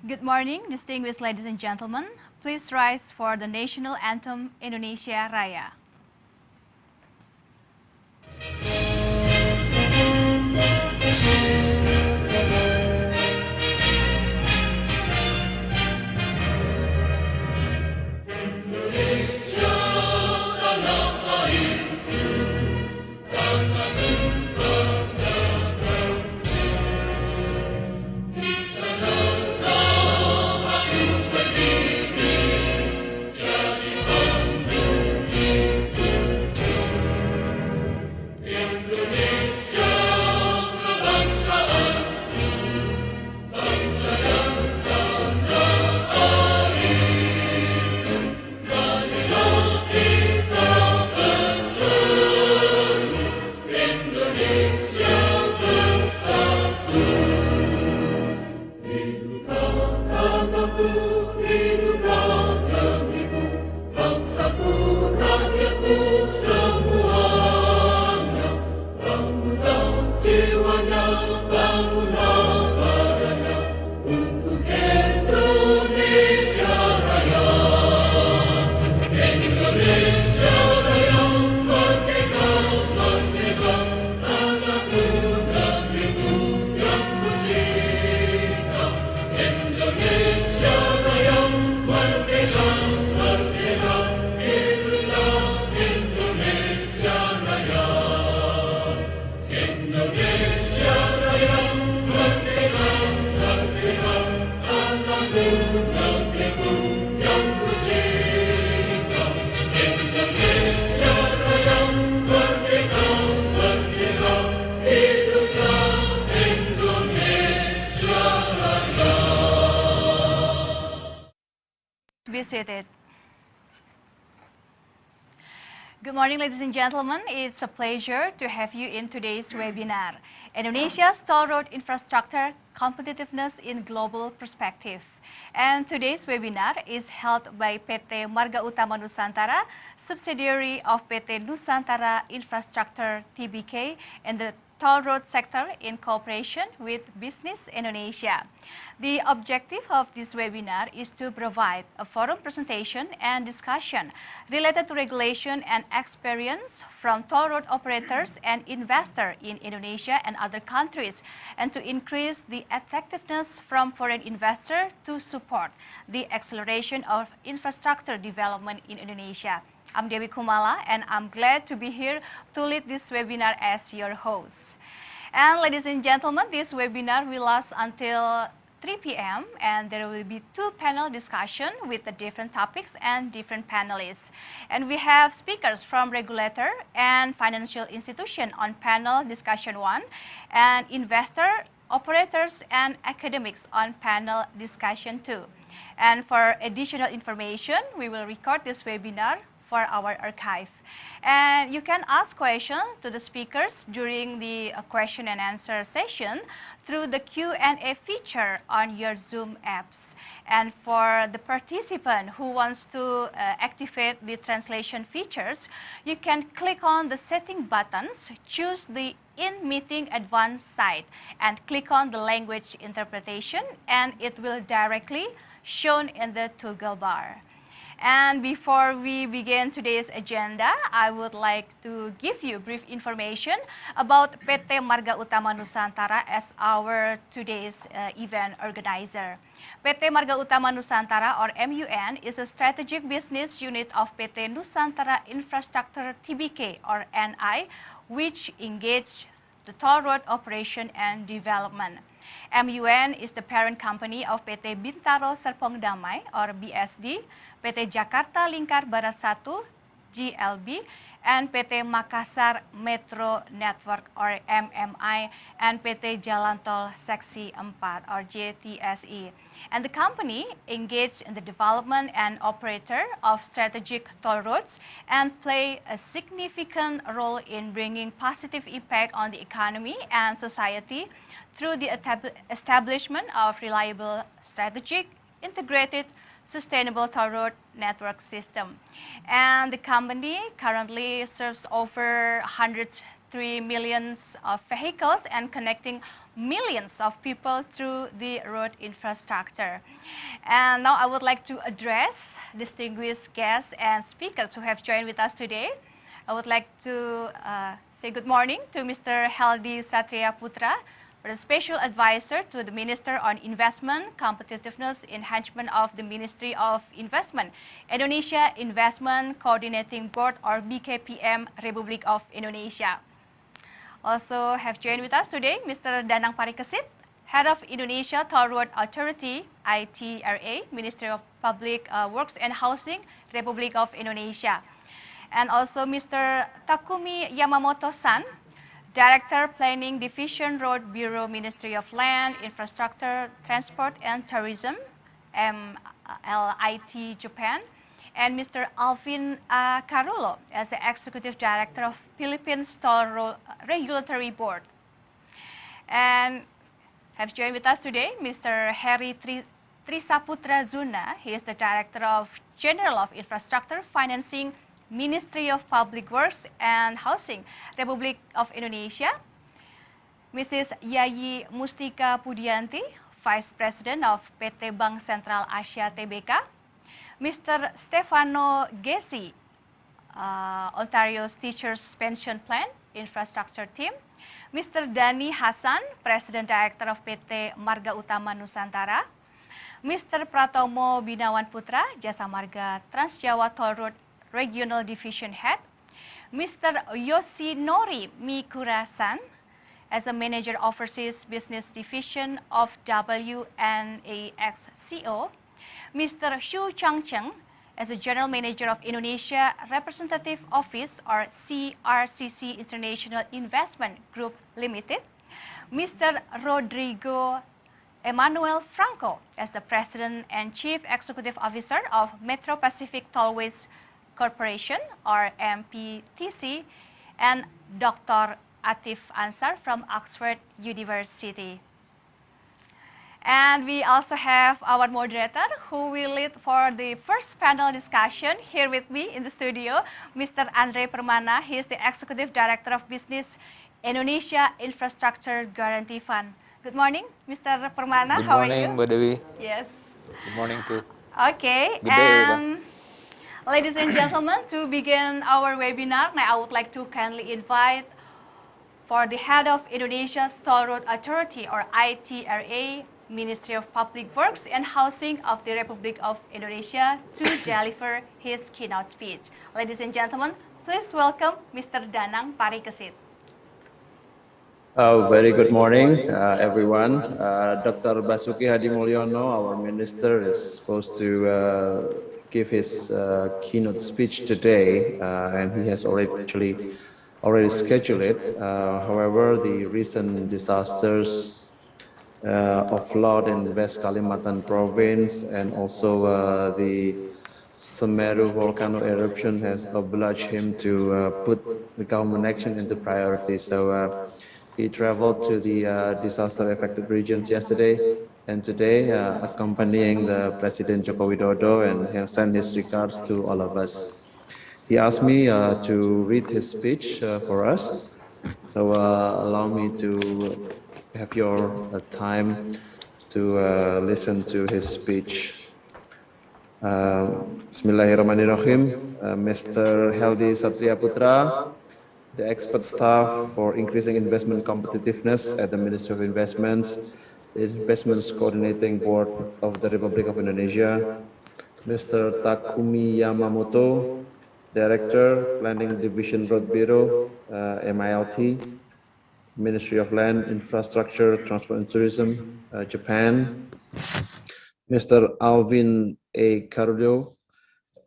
Good morning, distinguished ladies and gentlemen. Please rise for the national anthem, Indonesia Raya. Be seated. Good morning, ladies and gentlemen. It's a pleasure to have you in today's webinar, Indonesia's Toll Road Infrastructure Competitiveness in Global Perspective. And today's webinar is held by PT Marga Utama Nusantara, subsidiary of PT Nusantara Infrastructure Tbk, and the toll road sector in cooperation with Business Indonesia. The objective of this webinar is to provide a forum presentation and discussion related to regulation and experience from toll road operators and investors in Indonesia and other countries, and to increase the attractiveness from foreign investors to support the acceleration of infrastructure development in Indonesia. I'm Dewi Kumala, and I'm glad to be here to lead this webinar as your host. And ladies and gentlemen, this webinar will last until 3 p.m. and there will be two panel discussion with the different topics and different panelists. And we have speakers from regulator and financial institution on panel discussion 1, and investor, operators, and academics on panel discussion 2. And for additional information, we will record this webinar for our archive. And you can ask questions to the speakers during the question and answer session through the Q&A feature on your Zoom apps. And for the participant who wants to activate the translation features, you can click on the setting buttons, choose the in-meeting advanced side, and click on the language interpretation, and it will directly shown in the toggle bar. And before we begin today's agenda, I would like to give you brief information about PT Marga Utama Nusantara as our today's event organizer. PT Marga Utama Nusantara, or MUN, is a strategic business unit of PT Nusantara Infrastructure Tbk, or NI, which engage the toll road operation and development. MUN is the parent company of PT Bintaro Serpong Damai, or BSD, PT Jakarta Lingkar Barat 1, GLB, and PT Makassar Metro Network, or MMI, and PT Jalan Tol Seksi 4, or JTSE. And the company engaged in the development and operator of strategic toll roads and play a significant role in bringing positive impact on the economy and society through the establishment of reliable, strategic, integrated, sustainable toll road network system. And the company currently serves over 103 3 million of vehicles and connecting millions of people through the road infrastructure. And now I would like to address distinguished guests and speakers who have joined with us today. I would like to say good morning to Mr. Heldy Satria Putra, the Special Advisor to the Minister on Investment, Competitiveness, Enhancement of the Ministry of Investment, Indonesia Investment Coordinating Board or BKPM, Republic of Indonesia. Also have joined with us today Mr. Danang Parikesit, Head of Indonesia Toll Road Authority, ITRA, Ministry of Public Works and Housing, Republic of Indonesia. And also Mr. Takumi Yamamoto-san, Director Planning Division Road Bureau, Ministry of Land, Infrastructure, Transport and Tourism, MLIT Japan. And Mr. Alvin Carullo as the Executive Director of Philippines Toll Regulatory Board. And have joined with us today Mr. Heri Trisaputra Zuna. He is the Director of General of Infrastructure, Financing, Ministry of Public Works and Housing, Republic of Indonesia. Mrs. Yayi Mustika Pudianti, Vice President of PT Bank Sentral Asia Tbk. Mr. Stefano Gesi, Ontario's Teachers Pension Plan Infrastructure Team. Mr. Dani Hasan, President Director of PT Marga Utama Nusantara. Mr. Pratomo Binawan Putra, Jasa Marga Transjawa Toll Road Regional Division Head. Mr. Yoshinori Mikura-san, as a Manager Overseas Business Division of WNAXCO. Mr. Xu Changcheng, as a General Manager of Indonesia Representative Office or CRCC International Investment Group Limited. Mr. Rodrigo Emmanuel Franco, as the President and Chief Executive Officer of Metro Pacific Tollways Corporation or MPTC, and Dr. Atif Ansar from Oxford University. And we also have our moderator who will lead for the first panel discussion here with me in the studio, Mr. Andre Permana. He is the Executive Director of Business Indonesia Infrastructure Guarantee Fund. Good morning, Mr. Permana. Good How are you? morning, Mbak Dewi. Yes. Good morning too. Okay. Good day, and ladies and gentlemen, to begin our webinar, I would like to kindly invite for the Head of Indonesia's Toll Road Authority or ITRA, Ministry of Public Works and Housing of the Republic of Indonesia to deliver his keynote speech. Ladies and gentlemen, please welcome Mr. Danang Parikesit. Very good morning, everyone. Dr. Basuki Hadi Mulyono, our minister, is supposed to give his keynote speech today, and he has already scheduled it. However, the recent disasters of flood in West Kalimantan province and also the Semeru volcano eruption has obliged him to put the government action into priority. So he traveled to the disaster-affected regions yesterday and today, accompanying the President Joko Widodo, and have sent his regards to all of us. He asked me to read his speech for us. So allow me to have your time to listen to his speech. Bismillahirrahmanirrahim. Mr. Heldy Satria Putra, the expert staff for increasing investment competitiveness at the Ministry of Investments, the Investments Coordinating Board of the Republic of Indonesia. Mr. Takumi Yamamoto, Director, Planning Division Road Bureau, MILT, Ministry of Land, Infrastructure, Transport and Tourism, Japan. Mr. Alvin A. Carullo,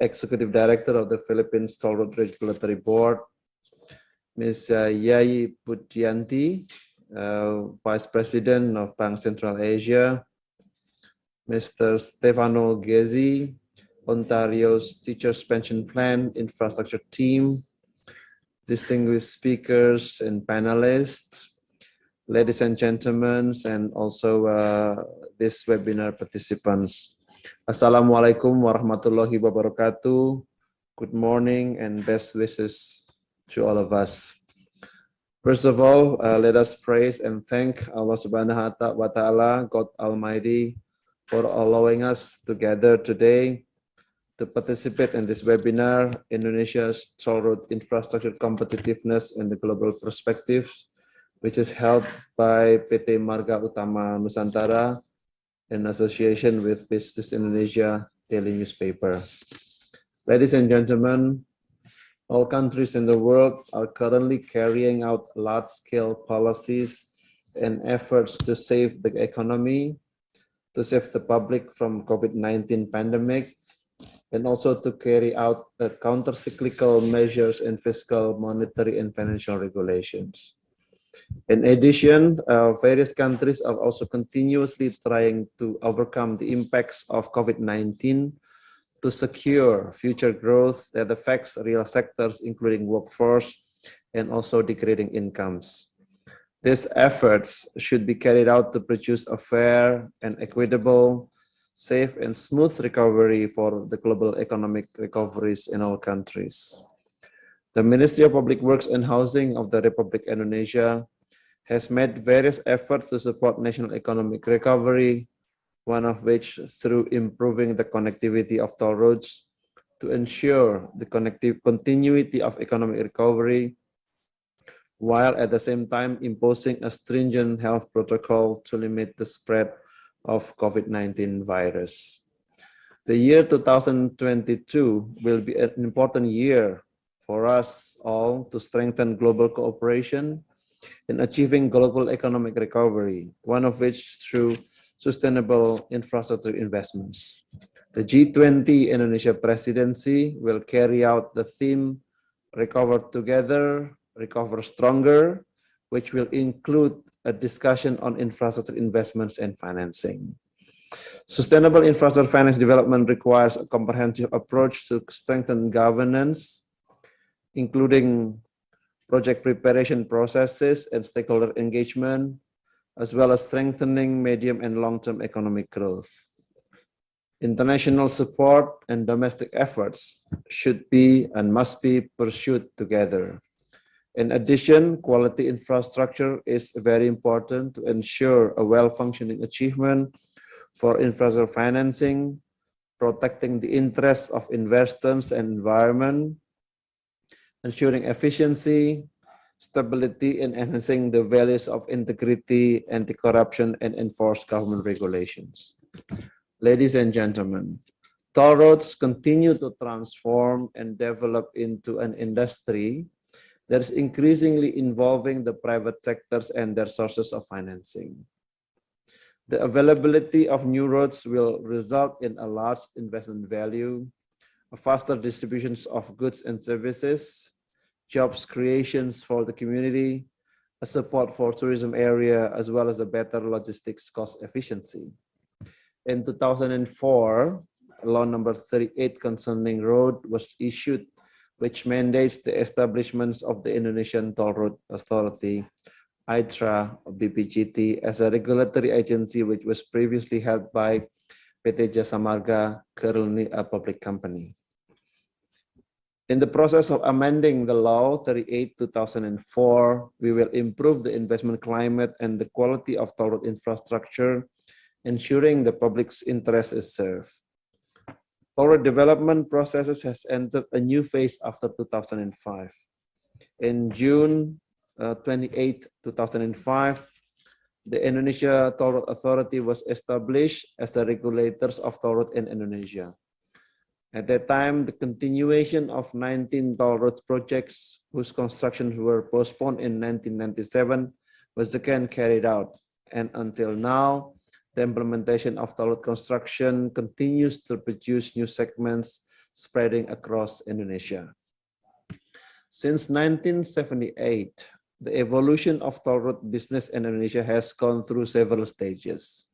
Executive Director of the Philippines Toll Road Regulatory Board. Ms. Yayi Pudianti, Vice President of Bank Central Asia. Mr. Stefano Gesi, Ontario's Teachers Pension Plan Infrastructure Team, distinguished speakers and panelists, ladies and gentlemen, and also this webinar participants. Assalamualaikum warahmatullahi wabarakatuh. Good morning and best wishes to all of us. First of all, let us praise and thank Allah Subhanahu wa Ta'ala, God Almighty, for allowing us to gather today to participate in this webinar, Indonesia's Toll Road Infrastructure Competitiveness and the Global Perspectives, which is held by PT Marga Utama Nusantara in association with Business Indonesia daily newspaper. Ladies and gentlemen, all countries in the world are currently carrying out large-scale policies and efforts to save the economy, to save the public from COVID-19 pandemic, and also to carry out the counter-cyclical measures in fiscal, monetary, and financial regulations. In addition, various countries are also continuously trying to overcome the impacts of COVID-19 to secure future growth that affects real sectors, including workforce and also degrading incomes. These efforts should be carried out to produce a fair and equitable, safe and smooth recovery for the global economic recoveries in all countries. The Ministry of Public Works and Housing of the Republic of Indonesia has made various efforts to support national economic recovery, one of which through improving the connectivity of toll roads to ensure the continuity of economic recovery, while at the same time imposing a stringent health protocol to limit the spread of COVID-19 virus. The year 2022 will be an important year for us all to strengthen global cooperation in achieving global economic recovery, one of which through sustainable infrastructure investments. The G20 Indonesia presidency will carry out the theme Recover Together, Recover Stronger, which will include a discussion on infrastructure investments and financing. Sustainable infrastructure finance development requires a comprehensive approach to strengthen governance, including project preparation processes and stakeholder engagement, as well as strengthening medium and long-term economic growth. International support and domestic efforts should be and must be pursued together. In addition, quality infrastructure is very important to ensure a well-functioning achievement for infrastructure financing, protecting the interests of investors and environment, ensuring efficiency, stability, and enhancing the values of integrity, anti-corruption, and enforced government regulations. Ladies and gentlemen, toll roads continue to transform and develop into an industry that is increasingly involving the private sectors and their sources of financing. The availability of new roads will result in a large investment value, a faster distribution of goods and services, jobs creations for the community, a support for tourism area, as well as a better logistics cost efficiency. In 2004, Law number 38 concerning road was issued, which mandates the establishment of the Indonesian Toll Road Authority, ITRA, BPJT, as a regulatory agency which was previously held by PT Jasa Marga, currently a public company. In the process of amending the Law 38/2004, we will improve the investment climate and the quality of toll road infrastructure, ensuring the public's interest is served. Toll road development processes has entered a new phase after 2005. In June 28, 2005, the Indonesia Toll Road Authority was established as the regulators of toll road in Indonesia. At that time, the continuation of 19 toll road projects whose constructions were postponed in 1997 was again carried out. And until now, the implementation of toll road construction continues to produce new segments spreading across Indonesia. Since 1978, the evolution of toll road business in Indonesia has gone through several stages.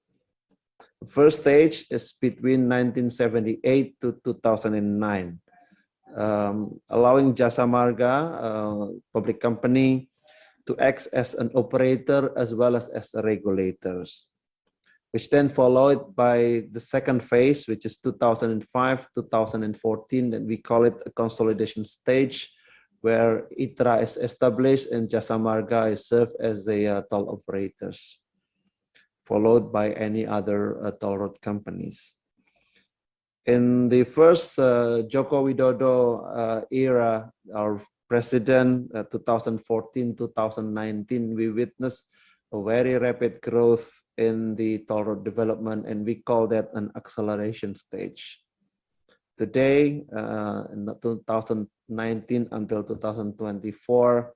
The first stage is between 1978 to 2009, allowing Jasa Marga, public company, to act as an operator as well as a regulator, which then followed by the second phase, which is 2005, 2014, and we call it a consolidation stage, where ITRA is established and Jasa Marga is served as the toll operators, followed by any other toll road companies. In the first Joko Widodo era, our president, 2014-2019, we witnessed a very rapid growth in the toll road development, and we call that an acceleration stage. Today, in 2019 until 2024,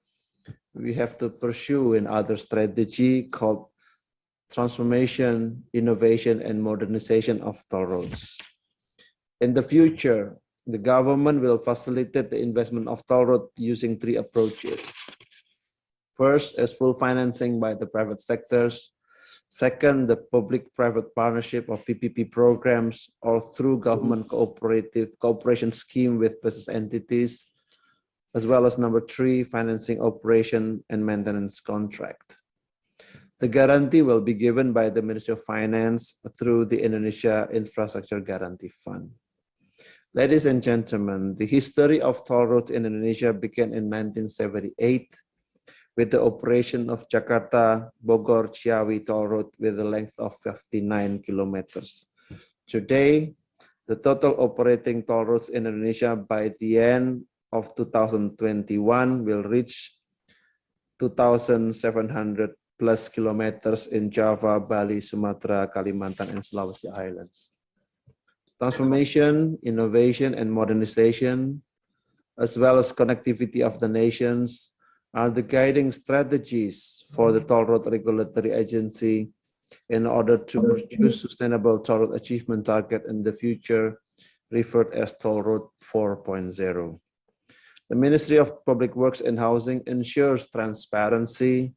we have to pursue another strategy called transformation, innovation, and modernization of toll roads. In the future, the government will facilitate the investment of toll road using three approaches. First, as full financing by the private sectors. Second, the public-private partnership of PPP programs or through government cooperation scheme with business entities, as well as number three, financing operation and maintenance contract. The guarantee will be given by the Ministry of Finance through the Indonesia Infrastructure Guarantee Fund. Ladies and gentlemen, the history of toll roads in Indonesia began in 1978 with the operation of Jakarta-Bogor-Ciawi toll road with a length of 59 kilometers. Today, the total operating toll roads in Indonesia by the end of 2021 will reach 2,700 plus kilometers in Java, Bali, Sumatra, Kalimantan, and Sulawesi Islands. Transformation, innovation, and modernization, as well as connectivity of the nations, are the guiding strategies for the Toll Road Regulatory Agency in order to produce sustainable toll road achievement target in the future, referred as Toll Road 4.0. The Ministry of Public Works and Housing ensures transparency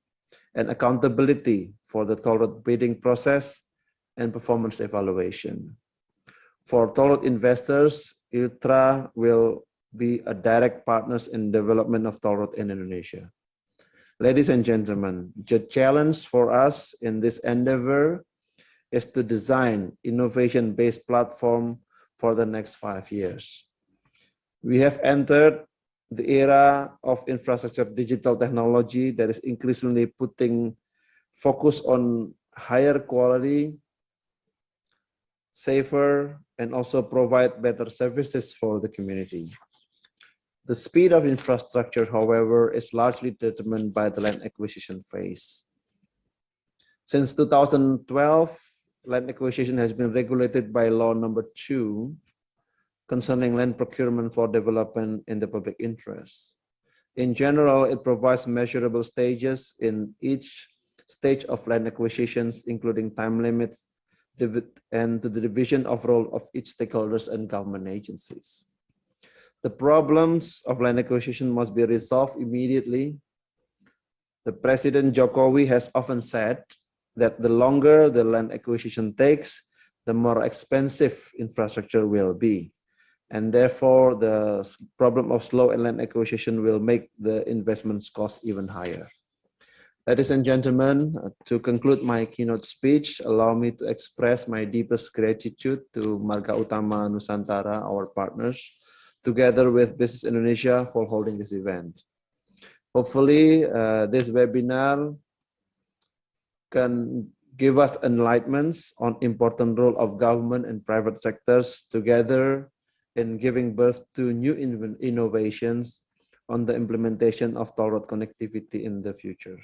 and accountability for the toll road bidding process and performance evaluation. For toll road investors, ITRA will be a direct partners in development of toll road in Indonesia. Ladies and gentlemen, the challenge for us in this endeavor is to design innovation-based platform for the next 5 years. We have entered the era of infrastructure digital technology that is increasingly putting focus on higher quality, safer, and also provide better services for the community. The speed of infrastructure, however, is largely determined by the land acquisition phase. Since 2012, land acquisition has been regulated by Law Number 2 concerning land procurement for development in the public interest. In general, it provides measurable stages in each stage of land acquisitions, including time limits, and to the division of role of each stakeholders and government agencies. The problems of land acquisition must be resolved immediately. The President Jokowi has often said that the longer the land acquisition takes, the more expensive infrastructure will be. And therefore, the problem of slow land acquisition will make the investments cost even higher. Ladies and gentlemen, to conclude my keynote speech, allow me to express my deepest gratitude to Marga Utama Nusantara, our partners, together with Business Indonesia for holding this event. Hopefully, this webinar can give us enlightenments on important role of government and private sectors together in giving birth to new innovations on the implementation of toll road connectivity in the future.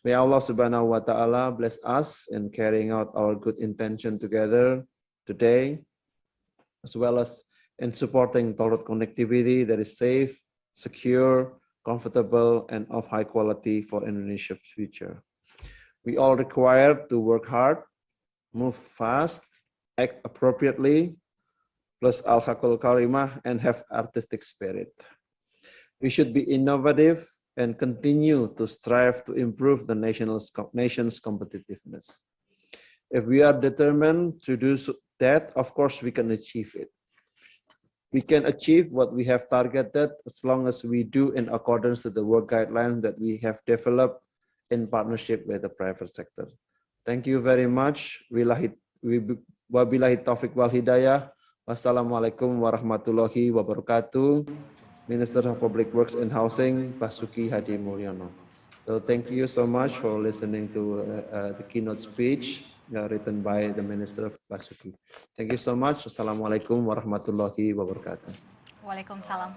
May Allah subhanahu wa ta'ala bless us in carrying out our good intention together today, as well as in supporting toll road connectivity that is safe, secure, comfortable, and of high quality for Indonesia's future. We all require to work hard, move fast, act appropriately, plus al-hakul karimah, and have artistic spirit. We should be innovative and continue to strive to improve the nation's competitiveness. If we are determined to do that, of course, we can achieve it. We can achieve what we have targeted as long as we do in accordance to the work guidelines that we have developed in partnership with the private sector. Thank you very much. Wabillahi taufiq wal hidayah. Wassalamualaikum warahmatullahi wabarakatuh. Minister of Public Works and Housing, Basuki Hadi Mulyono. So thank you so much for listening to the keynote speech written by the Minister of Basuki. Thank you so much. Assalamualaikum warahmatullahi wabarakatuh. Waalaikumsalam.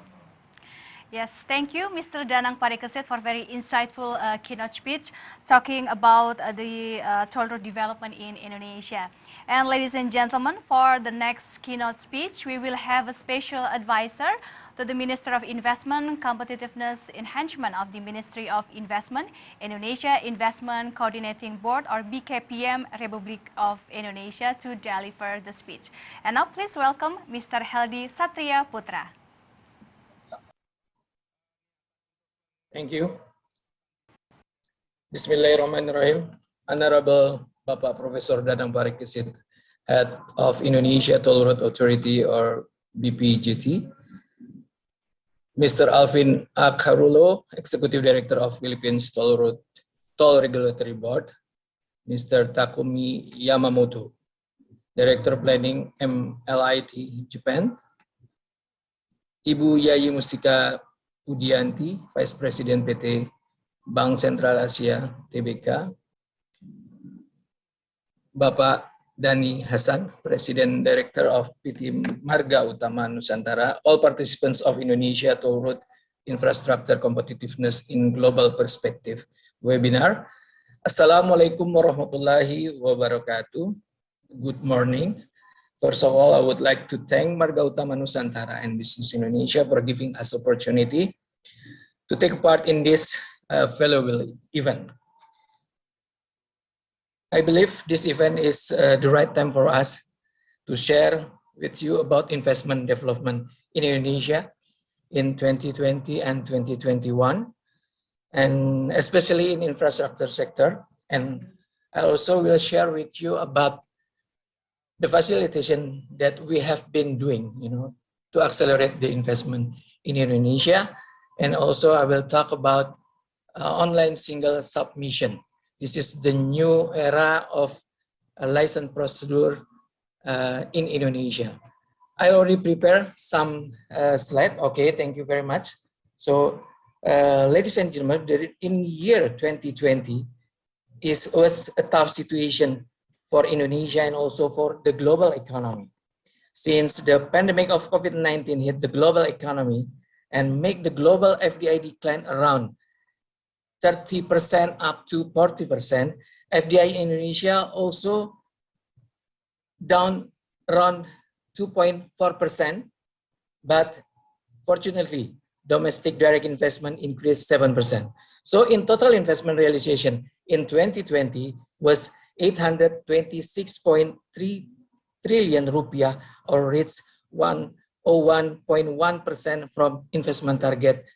Yes, thank you, Mr. Danang Parikesit, for very insightful keynote speech talking about the toll road development in Indonesia. And ladies and gentlemen, for the next keynote speech, we will have a special advisor to the Minister of Investment, Competitiveness Enhancement of the Ministry of Investment, Indonesia Investment Coordinating Board, or BKPM Republic of Indonesia, to deliver the speech. And now please welcome Mr. Heldi Satria Putra. Thank you. Bismillahirrahmanirrahim. Honorable Bapak Profesor Danang Parikesit, Head of Indonesia Toll Road Authority or BPJT. Mr. Alvin Akharulo, Executive Director of Philippines Toll Regulatory Board. Mr. Takumi Yamamoto, Director Planning MLIT Japan. Ibu Yayi Mustika Pudianti, Vice President PT Bank Sentral Asia Tbk, Bapak Dani Hasan, President Director of PT Marga Utama Nusantara, all participants of Indonesia Toll Road Infrastructure Competitiveness in Global Perspective webinar. Assalamualaikum warahmatullahi wabarakatuh. Good morning. First of all, I would like to thank Marga Utama Nusantara and Business Indonesia for giving us opportunity to take part in this valuable event. I believe this event is the right time for us to share with you about investment development in Indonesia in 2020 and 2021, and especially in infrastructure sector. And I also will share with you about the facilitation that we have been doing, to accelerate the investment in Indonesia. And also I will talk about online single submission. This is the new era of a license procedure in Indonesia. I already prepared some slides. Okay, thank you very much. So, ladies and gentlemen, in year 2020 was a tough situation for Indonesia and also for the global economy. Since the pandemic of COVID-19 hit the global economy and make the global FDI decline around 30% up to 40%, FDI in Indonesia also down around 2.4%, but fortunately, domestic direct investment increased 7%. So in total investment realization in 2020 was 826.3 trillion rupiah, or reached 101.1% from investment target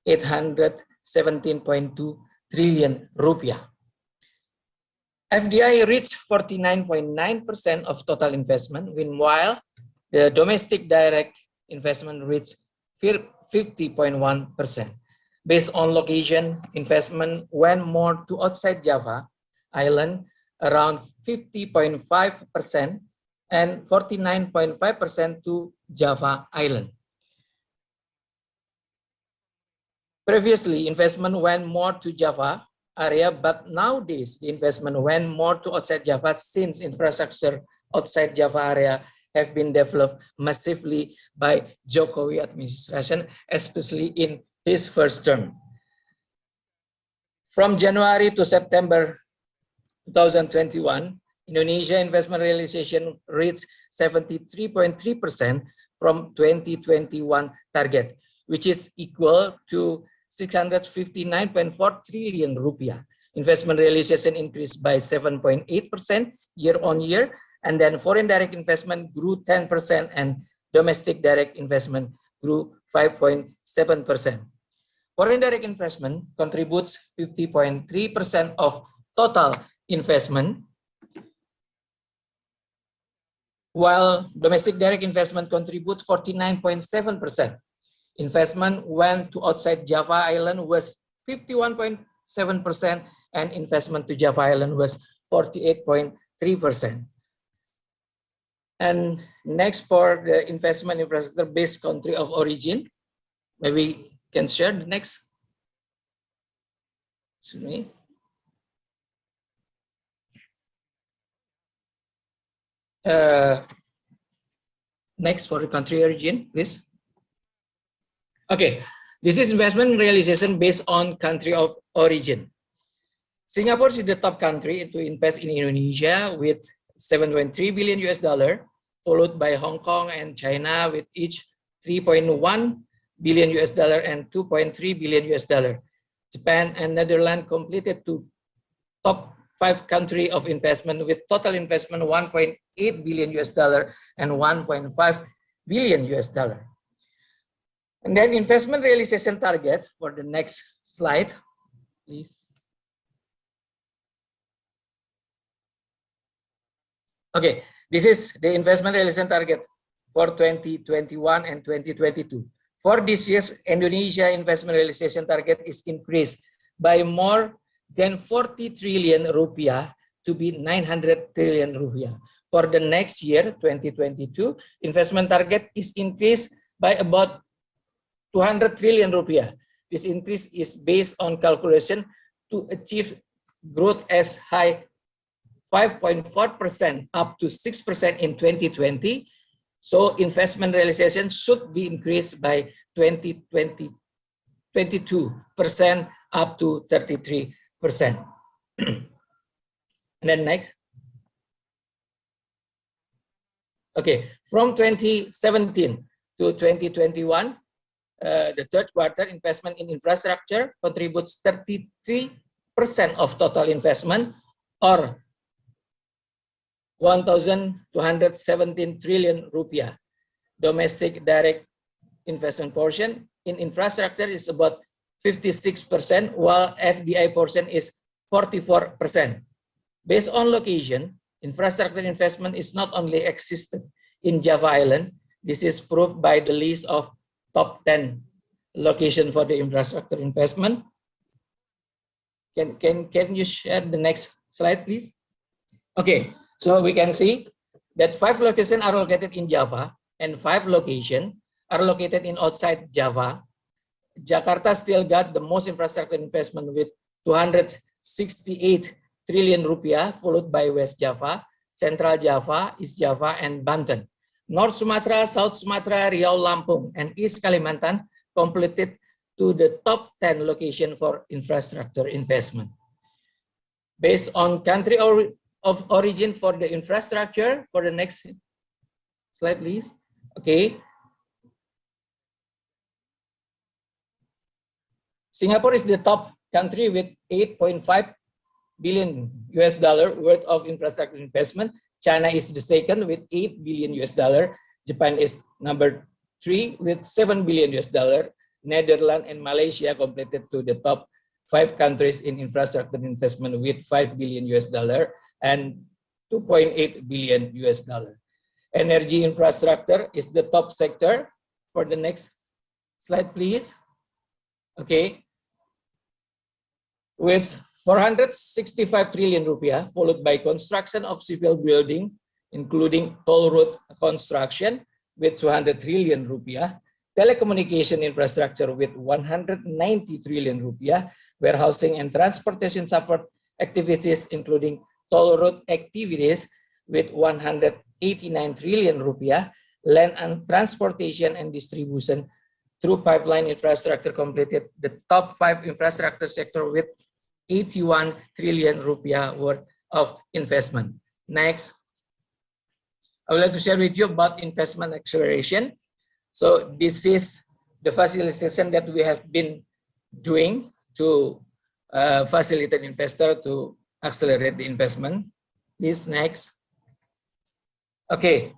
817.2 trillion rupiah. FDI reached 49.9% of total investment, meanwhile the domestic direct investment reached 50.1%. Based on location, investment went more to outside Java Island, around 50.5%, and 49.5% to Java Island. Previously, investment went more to Java area, but nowadays the investment went more to outside Java, since infrastructure outside Java area have been developed massively by Jokowi administration, especially in his first term. From January to September 2021, Indonesia investment realization reached 73.3% from 2021 target, which is equal to 659.4 trillion rupiah. Investment realization increased by 7.8% year on year, and then foreign direct investment grew 10% and domestic direct investment grew 5.7%. Foreign direct investment contributes 50.3% of total investment, while domestic direct investment contributes 49.7%. Investment went to outside Java Island was 51.7%, and investment to Java Island was 48.3%. And next, for the investment infrastructure based country of origin, Maybe can share the next. Excuse me. Next for the country origin, please. Okay, this is investment realization based on country of origin. Singapore is the top country to invest in Indonesia with 7.3 billion US dollar, followed by Hong Kong and China with each 3.1 billion US dollar and 2.3 billion US dollar. Japan and Netherlands completed to top 5 country of investment with total investment 1.8 billion US dollar and 1.5 billion US dollar. And then investment realization target for the next slide, please. Okay, this is the investment realization target for 2021 and 2022. For this year's Indonesia investment realization target is increased by more than 40 trillion rupiah to be 900 trillion rupiah. For the next year, 2022, investment target is increased by about 200 trillion rupiah. This increase is based on calculation to achieve growth as high 5.4% up to 6% in 2020. So investment realization should be increased by 22% up to 33%. And then next. Okay, from 2017 to 2021, the third quarter investment in infrastructure contributes 33% of total investment, or 1,217 trillion rupiah. Domestic direct investment portion in infrastructure is about 56%, while FDI portion is 44%. Based on location, infrastructure investment is not only existed in Java Island. This is proved by the list of top 10 locations for the infrastructure investment. Can you share the next slide, please? Okay, so we can see that 5 locations are located in Java and 5 locations are located in outside Java. Jakarta still got the most infrastructure investment with 268 trillion rupiah, followed by West Java, Central Java, East Java, and Banten. North Sumatra, South Sumatra, Riau, Lampung, and East Kalimantan completed to the top 10 location for infrastructure investment. Based on country of origin for the infrastructure, for the next slide, please. Okay. Singapore is the top country with 8.5 billion US dollar worth of infrastructure investment. China is the second with 8 billion US dollar. Japan is number 3 with 7 billion US dollar. Netherlands and Malaysia completed to the top 5 countries in infrastructure investment with 5 billion US dollar and 2.8 billion US dollar. Energy infrastructure is the top sector. For the next slide, please. Okay. With 465 trillion rupiah, followed by construction of civil building, including toll road construction with 200 trillion rupiah, telecommunication infrastructure with 190 trillion rupiah, warehousing and transportation support activities, including toll road activities with 189 trillion rupiah, land and transportation and distribution through pipeline infrastructure completed the top 5 infrastructure sector with 81 trillion rupiah worth of investment. Next, I would like to share with you about investment acceleration. So this is the facilitation that we have been doing to facilitate investor to accelerate the investment. Please, next. Okay,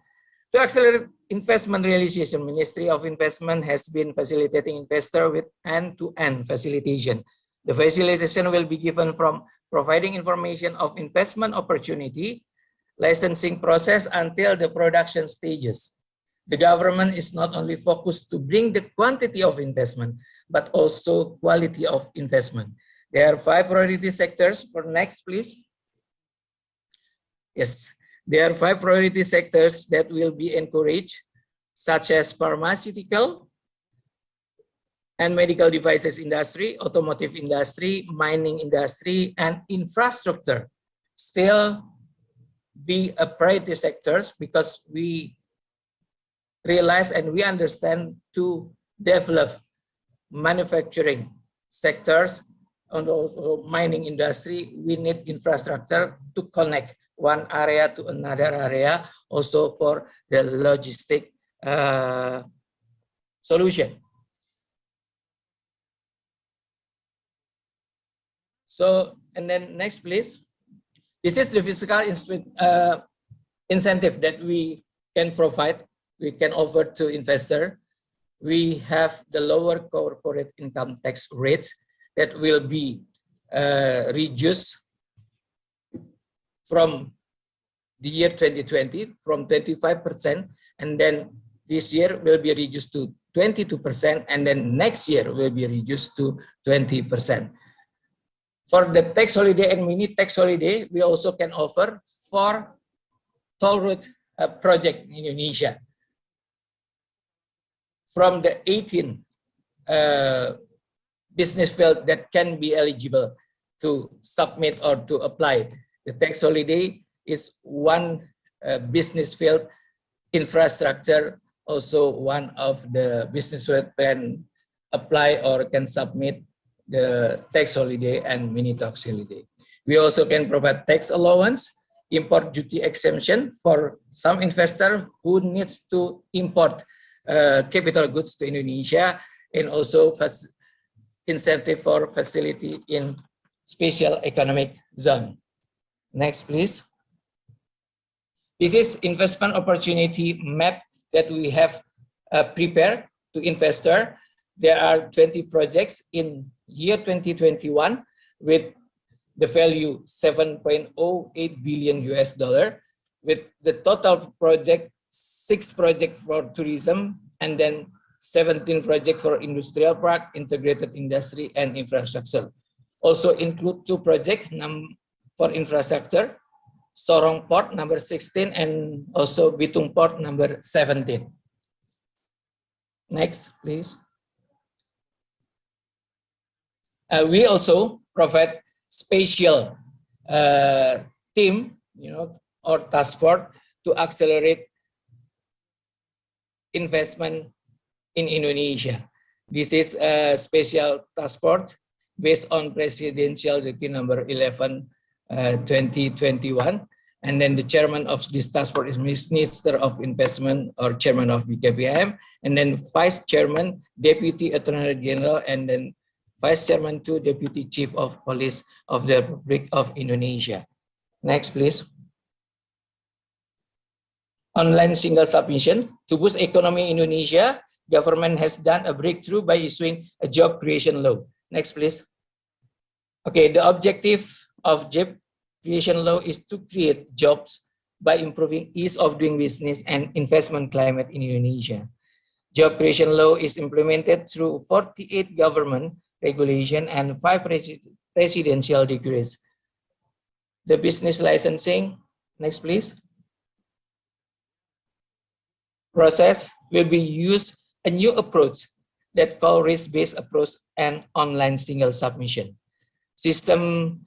to accelerate investment realization, Ministry of Investment has been facilitating investor with end-to-end facilitation. The facilitation will be given from providing information of investment opportunity, licensing process until the production stages. The government is not only focused to bring the quantity of investment, but also quality of investment. There are 5 priority sectors. For next, please. Yes, there are 5 priority sectors that will be encouraged, such as pharmaceutical, and medical devices industry, automotive industry, mining industry, and infrastructure still be a priority sectors because we realize and we understand to develop manufacturing sectors and also mining industry, we need infrastructure to connect one area to another area, also for the logistic solution. So, and then next, please. This is the fiscal incentive that we can provide, we can offer to investor. We have the lower corporate income tax rate that will be reduced from the year 2020 from 25%, and then this year will be reduced to 22%, and then next year will be reduced to 20%. For the tax holiday and mini tax holiday, we also can offer for toll road project in Indonesia. From the 18 business field that can be eligible to submit or to apply, the tax holiday is one business field. Infrastructure also one of the business field can apply or can submit the tax holiday and mini tax holiday. We also can provide tax allowance, import duty exemption for some investor who needs to import capital goods to Indonesia, and also incentive for facility in special economic zone. Next, please. This is investment opportunity map that we have prepared to investor. There are 20 projects in year 2021 with the value $7.08 billion US, with the total project 6 projects for tourism, and then 17 projects for industrial park, integrated industry, and infrastructure. Also include 2 projects for infrastructure, Sorong Port number 16, and also Bitung Port number 17. Next, please. We also provide special team, or task force to accelerate investment in Indonesia. This is a special task force based on Presidential Decree number 11, 2021. And then the chairman of this task force is Minister of Investment or chairman of BKPM, and then vice chairman, Deputy Attorney General, and then vice chairman to Deputy Chief of Police of the Republic of Indonesia. Next, please. Online single submission. To boost economy in Indonesia, government has done a breakthrough by issuing a job creation law. Next, please. Okay, the objective of job creation law is to create jobs by improving ease of doing business and investment climate in Indonesia. Job creation law is implemented through 48 government regulation and 5 presidential decrees. The business licensing, next please. Process will be used a new approach that call risk-based approach and online single submission. System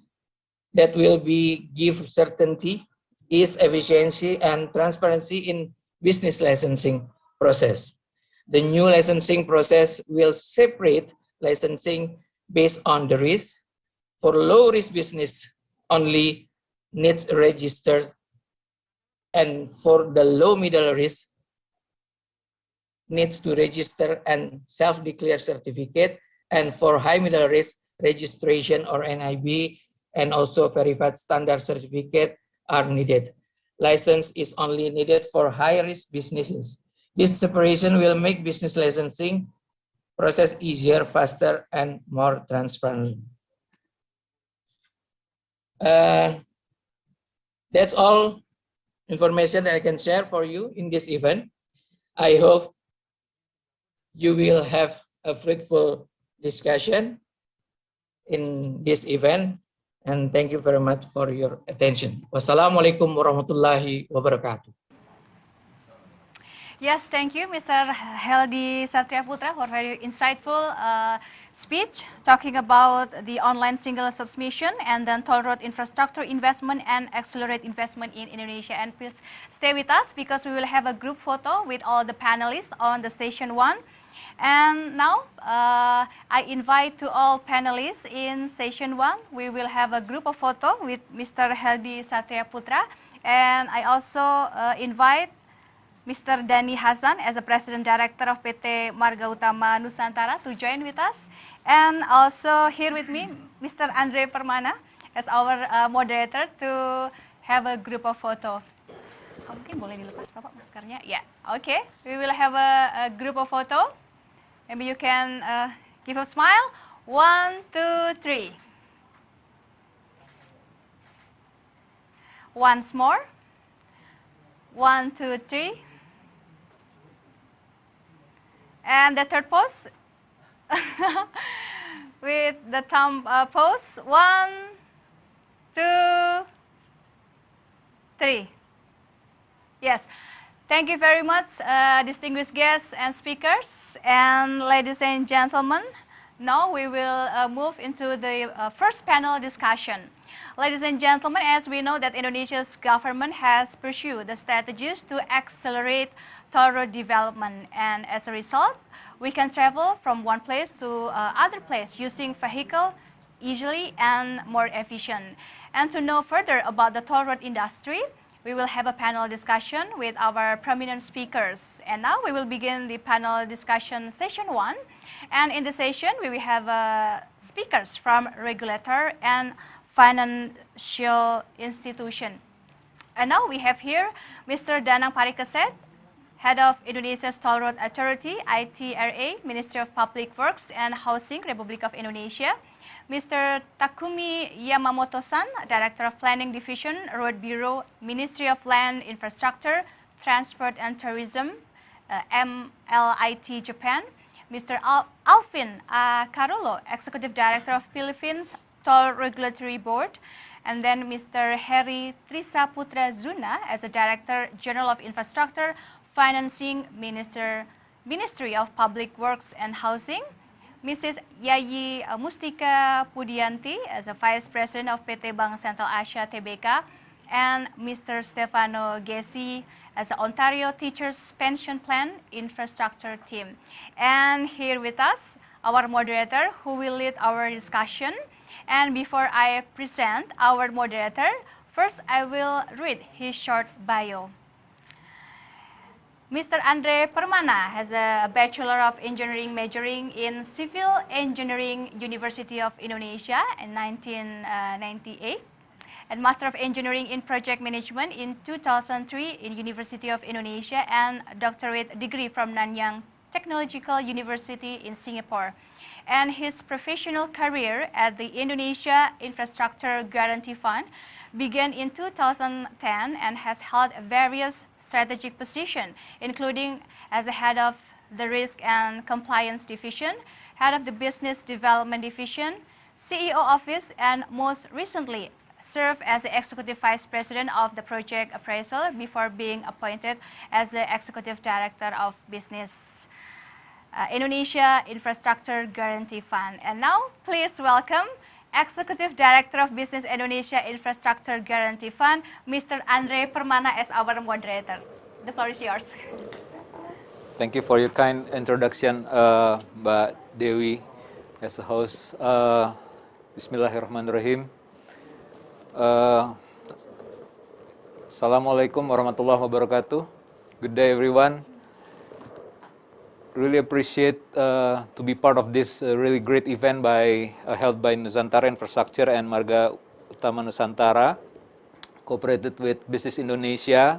that will be give certainty, ease, efficiency, and transparency in business licensing process. The new licensing process will separate licensing based on the risk. For low risk business, only needs registered, and for the low middle risk, needs to register and self-declare certificate, and for high middle risk, registration or NIB and also verified standard certificate are needed. License is only needed for high risk businesses. This separation will make business licensing process easier, faster, and more transparent. That's all information that I can share for you in this event. I hope you will have a fruitful discussion in this event, and thank you very much for your attention. Wassalamualaikum warahmatullahi wabarakatuh. Yes, thank you, Mr. Heldi Satria Putra, for very insightful speech talking about the online single submission and then toll road infrastructure investment and accelerate investment in Indonesia. And please stay with us because we will have a group photo with all the panelists on the session 1. And now I invite to all panelists in session 1, we will have a group of photo with Mr. Heldi Satria Putra. And I also invite Mr. Dani Hasan as a President Director of PT Marga Utama Nusantara to join with us. And also here with me, Mr. Andre Permana as our moderator to have a group of photo. Mungkin boleh dilepas Bapak maskernya? Ya, okay. We will have a group of photo. Maybe you can give a smile. 1, 2, 3. Once more. 1, 2, 3. And the third pose with the thumb pose. 1, 2, 3. Yes. Thank you very much, distinguished guests and speakers. And ladies and gentlemen, now we will move into the first panel discussion. Ladies and gentlemen, as we know that Indonesia's government has pursued the strategies to accelerate toll road development, and as a result, we can travel from one place to other place using vehicle easily and more efficient. And to know further about the toll road industry, we will have a panel discussion with our prominent speakers. And now we will begin the panel discussion session 1. And in the session, we will have speakers from regulator and financial institution. And now we have here Mr. Danang Parikesit, Head of Indonesia's Toll Road Authority, ITRA, Ministry of Public Works and Housing, Republic of Indonesia. Mr. Takumi Yamamoto-san, Director of Planning Division, Road Bureau, Ministry of Land, Infrastructure, Transport and Tourism, MLIT Japan. Mr. Alvin Carolo, Executive Director of Philippines Toll Regulatory Board. And then Mr. Heri Trisaputra Zuna as the Director General of Infrastructure, Financing, Ministry of Public Works and Housing. Mrs. Yayi Mustika Pudianti as a Vice President of PT Bank Central Asia Tbk, and Mr. Stefano Gessi as the Ontario Teachers Pension Plan Infrastructure Team. And here with us, our moderator who will lead our discussion. And before I present our moderator, first I will read his short bio. Mr. Andre Permana has a Bachelor of Engineering majoring in Civil Engineering, University of Indonesia in 1998, and Master of Engineering in Project Management in 2003 in University of Indonesia, and doctorate degree from Nanyang Technological University in Singapore. And his professional career at the Indonesia Infrastructure Guarantee Fund began in 2010 and has held various strategic position, including as a head of the Risk and Compliance Division, head of the Business Development Division, CEO Office, and most recently served as the Executive Vice President of the Project Appraisal before being appointed as the Executive Director of Business Indonesia Infrastructure Guarantee Fund. And now, please welcome Executive Director of Business Indonesia Infrastructure Guarantee Fund, Mr. Andre Permana as our moderator. The floor is yours. Thank you for your kind introduction, Mbak Dewi, as a host. Bismillahirrahmanirrahim. Assalamualaikum warahmatullahi wabarakatuh. Good day, everyone. Really appreciate to be part of this really great event held by Nusantara Infrastructure and Marga Utama Nusantara, cooperated with Business Indonesia.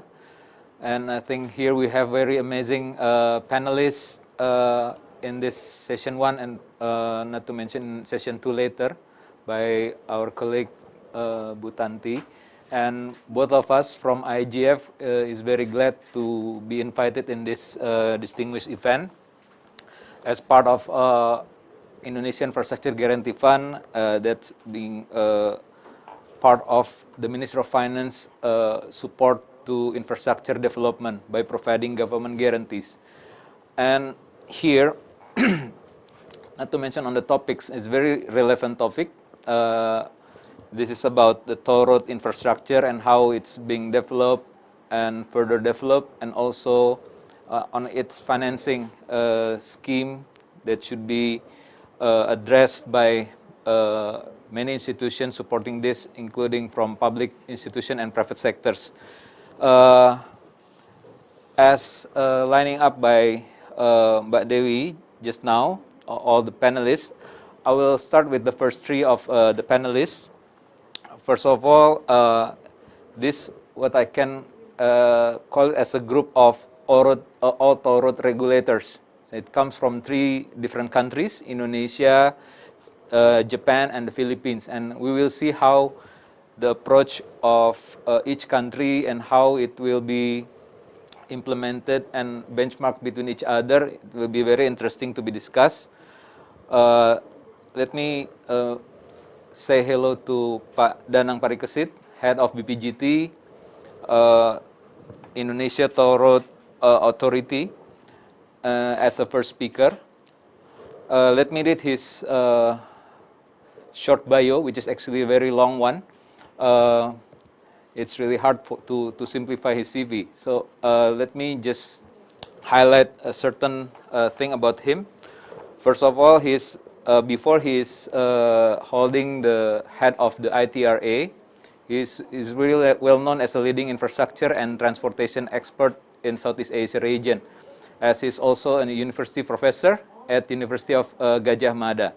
And I think here we have very amazing panelists in this session 1 and not to mention session 2 later by our colleague Bu Tanti. And both of us from IGF is very glad to be invited in this distinguished event as part of Indonesian Infrastructure Guarantee Fund that's being part of the Ministry of Finance support to infrastructure development by providing government guarantees. And here, not to mention on the topics, it's very relevant topic. This is about the toll road infrastructure and how it's being developed and further developed, and also on its financing scheme that should be addressed by many institutions supporting this, including from public institution and private sectors. As lining up by Mbak Dewi just now, all the panelists, I will start with the first three of the panelists. First of all, this what I can call as a group of all toll road regulators. So it comes from 3 different countries: Indonesia, Japan, and the Philippines. And we will see how the approach of each country and how it will be implemented and benchmarked between each other. It will be very interesting to be discussed. Let me say hello to Pak Danang Parikesit, Head of BPJT, Indonesia Toll Road Authority, as a first speaker. Let me read his short bio, which is actually a very long one. It's really hard to simplify his CV. So let me just highlight a certain thing about him. First of all, before he's holding the head of the ITRA, he's really well known as a leading infrastructure and transportation expert in Southeast Asia region, as he's also a university professor at University of Gajah Mada.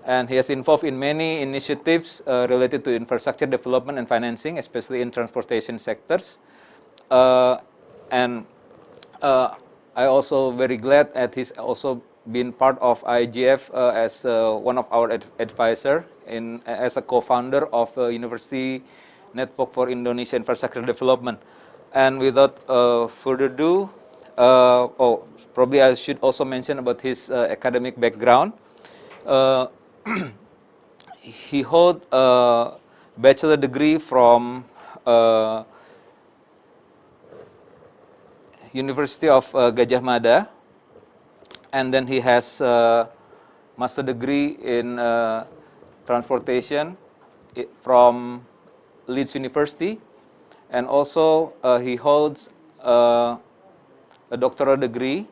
And he is involved in many initiatives related to infrastructure development and financing, especially in transportation sectors. And I also very glad that he's also been part of IGF as one of our advisor as a co-founder of University Network for Indonesia Infrastructure Development. And without further ado, probably I should also mention about his academic background. He holds a bachelor degree from University of Gajah Mada, and then he has a master degree in transportation from Leeds University, and also he holds a doctoral degree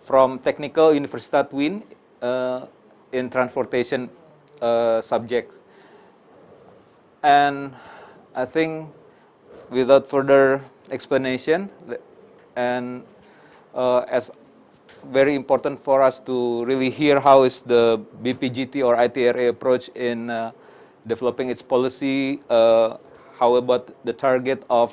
from Technical Universitat Wien in transportation subjects. And I think without further explanation, and as very important for us to really hear how is the BPJT or ITRA approach in developing its policy, how about the target of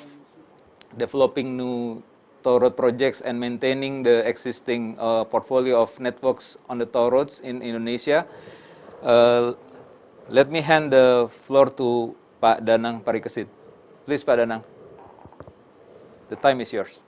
developing new toll road projects and maintaining the existing portfolio of networks on the toll roads in Indonesia. Let me hand the floor to Pak Danang Parikesit. Please, Pak Danang. The time is yours.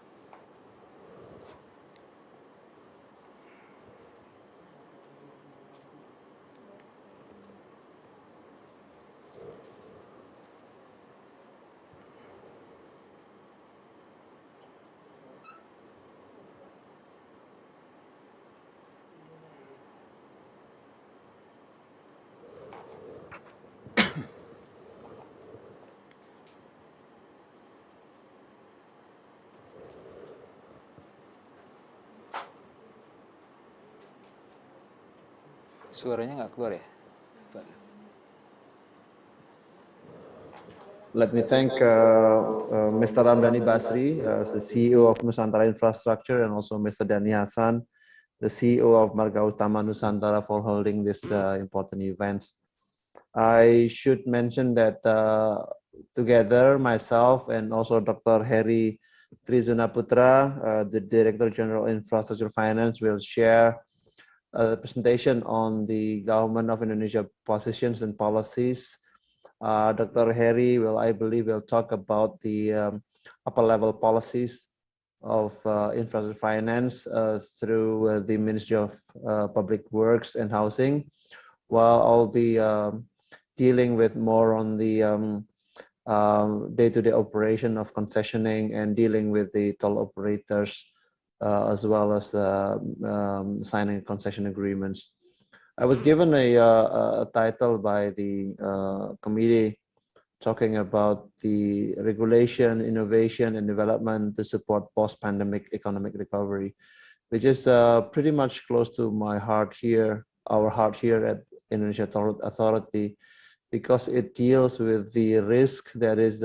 Suaranya nggak keluar ya? Let me thank Mr. Ramdhani Basri, the CEO of Nusantara Infrastructure, and also Mr. Dhani Hasan, the CEO of Marga Utama Nusantara, for holding this important events. I should mention that together, myself and also Dr. Heri Trizunaputra, the Director General Infrastructure Finance, will share a presentation on the Government of Indonesia positions and policies. Dr. Heri I believe, will talk about the upper level policies of infrastructure finance through the Ministry of Public Works and Housing, while I'll be dealing with more on the day-to-day operation of concessioning and dealing with the toll operators, as well as signing concession agreements. I was given a title by the committee talking about the regulation, innovation, and development to support post-pandemic economic recovery, which is pretty much close to my heart here, our heart here at Indonesia Toll Road Authority, because it deals with the risk that is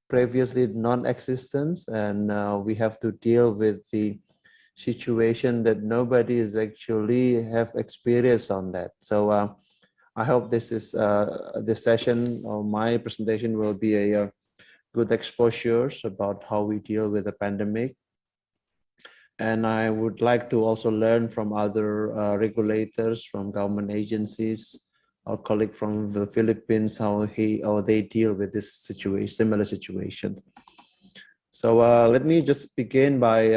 previously non-existent, and we have to deal with the situation that nobody is actually have experience on that. So I hope this is this session or my presentation will be a good exposures about how we deal with the pandemic. And I would like to also learn from other regulators, from government agencies, our colleague from the Philippines, how they deal with this situation, similar situation. So let me just begin by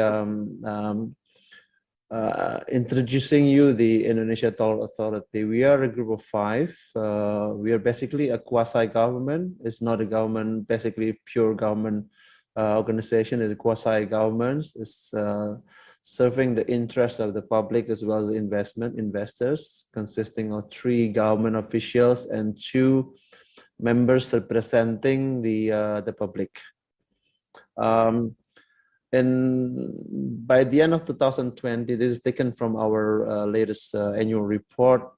introducing you the Indonesia Toll Authority. We are a group of 5. We are basically a quasi-government. It's not a government, basically pure government organization. It's a quasi-government. It's serving the interests of the public as well as investors, consisting of 3 government officials and 2 members representing the public. And by the end of 2020, this is taken from our latest annual report,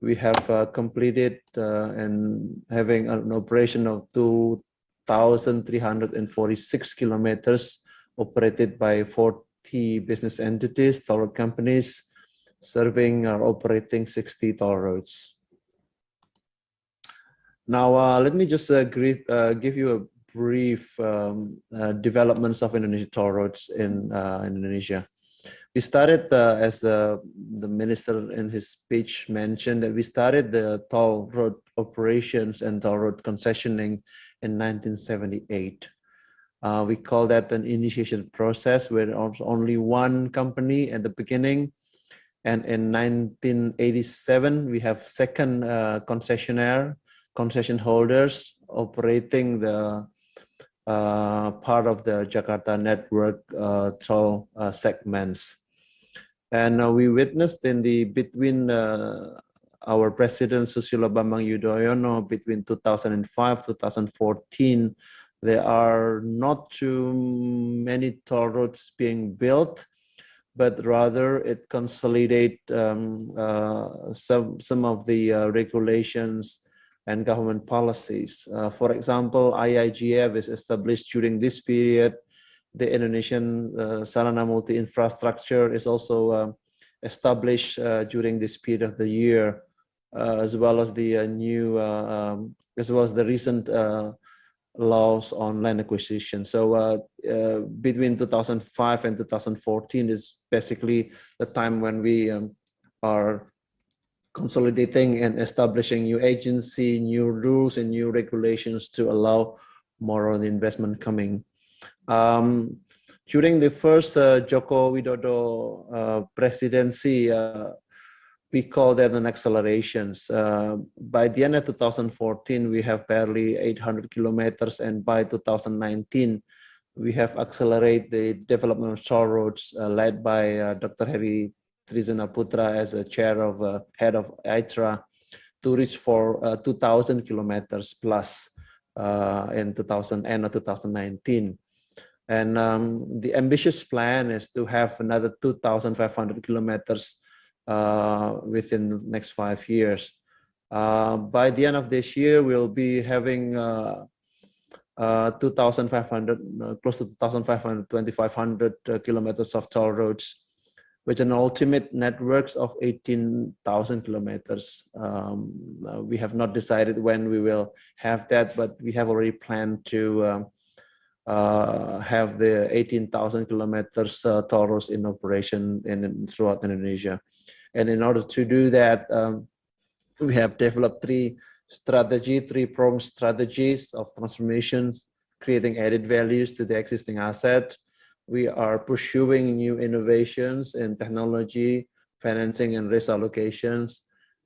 we have completed and having an operation of 2,346 kilometers operated by 40 business entities, toll road companies, serving or operating 60 toll roads. Now, let me just give you a brief developments of Indonesian toll roads in Indonesia. We started, as the minister in his speech mentioned, that we started the toll road operations and toll road concessioning in 1978. We call that an initiation process where there was only one company at the beginning. And in 1987, we have second concession holders operating the part of the Jakarta network toll segments. And we witnessed in the between our president Susilo Bambang Yudhoyono between 2005 2014, there are not too many toll roads being built, but rather it consolidate some of the regulations and government policies. For example, IIGF is established during this period. The Indonesian Sarana Multi-Infrastructure is also established during this period of the year, as well as the as well as the recent laws on land acquisition. So between 2005 and 2014 is basically the time when we are consolidating and establishing new agency, new rules and new regulations to allow more on the investment coming. During the first Joko Widodo presidency, we call that an accelerations. By the end of 2014, we have barely 800 kilometers, and by 2019, we have accelerated the development of toll roads led by Dr. Heri Trizuna Putra as a chair of head of ITRA to reach for 2,000 kilometers plus in end of 2019. And the ambitious plan is to have another 2,500 kilometers within the next 5 years. By the end of this year, we'll be having 2,500, close to 2,500, 2,500 kilometers of toll roads, with an ultimate networks of 18,000 kilometers. We have not decided when we will have that, but we have already planned to have the 18,000 kilometers toll roads in operation throughout Indonesia. And in order to do that, we have developed 3-pronged strategies of transformations, creating added values to the existing asset. We are pursuing new innovations in technology, financing and risk allocations,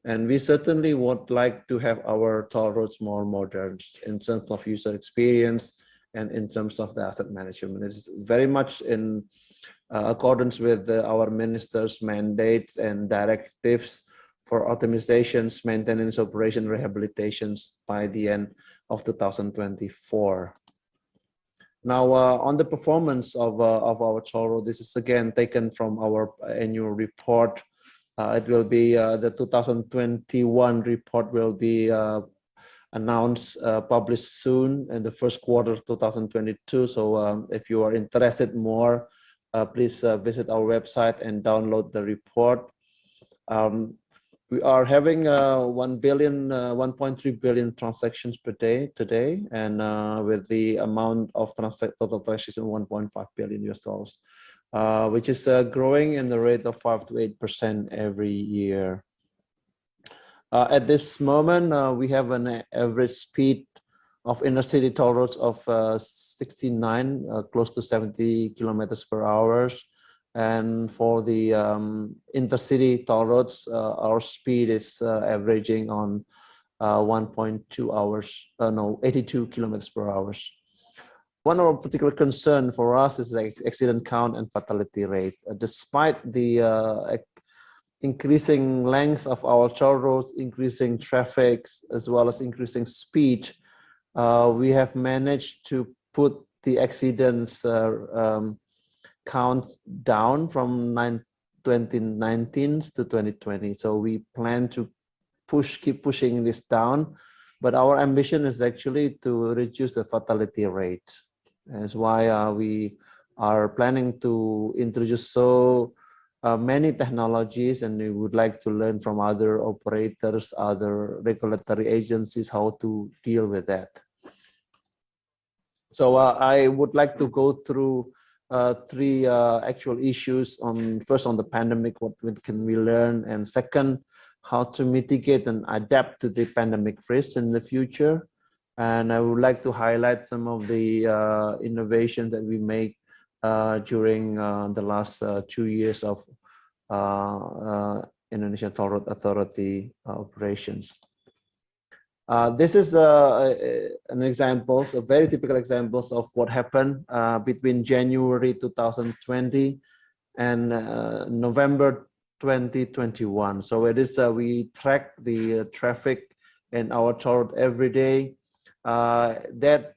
And we certainly would like to have our toll roads more modern in terms of user experience and in terms of the asset management. It's very much in accordance with our minister's mandates and directives for optimizations, maintenance, operation, rehabilitations by the end of 2024. Now, on the performance of our toll road, this is again taken from our annual report. It will be the 2021 report will be announced, published soon in the first quarter of 2022. So if you are interested more, please visit our website and download the report. We are having 1.3 billion transactions per day today, and with the amount of total transaction $1.5 billion US dollars, which is growing in the rate of 5 to 8% every year. At this moment, we have an average speed of inner city toll roads of 69, close to 70 kilometers per hour. And for the intercity toll roads, our speed is averaging on 82 kilometers per hour. One of our particular concern for us is the accident count and fatality rate. Despite the increasing length of our toll roads, increasing traffic, as well as increasing speed, we have managed to put the accidents count down from 2019 to 2020. So we plan to keep pushing this down, but our ambition is actually to reduce the fatality rate. That's why we are planning to introduce so many technologies, and we would like to learn from other operators, other regulatory agencies, how to deal with that. So I would like to go through three actual issues. First, on the pandemic, what can we learn, and second, how to mitigate and adapt to the pandemic risks in the future. And I would like to highlight some of the innovations that we make during the last 2 years of Indonesian Toll Road Authority operations. This is an example, a very typical examples of what happened between January 2020 and November 2021. So it is we track the traffic in our toll road every day. That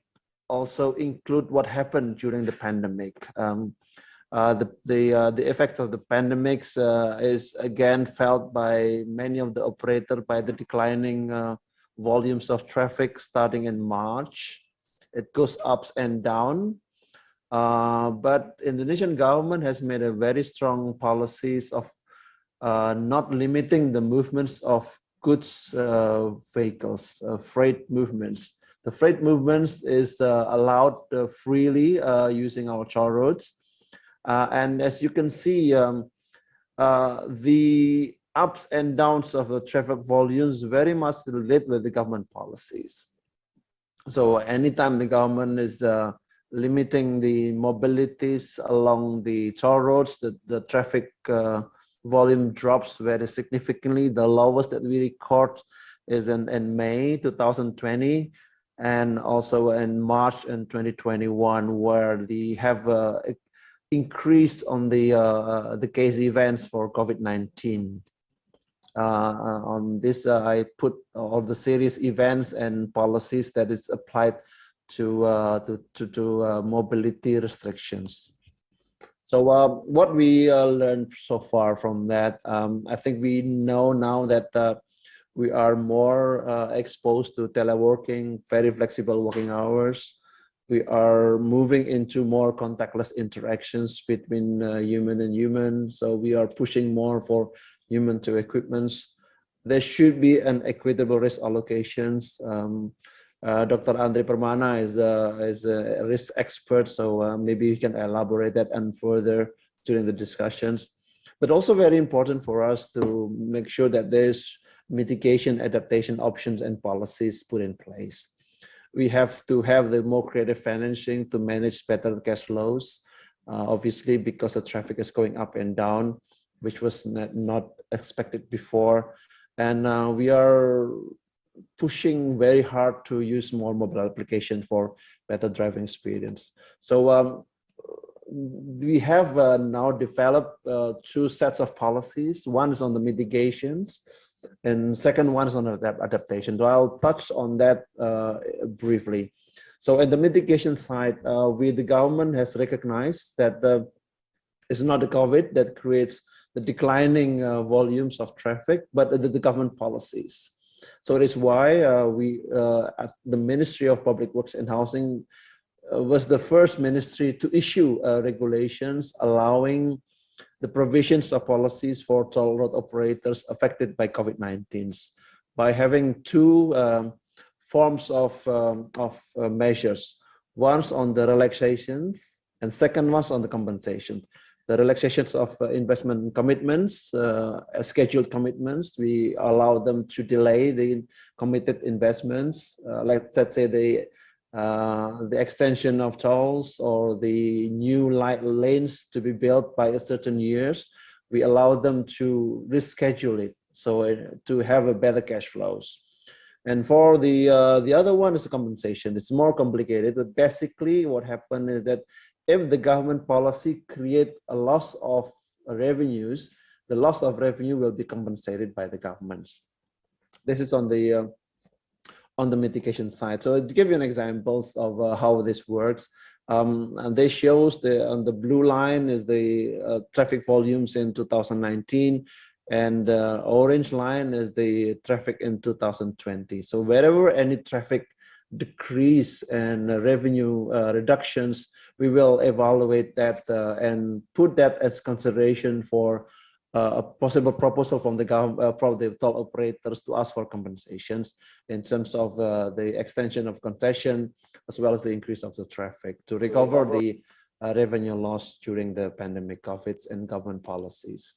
also include what happened during the pandemic. The effect of the pandemics is again felt by many of the operators by the declining volumes of traffic starting in March. It goes ups and down, but Indonesian government has made a very strong policies of not limiting the movements of goods vehicles, freight movements. The freight movements is allowed freely using our toll roads, and as you can see, the ups and downs of the traffic volumes very much relate with the government policies. So anytime the government is limiting the mobilities along the toll roads, the traffic volume drops very significantly. The lowest that we record is in May 2020, and also in March in 2021, where they have increased on the case events for COVID-19. On this, I put all the serious events and policies that is applied to mobility restrictions. So what we learned so far from that, I think we know now that we are more exposed to teleworking, very flexible working hours. We are moving into more contactless interactions between human and human. So we are pushing more for human to equipments. There should be an equitable risk allocations. Dr. Andre Permana is a risk expert, so maybe you can elaborate that and further during the discussions. But also very important for us to make sure that there's mitigation, adaptation options and policies put in place. We have to have the more creative financing to manage better cash flows, obviously because the traffic is going up and down, which was not expected before. And we are pushing very hard to use more mobile application for better driving experience. So we have now developed two sets of policies. One is on the mitigations, and second one is on adaptation. So I'll touch on that briefly. So at the mitigation side, the government has recognized that it's not the COVID that creates the declining volumes of traffic, but the government policies. So it is why we, at the Ministry of Public Works and Housing, was the first ministry to issue regulations allowing the provisions of policies for toll road operators affected by COVID-19 by having two forms of measures. One's on the relaxations and second one's on the compensation. The relaxations of investment commitments, scheduled commitments, we allow them to delay the committed investments, let's say the extension of tolls or the new lanes to be built by a certain years. We allow them to reschedule it so to have a better cash flows. And for the other one is the compensation. It's more complicated, but basically what happened is that if the government policy create a loss of revenues, the loss of revenue will be compensated by the governments. This is on the mitigation side. So to give you an examples of how this works, and this shows on the blue line is the traffic volumes in 2019, and orange line is the traffic in 2020. So wherever any traffic decrease and revenue reductions, we will evaluate that and put that as consideration for a possible proposal from the government, from the toll operators to ask for compensations in terms of the extension of concession as well as the increase of the traffic to recover the revenue loss during the pandemic COVID and government policies.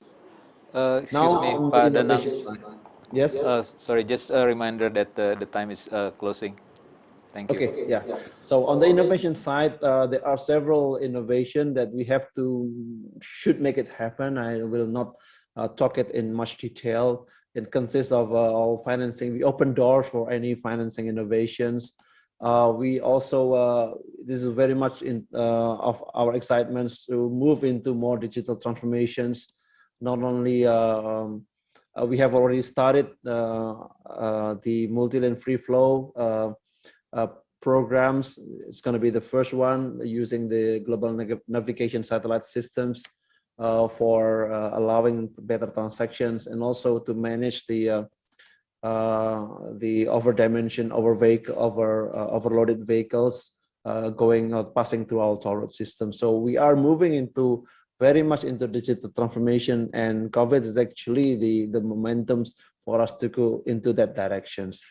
Excuse me, Pak Danang. Yes. Sorry, just a reminder that the time is closing. Thank you. Okay, yeah. So on the innovation side, there are several innovations that we should make it happen. I will not talk it in much detail. It consists of all financing. We open doors for any financing innovations. We also, this is very much of our excitements to move into more digital transformations. Not only we have already started the multi-lane free flow programs. It's going to be the first one using the global navigation satellite systems for allowing better transactions and also to manage the overloaded vehicles passing through our toll road system. So we are moving very much into digital transformation, and COVID is actually the momentums for us to go into that directions.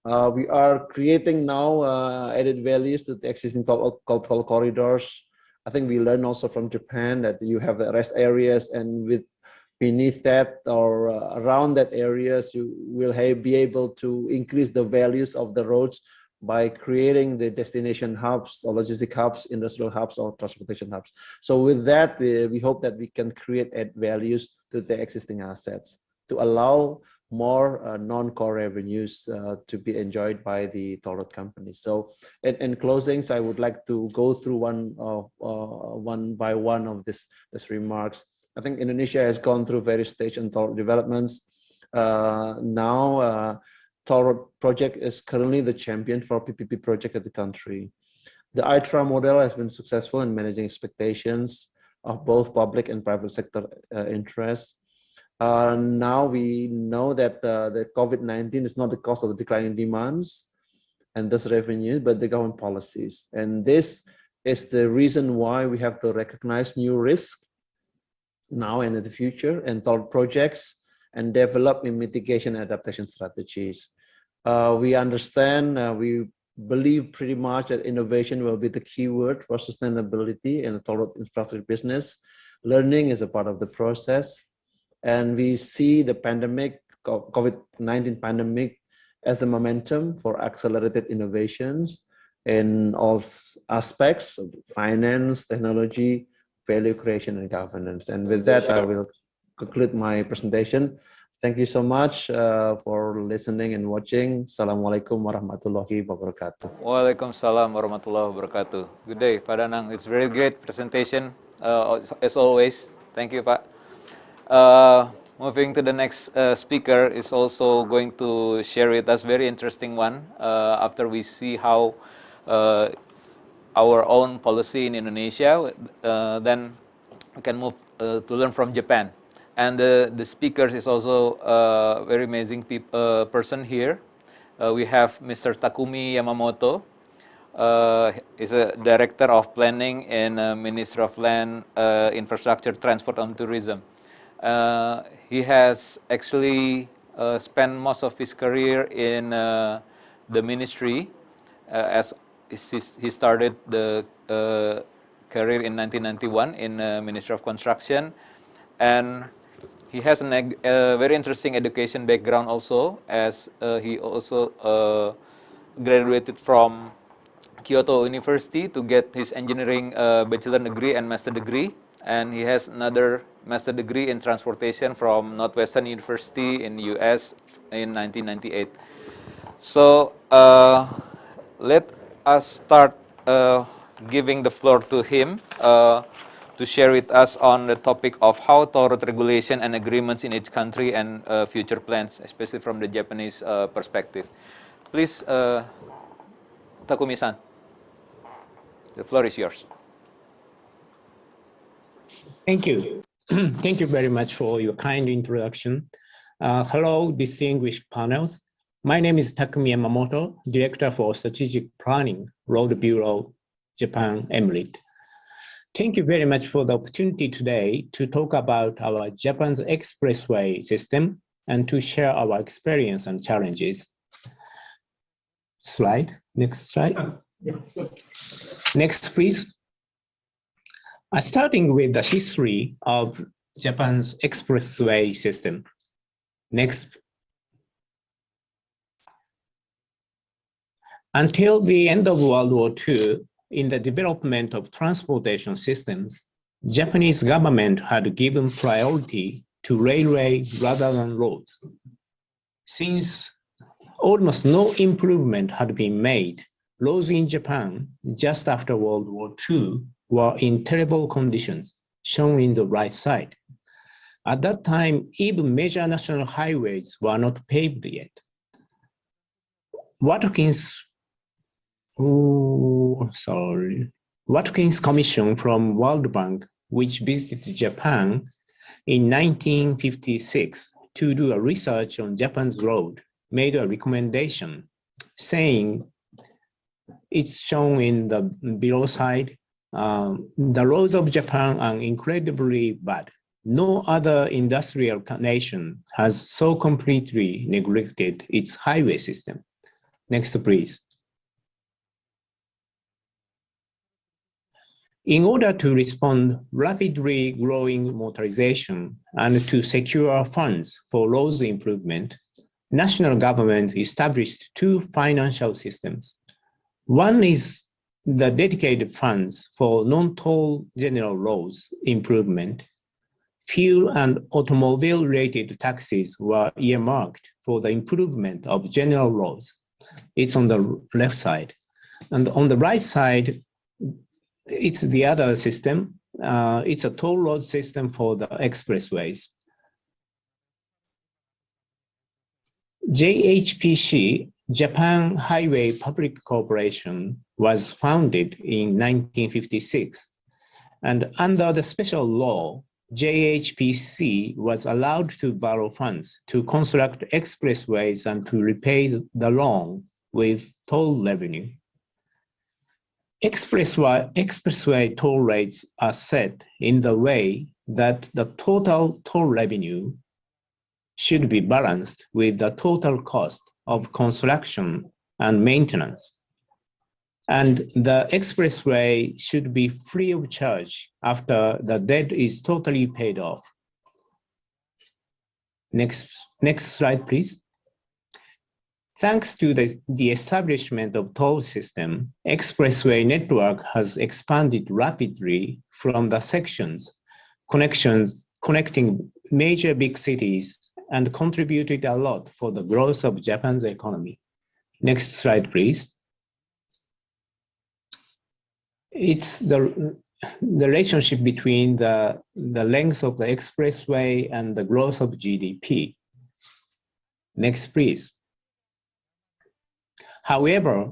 We are creating now added values to the existing toll corridors. I think we learned also from Japan that you have the rest areas, and beneath that or around that areas, you will be able to increase the values of the roads by creating the destination hubs or logistic hubs, industrial hubs, or transportation hubs. So with that, we hope that we can create add values to the existing assets to allow more non-core revenues to be enjoyed by the toll road companies. So in closings, I would like to go through one by one of this remarks. I think Indonesia has gone through various stages in toll developments. Now, toll road project is currently the champion for PPP project at the country. The ITRA model has been successful in managing expectations of both public and private sector interests. Now we know that the COVID-19 is not the cause of the declining demands and thus revenue, but the government policies. And this is the reason why we have to recognize new risks now and in the future and toll projects and develop mitigation and adaptation strategies. We understand, we believe pretty much that innovation will be the key word for sustainability in the toll road infrastructure business. Learning is a part of the process. And we see the pandemic, COVID-19 pandemic, as a momentum for accelerated innovations in all aspects of finance, technology, value creation, and governance. And with that, I will conclude my presentation. Thank you so much for listening and watching. Assalamualaikum warahmatullahi wabarakatuh. Waalaikumsalam warahmatullahi wabarakatuh. Good day, Pak Danang. It's very great presentation, as always. Thank you, Pak. Moving to the next speaker is also going to share with us very interesting one after we see how our own policy in Indonesia, then we can move to learn from Japan. And the speakers is also a very amazing person here. We have Mr. Takumi Yamamoto. He's a Director of Planning in Ministry of Land, Infrastructure, Transport and Tourism. He has actually spent most of his career in the ministry as he started the career in 1991 in Ministry of Construction, and he has a very interesting education background also, as he also graduated from Kyoto University to get his engineering bachelor degree and master degree, and he has another master degree in transportation from Northwestern University in US in 1998. So let us start giving the floor to him to share with us on the topic of how toll road regulation and agreements in each country and future plans, especially from the Japanese perspective. Please, Takumi-san, the floor is yours. Thank you. Thank you very much for your kind introduction. Hello, distinguished panels. My name is Takumi Yamamoto, Director for Strategic Planning, Road Bureau, Japan Emirate. Thank you very much for the opportunity today to talk about our Japan's expressway system and to share our experience and challenges. Slide, next slide. Next, please. Starting with the history of Japan's expressway system. Next. Until the end of World War II, in the development of transportation systems, Japanese government had given priority to railway rather than roads. Since almost no improvement had been made, roads in Japan just after World War II were in terrible conditions, shown in the right side. At that time, even major national highways were not paved yet. Watkins Commission from World Bank, which visited Japan in 1956 to do a research on Japan's road, made a recommendation saying, it's shown in the below side, the roads of Japan are incredibly bad. No other industrial nation has so completely neglected its highway system. Next, please. In order to respond rapidly growing motorization and to secure funds for roads improvement, national government established two financial systems. One is the dedicated funds for non-toll general roads improvement. Fuel and automobile-related taxes were earmarked for the improvement of general roads. It's on the left side. And on the right side, it's the other system. It's a toll road system for the expressways. JHPC, Japan Highway Public Corporation, was founded in 1956. And under the special law, JHPC was allowed to borrow funds to construct expressways and to repay the loan with toll revenue. Expressway toll rates are set in the way that the total toll revenue should be balanced with the total cost of construction and maintenance. And the expressway should be free of charge after the debt is totally paid off. Next slide, please. Thanks to the establishment of toll system, expressway network has expanded rapidly from the sections connecting major big cities and contributed a lot for the growth of Japan's economy. Next slide, please. It's the relationship between the length of the expressway and the growth of GDP. Next, please. However,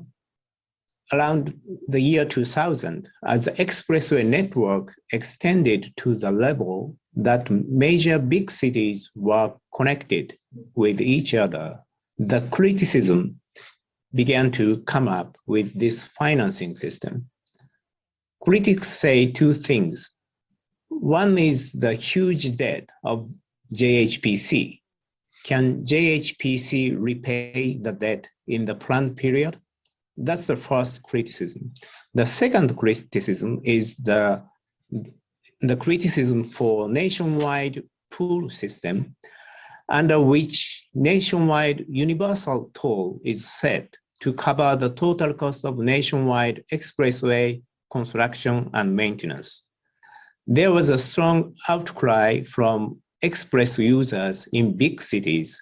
around the year 2000, as the expressway network extended to the level that major big cities were connected with each other, the criticism began to come up with this financing system. Critics say two things. One is the huge debt of JHPC. Can JHPC repay the debt in the planned period? That's the first criticism. The second criticism is the criticism for nationwide pool system, under which nationwide universal toll is set to cover the total cost of nationwide expressway construction and maintenance. There was a strong outcry from express users in big cities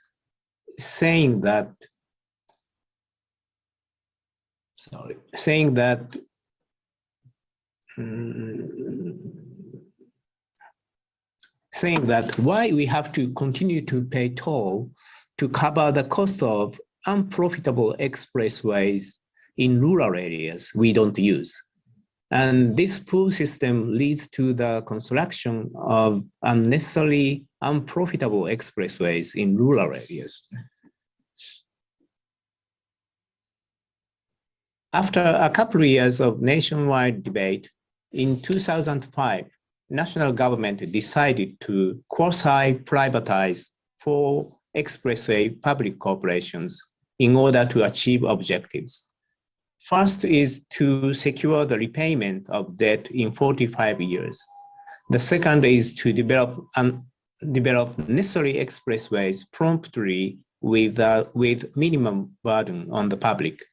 saying that why we have to continue to pay toll to cover the cost of unprofitable expressways in rural areas we don't use. And this pool system leads to the construction of unnecessarily unprofitable expressways in rural areas. After a couple of years of nationwide debate, in 2005, national government decided to quasi-privatize 4 expressway public corporations in order to achieve objectives. First is to secure the repayment of debt in 45 years. The second is to develop necessary expressways promptly with minimum burden on the public.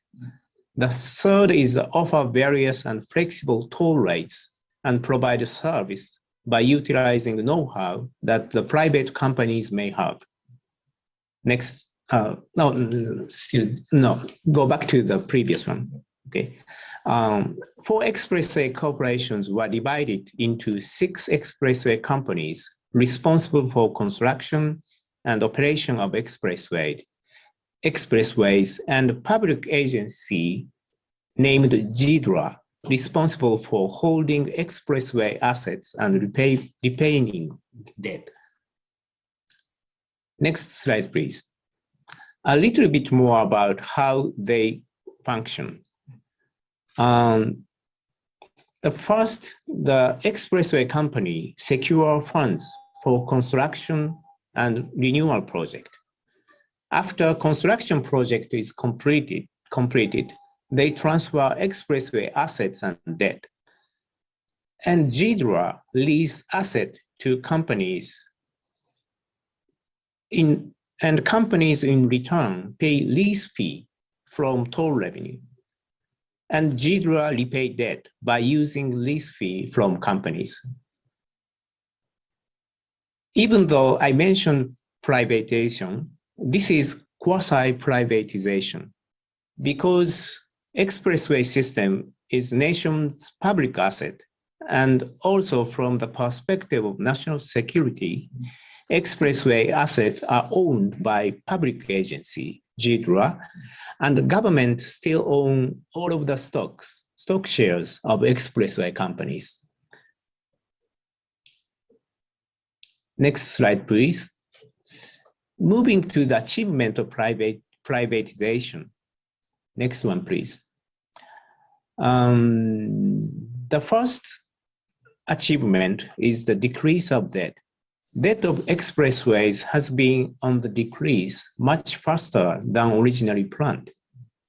The third is to offer various and flexible toll rates and provide service by utilizing the know-how that the private companies may have. Next, go back to the previous one. Okay, 4 expressway corporations were divided into 6 expressway companies responsible for construction and operation of expressways, and public agency named GIDRA, responsible for holding expressway assets and repaying debt. Next slide, please. A little bit more about how they function. The first, the expressway company secure funds for construction and renewal project. After construction project is completed, they transfer expressway assets and debt. And GIDRA lease asset to companies and companies in return pay lease fee from toll revenue. And GIDRA repay debt by using lease fee from companies. Even though I mentioned privatization, this is quasi-privatization because expressway system is nation's public asset, and also from the perspective of national security, expressway assets are owned by public agency, GIDRA, and the government still own all of the stock shares of expressway companies. Next slide, please. Moving to the achievement of privatization. Next one, please. The first achievement is the decrease of debt. Debt of expressways has been on the decrease much faster than originally planned.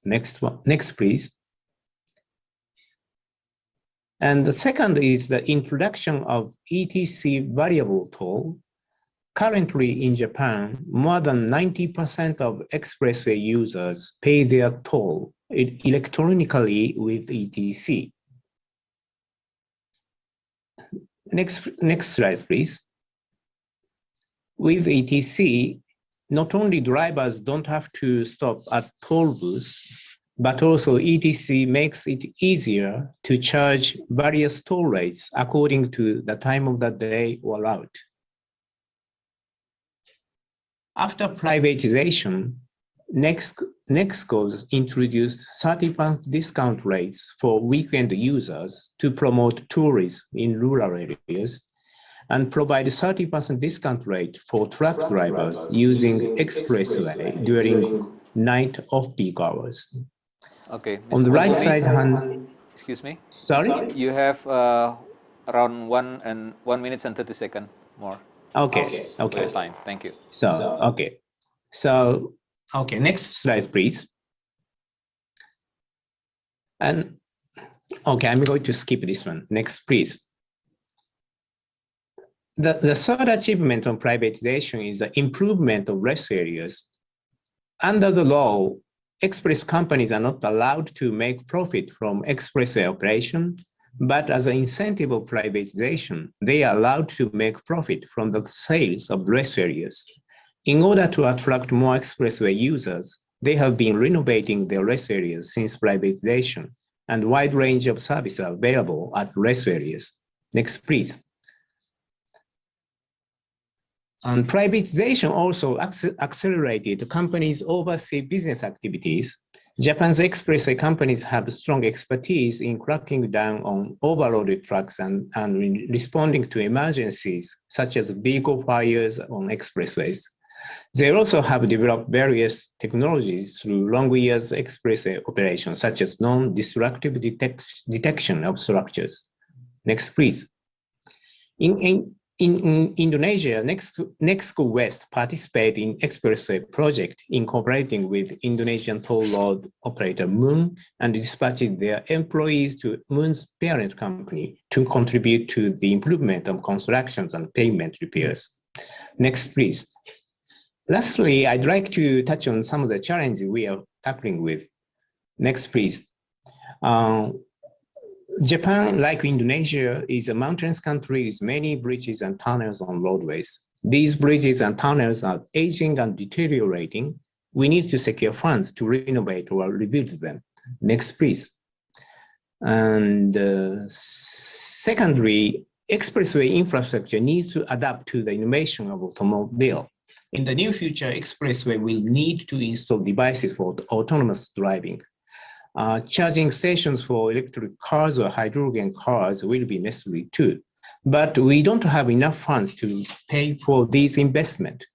Next one, next please. And the second is the introduction of ETC variable toll. Currently in Japan, more than 90% of expressway users pay their toll electronically with ETC. Next slide, please. With ETC, not only drivers don't have to stop at toll booths, but also ETC makes it easier to charge various toll rates according to the time of the day or route. After privatization, Nexco's introduced 30% discount rates for weekend users to promote tourism in rural areas and provide 30% discount rate for truck drivers using expressway during night off-peak hours. Okay. On the Mr. right Takumi, side hand, excuse me. sorry? You have around 1 minute and 30 seconds more. Okay. Time. Thank you. Okay, next slide, please. And okay, I'm going to skip this one. Next, please. The third achievement on privatization is the improvement of rest areas. Under the law, express companies are not allowed to make profit from expressway operation, but as an incentive of privatization, they are allowed to make profit from the sales of rest areas. In order to attract more expressway users, they have been renovating their rest areas since privatization, and a wide range of services are available at rest areas. Next, please. And privatization also accelerated companies' overseas business activities. Japan's expressway companies have strong expertise in cracking down on overloaded trucks and responding to emergencies, such as vehicle fires on expressways. They also have developed various technologies through long years expressway operations, such as non-destructive detection of structures. Next, please. In Indonesia, Nexco West participated in expressway project incorporating with Indonesian toll road operator Moon and dispatched their employees to Moon's parent company to contribute to the improvement of constructions and pavement repairs. Next, please. Lastly, I'd like to touch on some of the challenges we are tackling with. Next, please. Japan, like Indonesia, is a mountainous country with many bridges and tunnels on roadways. These bridges and tunnels are aging and deteriorating. We need to secure funds to renovate or rebuild them. Next, please. And secondly, expressway infrastructure needs to adapt to the innovation of automobile. In the near future, expressway will need to install devices for autonomous driving. Charging stations for electric cars or hydrogen cars will be necessary too, but we don't have enough funds to pay for these investments.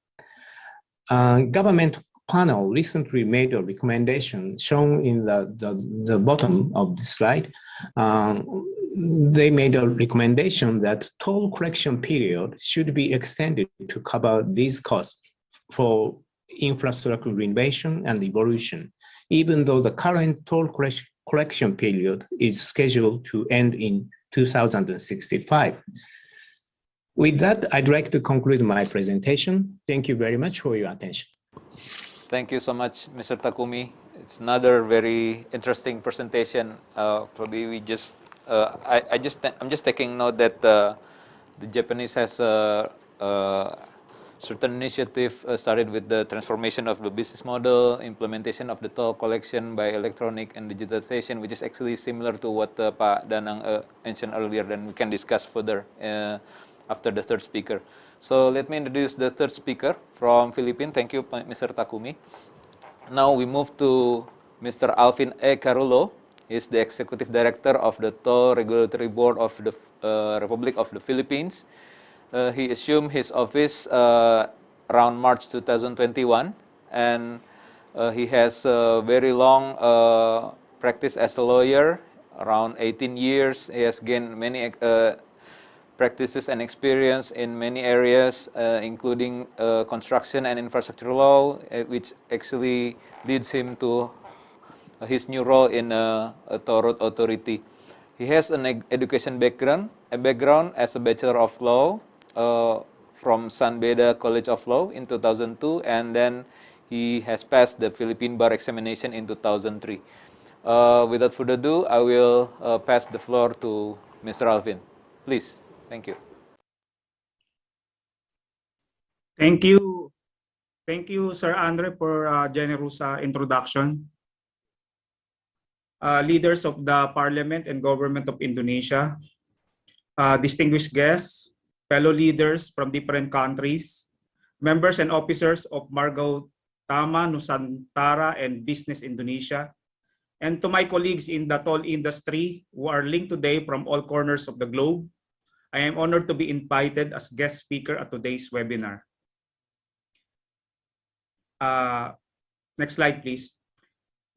Government panel recently made a recommendation shown in the bottom of the slide. They made a recommendation that toll collection period should be extended to cover these costs for infrastructure renovation and evolution, even though the current toll collection period is scheduled to end in 2065. With that, I'd like to conclude my presentation. Thank you very much for your attention. Thank you so much, Mr. Takumi. It's another very interesting presentation. Probably we just, I'm just taking note that the Japanese has certain initiative started with the transformation of the business model, implementation of the toll collection by electronic and digitalization, which is actually similar to what Pak Danang mentioned earlier. Then we can discuss further after the third speaker. So let me introduce the third speaker from Philippines. Thank you, Mr. Takumi. Now we move to Mr. Alvin E. Carulo. He is the Executive Director of the Toll Regulatory Board of the Republic of the Philippines. He assumed his office around March 2021, and he has a very long practice as a lawyer, around 18 years. He has gained many practices and experience in many areas, including construction and infrastructure law, which actually leads him to his new role in a toll road authority. He has an education background as a Bachelor of Law from San Beda College of Law in 2002, and then he has passed the Philippine Bar Examination in 2003. Without further ado, I will pass the floor to Mr. Alvin. Please. Thank you. Thank you, Thank you, Sir Andre, for generous introduction. Leaders of the Parliament and Government of Indonesia, distinguished guests, fellow leaders from different countries, members and officers of Margautama Nusantara and Business Indonesia, and to my colleagues in the toll industry who are linked today from all corners of the globe, I am honored to be invited as guest speaker at today's webinar. Next slide, please.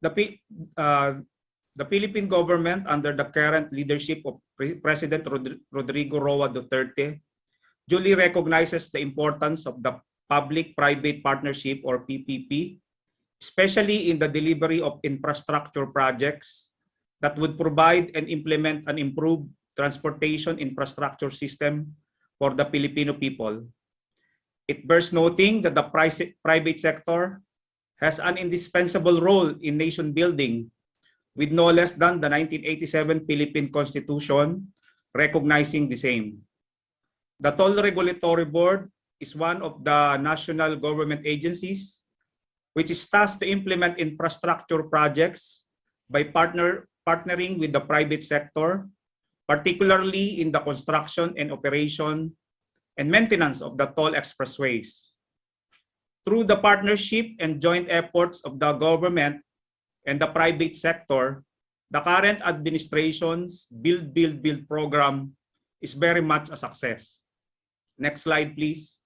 The Philippine government, under the current leadership of President Rodrigo Roa Duterte, duly recognizes the importance of the public-private partnership, or PPP, especially in the delivery of infrastructure projects that would provide and implement an improved transportation infrastructure system for the Filipino people. It bears noting that the private sector has an indispensable role in nation building, with no less than the 1987 Philippine Constitution recognizing the same. The Toll Regulatory Board is one of the national government agencies which is tasked to implement infrastructure projects by partnering with the private sector, particularly in the construction and operation and maintenance of the toll expressways. Through the partnership and joint efforts of the government and the private sector, the current administration's Build, Build, Build program is very much a success. Next slide, please.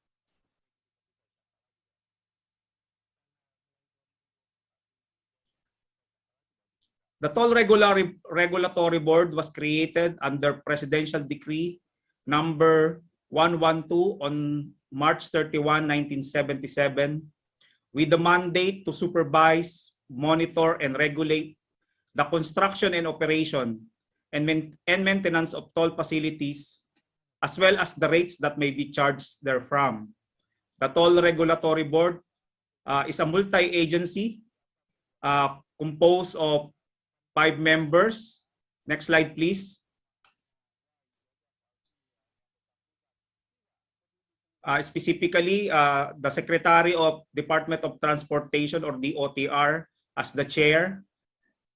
The Toll Regulatory Board was created under Presidential Decree number 112 on March 31, 1977, with the mandate to supervise, monitor, and regulate the construction and operation and maintenance of toll facilities, as well as the rates that may be charged therefrom. The Toll Regulatory Board is a multi-agency composed of 5 members. Next slide, please. Specifically, the Secretary of Department of Transportation, or DOTR, as the chair,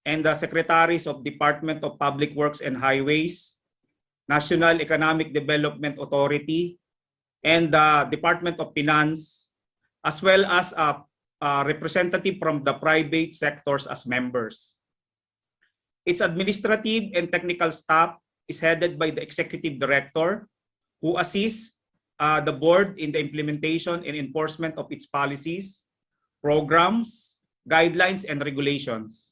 and the Secretaries of Department of Public Works and Highways, National Economic Development Authority, and the Department of Finance, as well as a representative from the private sectors as members. Its administrative and technical staff is headed by the Executive Director, who assists the board in the implementation and enforcement of its policies, programs, guidelines, and regulations.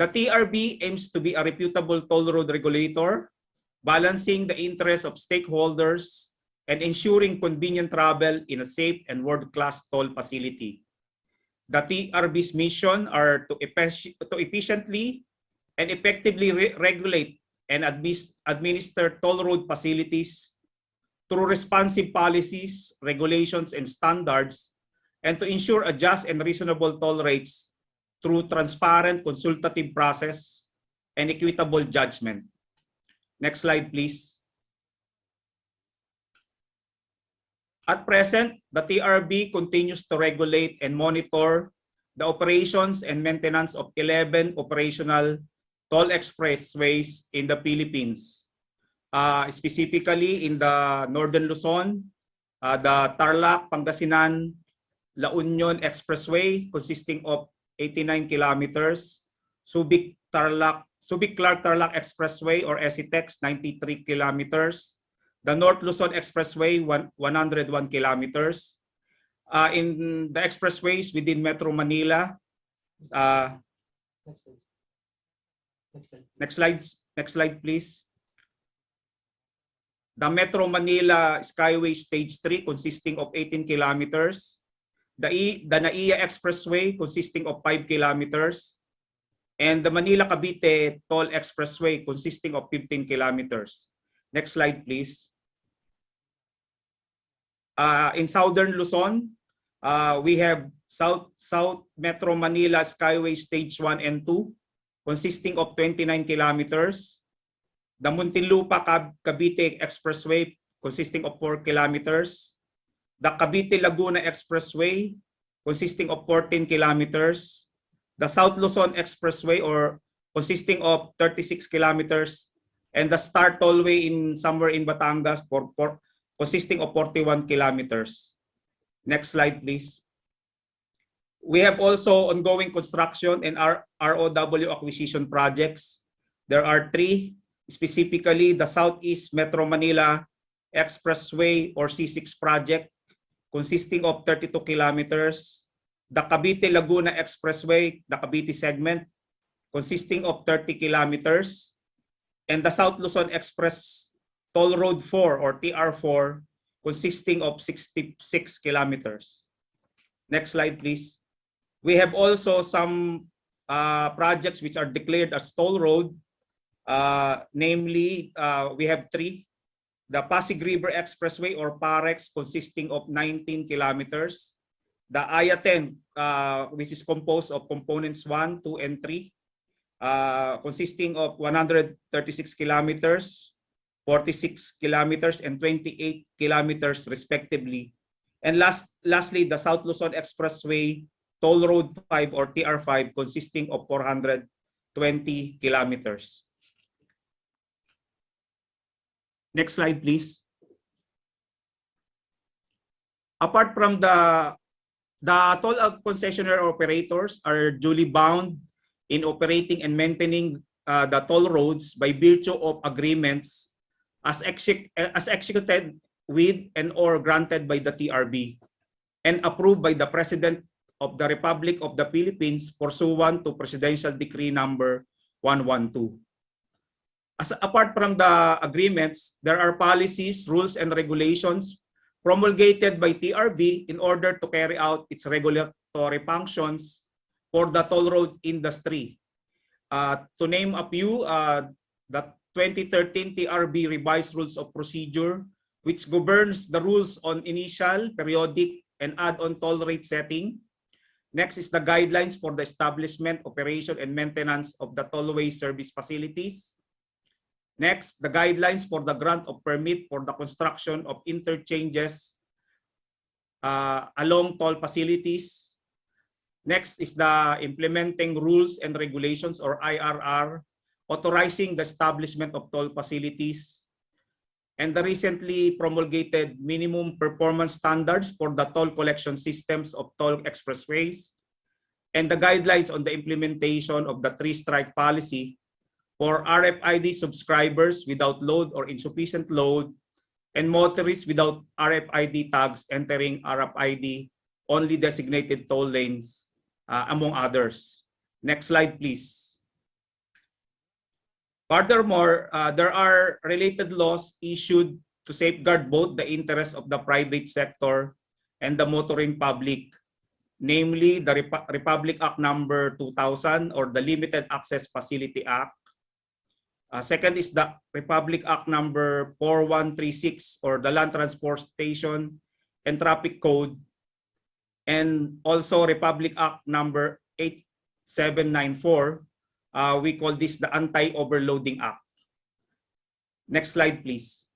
The TRB aims to be a reputable toll road regulator, balancing the interests of stakeholders and ensuring convenient travel in a safe and world-class toll facility. The TRB's mission are to efficiently and effectively regulate and administer toll road facilities through responsive policies, regulations, and standards, and to ensure a just and reasonable toll rates through transparent consultative process and equitable judgment. Next slide, please. At present, the TRB continues to regulate and monitor the operations and maintenance of 11 operational toll expressways in the Philippines. Specifically in the Northern Luzon, the Tarlac, Pangasinan, La Union Expressway consisting of 89 kilometers, Subic-Clark-Tarlac Expressway or SETEX 93 kilometers, the North Luzon Expressway 101 kilometers. In the expressways within Metro Manila, next slide please. The Metro Manila Skyway Stage 3 consisting of 18 kilometers, the NAIA Expressway consisting of 5 kilometers, and the Manila-Cavite Toll Expressway consisting of 15 kilometers. Next slide, please. In Southern Luzon, we have South Metro Manila Skyway Stage 1 and 2 consisting of 29 kilometers, the Muntinlupa-Cavite Expressway consisting of 4 kilometers, the Cavite-Laguna Expressway consisting of 14 kilometers. The South Luzon Expressway, or consisting of 36 kilometers, and the Star Tollway somewhere in Batangas consisting of 41 kilometers. Next slide, please. We have also ongoing construction and ROW acquisition projects. There are 3, specifically the Southeast Metro Manila Expressway or C6 project consisting of 32 kilometers. The Cavite Laguna Expressway, the Cavite segment, consisting of 30 kilometers. And the South Luzon Express Toll Road 4 or TR4, consisting of 66 kilometers. Next slide, please. We have also some projects which are declared as toll road. Namely, we have 3. The Pasig River Expressway or PAREX, consisting of 19 kilometers. The Ayaten, which is composed of components 1, 2, and 3, consisting of 136 kilometers, 46 kilometers, and 28 kilometers respectively. And lastly, the South Luzon Expressway Toll Road 5 or TR5, consisting of 420 kilometers. Next slide, please. Apart from the toll concessionaire operators are duly bound in operating and maintaining the toll roads by virtue of agreements as executed with and or granted by the TRB and approved by the President of the Republic of the Philippines pursuant to Presidential Decree number 112. Apart from the agreements, there are policies, rules, and regulations promulgated by TRB in order to carry out its regulatory functions for the toll road industry. To name a few, the 2013 TRB Revised Rules of Procedure, which governs the rules on initial, periodic, and add-on toll rate setting. Next is the guidelines for the establishment, operation, and maintenance of the tollway service facilities. Next, the guidelines for the grant of permit for the construction of interchanges along toll facilities. Next is the implementing rules and regulations or IRR, authorizing the establishment of toll facilities. And the recently promulgated minimum performance standards for the toll collection systems of toll expressways. And the guidelines on the implementation of the 3-strike policy for RFID subscribers without load or insufficient load, and motorists without RFID tags entering RFID only designated toll lanes, among others. Next slide, please. Furthermore, there are related laws issued to safeguard both the interests of the private sector and the motoring public, namely the Republic Act number 2000 or the Limited Access Facility Act. Second is the Republic Act number 4136 or the Land Transportation and Traffic Code, and also Republic Act number 8794. We call this the Anti-Overloading Act. Next slide, please.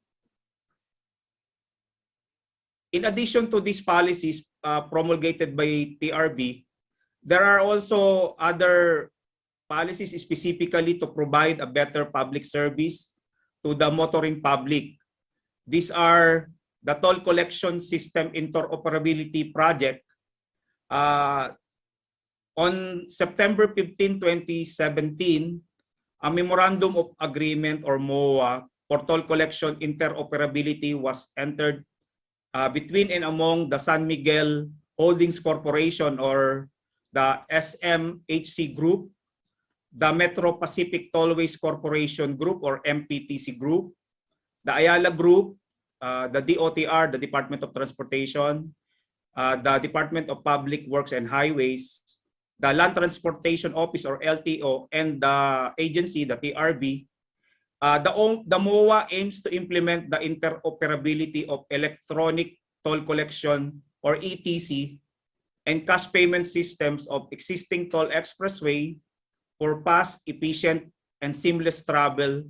In addition to these policies promulgated by TRB, there are also other policies specifically to provide a better public service to the motoring public. These are the Toll Collection System Interoperability Project. On September 15, 2017, a Memorandum of Agreement or MOA for toll collection interoperability was entered between and among the San Miguel Holdings Corporation or the SMHC Group, the Metro Pacific Tollways Corporation Group or MPTC Group, the Ayala Group, the DOTR, the Department of Transportation, the Department of Public Works and Highways, the Land Transportation Office or LTO, and the agency, the TRB. The MOA aims to implement the interoperability of electronic toll collection or ETC and cash payment systems of existing toll expressway for fast, efficient, and seamless travel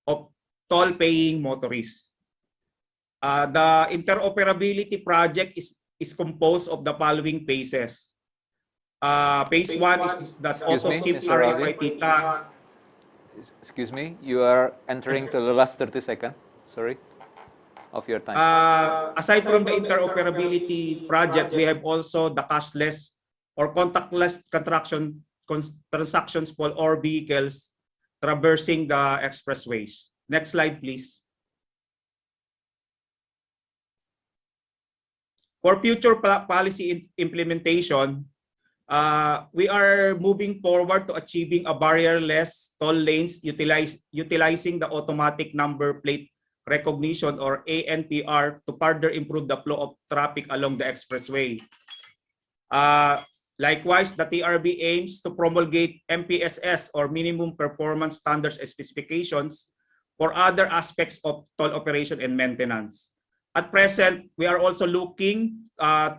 of toll-paying motorists. The interoperability project is is composed of the following phases. Phase 1 is the Excuse me, auto-SIP Mr. Alvin. RFID tag. Excuse me, you are entering to the last 30 seconds, sorry, of your time. Aside from the interoperability project, we have also the cashless or contactless transactions for all vehicles traversing the expressways. Next slide, please. For future policy implementation, we are moving forward to achieving a barrier-less toll lanes utilizing the automatic number plate recognition or ANPR to further improve the flow of traffic along the expressway. Likewise, the TRB aims to promulgate MPSS or minimum performance standards and specifications for other aspects of toll operation and maintenance. At present, we are also looking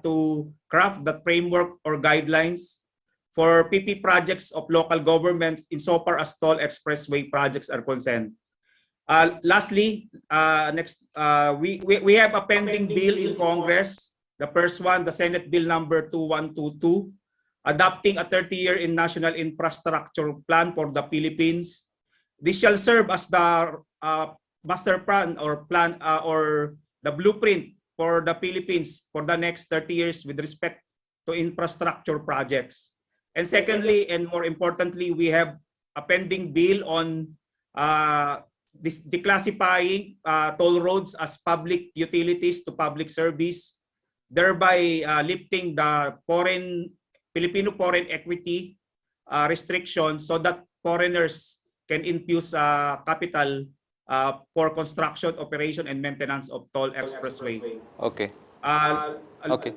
to craft the framework or guidelines for PP projects of local governments insofar as toll expressway projects are concerned. Lastly, we have a pending bill in Congress. The first one, the Senate Bill number 2122, adopting a 30-year in national infrastructure plan for the Philippines. This shall serve as the master plan or the blueprint for the Philippines for the next 30 years with respect to infrastructure projects. And secondly, and more importantly, we have a pending bill on declassifying toll roads as public utilities to public service, thereby lifting the Filipino foreign equity restrictions so that foreigners can infuse capital for construction, operation, and maintenance of toll expressway. Okay. Okay.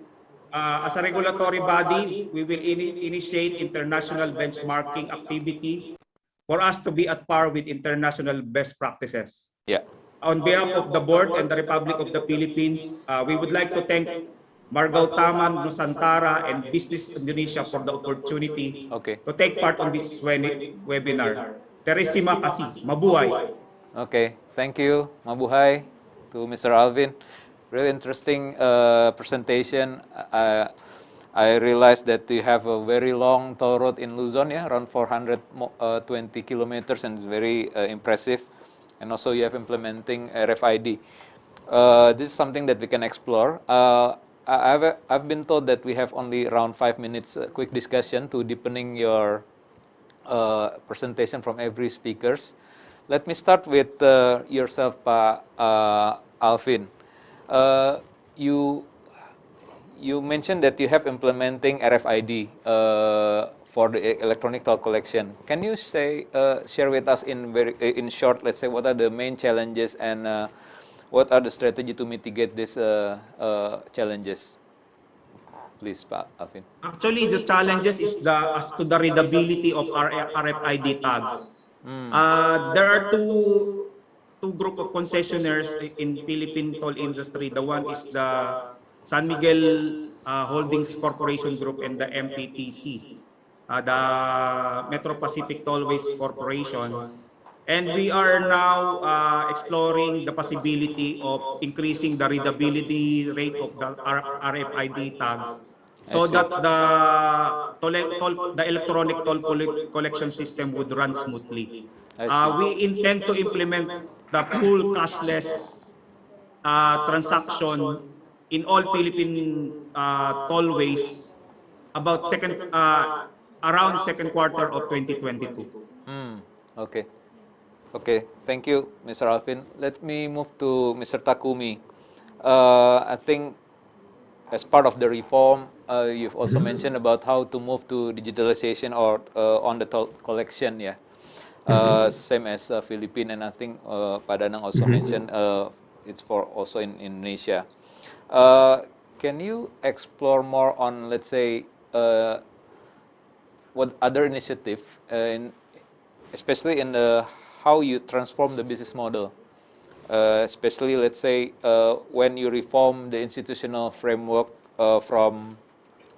As a regulatory body, we will initiate international benchmarking activity for us to be at par with international best practices. Yeah. On behalf of the board and the Republic of the Philippines, we would like to thank Margautaman Nusantara and Business Indonesia for the opportunity to take part on this webinar. Teresima kasih, mabuhay. Okay, thank you, mabuhay, to Mr. Alvin. Really interesting presentation. I realized that you have a very long toll road in Luzon, yeah, around 420 kilometers, and it's very impressive. And also you have implementing RFID. This is something that we can explore. I've been told that we have only around 5 minutes quick discussion to deepening your presentation from every speakers. Let me start with yourself, Pak Alvin. You mentioned that you have implementing RFID for the electronic toll collection. Can you share with us in short, let's say, what are the main challenges and what are the strategy to mitigate these challenges? Please, Pak Alvin. Actually, the challenges is as to the readability of our RFID tags. There are two group of concessionaires in Philippine toll industry. The one is the San Miguel Holdings Corporation Group and the MPTC, the Metro Pacific Tollways Corporation. And we are now exploring the possibility of increasing the readability rate of the RFID tags so that the electronic toll collection system would run smoothly. We intend to implement the full cashless transaction in all Philippine tollways about around second quarter of 2022. Okay. Okay, thank you, Mr. Alvin. Let me move to Mr. Takumi. I think as part of the reform, you've also mentioned about how to move to digitalization or on the toll collection, yeah. Same as Philippines, and I think Pak Danang also mentioned it's for also in Indonesia. Can you explore more on, let's say, what other initiative, especially in the how you transform the business model, especially, let's say, when you reform the institutional framework from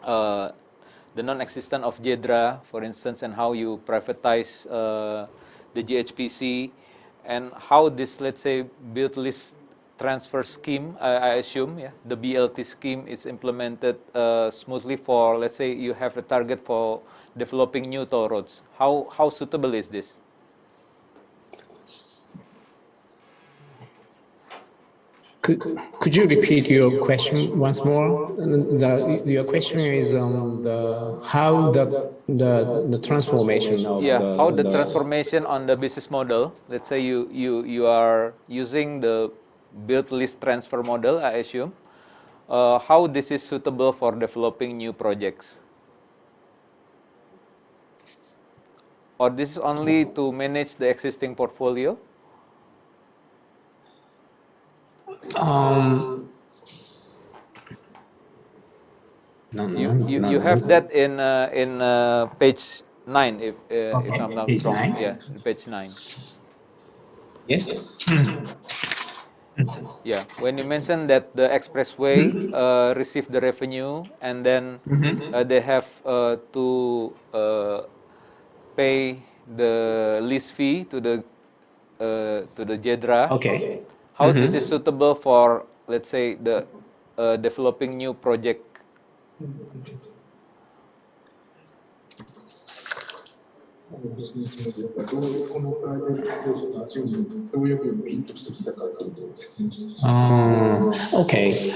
the non-existence of JEDRA, for instance, and how you privatize the GHPC, and how this, let's say, build list transfer scheme, I assume, yeah, the BLT scheme is implemented smoothly for, let's say, you have a target for developing new toll roads. How suitable is this? Could you repeat your question once more? Your question is how the transformation of How the transformation on the business model. Let's say you are using the build list transfer model, I assume. How this is suitable for developing new projects? Or this is only to manage the existing portfolio? You have that in page 9, if I'm not page wrong. 9? Yeah, page 9. Yes. Yeah, when you mentioned that the expressway receive the revenue and then they have to pay the lease fee to the JEDRA. Okay. How this is suitable for, let's say, the developing new project? Okay.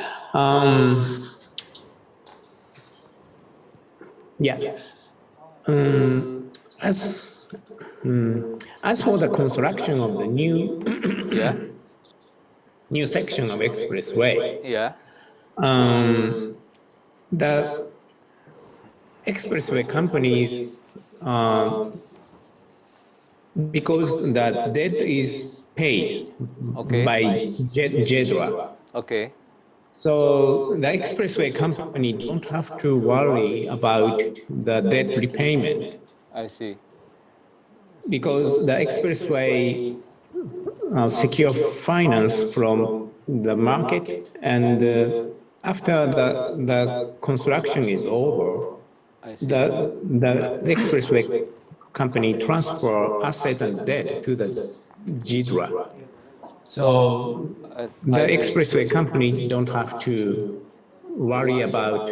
Yeah. As as for the construction of the new Yeah, new section of expressway, yeah, the expressway companies, because that debt is paid okay, by JEDRA. okay, So the expressway company don't have to worry about the debt repayment I see. because the expressway secure finance from the market, and after the construction is over, I see. the expressway company transfer asset and debt to the JIDRA. So the I see. expressway company don't have to worry about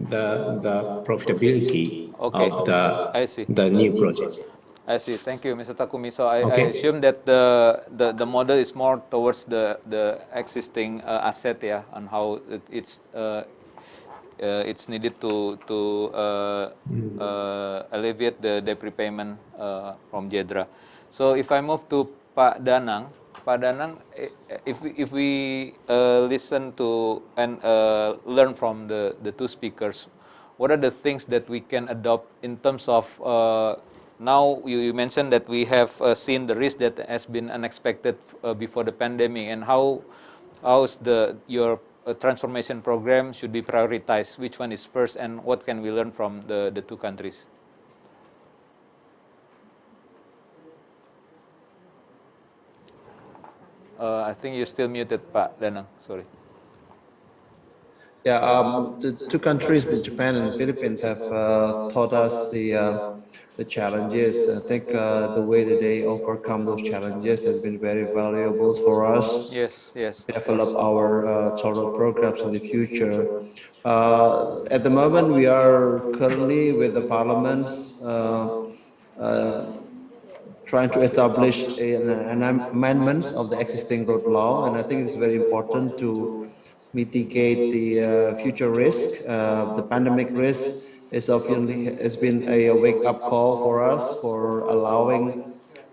the profitability Okay, of I see. the new project. I see. Thank you, Mr. Takumi. So I Okay. assume that the model is more towards the existing asset, yeah, and how it's needed to alleviate the debt repayment from JEDRA. So if I move to Pak Danang, if we listen to and learn from the two speakers, what are the things that we can adopt in terms of now you mentioned that we have seen the risk that has been unexpected before the pandemic, and how's your transformation program should be prioritized? Which one is first, and what can we learn from the two countries? I think you're still muted, Pak Danang. Sorry. Yeah, the two countries, Japan and the Philippines, have taught us the challenges. I think the way that they overcome those challenges has been very valuable for us. Yes, yes. Develop our toll road programs in the future. At the moment, we are currently with the parliaments trying to establish an amendments of the existing road law, and I think it's very important to mitigate the future risk. The pandemic risk is obviously has been a wake-up call for us for allowing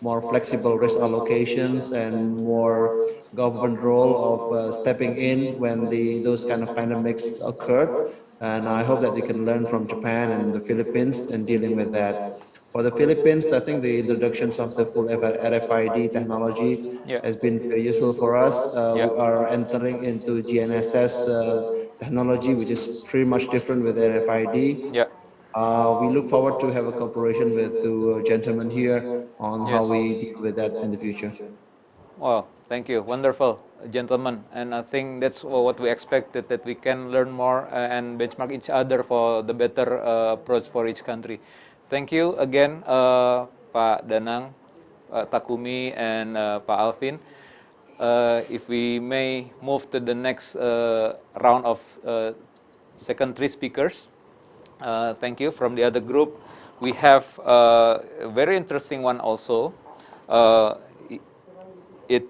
more flexible risk allocations and more government role of stepping in when those kind of pandemics occurred. And I hope that they can learn from Japan and the Philippines in dealing with that. For the Philippines, I think the introductions of the full RFID technology Yeah. has been very useful for us. We are entering into GNSS technology, which is pretty much different with RFID. Yeah. We look forward to have a cooperation with the gentlemen here on how we deal with that in the future. Wow, thank you. Wonderful, gentlemen. And I think that's what we expected, that we can learn more and benchmark each other for the better approach for each country. Thank you again, Pak Danang, Takumi, and Pak Alvin. If we may move to the next round of second three speakers. Thank you. From the other group, we have a very interesting one also. It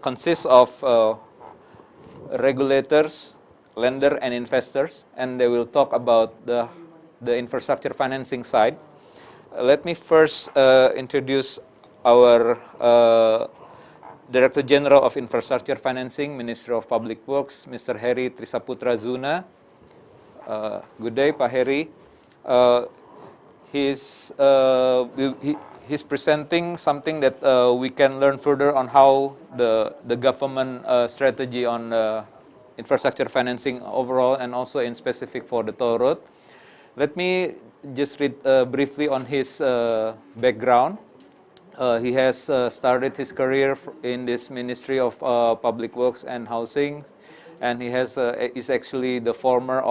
consists of regulators, lender, and investors, and they will talk about the infrastructure financing side. Let me first introduce our Director General of Infrastructure Financing, Ministry of Public Works, Mr. Heri Trisaputra Zuna. Good day, Pak Heri. He's presenting something that we can learn further on how the government strategy on infrastructure financing overall and also in specific for the toll road. Let me just read briefly on his background. He has started his career in this Ministry of Public Works and Housing, and he is actually the former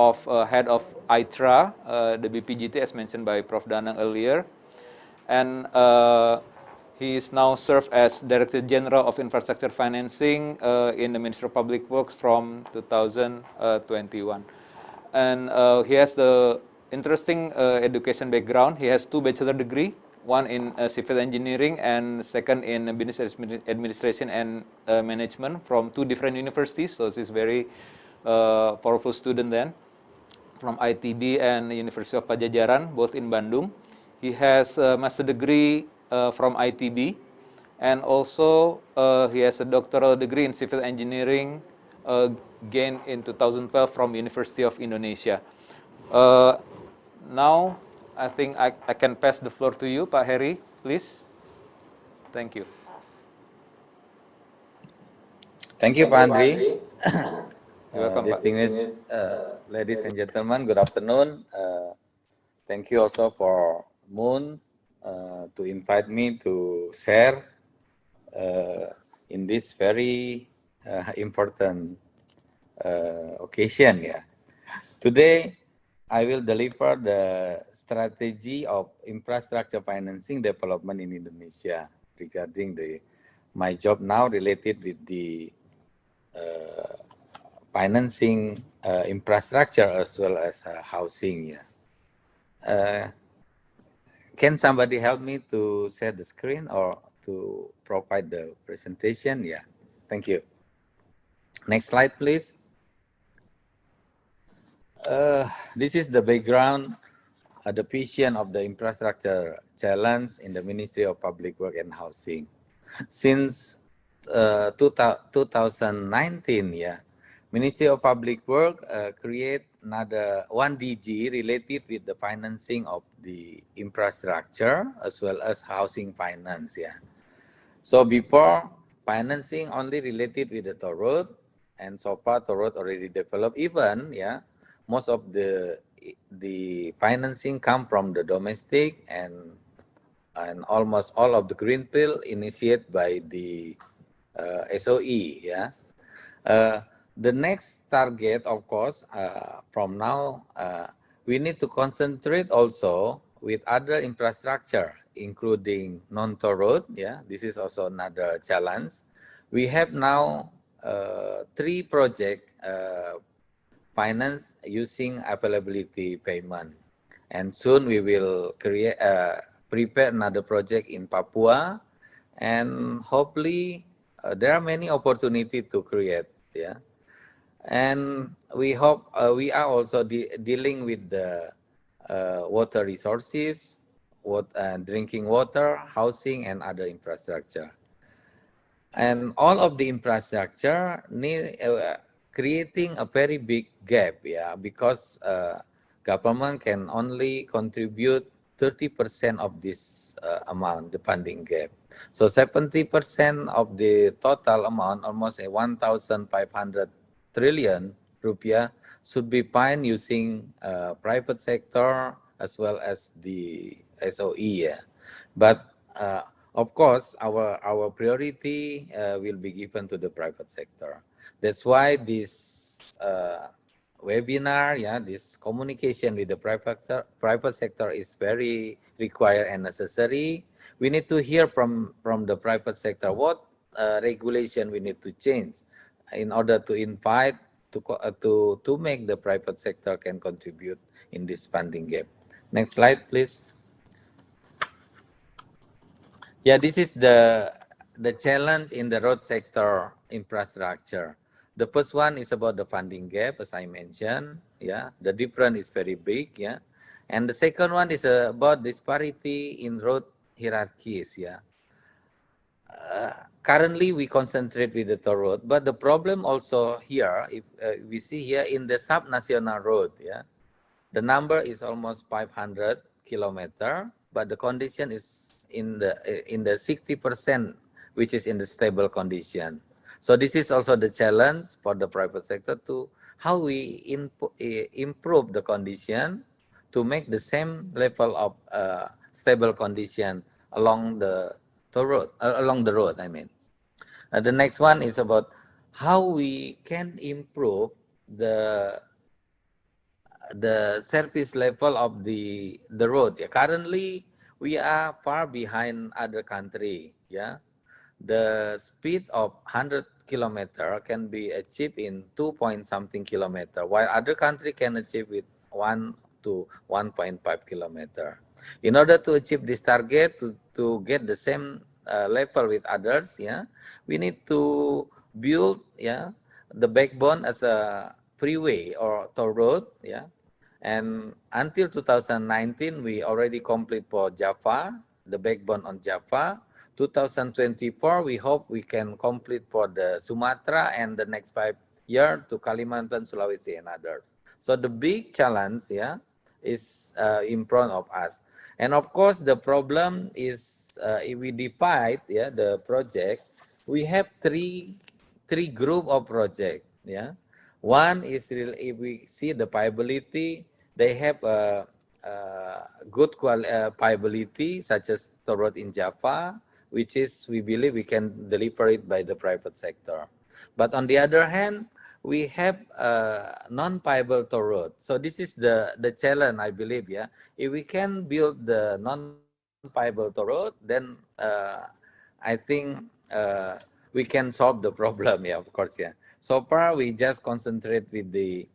head of ITRA, the BPJT, as mentioned by Prof. Danang earlier. And he is now served as Director General of Infrastructure Financing in the Ministry of Public Works from 2021. And he has the interesting education background. He has 2 bachelor degree, one in civil engineering and second in business administration and management from 2 different universities. So he's very powerful student then, from ITB and the University of Pajajaran, both in Bandung. He has a master degree from ITB, and also he has a doctoral degree in civil engineering gained in 2012 from University of Indonesia. Now, I think I can pass the floor to you, Pak Heri, please. Thank you. Thank you, Pak Andri. You're welcome, Pak. Distinguished ladies and gentlemen, good afternoon. Thank you also for Moon to invite me to share in this very important occasion. Yeah. Today, I will deliver the strategy of infrastructure financing development in Indonesia regarding my job now related with the financing infrastructure as well as housing. Yeah. Can somebody help me to share the screen or to provide the presentation? Yeah, thank you. Next slide, please. This is the background, the vision of the infrastructure challenge in the Ministry of Public Works and Housing. Since 2019, yeah, Ministry of Public Works create another 1 DG related with the financing of the infrastructure as well as housing finance. Yeah. So before, financing only related with the toll road, and so far toll road already developed. Even, yeah, most of the financing come from the domestic, and almost all of the greenfield initiated by the SOE. Yeah. The next target, of course, from now, we need to concentrate also with other infrastructure, including non-toll road. Yeah, this is also another challenge. We have now 3 projects financed using availability payment, and soon we will prepare another project in Papua, and hopefully there are many opportunities to create. Yeah. And we hope we are also dealing with the water resources, drinking water, housing, and other infrastructure. And all of the infrastructure need creating a very big gap, yeah, because government can only contribute 30% of this amount, the funding gap. So 70% of the total amount, almost 1,500 trillion rupiah, should be financed using private sector as well as the SOE. Yeah. But of course, our priority will be given to the private sector. That's why this webinar, yeah, this communication with the private sector is very required and necessary. We need to hear from the private sector what regulation we need to change in order to invite to make the private sector can contribute in this funding gap. Next slide, please. Yeah, this is the challenge in the road sector infrastructure. The first one is about the funding gap, as I mentioned. Yeah, the difference is very big. Yeah, and the second one is about disparity in road hierarchies. Yeah. Currently, we concentrate with the toll road, but the problem also here, if we see here in the sub-national road, yeah, the number is almost 500 kilometer, but the condition is in the 60%, which is in the stable condition. So this is also the challenge for the private sector to how we improve the condition to make the same level of stable condition along the toll road, along the road, I mean. The next one is about how we can improve the service level of the road. Yeah. Currently, we are far behind other country. Yeah, the speed of 100 kilometer can be achieved in 2 point something kilometer, while other country can achieve with 1 to 1.5 kilometer. In order to achieve this target, to get the same level with others, yeah, we need to build, yeah, the backbone as a freeway or toll road, yeah. And until 2019, we already complete for Java, the backbone on Java. 2024, we hope we can complete for the Sumatra, and the next 5 years to Kalimantan, Sulawesi, and others. So the big challenge, yeah, is in front of us. And of course, the problem is if we divide, yeah, the project, we have three group of project, yeah. One is really, if we see the viability, they have a good viability, such as toll road in Java, which is, we believe we can deliver it by the private sector. But on the other hand, we have non-viable toll road. So this is the challenge, I believe, yeah. If we can build the non-viable toll road, then I think we can solve the problem, yeah, of course, yeah. So far, we just concentrate with the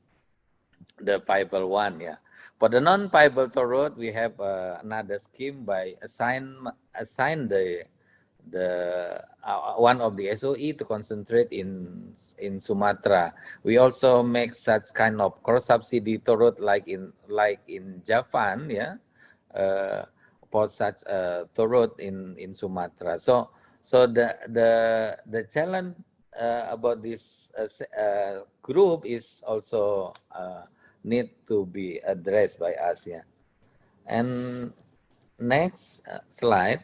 viable one, yeah. For the non-viable toll road, we have another scheme by assign the one of the SOE to concentrate in Sumatra. We also make such kind of cross subsidy toll road like in Japan, yeah, for such toll road in Sumatra. So the challenge about this group is also need to be addressed by us, yeah. And next slide.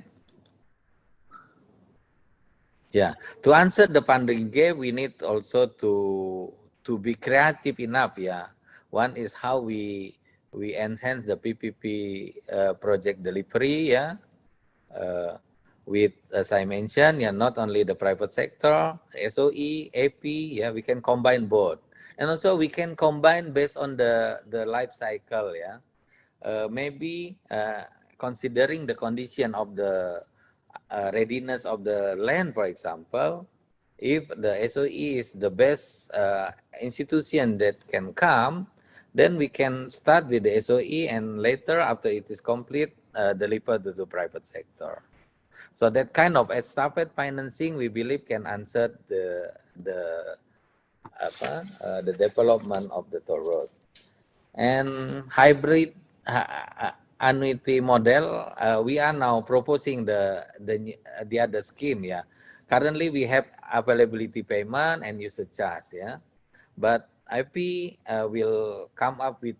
Yeah, to answer the funding gap, we need also to be creative enough, yeah. One is how we enhance the PPP project delivery, yeah. With, as I mentioned, yeah, not only the private sector, SOE, AP, yeah, we can combine both. And also we can combine based on the life cycle, yeah. Maybe considering the condition of the readiness of the land, for example, if the SOE is the best institution that can come, then we can start with the SOE and later, after it is complete, deliver to the private sector. So that kind of estafette financing, we believe, can answer the development of the toll road. And hybrid annuity model, we are now proposing the other scheme, yeah. Currently, we have availability payment and usage charge, yeah. But IP will come up with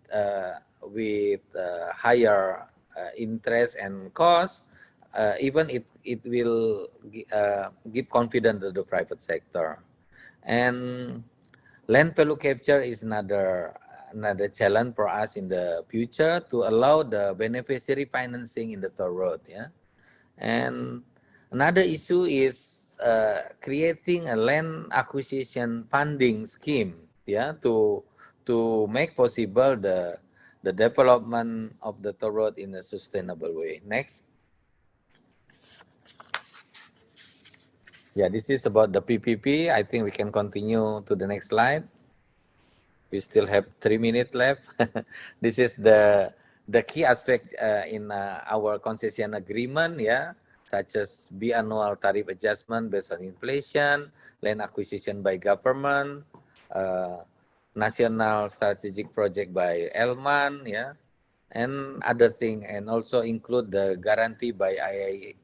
higher interest and cost. Even it will give confidence to the private sector. And land value capture is another challenge for us in the future to allow the beneficiary financing in the toll road, yeah. And another issue is creating a land acquisition funding scheme, yeah, to make possible the development of the toll road in a sustainable way. Next. Yeah, this is about the PPP. I think we can continue to the next slide. We still have 3 minutes left. This is the key aspect in our concession agreement, yeah, such as biannual tariff adjustment based on inflation, land acquisition by government, national strategic project by Elman, yeah, and other thing, and also include the guarantee by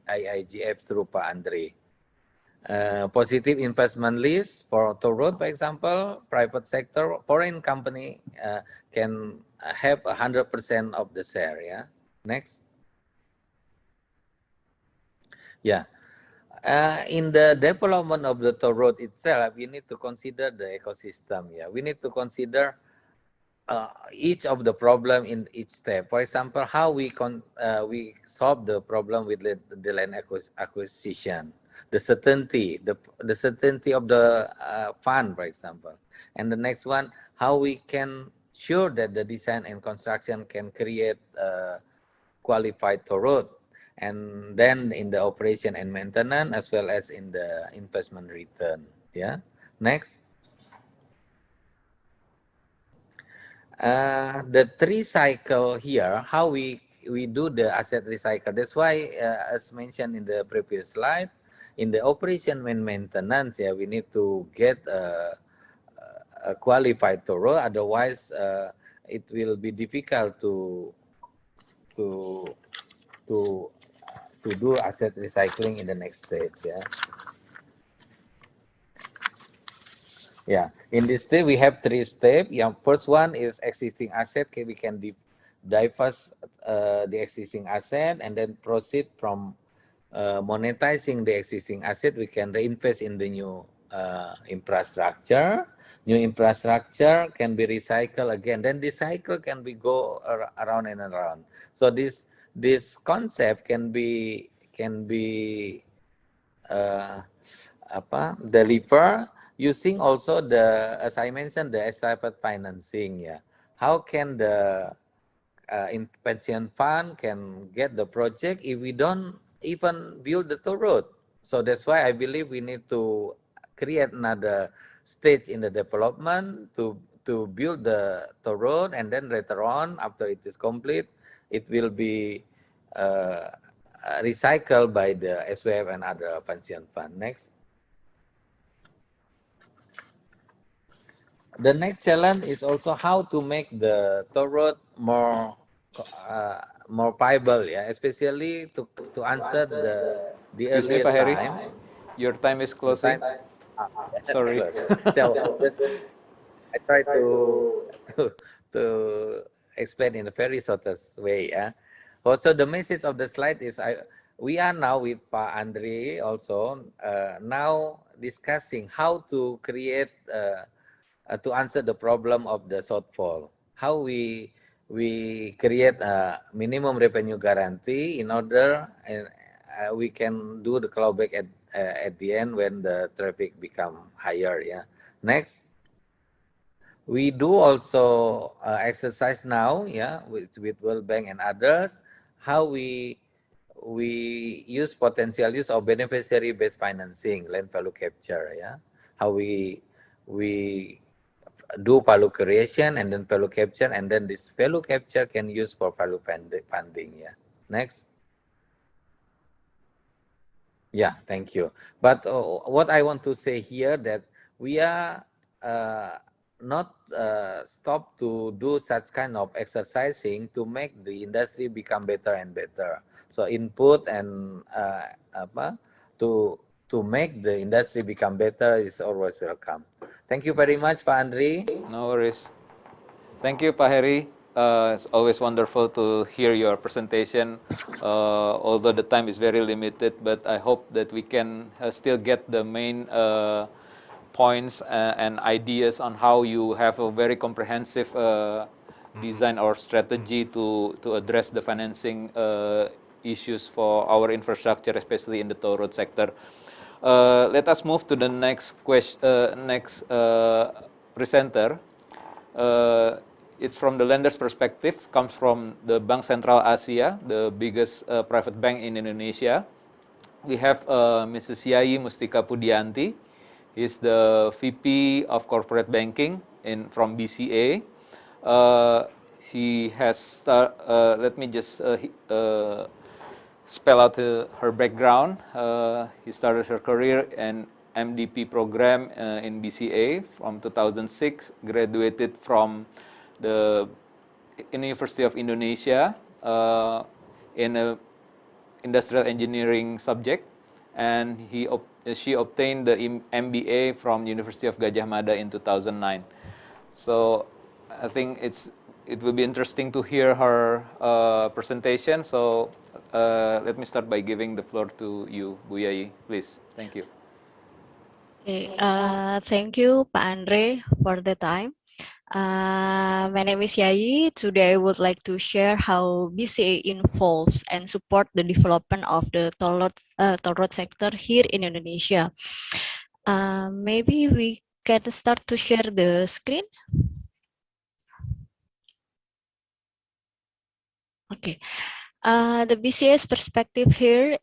IIGF through Pak Andre. Positive investment list for toll road, for example, private sector, foreign company can have 100% of the share. Yeah. Next. Yeah. In the development of the toll road itself, we need to consider the ecosystem. Yeah. We need to consider each of the problem in each step. For example, how we solve the problem with the land acquisition, the certainty, the certainty of the fund, for example. And the next one, how we can sure that the design and construction can create qualified toll road. And then in the operation and maintenance, as well as in the investment return. Yeah. Next. The 3 cycle here, how we do the asset recycle. That's why, as mentioned in the previous slide, in the operation and maintenance, yeah, we need to get a qualified toll road. Otherwise, it will be difficult to do asset recycling in the next stage. Yeah. Yeah, in this step we have 3 steps. Yeah, first one is existing asset. Okay, we can divest the existing asset and then proceed from monetizing the existing asset. We can reinvest in the new infrastructure. New infrastructure can be recycled again. Then this cycle can be go around and around. So this concept can be deliver using also the, as I mentioned, the established financing. Yeah, how can the pension fund can get the project if we don't even build the toll road? So that's why I believe we need to create another stage in the development to build the toll road, and then later on, after it is complete, it will be recycled by the SWF and other pension fund. Next. The next challenge is also how to make the toll road more viable, yeah, especially to answer the Excuse me, earlier Pak Heri. time. Your time is closing. Sorry. So I try to explain in a very shortest way. Yeah. Also, the message of the slide is we are now with Pak Andre also now discussing how to create to answer the problem of the shortfall. How we create a minimum revenue guarantee in order we can do the clawback at the end when the traffic become higher. Yeah. Next. We do also exercise now, yeah, with World Bank and others, how we use potential use of beneficiary-based financing, land value capture, yeah, how we do value creation and then value capture, and then this value capture can use for value funding. Yeah. Next. Yeah, thank you. But what I want to say here that we are not stop to do such kind of exercising to make the industry become better and better. So input and to make the industry become better is always welcome. Thank you very much, Pak Andre. No worries. Thank you, Pak Heri. It's always wonderful to hear your presentation, although the time is very limited, but I hope that we can still get the main points and ideas on how you have a very comprehensive design or strategy to address the financing issues for our infrastructure, especially in the toll road sector. Let us move to the next presenter. It's from the lender's perspective, comes from the Bank Sentral Asia, the biggest private bank in Indonesia. we have Mrs. Yai Mustika Pudianti. He's the VP of Corporate Banking from BCA. She has let me just spell out her background. He started her career in MDP program in BCA from 2006, graduated from the University of Indonesia in a industrial engineering subject, and she obtained the MBA from University of Gajah Mada in 2009. So I think it will be interesting to hear her presentation. So let me start by giving the floor to you, Bu Yai, please. Thank you. Okay, thank you, Pak Andre, for the time. My name is Yai. Today I would like to share how BCA involves and support the development of the toll road sector here in Indonesia. Maybe we can start to share the screen. Okay. The BCA's perspective here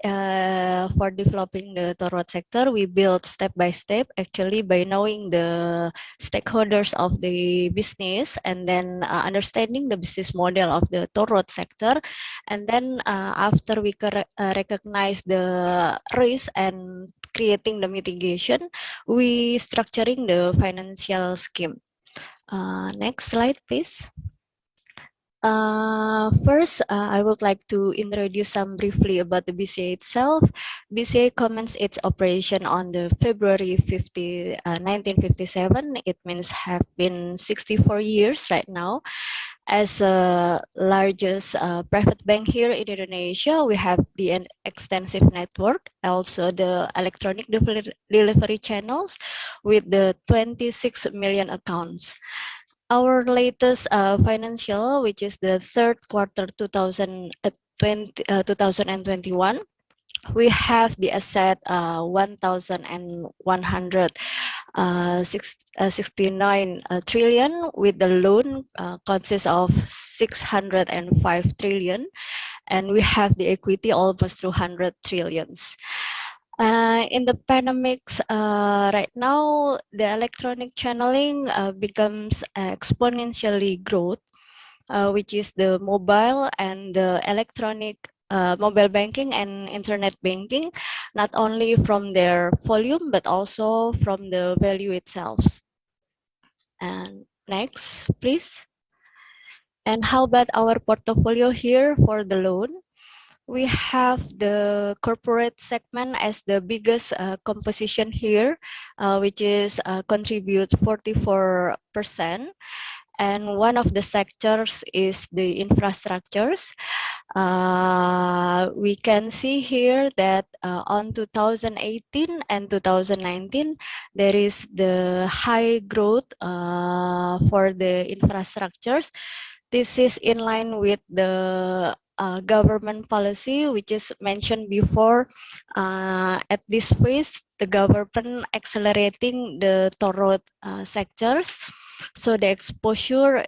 for developing the toll road sector, we build step by step, actually by knowing the stakeholders of the business and then understanding the business model of the toll road sector. And then after we recognize the risk and creating the mitigation, we structuring the financial scheme. Next slide, please. First, I would like to introduce some briefly about the BCA itself. BCA commenced its operation on the February 1957. It means have been 64 years right now. As the largest private bank here in Indonesia, we have the extensive network, also the electronic delivery channels with the 26 million accounts. Our latest financial, which is the third quarter 2021, we have the asset 1,169 trillion, with the loan consists of 605 trillion, and we have the equity almost 200 trillions. In the pandemics right now, the electronic channeling becomes exponentially growth, which is the mobile and the electronic mobile banking and internet banking, not only from their volume, but also from the value itself. And next, please. And how about our portfolio here for the loan? We have the corporate segment as the biggest composition here, which is contributes 44%. And one of the sectors is the infrastructures. We can see here that on 2018 and 2019, there is the high growth for the infrastructures. This is in line with the government policy, which is mentioned before. At this phase, the government accelerating the toll road sectors, so the exposure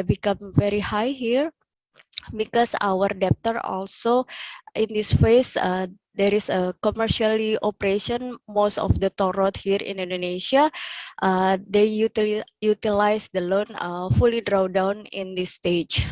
become very high here, because our debtor also in this phase there is a commercially operation. Most of the toll road here in Indonesia, they utilize the loan fully draw down in this stage.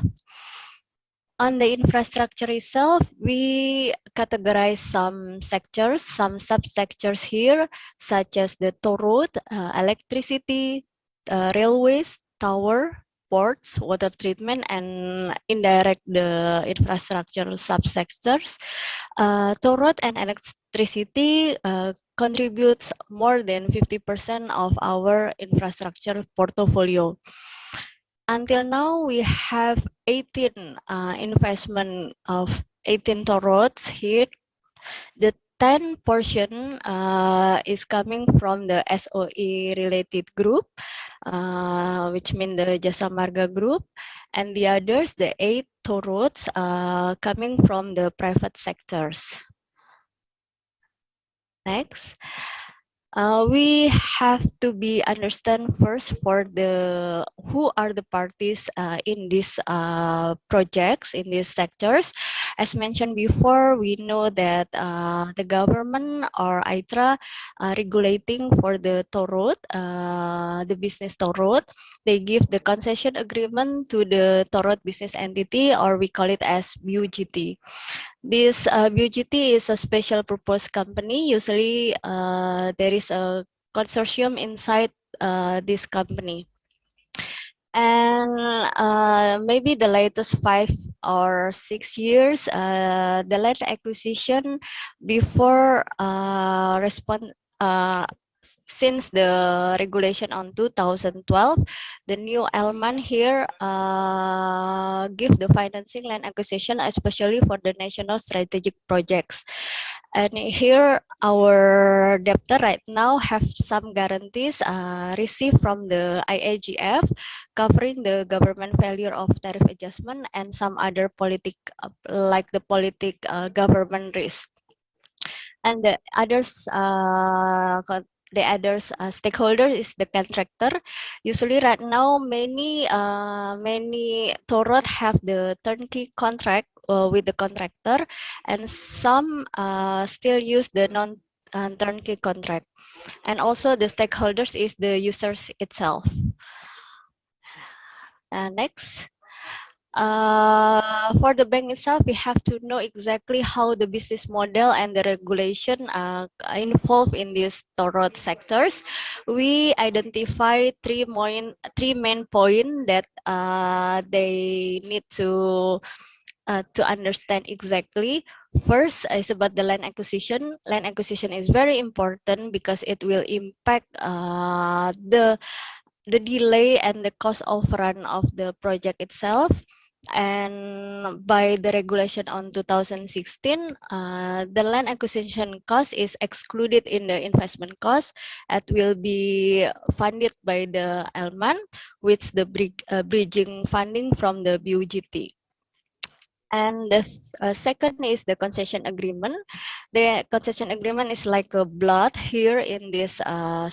On the infrastructure itself, we categorize some sectors, some subsectors here, such as the toll road, electricity, railways, tower, ports, water treatment, and indirect the infrastructure subsectors. Toll road and electricity contributes more than 50% of our infrastructure portfolio. Until now, we have 18 investment of 18 toll roads here. The 10 portion is coming from the SOE related group, which means the Jasa Marga group, and the others, the 8 toll roads, coming from the private sectors. Next. We have to be understand first for the who are the parties in these projects in these sectors. As mentioned before, we know that the government or ITRA regulating for the toll road, the business toll road, they give the concession agreement to the toll road business entity, or we call it as BUJT. This BUJT is a special purpose company. Usually, there is a consortium inside this company. And maybe the latest 5 or 6 years, the land acquisition before since the regulation on 2012, the new element here give the financing land acquisition, especially for the national strategic projects. And here our debtor right now have some guarantees received from the IAGF covering the government failure of tariff adjustment and some other like the government risk. And the others stakeholder is the contractor. Usually right now many toll road have the turnkey contract with the contractor, and some still use the non turnkey contract. And also the stakeholders is the users itself. Next. For the bank itself, we have to know exactly how the business model and the regulation involved in these toll road sectors. We identify three main points that they need to understand exactly. First is about the land acquisition. Land acquisition is very important because it will impact the delay and the cost overrun of the project itself. And by the regulation on 2016, the land acquisition cost is excluded in the investment cost. It will be funded by the ELMAN with the bridging funding from the BUJT. And the second is the concession agreement. The concession agreement is like a blood here in these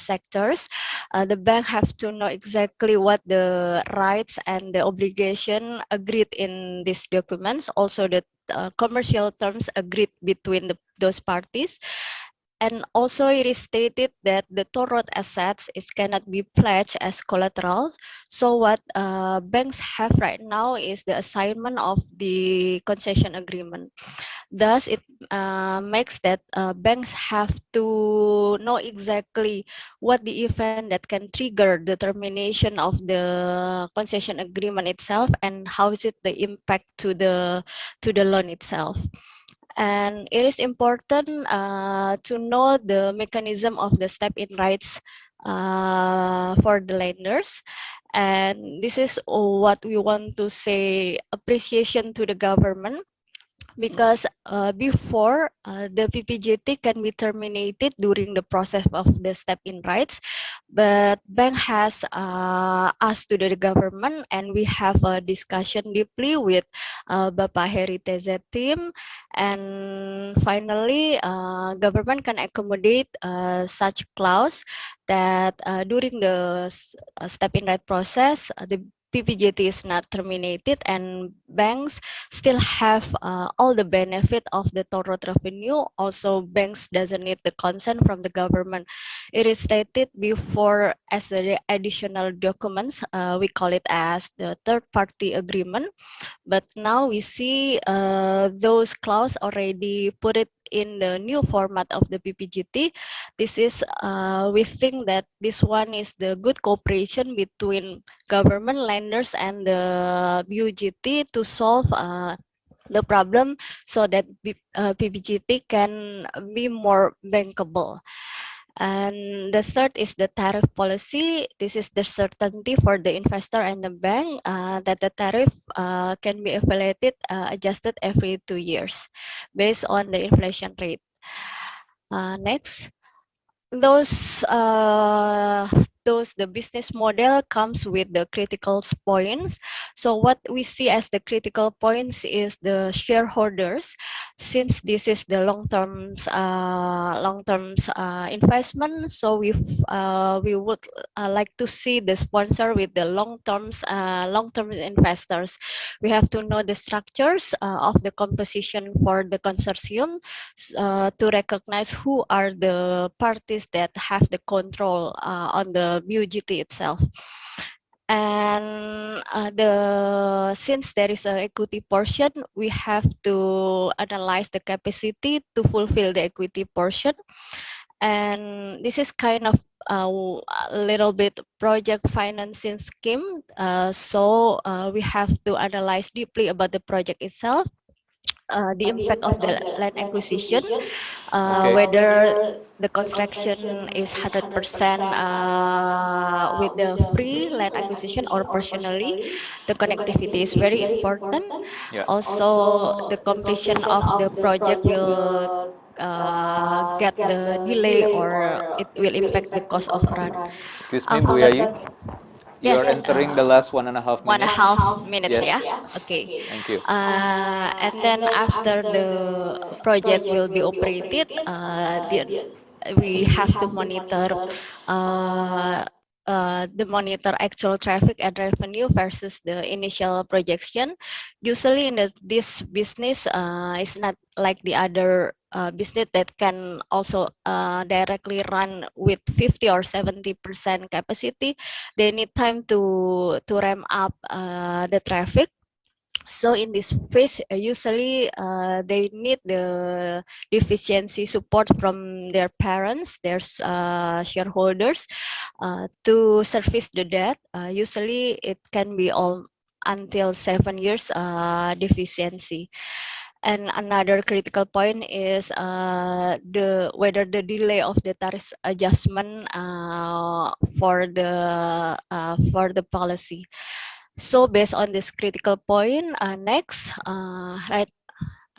sectors. The bank have to know exactly what the rights and the obligation agreed in these documents. Also the commercial terms agreed between those parties. And also it is stated that the toll road assets cannot be pledged as collateral. So what banks have right now is the assignment of the concession agreement. Thus, it makes that banks have to know exactly what the event that can trigger the termination of the concession agreement itself, and how is it the impact to the loan itself. And it is important to know the mechanism of the step-in rights for the lenders. And this is what we want to say appreciation to the government, because before the PPJT can be terminated during the process of the step-in rights, but bank has asked to the government, and we have a discussion deeply with Bapak Heri TZ team, and finally government can accommodate such clause that during the step-in right process, the PPJT is not terminated, and banks still have all the benefit of the toll road revenue. Also, banks doesn't need the consent from the government. It is stated before as the additional documents. We call it as the third-party agreement. But now we see those clause already put it in the new format of the PPJT. This is, we think that this one is the good cooperation between government, lenders, and the BUJT to solve the problem, so that PPJT can be more bankable. And the third is the tariff policy. This is the certainty for the investor and the bank that the tariff can be evaluated, adjusted every 2 years based on the inflation rate. Next. Those the business model comes with the critical points. So what we see as the critical points is the shareholders, since this is the long-term investment. So we would like to see the sponsor with the long-term investors. We have to know the structures of the composition for the consortium to recognize who are the parties that have the control on the BUJT itself. And since there is an equity portion, we have to analyze the capacity to fulfill the equity portion. And this is kind of a little bit project financing scheme. So we have to analyze deeply about the project itself. The impact of the land acquisition, whether the construction is 100% with the free land acquisition or partially. The connectivity is very important. Yeah. Also, the completion of the project will get the delay, or it will impact the cost of run. Excuse me, Bu After Yayi. You are yes, entering the last 1.5 1.5 minutes. minutes, Yes. yeah. Okay. Thank you. And then after the project will be operated, we have to monitor the monitor actual traffic and revenue versus the initial projection. Usually in this business, it's not like the other business that can also directly run with 50 or 70% capacity. They need time to ramp up the traffic. So in this phase, usually they need the efficiency support from their parents, their shareholders, to service the debt. Usually it can be all until 7 years deficiency. And another critical point is whether the delay of the tariff adjustment for the policy. So based on this critical point, next, right,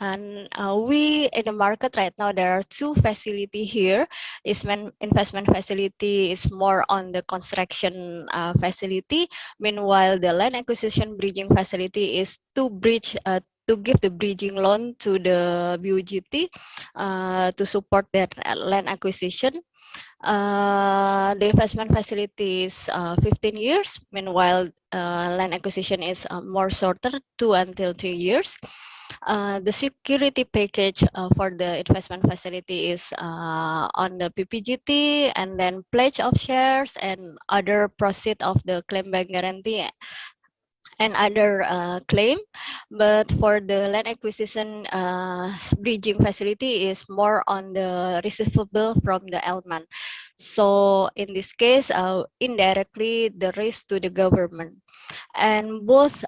and we in the market right now, there are two facility here. Investment facility is more on the construction facility. Meanwhile, the land acquisition bridging facility is to bridge to give the bridging loan to the BUJT to support their land acquisition. The investment facility is 15 years. Meanwhile, land acquisition is more shorter, 2 until 3 years. The security package for the investment facility is on the PPGT, and then pledge of shares and other proceed of the claim bank guarantee and other claim. But for the land acquisition bridging facility is more on the receivable from the element. So in this case, indirectly the risk to the government. And both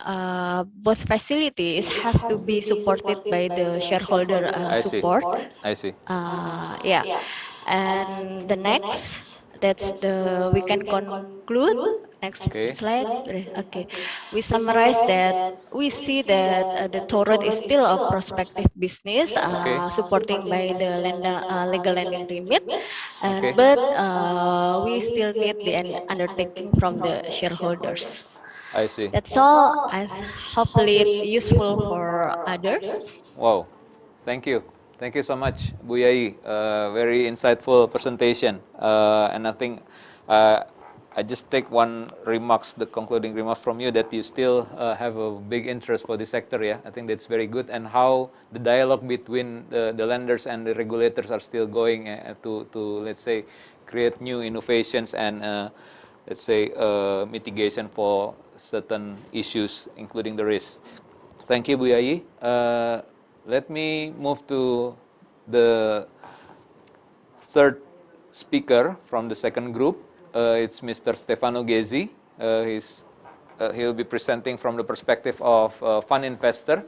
facilities have to be supported by the shareholder I see. support. I see. Yeah. And the next, we can conclude. Next Okay. slide. Okay. We summarize that we see that the toll road is still a prospective business, Okay. supporting by the legal lending limit, Okay. but we still need the undertaking from the shareholders. I see. That's all. Hopefully it's useful for others. Wow. Thank you. Thank you so much, Bu Yai. Very insightful presentation. And I think I just take one remarks, the concluding remark from you, that you still have a big interest for this sector. Yeah, I think that's very good. And how the dialogue between the lenders and the regulators are still going to let's say create new innovations and let's say mitigation for certain issues, including the risk. Thank you, Bu Yai. Let me move to the third speaker from the second group. It's Mr. Stefano Ghezzi. He'll be presenting from the perspective of fund investor.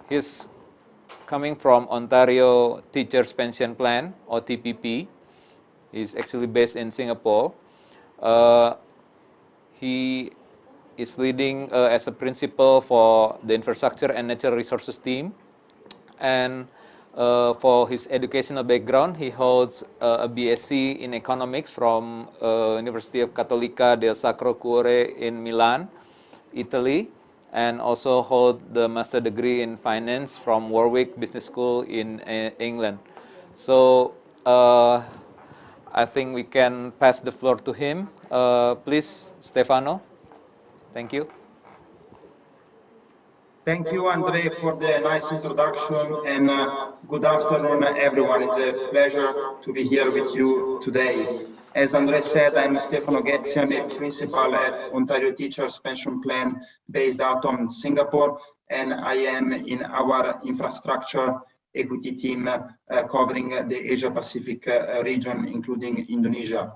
He's coming from Ontario Teachers Pension Plan, or TPP. He's actually based in Singapore. He is leading as a principal for the infrastructure and natural resources team. And For his educational background, he holds a BSc in economics from University of Cattolica del Sacro Cuore in Milan, Italy, and also hold the master degree in finance from Warwick Business School in England. So I think we can pass the floor to him. Please, Stefano. Thank you. Thank you, Andre, for the nice introduction, and good afternoon, everyone. It's a pleasure to be here with you today. As Andre said, I'm Stefano Ghezzi. I'm a principal at Ontario Teachers Pension Plan based out of Singapore, and I am in our infrastructure equity team covering the Asia-Pacific region, including Indonesia.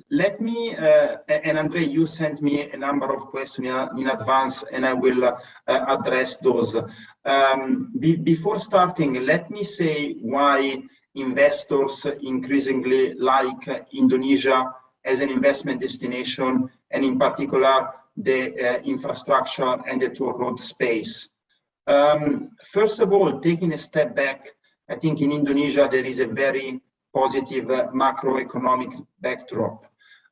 Let me, and Andre, you sent me a number of questions in advance, and I will address those. Before starting, let me say why investors increasingly like Indonesia as an investment destination, and in particular, the infrastructure and the toll road space. First of all, taking a step back, I think in Indonesia, there is a very positive macroeconomic backdrop.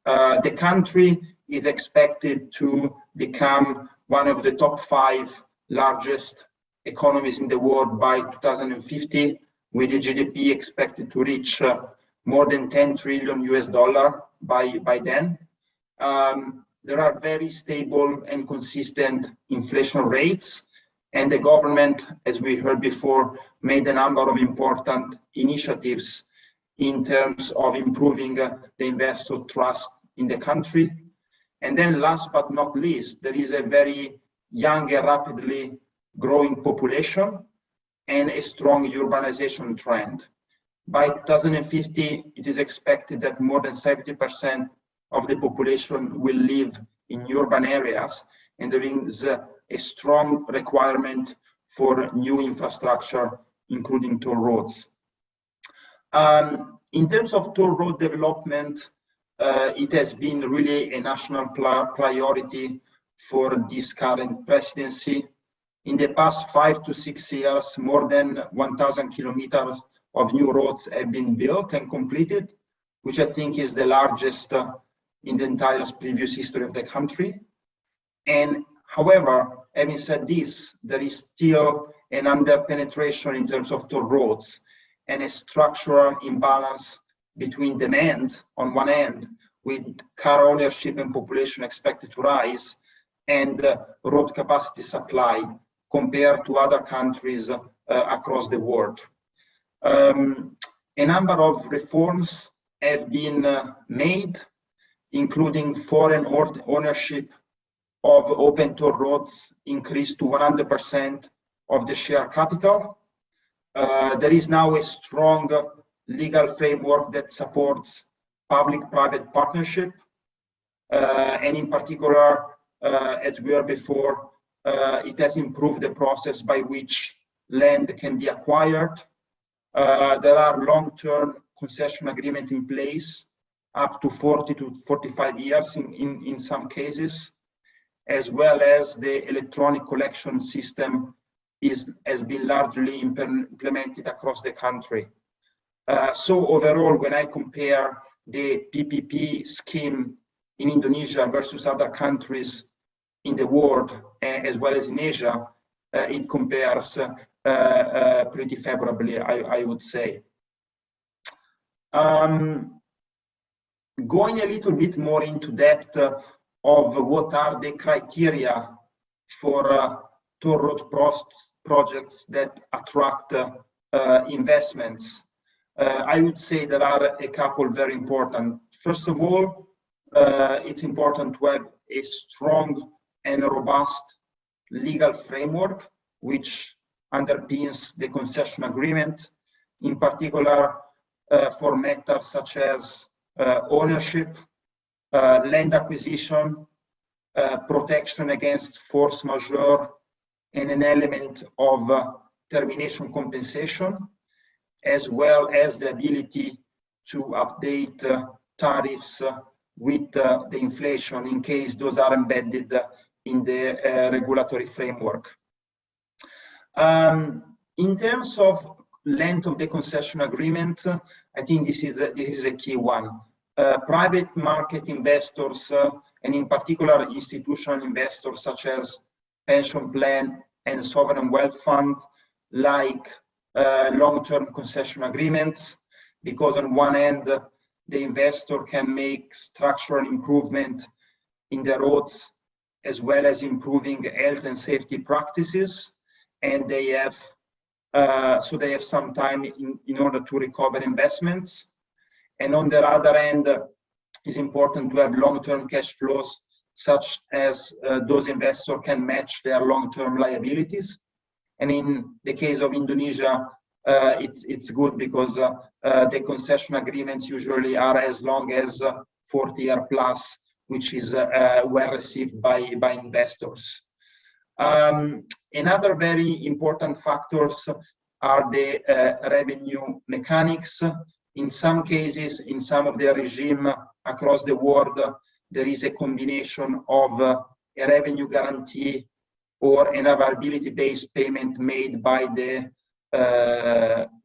The country is expected to become one of the top 5 largest economies in the world by 2050, with the GDP expected to reach more than $10 trillion by then. There are very stable and consistent inflation rates, and the government, as we heard before, made a number of important initiatives in terms of improving the investor trust in the country. And then last but not least, there is a very young and rapidly growing population and a strong urbanization trend. By 2050, it is expected that more than 70% of the population will live in urban areas, and there is a strong requirement for new infrastructure, including toll roads. In terms of toll road development, it has been really a national priority for this current presidency. In the past 5 to 6 years, more than 1,000 kilometers of new roads have been built and completed, which I think is the largest in the entire previous history of the country. And however, having said this, there is still an under-penetration in terms of toll roads, and a structural imbalance between demand on one end, with car ownership and population expected to rise, and road capacity supply compared to other countries across the world. A number of reforms have been made, including foreign ownership of open toll roads increased to 100% of the share capital. There is now a strong legal framework that supports public-private partnership, and in particular, as we heard before, it has improved the process by which land can be acquired. There are long-term concession agreements in place, up to 40 to 45 years in some cases, as well as the electronic collection system has been largely implemented across the country. So overall, when I compare the PPP scheme in Indonesia versus other countries in the world, as well as in Asia, it compares pretty favorably, I would say. Going a little bit more into depth of what are the criteria for toll road projects that attract investments, I would say there are a couple very important. First of all, it's important to have a strong and robust legal framework which underpins the concession agreement, in particular for matters such as ownership, land acquisition, protection against force majeure, and an element of termination compensation, as well as the ability to update tariffs with the inflation in case those are embedded in the regulatory framework. In terms of length of the concession agreement, I think this is a key one. Private market investors, and in particular institutional investors such as pension plan and sovereign wealth funds, like long-term concession agreements, because on one end, the investor can make structural improvement in the roads, as well as improving health and safety practices, and they have some time in order to recover investments. And on the other end, it's important to have long-term cash flows, such as those investors can match their long-term liabilities. And in the case of Indonesia, it's good because the concession agreements usually are as long as 40 years plus, which is well received by investors. Another very important factors are the revenue mechanics. In some cases, in some of the regime across the world, there is a combination of a revenue guarantee or an availability-based payment made by the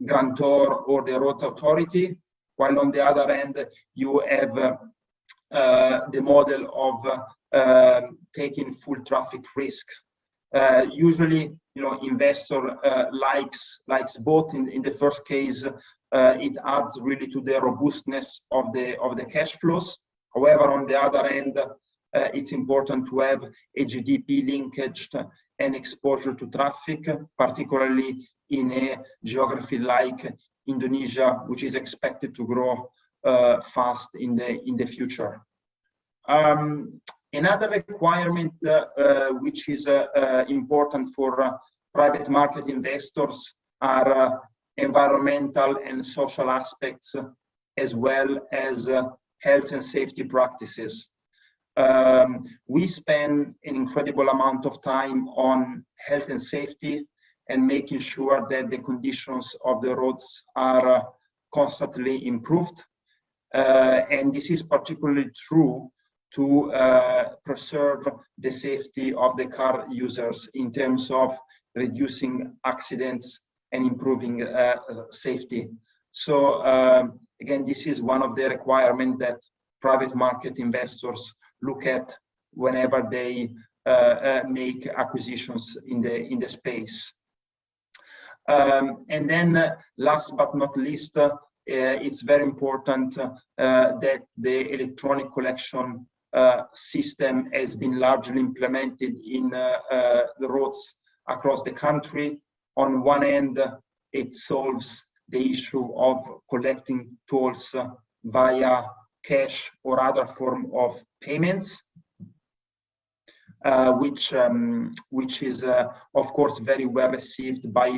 grantor or the roads authority, while on the other end, you have the model of taking full traffic risk. Usually, investor likes both. In the first case, it adds really to the robustness of the cash flows. However, on the other end, it's important to have a GDP linkage and exposure to traffic, particularly in a geography like Indonesia, which is expected to grow fast in the future. Another requirement which is important for private market investors are environmental and social aspects, as well as health and safety practices. We spend an incredible amount of time on health and safety and making sure that the conditions of the roads are constantly improved. And this is particularly true to preserve the safety of the car users in terms of reducing accidents and improving safety. So again, this is one of the requirements that private market investors look at whenever they make acquisitions in the space. And then last but not least, it's very important that the electronic collection system has been largely implemented in the roads across the country. On one end, it solves the issue of collecting tolls via cash or other form of payments, which is of course very well received by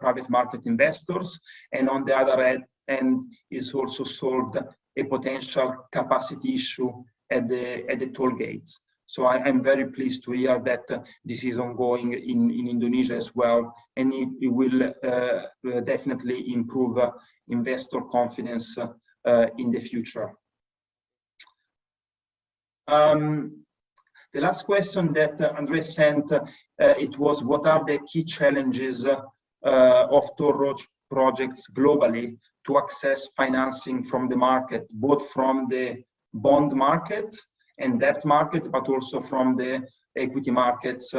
private market investors, and on the other end is also solved a potential capacity issue at the toll gates. So I'm very pleased to hear that this is ongoing in Indonesia as well, and it will definitely improve investor confidence in the future. The last question that Andre sent, it was, what are the key challenges of toll road projects globally to access financing from the market, both from the bond market and debt market, but also from the equity markets,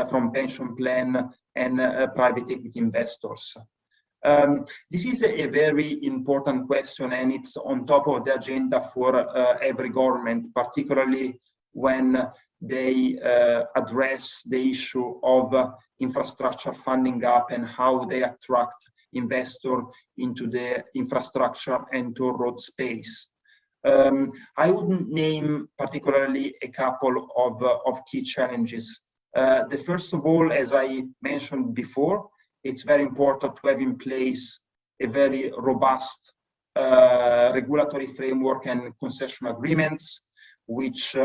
from pension plan and private equity investors. This is a very important question, and it's on top of the agenda for every government, particularly when they address the issue of infrastructure funding gap and how they attract investors into the infrastructure and toll road space. I wouldn't name particularly a couple of key challenges. The first of all, as I mentioned before, it's very important to have in place a very robust regulatory framework and concession agreements, which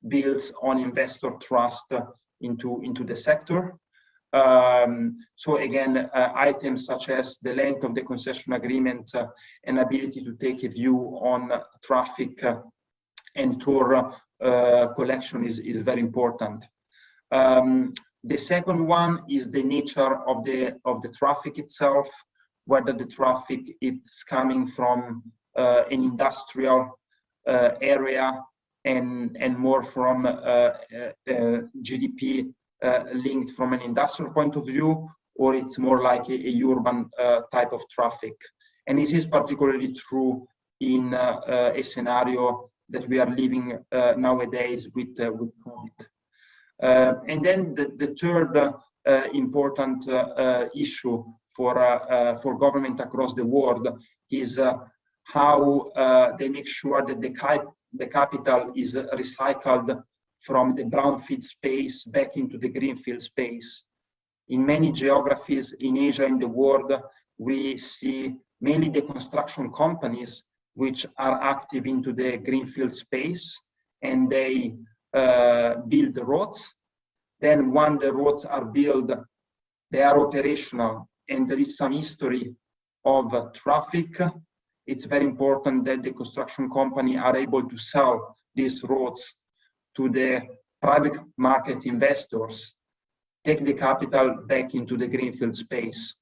builds on investor trust into the sector. So again, items such as the length of the concession agreement and ability to take a view on traffic and toll collection is very important. The second one is the nature of the traffic itself, whether the traffic is coming from an industrial area and more from GDP linked from an industrial point of view, or it's more like a urban type of traffic. And this is particularly true in a scenario that we are living nowadays with COVID. And then the third important issue for government across the world is how they make sure that the capital is recycled from the brownfield space back into the greenfield space. In many geographies in Asia and the world, we see mainly the construction companies which are active into the greenfield space, and they build the roads. Then when the roads are built, they are operational, and there is some history of traffic. It's very important that the construction company are able to sell these roads to the private market investors, take the capital back into the greenfield space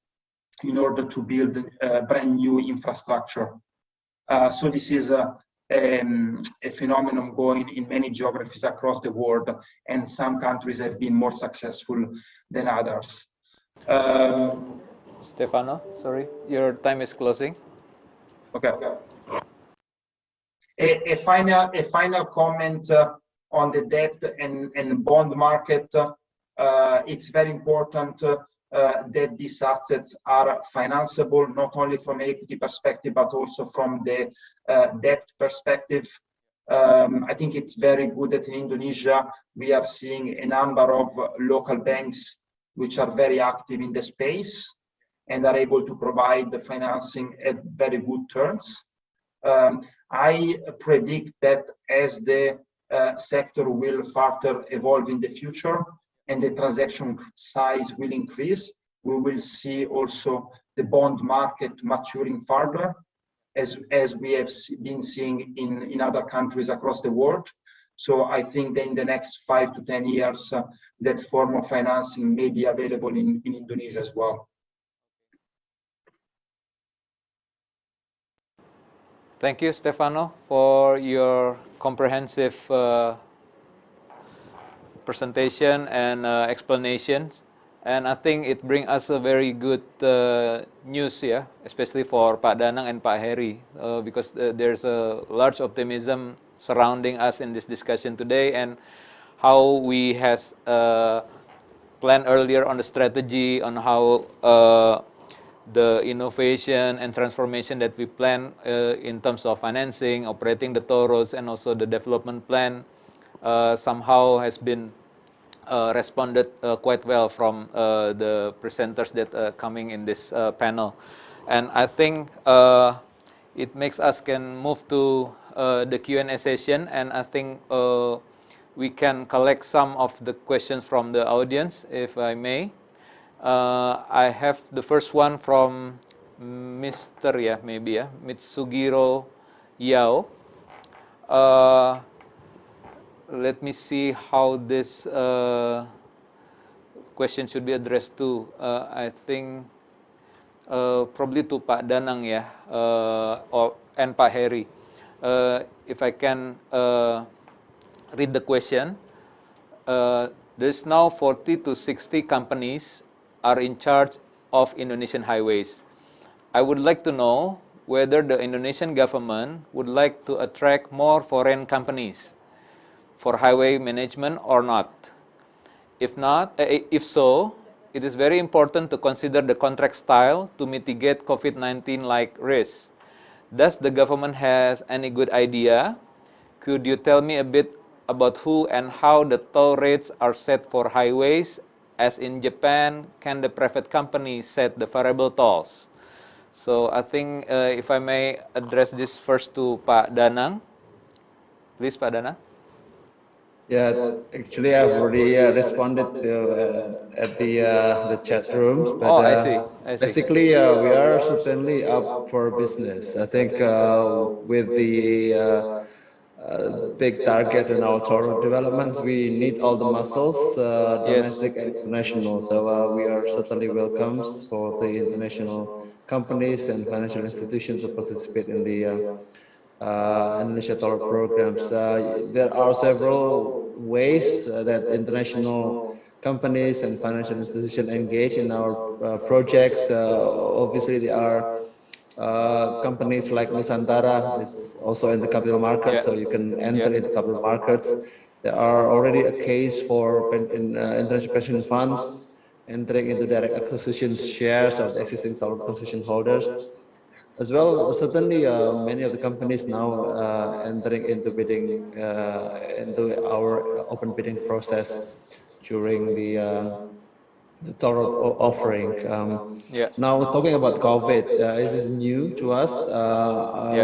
in order to build brand new infrastructure. So this is a phenomenon going in many geographies across the world, and some countries have been more successful than others. Stefano, sorry, your time is closing. Okay. A final comment on the debt and bond market. It's very important that these assets are financeable, not only from equity perspective, but also from the debt perspective. I think it's very good that in Indonesia, we are seeing a number of local banks which are very active in the space and are able to provide the financing at very good terms. I predict that as the sector will further evolve in the future and the transaction size will increase, we will see also the bond market maturing further, as we have been seeing in other countries across the world. So I think that in the next 5 to 10 years, that form of financing may be available in Indonesia as well. Thank you, Stefano, for your comprehensive presentation and explanations. And I think it brings us a very good news, yeah, especially for Pak Danang and Pak Heri, because there's a large optimism surrounding us in this discussion today, and how we has planned earlier on the strategy on how the innovation and transformation that we plan in terms of financing, operating the toll roads, and also the development plan somehow has been responded quite well from the presenters that are coming in this panel. And I think it makes us can move to the Q&A session, and I think we can collect some of the questions from the audience, if I may. I have the first one from Mr. Mitsugiro Yao. Let me see how this question should be addressed to. I think probably to Pak Danang, and Pak Heri. If I can read the question. There's now 40 to 60 companies are in charge of Indonesian highways. I would like to know whether the Indonesian government would like to attract more foreign companies for highway management or not. If not, if so, it is very important to consider the contract style to mitigate COVID-19 like risks. Does the government has any good idea? Could you tell me a bit about who and how the toll rates are set for highways? As in Japan, can the private company set the variable tolls? So I think if I may address this first to Pak Danang. Please, Pak Danang. Yeah, actually I've already responded to at the chat rooms. But, I see. Basically, we are certainly up for business. I think with the big targets in our toll road developments. We need all the muscles, domestic and international. So we are certainly welcomes for the international companies and financial institutions to participate in the Indonesia toll road programs. There are several ways that international companies and financial institutions engage in our projects. Obviously, there are companies like Nusantara is also in the capital market, so you can enter into capital markets. There are already a case for international pension funds entering into direct acquisition shares of the existing toll road concession holders. As well, certainly many of the companies now entering into bidding into our open bidding process during the toll road offering. Now, talking about COVID, this is new to us.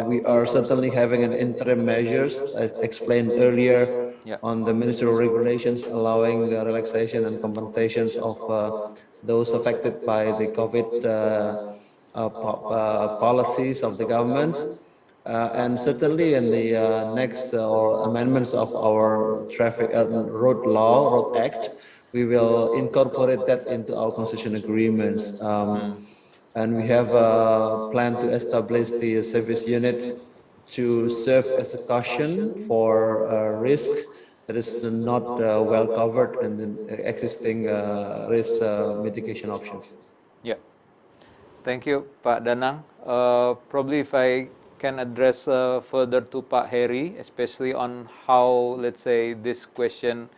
We are certainly having an interim measures, as explained earlier, on the ministerial regulations allowing the relaxation and compensations of those affected by the COVID policies of the governments. And certainly in the next or amendments of our traffic road act, we will incorporate that into our concession agreements. And we have a plan to establish the service units to serve as a caution for risks that is not well covered in the existing risk mitigation options. Yeah. Thank you, Pak Danang. Probably if I can address further to Pak Heri, especially on how, let's say, this question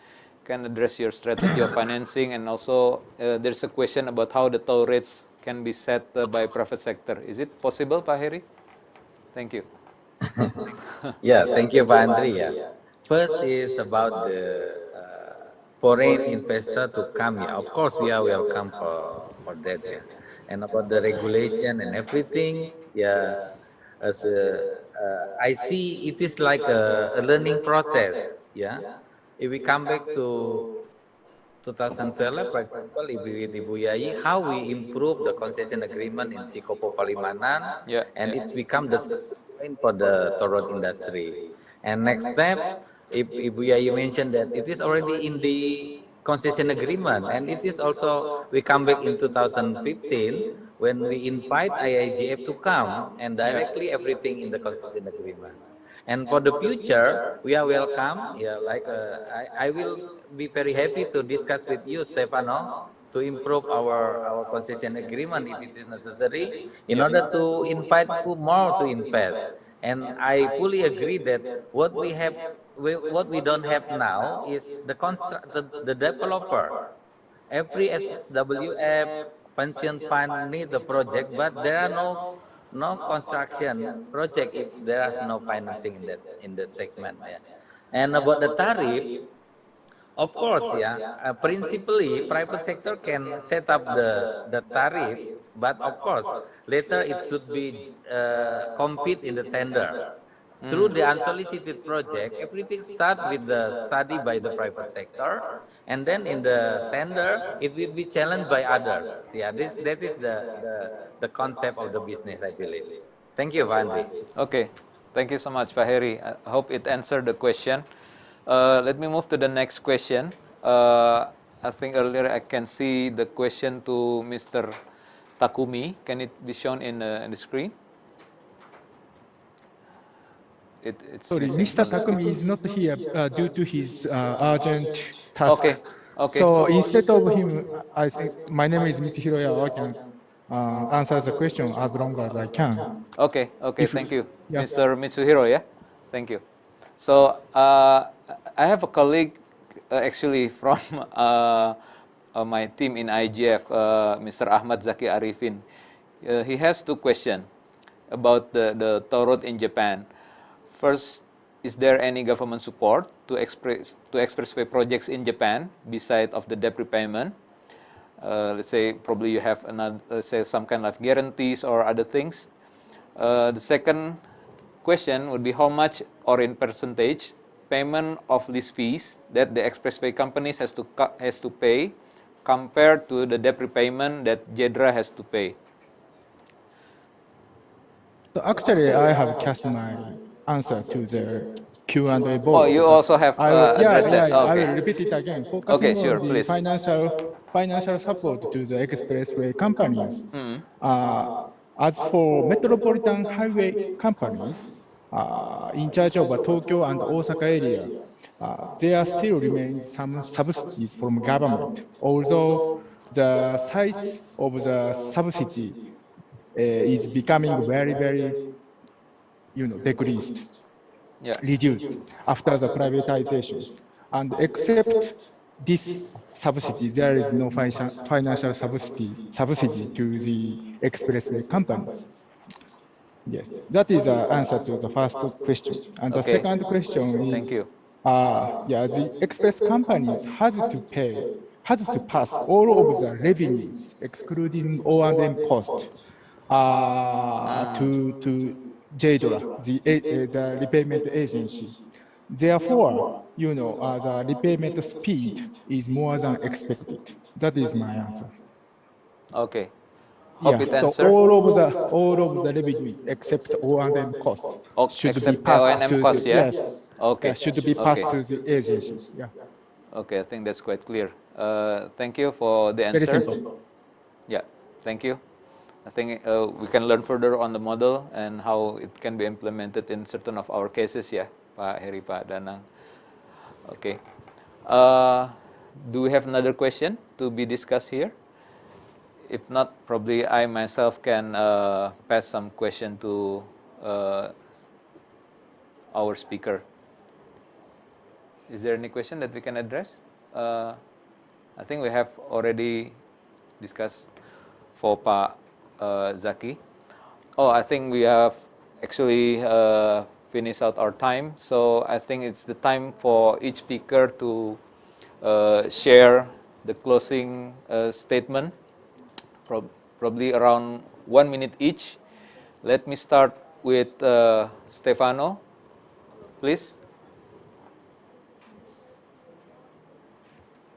can address your strategy of financing, and also there's a question about how the toll rates can be set by private sector. Is it possible, Pak Heri? Thank you. Yeah, thank you, Pak Andri. First is about the foreign investor to come. Of course, we are welcome for that. And about the regulation and everything, as I see it is like a learning process. If we come back to 2012, for example, with Ibu Yai, how we improve the concession agreement in Cikopo Palimanan, and it's become the point for the toll road industry. And next step, if Ibu Yai mentioned that it is already in the concession agreement, and it is also, we come back in 2015, when we invite IIGF to come, and directly everything in the concession agreement. And for the future, we are welcome. I will be very happy to discuss with you, Stefano, to improve our concession agreement if it is necessary, in order to invite more to invest. And I fully agree that what we don't have now is the developer. Every SWF pension fund need the project, but there are no construction project if there is no financing in that segment. And about the tariff, of course, principally private sector can set up the tariff, but of course later it should be compete in the tender. Through the unsolicited project, everything starts with the study by the private sector, and then in the tender, it will be challenged by others. That is the concept of the business, I believe. Thank you, Vandri. Okay, thank you so much, Pak Heri. I hope it answered the question. Let me move to the next question. I think earlier I can see the question to Mr. Takumi. Can it be shown in the screen? Sorry, Mr. Takumi is not here due to his urgent task. Okay. So instead of him, I think my name is Mitsuhiroya. I can answer the question as long as I can. Okay. Thank you, Mr. Mitsuhiro. Thank you. So I have a colleague actually from my team in IGF, Mr. Ahmad Zaki Arifin. He has two questions about the toll road in Japan. First, is there any government support to expressway projects in Japan beside of the debt repayment? Let's say probably you have another, let's say some kind of guarantees or other things. The second question would be how much or in percentage payment of lease fees that the expressway companies has to pay compared to the debt repayment that JEDRA has to pay. So actually, I have cast my answer to the Q&A board. Oh, you also have I will, addressed that. I Okay. will repeat it again. Okay, Focusing sure, on the please. financial support to the expressway companies. As for metropolitan highway companies, in charge of Tokyo and Osaka area, there still remains some subsidies from government, although the size of the subsidy is becoming very, decreased, Yeah. reduced after the privatization. And except this subsidy, there is no financial subsidy to the expressway companies. Yes, that is the answer to the first question. And the Okay. second question is, Thank you. the express companies has to pass all of the revenues, excluding O&M cost, to JDRA, the repayment agency. Therefore, the repayment speed is more than expected. That is my answer. Okay. Hope it So answered. all of the revenues except O&M cost should be Except passed O&M to cost, the, yeah? yes, Okay. should be passed to the agency. Yeah. Okay, I think that's quite clear. Thank you for the Very answer. simple. Yeah, thank you. I think we can learn further on the model and how it can be implemented in certain of our cases, ya, Pak Heri, Pak Danang. Okay. Do we have another question to be discussed here? If not, probably I myself can pass some question to our speaker. Is there any question that we can address? I think we have already discussed for Pak Zaki. Oh, I think we have actually finished out our time. So I think it's the time for each speaker to share the closing statement, probably around 1 minute each. Let me start with Stefano, please.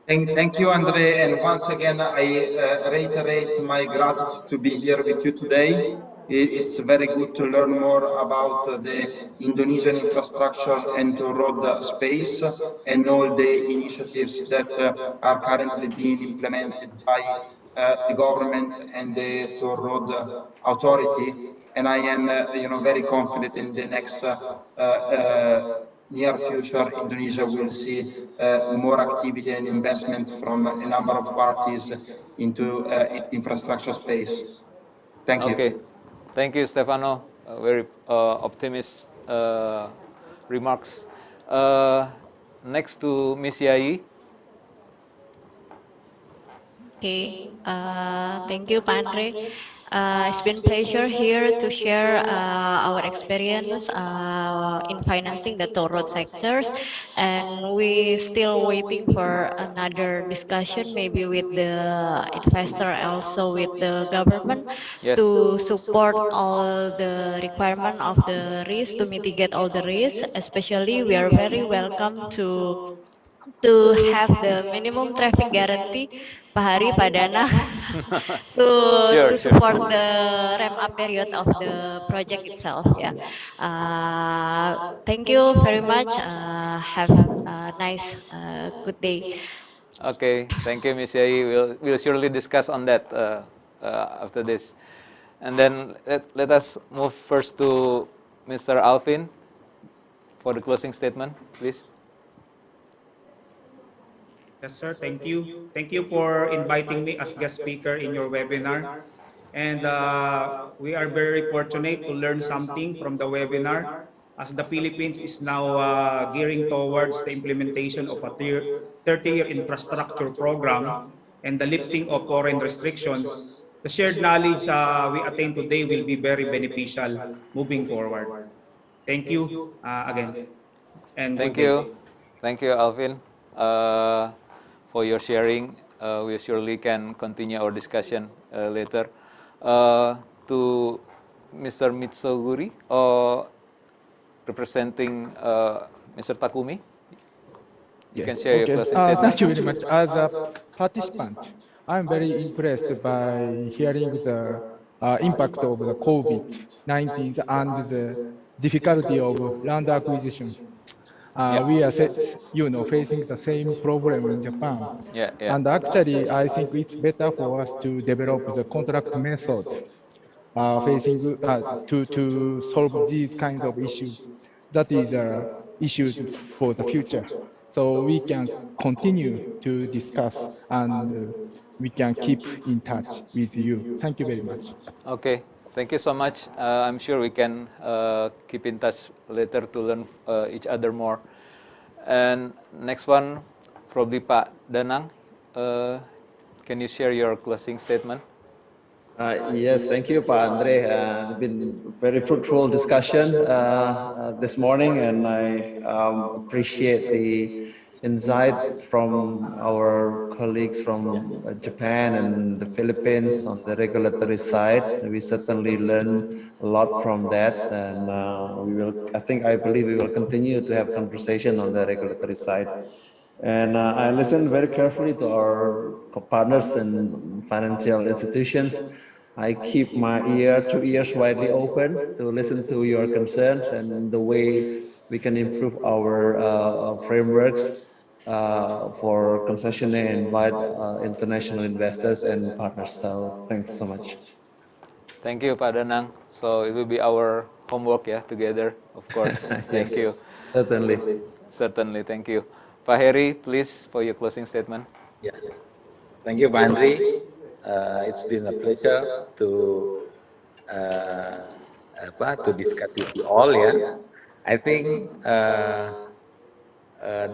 Thank you, Andre. And once again, I reiterate my gratitude to be here with you today. It's very good to learn more about the Indonesian infrastructure and the road space and all the initiatives that are currently being implemented by the government and the toll road authority. And I am, very confident in the next near future, Indonesia will see more activity and investment from a number of parties into its infrastructure space. Thank you. Okay, thank you, Stefano. Very optimist remarks. Next to Miss Yai. Okay, thank you, Pak Andre. It's been a pleasure here to share our experience in financing the toll road sectors, and we still waiting for another discussion, maybe with the investor, also with the government, Yes. to support all the requirement of the risk, to mitigate all the risks. Especially, we are very welcome to have the minimum traffic guarantee, Pak Hari, Pak Danang, to support the ramp up period of the project itself. Yeah. Thank you very much. Have a nice, good day. Okay, thank you, Miss Yai. We'll surely discuss on that after this. And then let us move first to Mr. Alvin for the closing statement, please. Yes, sir. Thank you. Thank you for inviting me as guest speaker in your webinar. And we are very fortunate to learn something from the webinar, as the Philippines is now gearing towards the implementation of a 30-year infrastructure program and the lifting of foreign restrictions. The shared knowledge we attain today will be very beneficial moving forward. Thank you again. And Thank good day. you. Thank you, Alvin, for your sharing. We surely can continue our discussion later. To Mr. Mitsuguri, representing Mr. Takumi, you can share your closing statement. Thank you very much. As a participant, I'm very impressed by hearing the impact of the COVID-19 and the difficulty of land acquisition. we are, facing the same problem in Japan. Yeah, yeah. And actually, I think it's better for us to develop the contract method to solve these kind of issues. That is issues for the future. So we can continue to discuss and we can keep in touch with you. Thank you very much. Okay, thank you so much. I'm sure we can keep in touch later to learn each other more. And next one, probably Pak Danang. Can you share your closing statement? Yes, thank you, Pak Andre. It's been very fruitful discussion this morning, and I appreciate the insight from our colleagues from Japan and the Philippines on the regulatory side. We certainly learn a lot from that, and I believe we will continue to have conversation on the regulatory side. And I listened very carefully to our partners and financial institutions. I keep my ears widely open to listen to your concerns and the way we can improve our frameworks for concessionaire and invite international investors and partners. So thanks so much. Thank you, Pak Danang. So it will be our homework, together, of course. Thank you. Certainly. Certainly, thank you. Pak Heri, please, for your closing statement. Yeah. Thank you, Pak Andri. It's been a pleasure to discuss with you all. I think the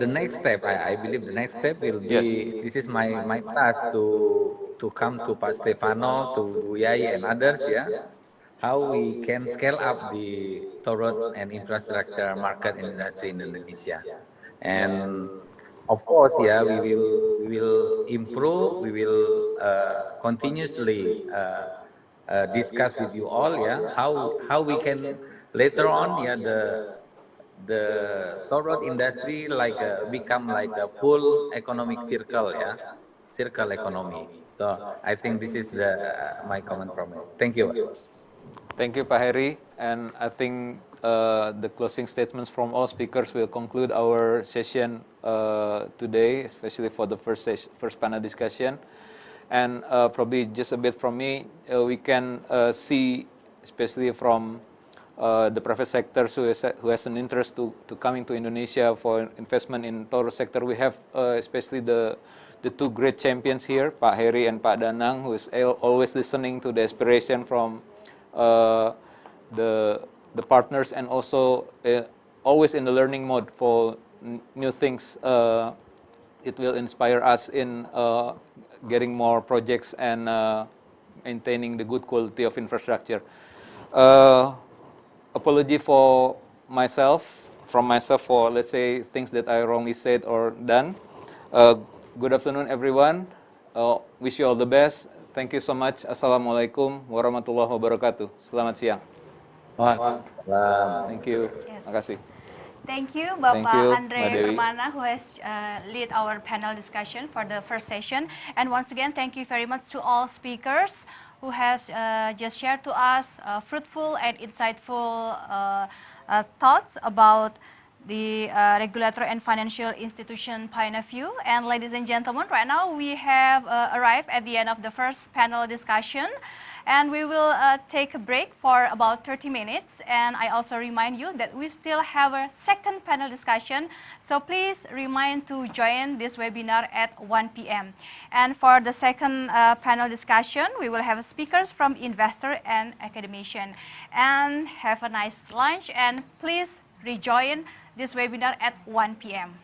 next step, I believe the next step will be. Yes. This is my task to come to Pak Stefano, to Bu Yai and others. How we can scale up the toll road and infrastructure market and industry in Indonesia. And of course, we will improve. We will continuously discuss with you all, how we can later on, the toll road industry become like a full economic circle, circle economy. So I think this is my comment from me. Thank you. Thank you, Pak Heri. And I think the closing statements from all speakers will conclude our session today, especially for the first panel discussion. And probably just a bit from me, we can see, especially from the private sectors who has an interest to coming to Indonesia for investment in toll road sector. We have especially the two great champions here, Pak Heri and Pak Danang, who is always listening to the aspiration from the partners, and also always in the learning mode for new things. It will inspire us in getting more projects and maintaining the good quality of infrastructure. Apology from myself for, let's say, things that I wrongly said or done. Good afternoon, everyone. Wish you all the best. Thank you so much. Assalamualaikum warahmatullahi wabarakatuh. Selamat siang. Thank you. Yes. Terima kasih. Thank you, Bapak Thank you, Andre Mbak Dewi. Permana, who has led our panel discussion for the first session. And once again, thank you very much to all speakers who has just shared to us fruitful and insightful thoughts about the regulatory and financial institution point of view. And ladies and gentlemen, right now we have arrived at the end of the first panel discussion. And we will take a break for about 30 minutes. And I also remind you that we still have a second panel discussion. So please remind to join this webinar at 1 p.m. And for the second panel discussion, we will have speakers from investor and academician. And have a nice lunch, and please rejoin this webinar at 1 p.m.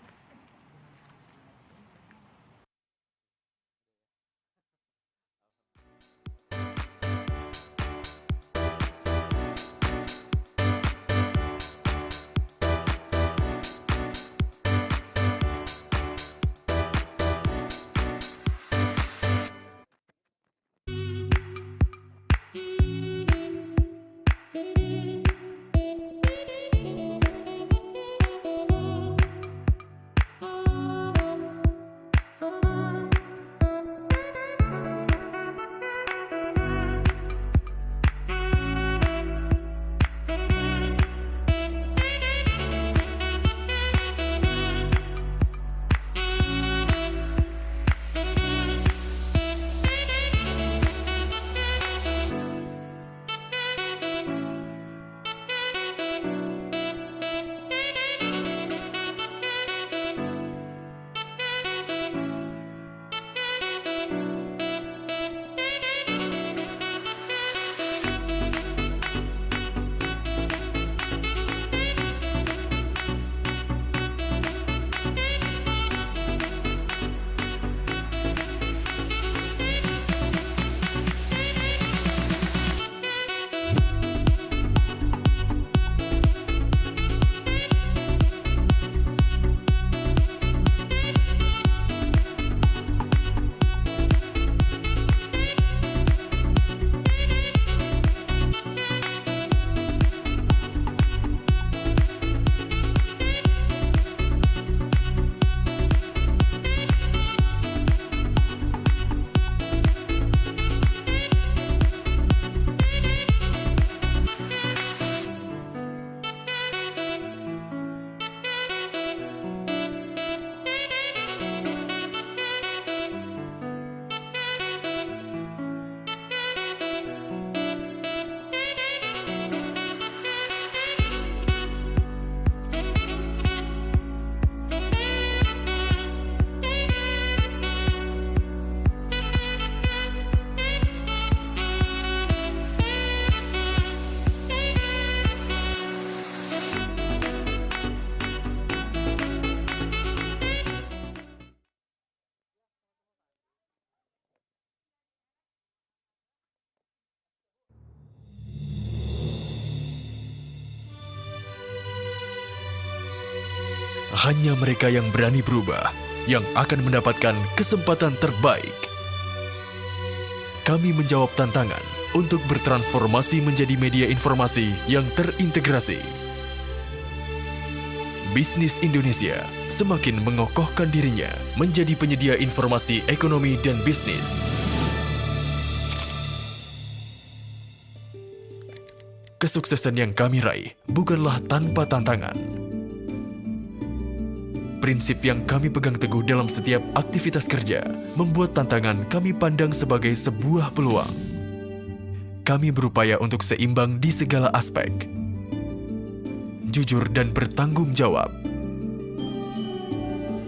Hanya mereka yang berani berubah yang akan mendapatkan kesempatan terbaik. Kami menjawab tantangan untuk bertransformasi menjadi media informasi yang terintegrasi. Bisnis Indonesia semakin mengokohkan dirinya menjadi penyedia informasi ekonomi dan bisnis. Kesuksesan yang kami raih bukanlah tanpa tantangan. Prinsip yang kami pegang teguh dalam setiap aktivitas kerja membuat tantangan kami pandang sebagai sebuah peluang. Kami berupaya untuk seimbang di segala aspek, jujur dan bertanggung jawab,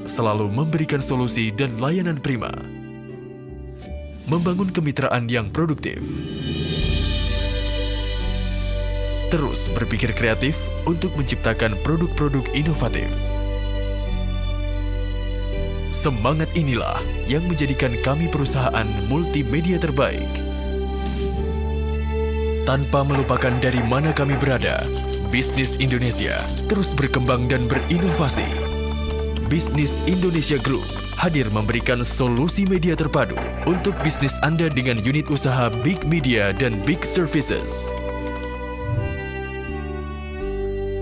selalu memberikan solusi dan layanan prima, membangun kemitraan yang produktif, terus berpikir kreatif untuk menciptakan produk-produk inovatif. Semangat inilah yang menjadikan kami perusahaan multimedia terbaik. Tanpa melupakan dari mana kami berada, Bisnis Indonesia terus berkembang dan berinovasi. Bisnis Indonesia Group hadir memberikan solusi media terpadu untuk bisnis Anda dengan unit usaha Big Media dan Big Services.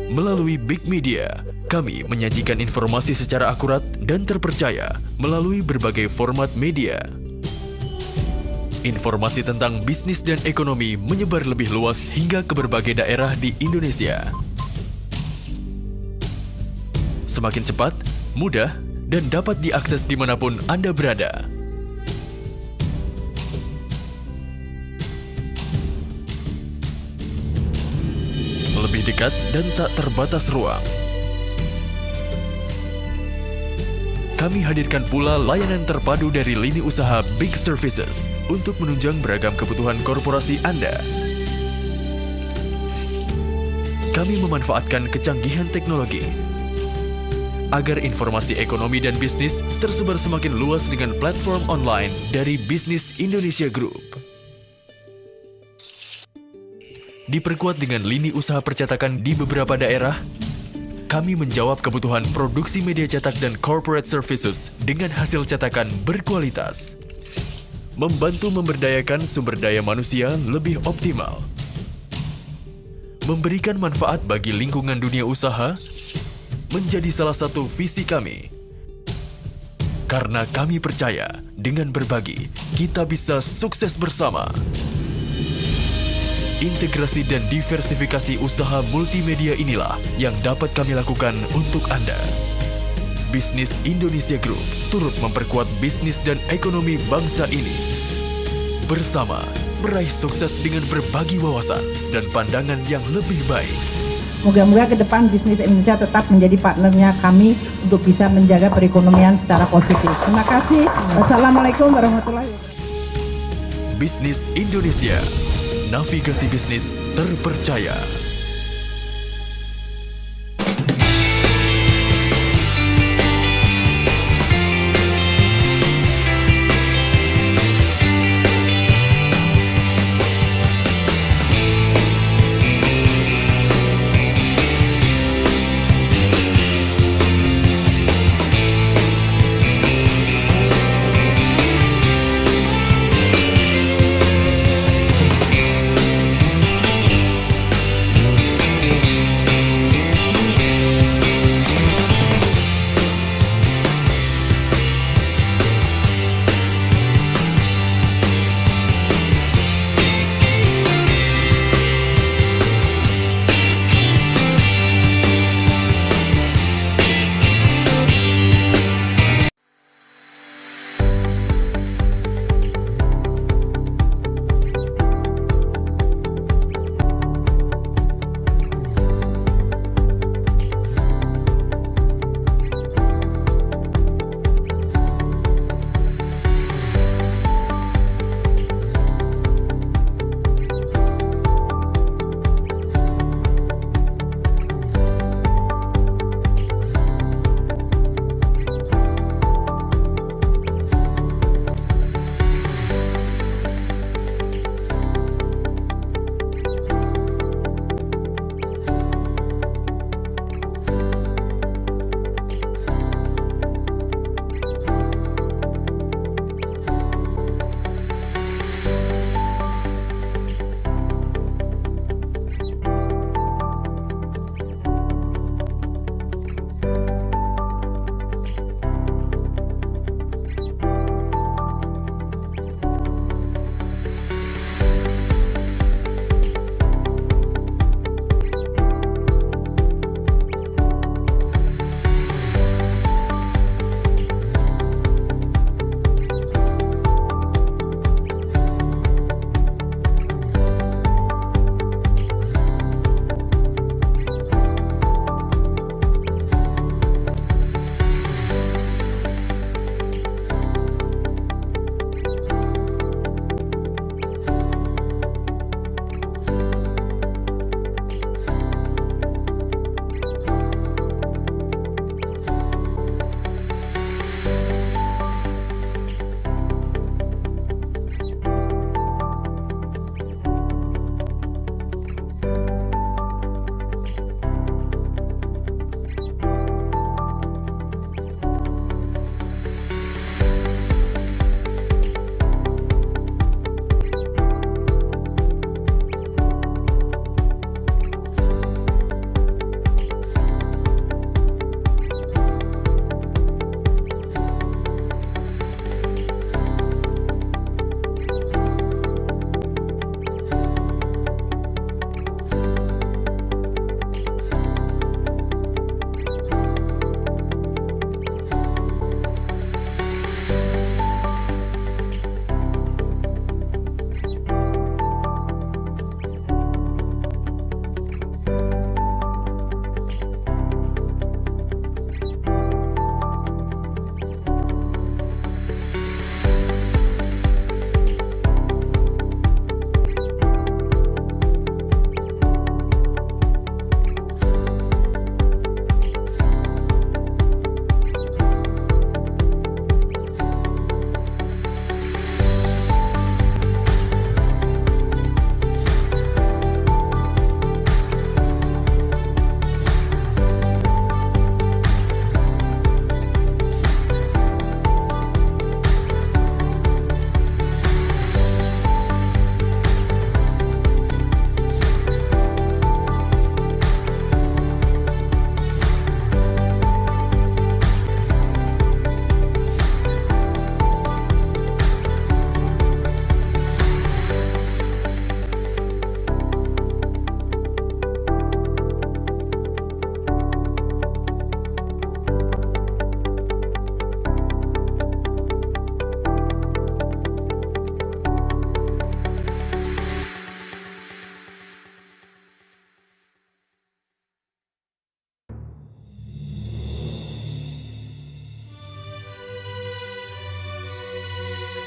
Melalui Big Media, kami menyajikan informasi secara akurat dan terpercaya melalui berbagai format media. Informasi tentang bisnis dan ekonomi menyebar lebih luas hingga ke berbagai daerah di Indonesia. Semakin cepat, mudah, dan dapat diakses dimanapun Anda berada. Lebih dekat dan tak terbatas ruang. Kami hadirkan pula layanan terpadu dari lini usaha Big Services untuk menunjang beragam kebutuhan korporasi Anda. Kami memanfaatkan kecanggihan teknologi agar informasi ekonomi dan bisnis tersebar semakin luas dengan platform online dari Bisnis Indonesia Group. Diperkuat dengan lini usaha percetakan di beberapa daerah, kami menjawab kebutuhan produksi media cetak dan corporate services dengan hasil cetakan berkualitas. Membantu memberdayakan sumber daya manusia lebih optimal. Memberikan manfaat bagi lingkungan dunia usaha menjadi salah satu visi kami. Karena kami percaya dengan berbagi, kita bisa sukses bersama. Integrasi dan diversifikasi usaha multimedia inilah yang dapat kami lakukan untuk Anda. Bisnis Indonesia Group turut memperkuat bisnis dan ekonomi bangsa ini. Bersama, meraih sukses dengan berbagi wawasan dan pandangan yang lebih baik. Moga-moga ke depan Bisnis Indonesia tetap menjadi partnernya kami untuk bisa menjaga perekonomian secara positif. Terima kasih. Wassalamualaikum warahmatullahi wabarakatuh. Bisnis Indonesia. Navigasi bisnis terpercaya.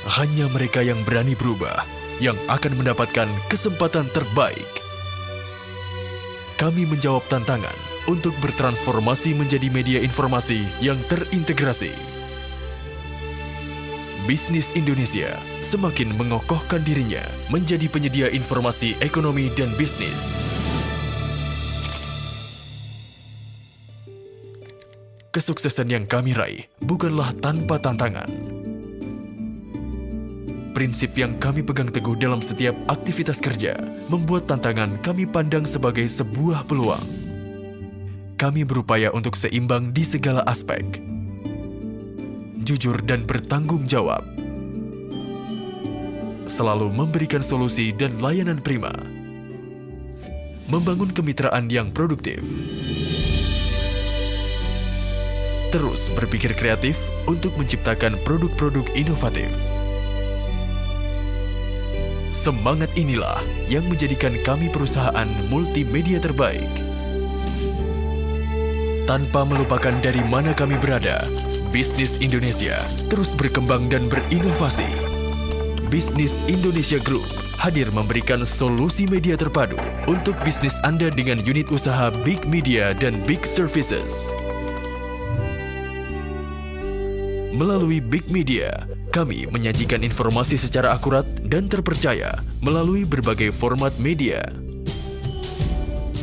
Hanya mereka yang berani berubah yang akan mendapatkan kesempatan terbaik. Kami menjawab tantangan untuk bertransformasi menjadi media informasi yang terintegrasi. Bisnis Indonesia semakin mengokohkan dirinya menjadi penyedia informasi ekonomi dan bisnis. Kesuksesan yang kami raih bukanlah tanpa tantangan. Prinsip yang kami pegang teguh dalam setiap aktivitas kerja membuat tantangan kami pandang sebagai sebuah peluang. Kami berupaya untuk seimbang di segala aspek, jujur dan bertanggung jawab, selalu memberikan solusi dan layanan prima, membangun kemitraan yang produktif, terus berpikir kreatif untuk menciptakan produk-produk inovatif. Semangat inilah yang menjadikan kami perusahaan multimedia terbaik. Tanpa melupakan dari mana kami berada, Bisnis Indonesia terus berkembang dan berinovasi. Bisnis Indonesia Group hadir memberikan solusi media terpadu untuk bisnis Anda dengan unit usaha Big Media dan Big Services. Melalui Big Media, kami menyajikan informasi secara akurat dan terpercaya melalui berbagai format media.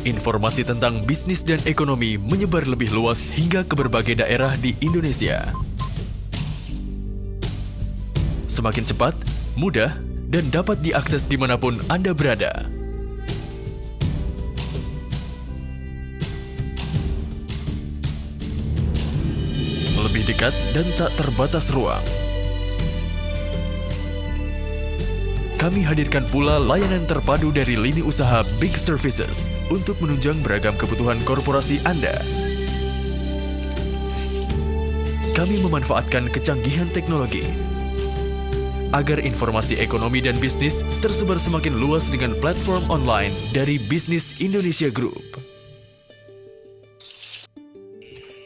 Informasi tentang bisnis dan ekonomi menyebar lebih luas hingga ke berbagai daerah di Indonesia. Semakin cepat, mudah, dan dapat diakses dimanapun Anda berada. Lebih dekat dan tak terbatas ruang. Kami hadirkan pula layanan terpadu dari lini usaha Big Services untuk menunjang beragam kebutuhan korporasi Anda. Kami memanfaatkan kecanggihan teknologi agar informasi ekonomi dan bisnis tersebar semakin luas dengan platform online dari Bisnis Indonesia Group.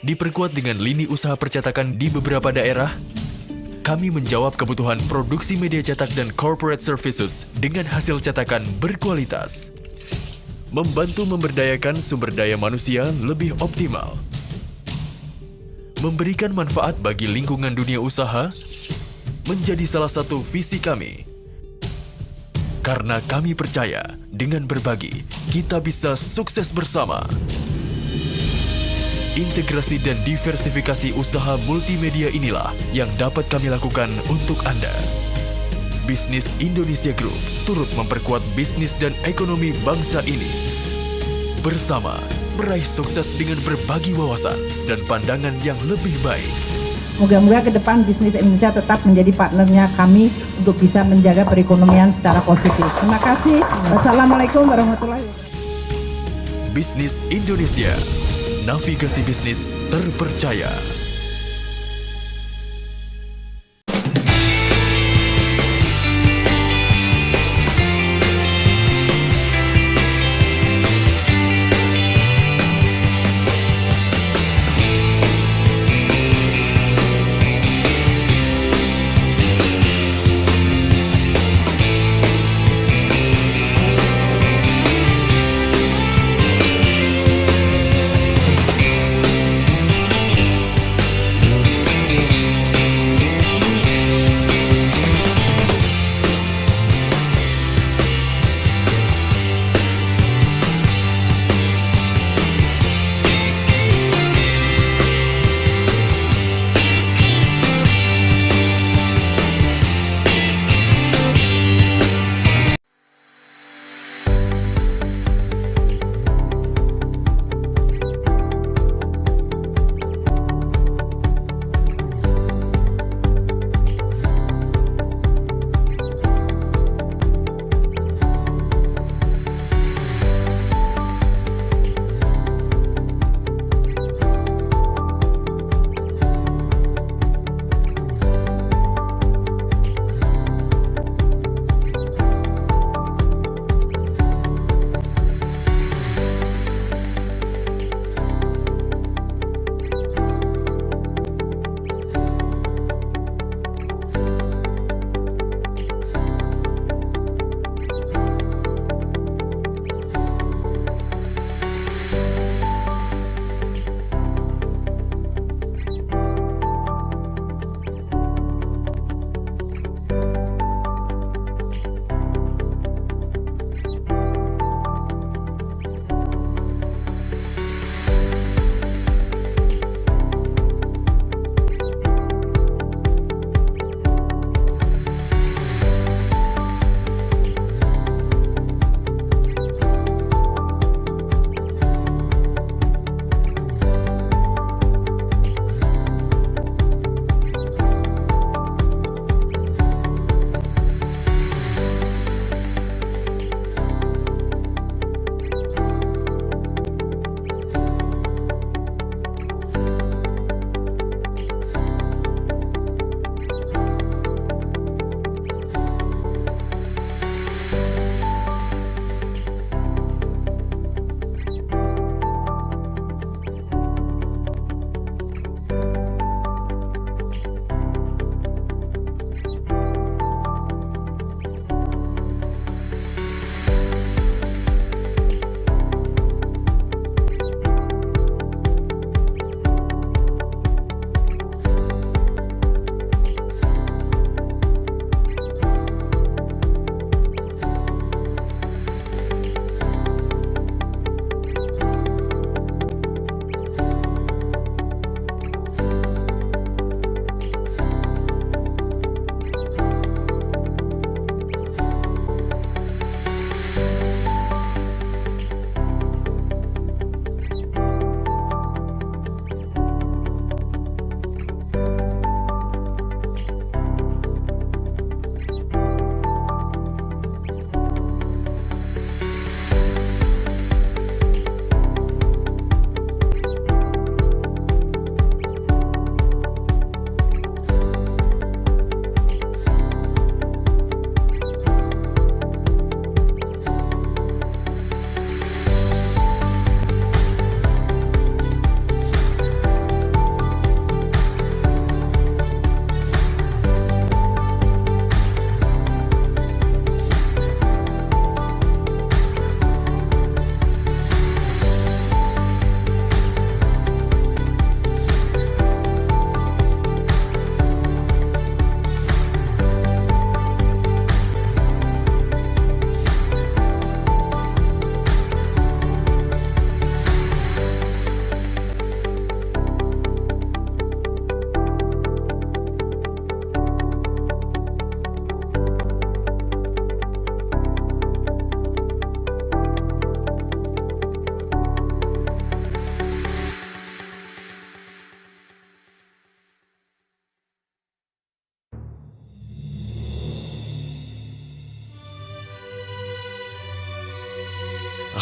Diperkuat dengan lini usaha percetakan di beberapa daerah, kami menjawab kebutuhan produksi media cetak dan corporate services dengan hasil cetakan berkualitas. Membantu memberdayakan sumber daya manusia lebih optimal. Memberikan manfaat bagi lingkungan dunia usaha menjadi salah satu visi kami. Karena kami percaya dengan berbagi, kita bisa sukses bersama. Integrasi dan diversifikasi usaha multimedia inilah yang dapat kami lakukan untuk Anda. Bisnis Indonesia Group turut memperkuat bisnis dan ekonomi bangsa ini. Bersama, meraih sukses dengan berbagi wawasan dan pandangan yang lebih baik. Moga-moga ke depan bisnis Indonesia tetap menjadi partnernya kami untuk bisa menjaga perekonomian secara positif. Terima kasih. Wassalamualaikum warahmatullahi wabarakatuh. Bisnis Indonesia. Navigasi bisnis terpercaya.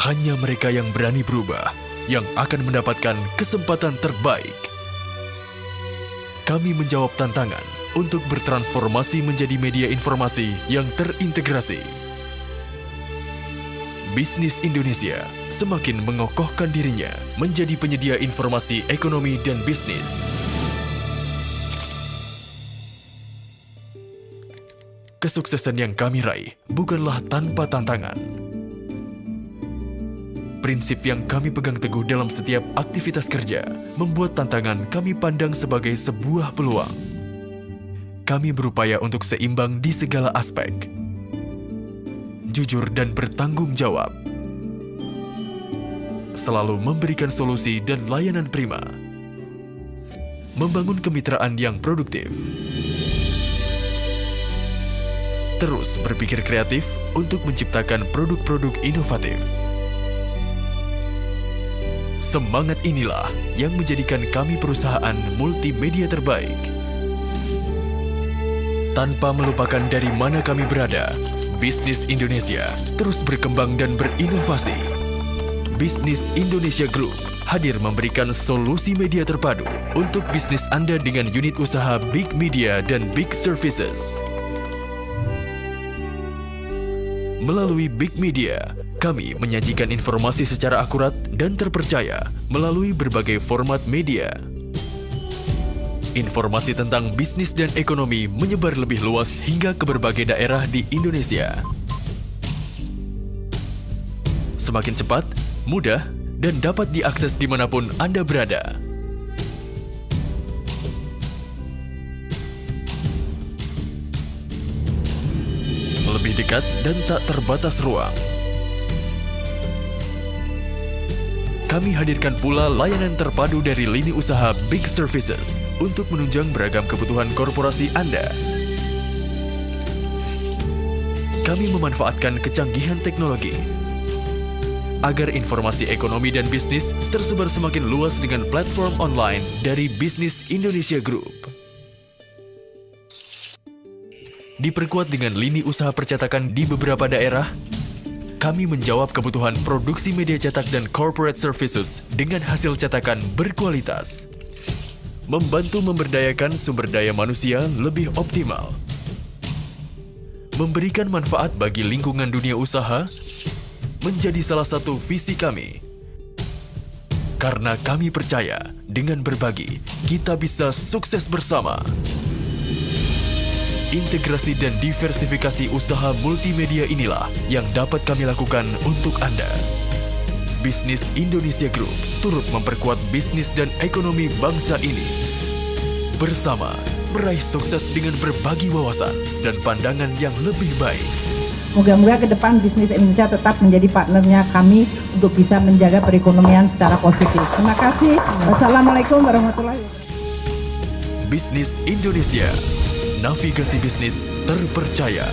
Hanya mereka yang berani berubah yang akan mendapatkan kesempatan terbaik. Kami menjawab tantangan untuk bertransformasi menjadi media informasi yang terintegrasi. Bisnis Indonesia semakin mengokohkan dirinya menjadi penyedia informasi ekonomi dan bisnis. Kesuksesan yang kami raih bukanlah tanpa tantangan. Prinsip yang kami pegang teguh dalam setiap aktivitas kerja membuat tantangan kami pandang sebagai sebuah peluang. Kami berupaya untuk seimbang di segala aspek, jujur dan bertanggung jawab, selalu memberikan solusi dan layanan prima, membangun kemitraan yang produktif, terus berpikir kreatif untuk menciptakan produk-produk inovatif. Semangat inilah yang menjadikan kami perusahaan multimedia terbaik. Tanpa melupakan dari mana kami berada, bisnis Indonesia terus berkembang dan berinovasi. Bisnis Indonesia Group hadir memberikan solusi media terpadu untuk bisnis Anda dengan unit usaha Big Media dan Big Services. Melalui Big Media, kami menyajikan informasi secara akurat dan terpercaya melalui berbagai format media. Informasi tentang bisnis dan ekonomi menyebar lebih luas hingga ke berbagai daerah di Indonesia. Semakin cepat, mudah, dan dapat diakses dimanapun Anda berada. Lebih dekat dan tak terbatas ruang. Kami hadirkan pula layanan terpadu dari lini usaha Big Services untuk menunjang beragam kebutuhan korporasi Anda. Kami memanfaatkan kecanggihan teknologi agar informasi ekonomi dan bisnis tersebar semakin luas dengan platform online dari Bisnis Indonesia Group. Diperkuat dengan lini usaha percetakan di beberapa daerah, kami menjawab kebutuhan produksi media cetak dan corporate services dengan hasil cetakan berkualitas. Membantu memberdayakan sumber daya manusia lebih optimal. Memberikan manfaat bagi lingkungan dunia usaha menjadi salah satu visi kami. Karena kami percaya dengan berbagi, kita bisa sukses bersama. Integrasi dan diversifikasi usaha multimedia inilah yang dapat kami lakukan untuk Anda. Bisnis Indonesia Group turut memperkuat bisnis dan ekonomi bangsa ini. Bersama, meraih sukses dengan berbagi wawasan dan pandangan yang lebih baik. Moga-moga ke depan bisnis Indonesia tetap menjadi partnernya kami untuk bisa menjaga perekonomian secara positif. Terima kasih. Wassalamualaikum warahmatullahi wabarakatuh. Bisnis Indonesia. Navigasi bisnis terpercaya.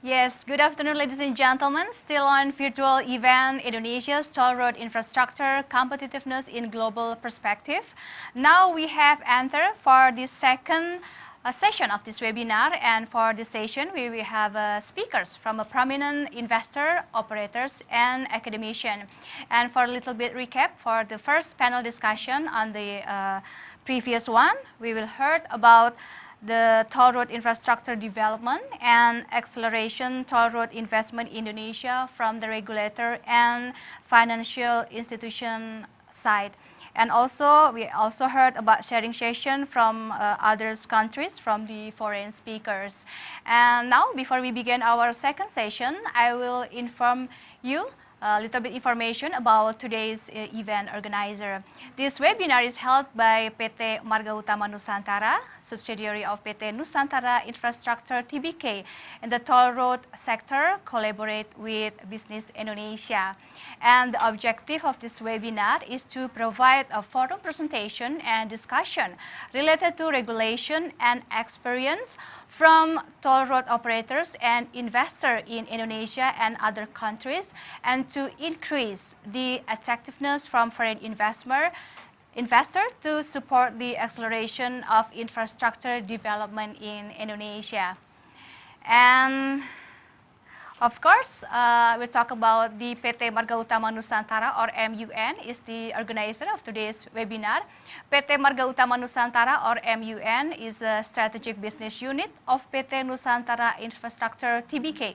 Yes, good afternoon, ladies and gentlemen. Still on virtual event, Indonesia's toll road infrastructure, competitiveness in global perspective. Now we have entered for the second session of this webinar, and for this session we will have speakers from a prominent investor, operators, and academician. And for a little bit recap, for the first panel discussion on the previous one, we will heard about the toll road infrastructure development and acceleration toll road investment in Indonesia from the regulator and financial institution side. And also, we also heard about sharing session from other countries, from the foreign speakers. And now, before we begin our second session, I will inform you a little bit information about today's event organizer. This webinar is held by PT Marga Utama Nusantara, subsidiary of PT Nusantara Infrastructure Tbk, and the toll road sector collaborate with Business Indonesia. And the objective of this webinar is to provide a forum presentation and discussion related to regulation and experience from toll road operators and investors in Indonesia and other countries, and to increase the attractiveness from foreign investor to support the acceleration of infrastructure development in Indonesia. And of course, we talk about the PT Marga Utama Nusantara, or MUN, is the organizer of today's webinar. PT Marga Utama Nusantara, or MUN, is a strategic business unit of PT Nusantara Infrastructure Tbk,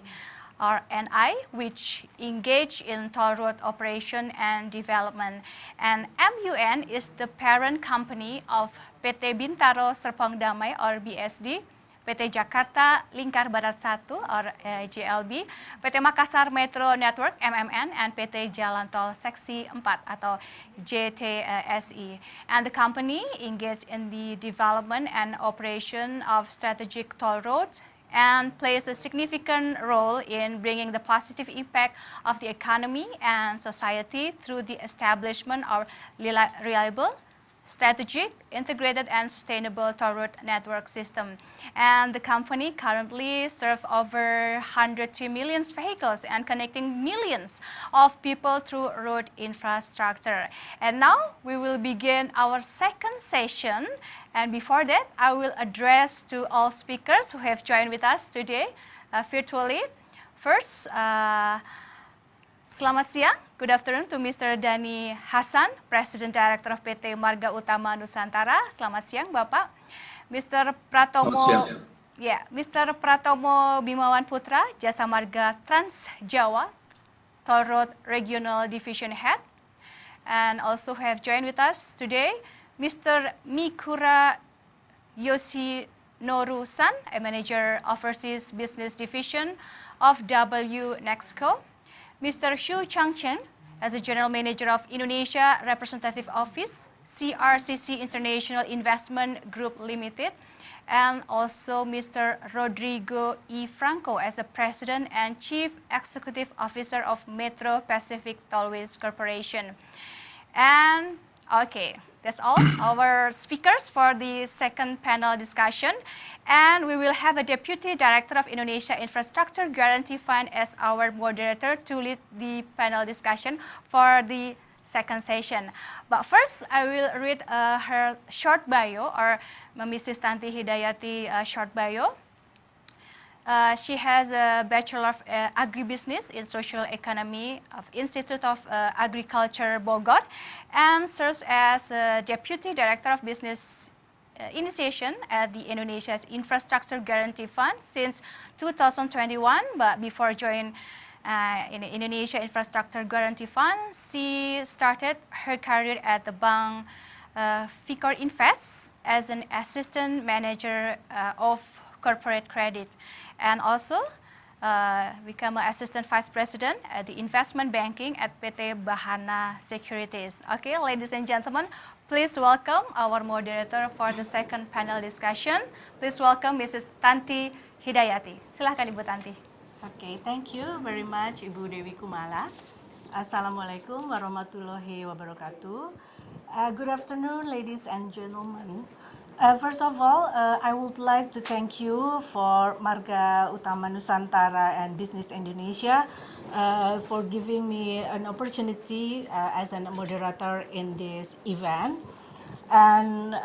or NI, which engage in toll road operation and development. And MUN is the parent company of PT Bintaro Serpong Damai, or BSD, PT Jakarta Lingkar Barat 1, or JLB, PT Makassar Metro Network MMN, and PT Jalan Tol Seksi 4 atau JTSI. And the company engaged in the development and operation of strategic toll roads and plays a significant role in bringing the positive impact of the economy and society through the establishment of reliable, strategic, integrated, and sustainable toll road network system. And the company currently serves over 103 million vehicles and connecting millions of people through road infrastructure. And now we will begin our second session. And before that, I will address to all speakers who have joined with us today virtually. First, selamat siang. Good afternoon to Mr. Dhani Hasan, President Director of PT Marga Utama Nusantara. Selamat siang, Bapak. Mr. Pratomo, Mr. Pratomo Bimawan Putra, Jasa Marga Trans Jawa, Toll Road Regional Division Head. And also have joined with us today Mr. Mikura Yoshinoru-san, a Manager Overseas Business Division of W Nexco. Mr. Xu Changchen, as a General Manager of Indonesia Representative Office, CRCC International Investment Group Limited, and also Mr. Rodrigo E. Franco as a President and Chief Executive Officer of Metro Pacific Tollways Corporation. And okay, that's all our speakers for the second panel discussion. And we will have a Deputy Director of Indonesia Infrastructure Guarantee Fund as our moderator to lead the panel discussion for the second session. But first, I will read her short bio, or Mrs. Tanti Hidayati short bio. She has a Bachelor of Agribusiness in Social Economy of Institute of Agriculture, Bogor, and serves as Deputy Director of Business Initiation at the Indonesia's Infrastructure Guarantee Fund since 2021. But before joining in Indonesia Infrastructure Guarantee Fund, she started her career at the Bank Vicor Invest as an Assistant Manager of Corporate Credit, and also become an Assistant Vice President at the Investment Banking at PT Bahana Securities. Okay, ladies and gentlemen, please welcome our moderator for the second panel discussion. Please welcome Mrs. Tanti Hidayati. Silahkan Ibu Tanti. Okay, thank you very much Ibu Dewi Kumala. Assalamualaikum warahmatullahi wabarakatuh. Good afternoon, ladies and gentlemen. First of all, I would like to thank you for Marga Utama Nusantara and Business Indonesia for giving me an opportunity as a moderator in this event. And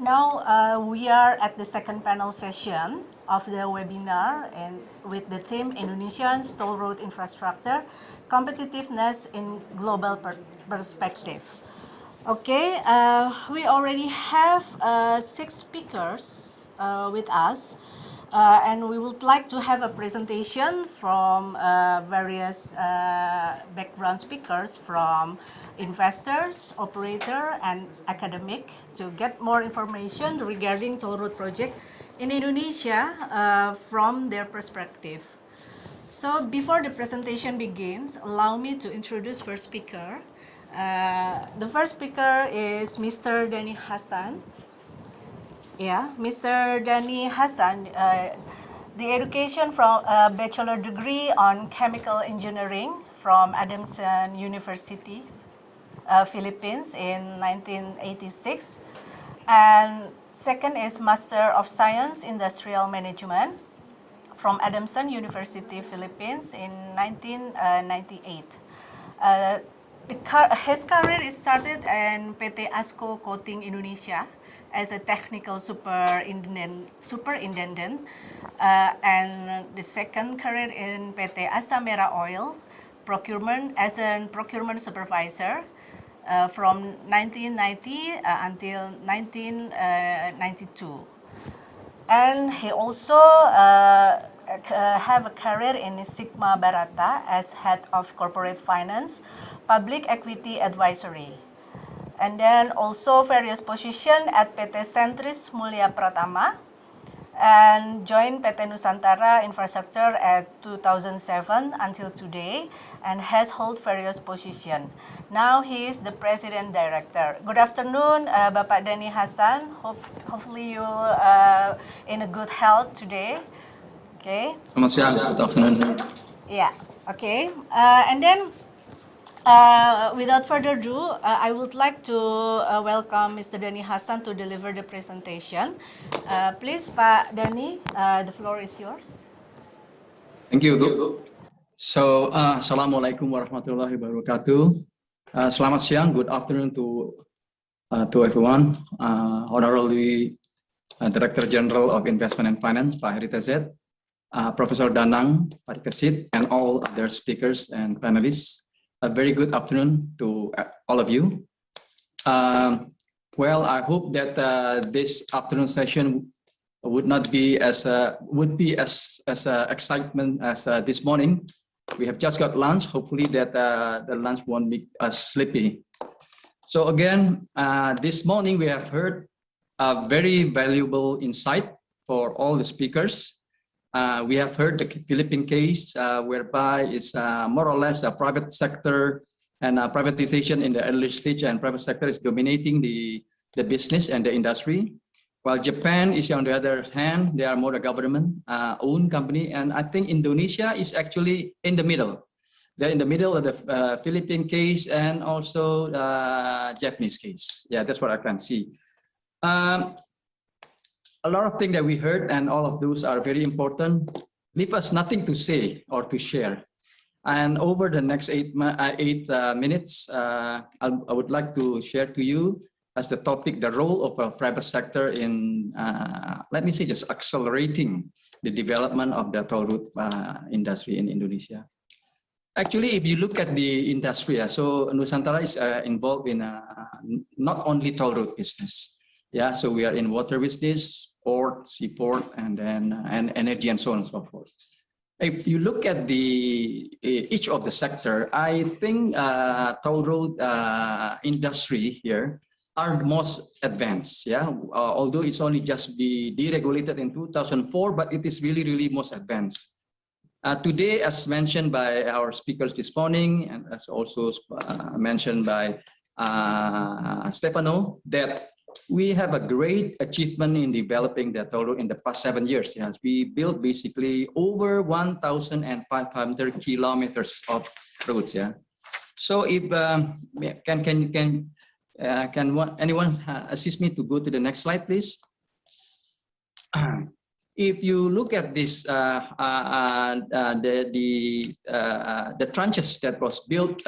now we are at the second panel session of the webinar, and with the theme Indonesian Toll Road Infrastructure, Competitiveness in Global Perspective. Okay, we already have 6 speakers with us. And we would like to have a presentation from various background speakers from investors, operator, and academic to get more information regarding toll road project in Indonesia from their perspective. So before the presentation begins, allow me to introduce first speaker. The first speaker is Mr. Dhani Hassan. Yeah, Mr. Dhani Hassan, the education from a bachelor degree on chemical engineering from Adamson University, Philippines in 1986. And second is Master of Science Industrial Management from Adamson University, Philippines in 1998. His career started in PT ASCO Coating Indonesia as a technical superintendent, and the second career in PT Asa Merah Oil, procurement as a procurement supervisor from 1990 until 1992. And he also have a career in Sigma Barata as head of corporate finance, public equity advisory. And then also various positions at PT Sentris Mulia Pratama, and joined PT Nusantara Infrastructure at 2007 until today, and has held various positions. Now he is the President Director. Good afternoon, Bapak Dhani Hassan. Hopefully you in a good health today. Okay. Selamat siang. Good afternoon. Yeah. Okay. And then. Without further ado, I would like to welcome Mr. Dhani Hassan to deliver the presentation. Please, Pak Dhani, the floor is yours. Thank you, Bu. So, Assalamualaikum warahmatullahi wabarakatuh. Selamat siang, good afternoon to everyone. Honorary Director General of Investment and Finance, Pak Heri TZ, Professor Danang, Pak Kesit, and all other speakers and panelists. A very good afternoon to all of you. Well, I hope that this afternoon session would be as excitement as this morning. We have just got lunch. Hopefully that the lunch won't be sleepy. So again, this morning we have heard a very valuable insight for all the speakers. We have heard the Philippine case, whereby it's more or less a private sector and privatization in the early stage, and private sector is dominating the business and the industry. While Japan is, on the other hand, they are more a government-owned company, and I think Indonesia is actually in the middle. They're in the middle of the Philippine case and also Japanese case. Yeah, that's what I can see. A lot of things that we heard, and all of those are very important, leave us nothing to say or to share. And over the next 8 minutes, I would like to share to you as the topic, the role of a private sector in, let me say, just accelerating the development of the toll road industry in Indonesia. Actually, if you look at the industry, so Nusantara is involved in not only toll road business. Yeah, so we are in water business, port, seaport, and then energy, and so on and so forth. If you look at each of the sector, I think toll road industry here are the most advanced. Yeah, although it's only just be deregulated in 2004, but it is really, really most advanced. Today, as mentioned by our speakers this morning, and as also mentioned by Stefano, that we have a great achievement in developing the toll road in the past 7 years. Yes, we built basically over 1,500 kilometers of roads. Yeah. So if can anyone assist me to go to the next slide, please? If you look at this, the tranches that was built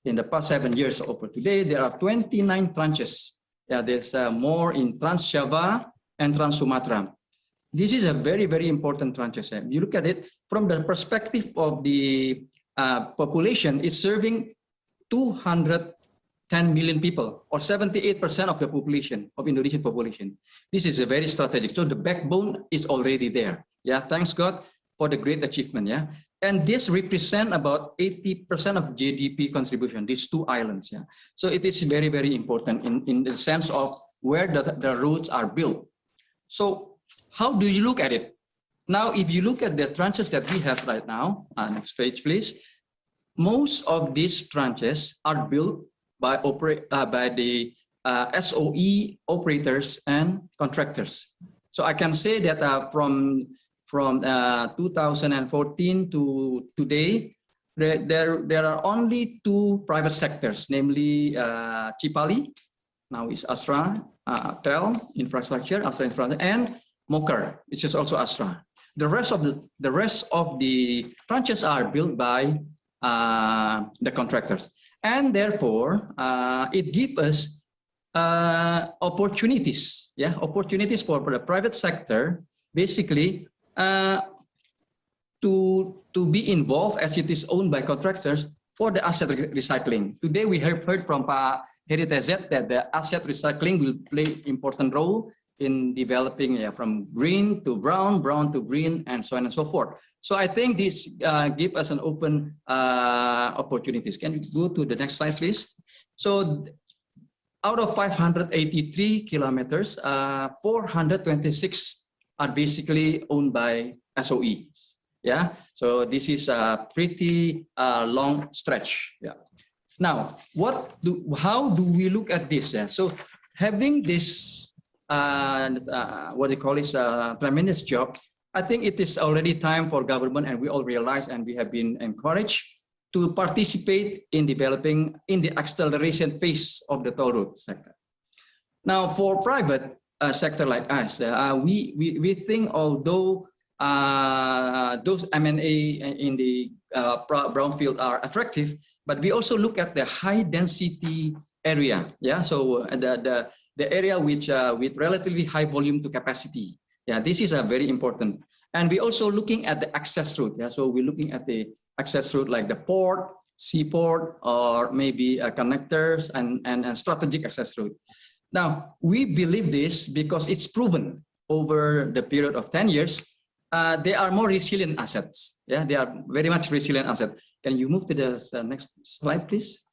in the past 7 years over today, there are 29 tranches. Yeah, there's more in Trans-Java and Trans-Sumatra. This is a very, very important tranches. You look at it from the perspective of the population, it's serving 200 10 million people, or 78% of the population, of Indonesian population. This is a very strategic. So the backbone is already there. Yeah, thanks God for the great achievement. Yeah, and this represent about 80% of GDP contribution. These two islands. Yeah, so it is very, very important in the sense of where the roads are built. So how do you look at it? Now, if you look at the tranches that we have right now, next page, please. Most of these tranches are built by the SOE operators and contractors. So I can say that from 2014 to today, there are only two private sectors, namely Cipali, now is Astra, TEL infrastructure, Astra infrastructure, and Moker, which is also Astra. The rest of the tranches are built by the contractors, and therefore it gives us opportunities, opportunities for the private sector, basically to be involved, as it is owned by contractors, for the asset recycling. Today we have heard from Pak Heri TZ that the asset recycling will play important role in developing from green to brown, brown to green, and so on and so forth. So I think this gives us an open opportunities. Can you go to the next slide, please? So out of 583 kilometers, 426 are basically owned by SOEs. Yeah, so this is a pretty long stretch. Yeah. Now, how do we look at this? Yeah? So having this what they call is a tremendous job, I think it is already time for government, and we all realize, and we have been encouraged to participate in developing in the acceleration phase of the toll road sector. Now, for private sector like us, we think although those M&A in the brownfield are attractive, but we also look at the high density area. Yeah, so the area which with relatively high volume to capacity. Yeah, this is very important. And we also looking at the access route. Yeah, so we're looking at the access route like the port, seaport, or maybe connectors and strategic access route. Now, we believe this because it's proven over the period of 10 years, they are more resilient assets. Yeah, they are very much resilient assets. Can you move to the next slide, please?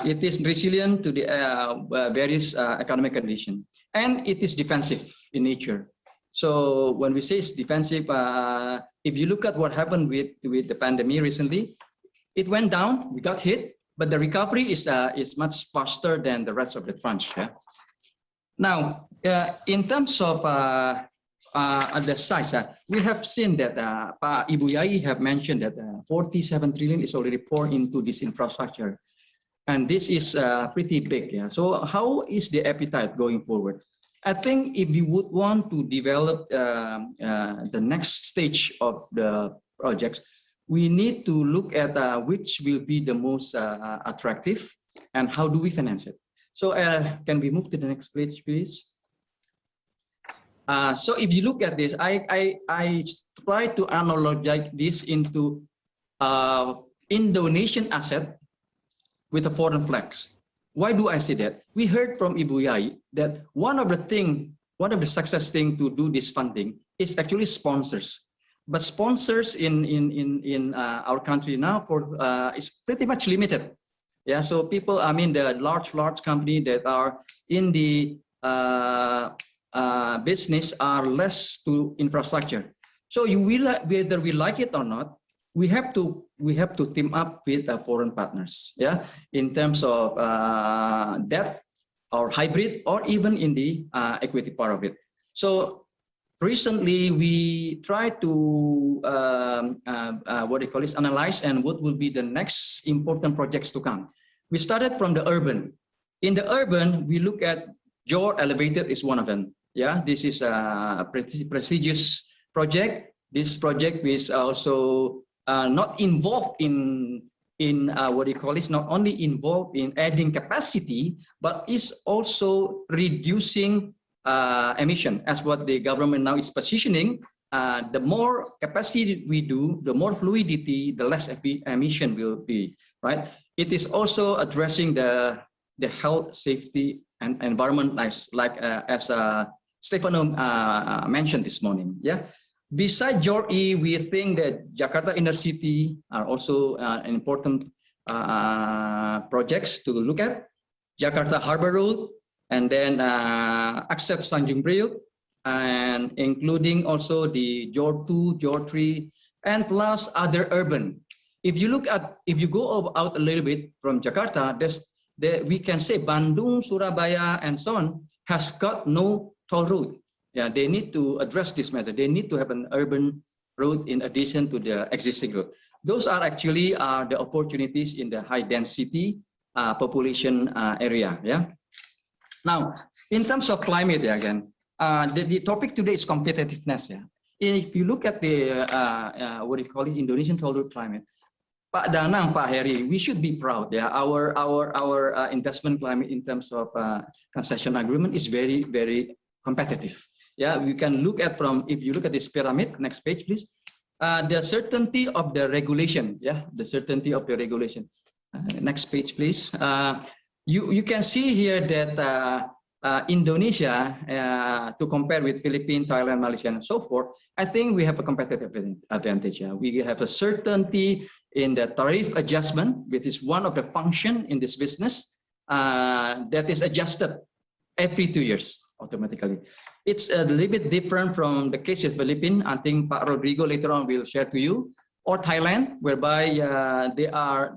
It is resilient to the various economic conditions, and it is defensive in nature. So when we say it's defensive, if you look at what happened with the pandemic recently, it went down, we got hit, but the recovery is much faster than the rest of the tranche. Yeah? Now, in terms of the size, we have seen that Ibu Yai have mentioned that 47 trillion is already poured into this infrastructure. And this is pretty big. Yeah? So how is the appetite going forward? I think if we would want to develop the next stage of the projects, we need to look at which will be the most attractive and how do we finance it. So can we move to the next page, please? So if you look at this, I try to analogize this into Indonesian asset with the foreign flags. Why do I say that? We heard from Ibu Yai that one of the success thing to do this funding is actually sponsors. But sponsors in our country now is pretty much limited. Yeah, so people, I mean, the large company that are in the business are less to infrastructure. So you will, whether we like it or not, we have to team up with foreign partners, yeah, in terms of debt or hybrid or even in the equity part of it. So recently we tried to analyze and what will be the next important projects to come. We started from the urban. In the urban, we look at Johor Elevated is one of them. Yeah, this is a prestigious project. This project is also not involved in not only involved in adding capacity, but is also reducing emission, as what the government now is positioning. The more capacity we do, the more fluidity, the less emission will be, right? It is also addressing the the health, safety, and environment, as Stefano mentioned this morning. Yeah. Besides JORE, we think that Jakarta Inner City are also important projects to look at. Jakarta Harbor Road, and then access Tanjung Priok, and including also the JORE 2, JORE 3, and plus other urban. If you go out a little bit from Jakarta, we can say Bandung, Surabaya, and so on has got no toll road. Yeah, they need to address this matter. They need to have an urban road in addition to the existing road. Those are actually the opportunities in the high density population area. Yeah. Now, in terms of climate, again, the topic today is competitiveness. Yeah. If you look at the what do you call it, Indonesian toll road climate, Pak Danang, Pak Heri, we should be proud. Yeah, our investment climate in terms of concession agreement is very, very competitive. Yeah, we can look at if you look at this pyramid, next page, please. The certainty of the regulation. Yeah, the certainty of the regulation. Next page, please. You can see here that Indonesia, to compare with Philippines, Thailand, Malaysia, and so forth, I think we have a competitive advantage. Yeah. We have a certainty in the tariff adjustment, which is one of the function in this business that is adjusted every 2 years automatically. It's a little bit different from the case of Philippines. I think Pak Rodrigo later on will share to you, or Thailand, whereby they are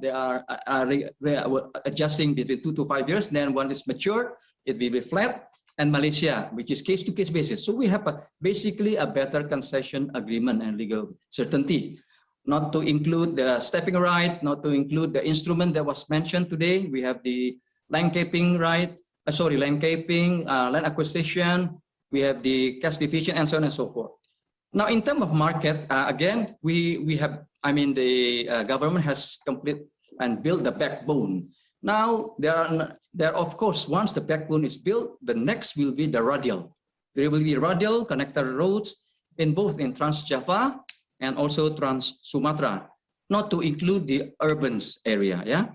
adjusting between 2 to 5 years. Then when it's mature, it will be flat. And Malaysia, which is case-to-case basis. So we have basically a better concession agreement and legal certainty. Not to include the stepping right, not to include the instrument that was mentioned today. We have the landscaping right, landscaping, land acquisition. We have the cash division, and so on and so forth. Now, in terms of market, again, we have, the government has complete and built the backbone. Now, there of course, once the backbone is built, the next will be the radial. There will be radial connector roads in both in Trans-Java and also Trans-Sumatra, not to include the urbans area. Yeah.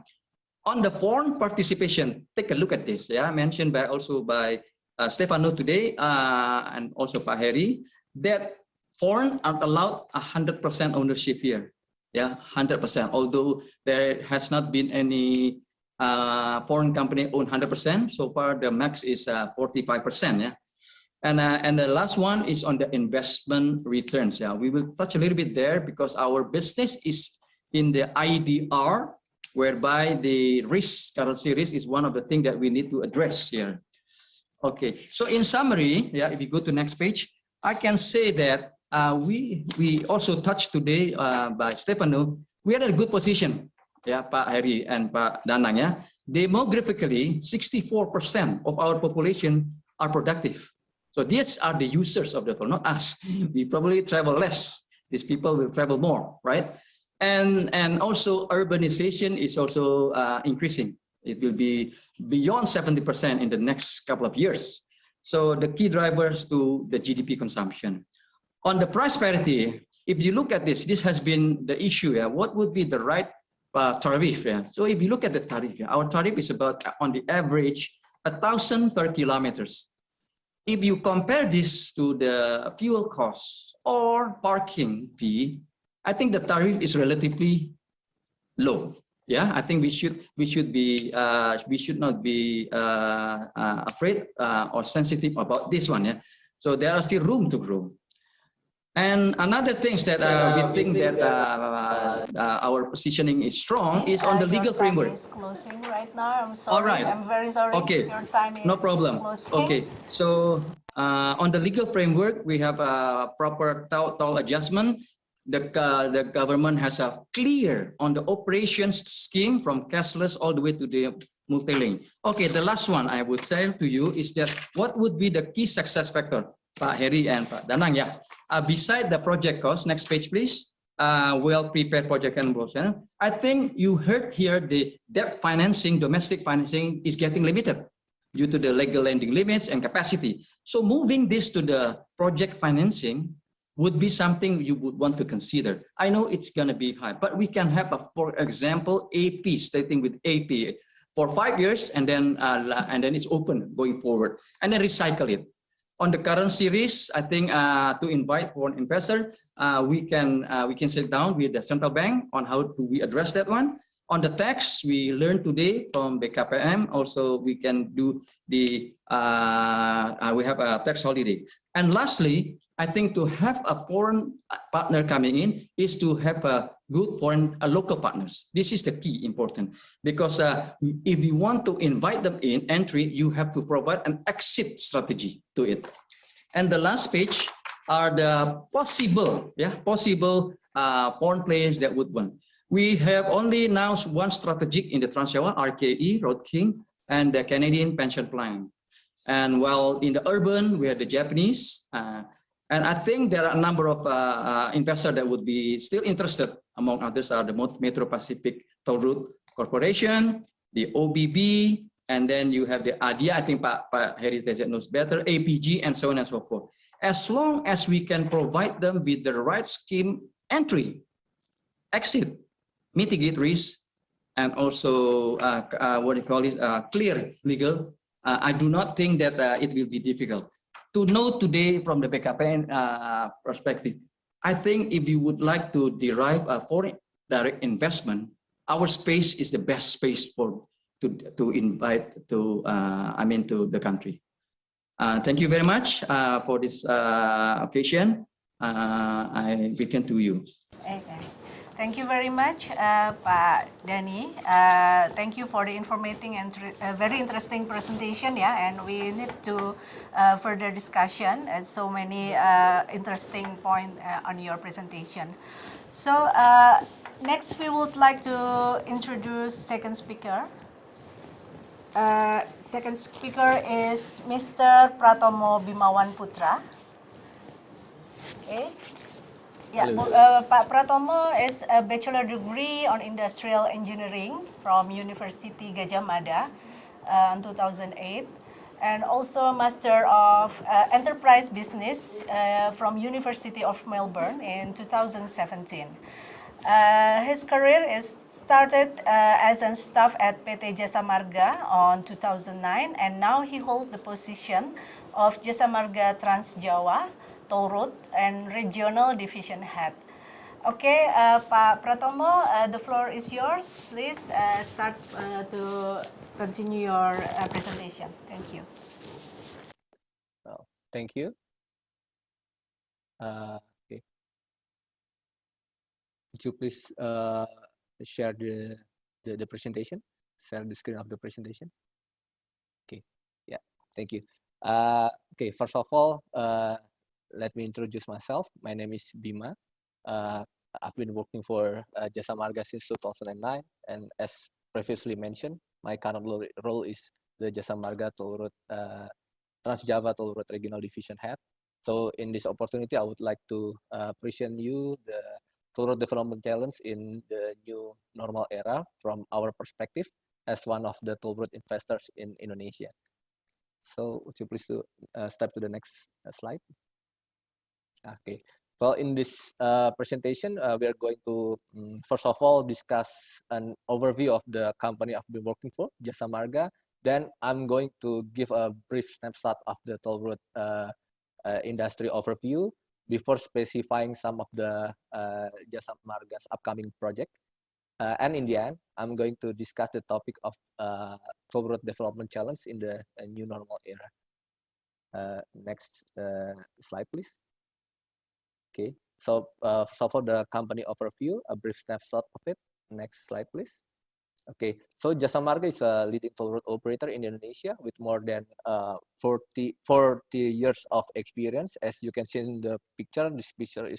On the foreign participation, take a look at this. Yeah, mentioned also by Stefano today and also Pak Heri, that foreign are allowed 100% ownership here. Yeah, 100%. Although there has not been any foreign company own 100%. So far, the max is 45%. Yeah, and the last one is on the investment returns. Yeah, we will touch a little bit there because our business is in the IDR, whereby the risk, currency risk, is one of the things that we need to address here. Okay, so in summary, yeah, if you go to next page, I can say that we also touched today by Stefano, we are in a good position. Yeah, Pak Heri and Pak Danang. Yeah, demographically, 64% of our population are productive. So these are the users of the toll, not us. We probably travel less. These people will travel more, right? And also urbanization is also increasing. It will be beyond 70% in the next couple of years. So the key drivers to the GDP consumption. On the price parity, if you look at this, this has been the issue. Yeah? What would be the right tariff? Yeah? So if you look at the tariff, yeah, our tariff is about, on the average, 1,000 per kilometers. If you compare this to the fuel costs or parking fee, I think the tariff is relatively low. Yeah, I think we should not be afraid or sensitive about this one. Yeah, so there are still room to grow. And another thing that we think that our positioning is strong is on the legal framework. Is closing right now. I'm sorry. All right. I'm very sorry. Okay. Your time is no problem. Closing. Okay. So on the legal framework, we have a proper toll adjustment. The government has a clear on the operations scheme from cashless all the way to the multi-link. Okay, the last one I would say to you is that what would be the key success factor, Pak Heri and Pak Danang? Yeah, beside the project cost, next page please, well-prepared project and proposal. I think you heard here the debt financing, domestic financing is getting limited due to the legal lending limits and capacity. So moving this to the project financing would be something you would want to consider. I know it's going to be high, but we can have, for example, AP, starting with AP, for 5 years, and then it's open going forward, and then recycle it. On the current series, I think to invite foreign investor, we can sit down with the central bank on how do we address that one. On the tax, we learned today from BKPM. Also, we can do the we have a tax holiday. And lastly, I think to have a foreign partner coming in is to have a good foreign local partners. This is the key important, because if you want to invite them in entry, you have to provide an exit strategy to it. And the last page are the possible foreign players that would want. We have only now one strategic in the Trans-Java, RKE, Road King, and the Canadian pension plan. And while in the urban, we have the Japanese. And I think there are a number of investors that would be still interested. Among others are the Metro Pacific Toll Route Corporation, the OBB, and then you have the ADIA, I think Pak Heritage knows better, APG, and so on and so forth. As long as we can provide them with the right scheme entry, exit, mitigate risk, and also clear legal, I do not think that it will be difficult. To know today from the BKPN perspective, I think if you would like to derive a foreign direct investment, our space is the best space to invite to to the country. Thank you very much for this occasion. I return to you. Okay. Thank you very much, Pak Dani. Thank you for the informating and very interesting presentation. Yeah, and we need to further discussion and so many interesting points on your presentation. So next, we would like to introduce second speaker. Second speaker is Mr. Pratomo Bimawan Putra. Okay. Yeah, Pak Pratomo is a bachelor degree on industrial engineering from University Gadjah Mada in 2008, and also Master of Enterprise Business from University of Melbourne in 2017. His career is started as a staff at PT Jasa Marga on 2009, and now he holds the position of Jasa Marga Trans Jawa Toll Road and Regional Division Head. Okay, Pak Pratomo, the floor is yours. Please start to continue your presentation. Thank you. Thank you. Okay. Would you please share the presentation? Share the screen of the presentation. Okay. Yeah. Thank you. Okay. First of all, let me introduce myself. My name is Bima. I've been working for Jasa Marga since 2009, and as previously mentioned, my current role is the Jasa Marga Toll Road Trans Java Toll Road Regional Division Head. So in this opportunity, I would like to present you the Toll Road Development Challenge in the new normal era from our perspective as one of the toll road investors in Indonesia. So would you please step to the next slide? Okay. Well, in this presentation, we are going to first of all discuss an overview of the company I've been working for, Jasa Marga. Then I'm going to give a brief snapshot of the toll road industry overview before specifying some of the Jasa Marga's upcoming project. And in the end, I'm going to discuss the topic of toll road development challenge in the new normal era. Next slide, please. Okay, so for the company overview, a brief snapshot of it. Next slide, please. Okay, so Jasa Marga is a leading toll road operator in Indonesia with more than 40 years of experience. As you can see in the picture, this picture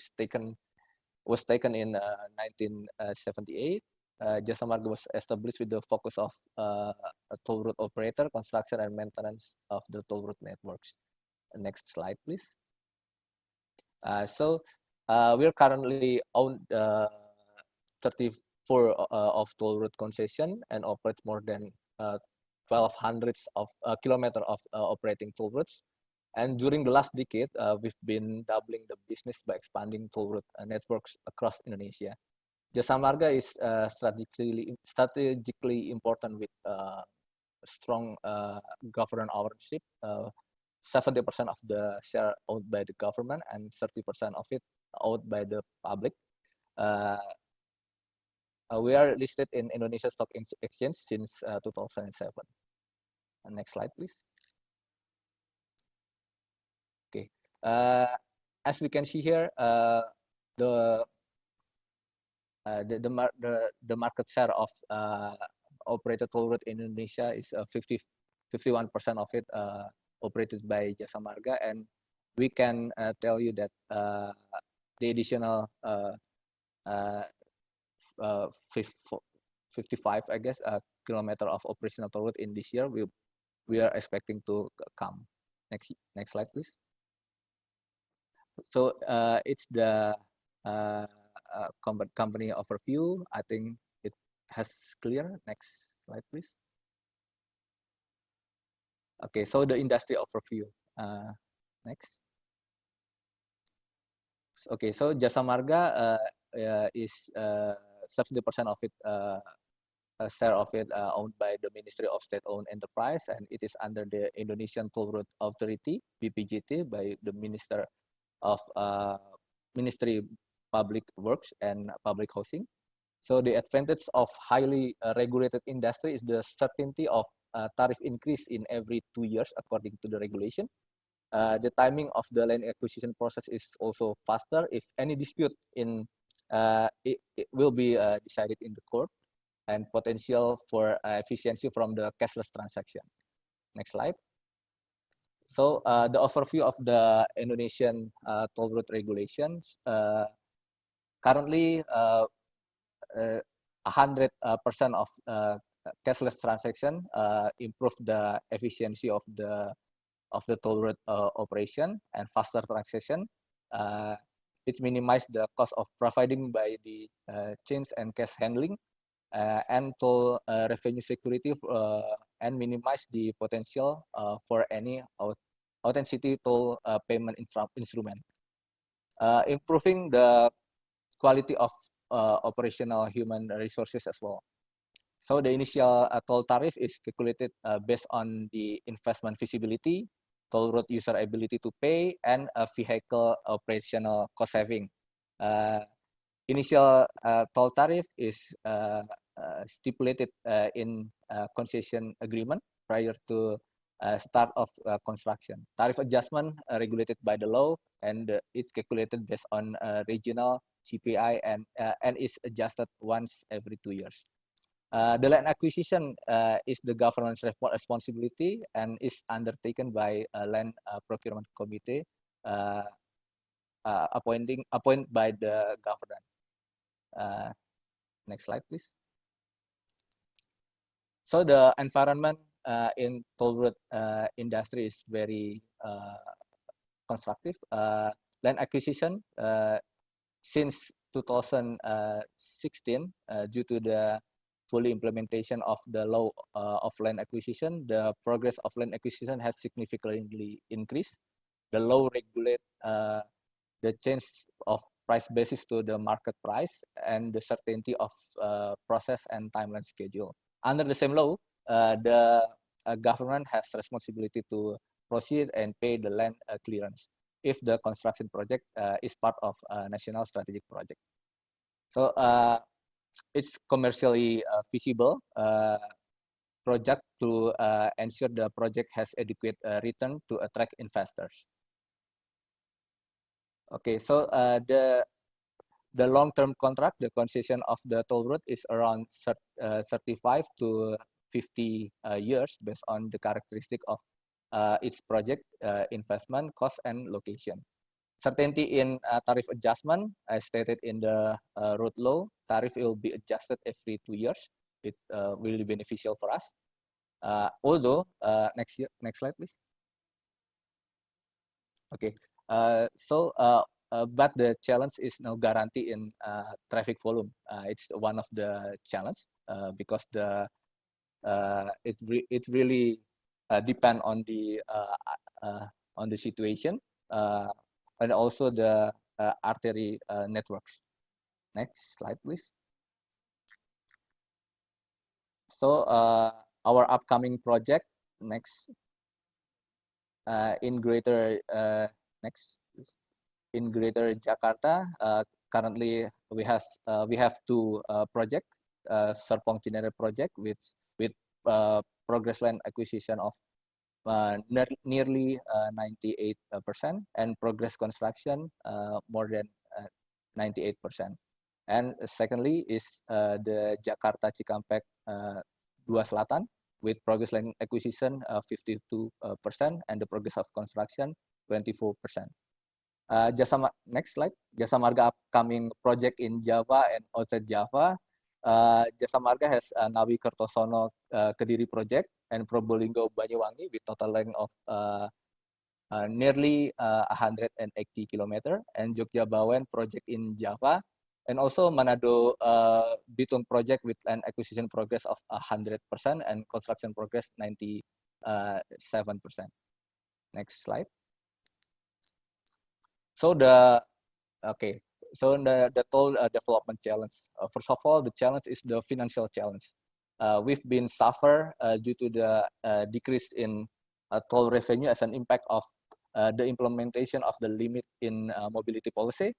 was taken in 1978. Jasa Marga was established with the focus of a toll road operator, construction and maintenance of the toll road networks. Next slide, please. So we are currently own 34 of toll road concession and operate more than 1,200 of kilometer of operating toll roads. And during the last decade, we've been doubling the business by expanding toll road networks across Indonesia. Jasa Marga is strategically important with strong government ownership. 70% of the share owned by the government and 30% of it owned by the public. We are listed in Indonesia Stock Exchange since 2007. Next slide, please. Okay. As we can see here, the market share of operated toll road in Indonesia is 51% of it operated by Jasa Marga, and we can tell you that the additional 55, I guess, kilometer of operational toll road in this year we are expecting to come. Next slide, please. So it's the company overview. I think it has clear. Next slide, please. Okay, so the industry overview. Next. Okay, so Jasa Marga is 70% of it, share of it owned by the Ministry of State-Owned Enterprise, and it is under the Indonesian Toll Road Authority (BPJT) by the Minister of Ministry Public Works and Public Housing. So the advantage of highly regulated industry is the certainty of tariff increase in every 2 years according to the regulation. The timing of the land acquisition process is also faster. If any dispute in it will be decided in the court, and potential for efficiency from the cashless transaction. Next slide. So the overview of the Indonesian toll road regulations. Currently, 100% of cashless transaction improve the efficiency of the toll road operation and faster transaction. It minimizes the cost of providing by the change and cash handling, and toll revenue security, and minimize the potential for any authenticity toll payment instrument. Improving the quality of operational human resources as well. So the initial toll tariff is calculated based on the investment feasibility, toll road user ability to pay, and a vehicle operational cost saving. Initial toll tariff is stipulated in concession agreement prior to start of construction. Tariff adjustment regulated by the law, and it's calculated based on regional CPI and is adjusted once every 2 years. The land acquisition is the government's responsibility and is undertaken by a land procurement committee appointed by the government. Next slide, please. So the environment in toll road industry is very constructive. Land acquisition since 2016, due to the full implementation of the law of land acquisition, the progress of land acquisition has significantly increased. The law regulates the change of price basis to the market price and the certainty of process and timeline schedule. Under the same law, the government has responsibility to proceed and pay the land clearance if the construction project is part of a national strategic project. So it's commercially feasible project to ensure the project has adequate return to attract investors. Okay, so the long-term contract, the concession of the toll road is around 35 to 50 years based on the characteristic of its project, investment, cost, and location. Certainty in tariff adjustment, as stated in the road law, tariff will be adjusted every 2 years. It will be beneficial for us. Although, next slide, please. Okay, but the challenge is no guarantee in traffic volume. It's one of the challenge because it really depend on the situation and also the artery networks. Next slide, please. So our upcoming project next in Greater in Greater Jakarta. Currently, we have two projects, Serpong Cinere project with progress land acquisition of nearly 98%, and progress construction more than 98%. And secondly is the Jakarta Cikampek 2 Selatan with progress land acquisition 52% and the progress of construction 24%. Next slide. Jasa Marga upcoming project in Java and outside Java. Jasa Marga has Nawi Kertosono Kediri project and Probolinggo Banyuwangi with total length of nearly 180 kilometer, and Jogja Bawen project in Java, and also Manado Bitung project with land acquisition progress of 100% and construction progress 97%. Next slide. So the toll development challenge. First of all, the challenge is the financial challenge. We've been suffer due to the decrease in toll revenue as an impact of the implementation of the limit in mobility policy.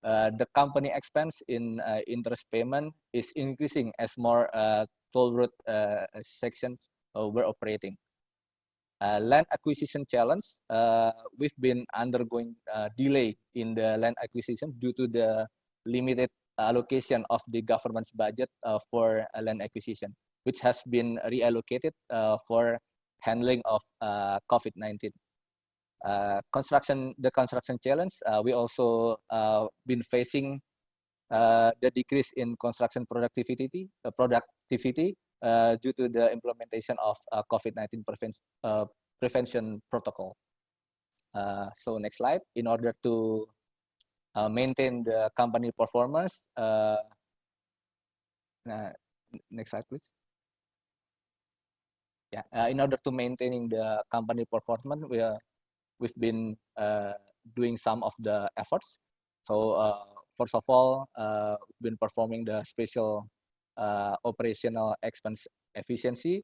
The company expense in interest payment is increasing as more toll road sections were operating. Land acquisition challenge, we've been undergoing delay in the land acquisition due to the limited allocation of the government's budget for land acquisition, which has been reallocated for handling of COVID-19. The construction challenge, we also been facing the decrease in construction productivity due to the implementation of COVID-19 prevention protocol. So next slide. In order to maintain the company performance, next slide please. Yeah, in order to maintaining the company performance, we've been doing some of the efforts. So first of all, we've been performing the special operational expense efficiency,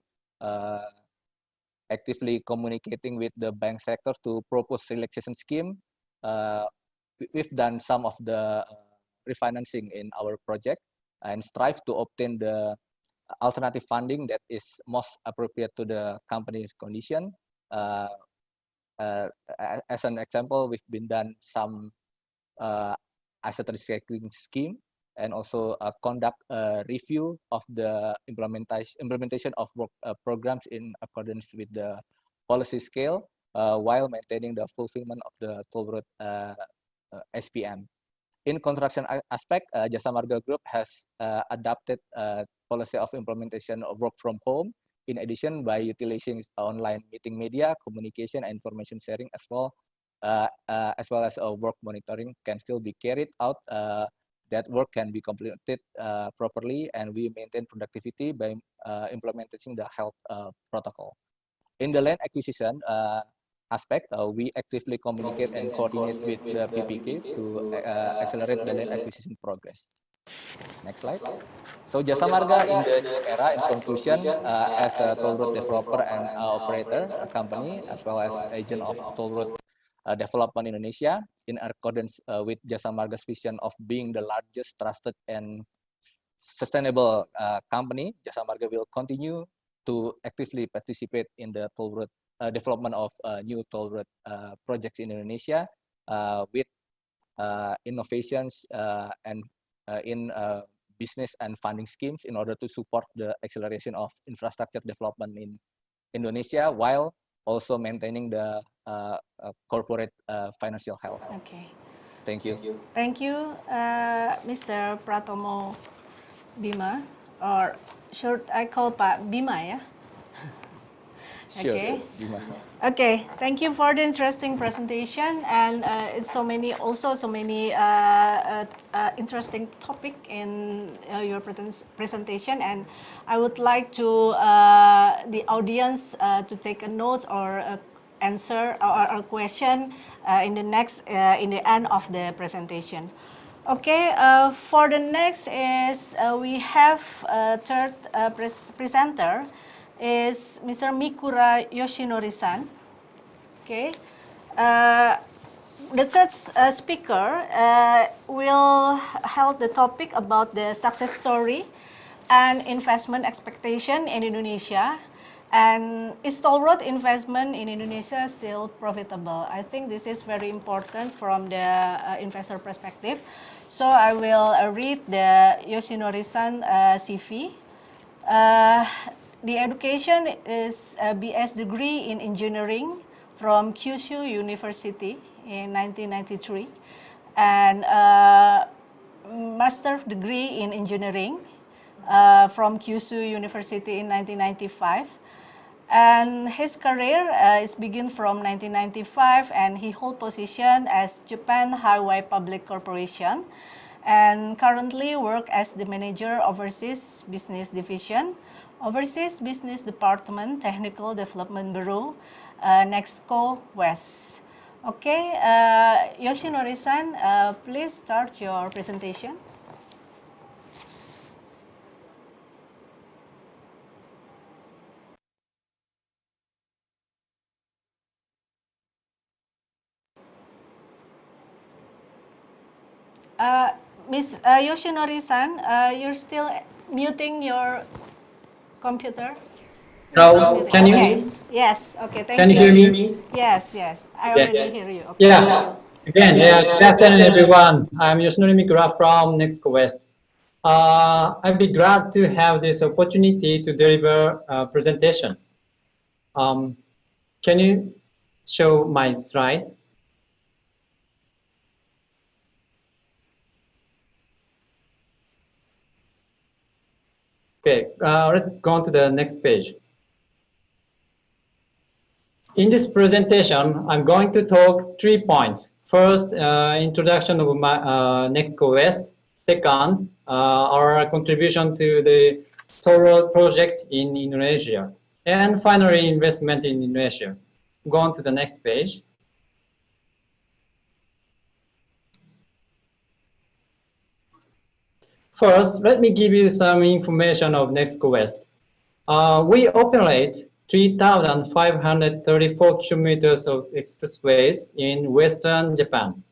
actively communicating with the bank sector to propose relaxation scheme. We've done some of the refinancing in our project and strive to obtain the alternative funding that is most appropriate to the company's condition. As an example, we've been done some asset recycling scheme, and also conduct a review of the implementation of work programs in accordance with the policy scale, while maintaining the fulfillment of the toll road SPM. In construction aspect, Jasa Marga Group has adopted a policy of implementation of work from home. In addition, by utilizing online meeting media, communication, and information sharing as well as work monitoring can still be carried out. That work can be completed properly, and we maintain productivity by implementing the health protocol. In the land acquisition aspect, we actively communicate and coordinate with the PPK to accelerate the land acquisition progress. Next slide. So Jasa Marga in the new era, in conclusion, as a toll road developer and operator company, as well as agent of toll road development in Indonesia, in accordance with Jasa Marga's vision of being the largest trusted and sustainable company, Jasa Marga will continue to actively participate in the toll road development of new toll road projects in Indonesia with innovations and in business and funding schemes in order to support the acceleration of infrastructure development in Indonesia, while also maintaining the corporate financial health. Okay. Thank you. Thank you, Mr. Pratomo Bima, or should I call Pak Bima, yeah? Sure, Okay. Bima. Okay, thank you for the interesting presentation, and it's so many interesting topic in your presentation, and I would like to the audience to take a note or answer or a question in the end of the presentation. Okay, for the next is we have a third presenter is Mr. Mikura Yoshinori-san. Okay, the third speaker will hold the topic about the success story and investment expectation in Indonesia. And is toll road investment in Indonesia still profitable? I think this is very important from the investor perspective. So I will read the Yoshinori-san CV. The education is a BS degree in engineering from Kyushu University in 1993, and master degree in engineering from Kyushu University in 1995. And his career is begin from 1995, and he hold position as Japan Highway Public Corporation, and currently work as the manager Overseas Business Division, Overseas Business Department, Technical Development Bureau, Nexco West. Okay, Yoshinori-san, please start your presentation. Ms. Yoshinori-san, you're still muting your computer? Hello, can you hear me? Yes, okay, thank you. Can you hear me? Yes, I already hear you. Okay. Yeah, again, good afternoon, everyone. I'm Yoshinori Mikura from Nexco West. I'd be glad to have this opportunity to deliver a presentation. Can you show my slide? Okay, let's go on to the next page. In this presentation, I'm going to talk 3 points. First, introduction of my Nexco West. Second, our contribution to the toll road project in Indonesia. And finally, investment in Indonesia. Go on to the next page. First, let me give you some information of Nexco West. We operate 3,534 kilometers of expressways in Western Japan.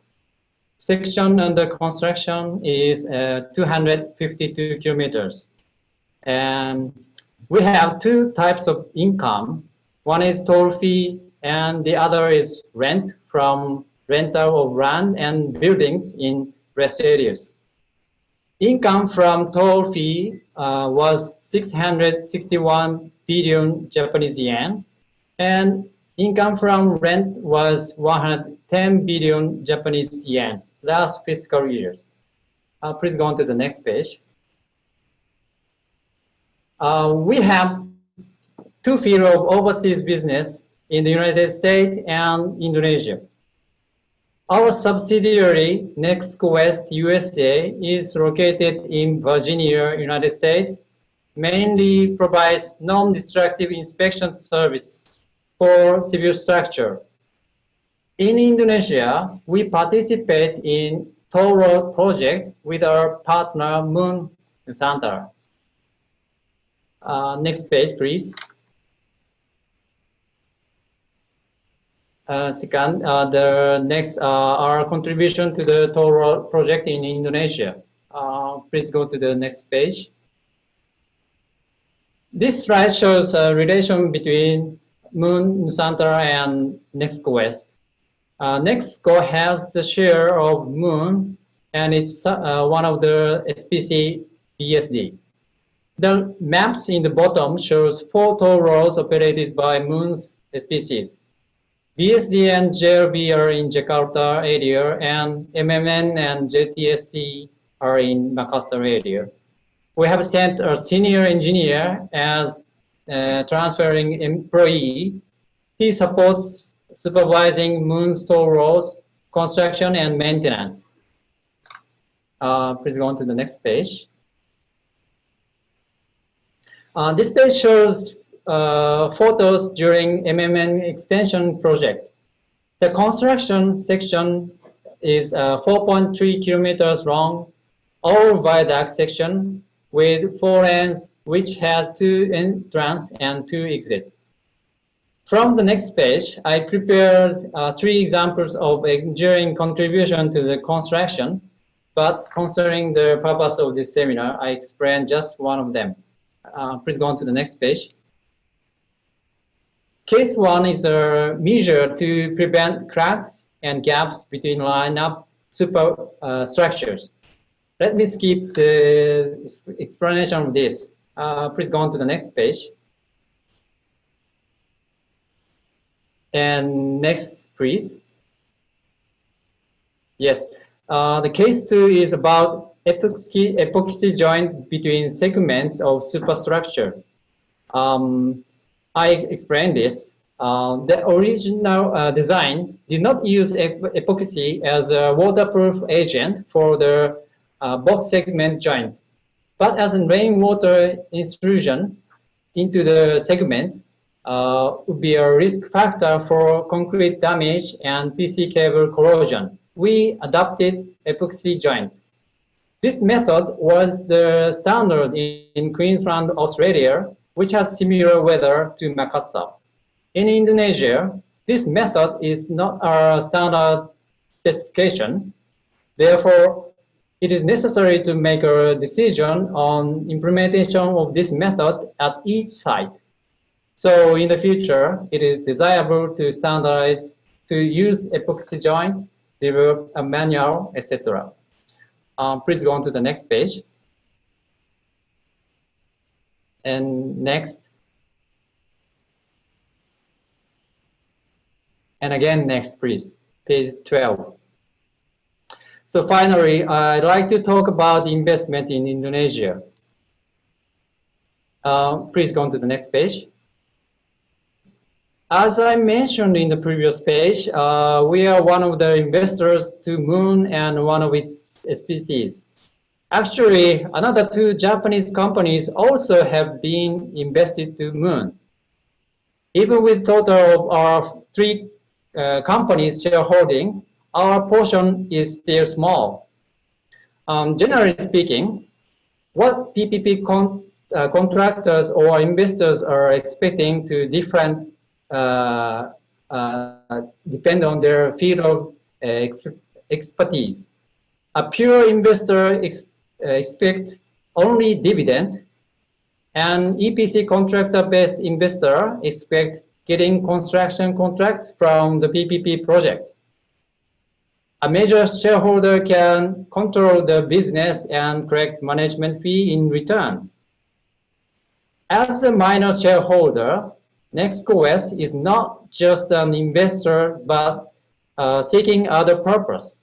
Section under construction is 252 kilometers. And we have 2 types of income. One is toll fee, and the other is rent from rental of land and buildings in rest areas. Income from toll fee was 661 billion Japanese yen, and income from rent was 110 billion Japanese yen last fiscal year. Please go on to the next page. We have 2 fields of overseas business in the United States and Indonesia. Our subsidiary, Nexco West USA, is located in Virginia, United States, mainly provides non-destructive inspection service for civil structure. In Indonesia, we participate in toll road project with our partner, Moon Nusantara. Next page, please. Second, the next, our contribution to the toll road project in Indonesia. Please go to the next page. This slide shows a relation between Moon Nusantara and Nexco West. Nexco has the share of Moon, and it's one of the SPC BSD. The maps in the bottom shows 4 toll roads operated by Moon's SPCs. BSD and JLB are in Jakarta area, and MMN and JTSC are in Makassar area. We have sent a senior engineer as transferring employee. He supports supervising Moon's toll roads, construction, and maintenance. Please go on to the next page. This page shows photos during MMN extension project. The construction section is 4.3 kilometers long, all viaduct section with 4 lanes, which has 2 entrances and 2 exits. From the next page, I prepared 3 examples of engineering contribution to the construction, but concerning the purpose of this seminar, I explained just one of them. Please go on to the next page. Case 1 is a measure to prevent cracks and gaps between line-up superstructures. Let me skip the explanation of this. Please go on to the next page. And next, please. Yes, the case 2 is about epoxy joint between segments of superstructure. I explained this. The original design did not use epoxy as a waterproof agent for the box segment joint, but as a rainwater intrusion into the segment would be a risk factor for concrete damage and PC cable corrosion. We adopted epoxy joint. This method was the standard in Queensland, Australia, which has similar weather to Makassar. In Indonesia, this method is not a standard specification. Therefore, it is necessary to make a decision on implementation of this method at each site. So in the future, it is desirable to standardize to use epoxy joint, develop a manual, etc. Please go on to the next page. And next. And again, next, please. Page 12. So finally, I'd like to talk about investment in Indonesia. Please go on to the next page. As I mentioned in the previous page, we are one of the investors to Moon and one of its species. Actually, another 2 Japanese companies also have been invested to Moon. Even with total of our 3 companies shareholding, our portion is still small. Generally speaking, what PPP contractors or investors are expecting to different depend on their field of expertise. A pure investor expects only dividend, and EPC contractor-based investor expects getting construction contract from the PPP project. A major shareholder can control the business and collect management fee in return. As a minor shareholder, NextCoS is not just an investor, but seeking other purpose.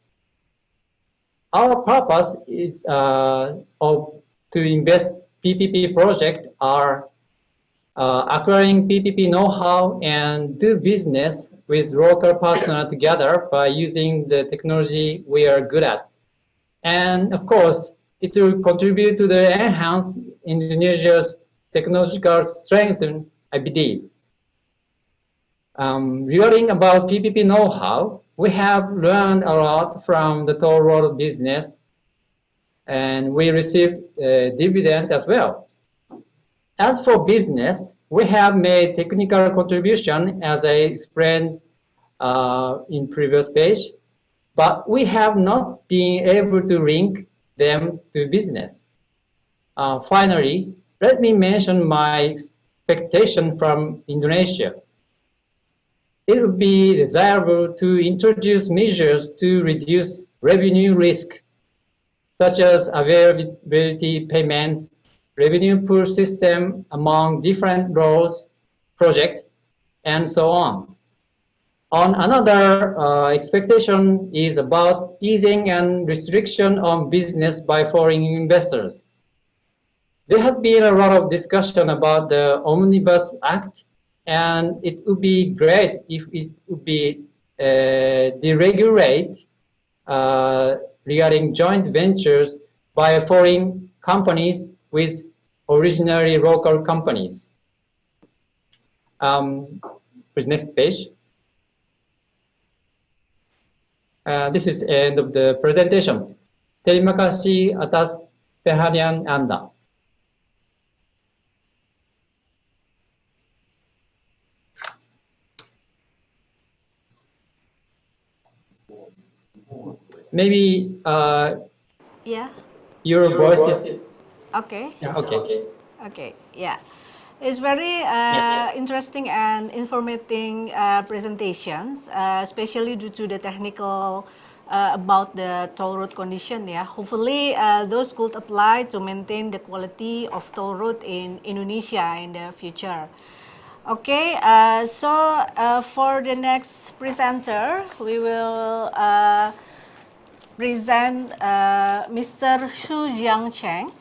Our purpose is to invest PPP project are acquiring PPP know-how and do business with local partner together by using the technology we are good at. And of course, it will contribute to the enhance Indonesia's technological strength, I believe. Regarding about PPP know-how, we have learned a lot from the toll road business, and we received dividend as well. As for business, we have made technical contribution, as I explained in previous page, but we have not been able to link them to business. Finally, let me mention my expectation from Indonesia. It would be desirable to introduce measures to reduce revenue risk, such as availability payment, revenue pool system among different roads, projects, and so on. On another expectation is about easing and restriction on business by foreign investors. There has been a lot of discussion about the Omnibus Act, and it would be great if it would be deregulate regarding joint ventures by foreign companies with originally local companies. Please next page. This is the end of the presentation. Terima kasih atas perhatian Anda. Maybe Yeah. your voice is Okay. okay. Okay. Yeah. It's very interesting and informative presentations, especially due to the technical about the toll road condition. Yeah, hopefully those could apply to maintain the quality of toll road in Indonesia in the future. Okay, so for the next presenter, we will present Mr. Xu Jiangcheng.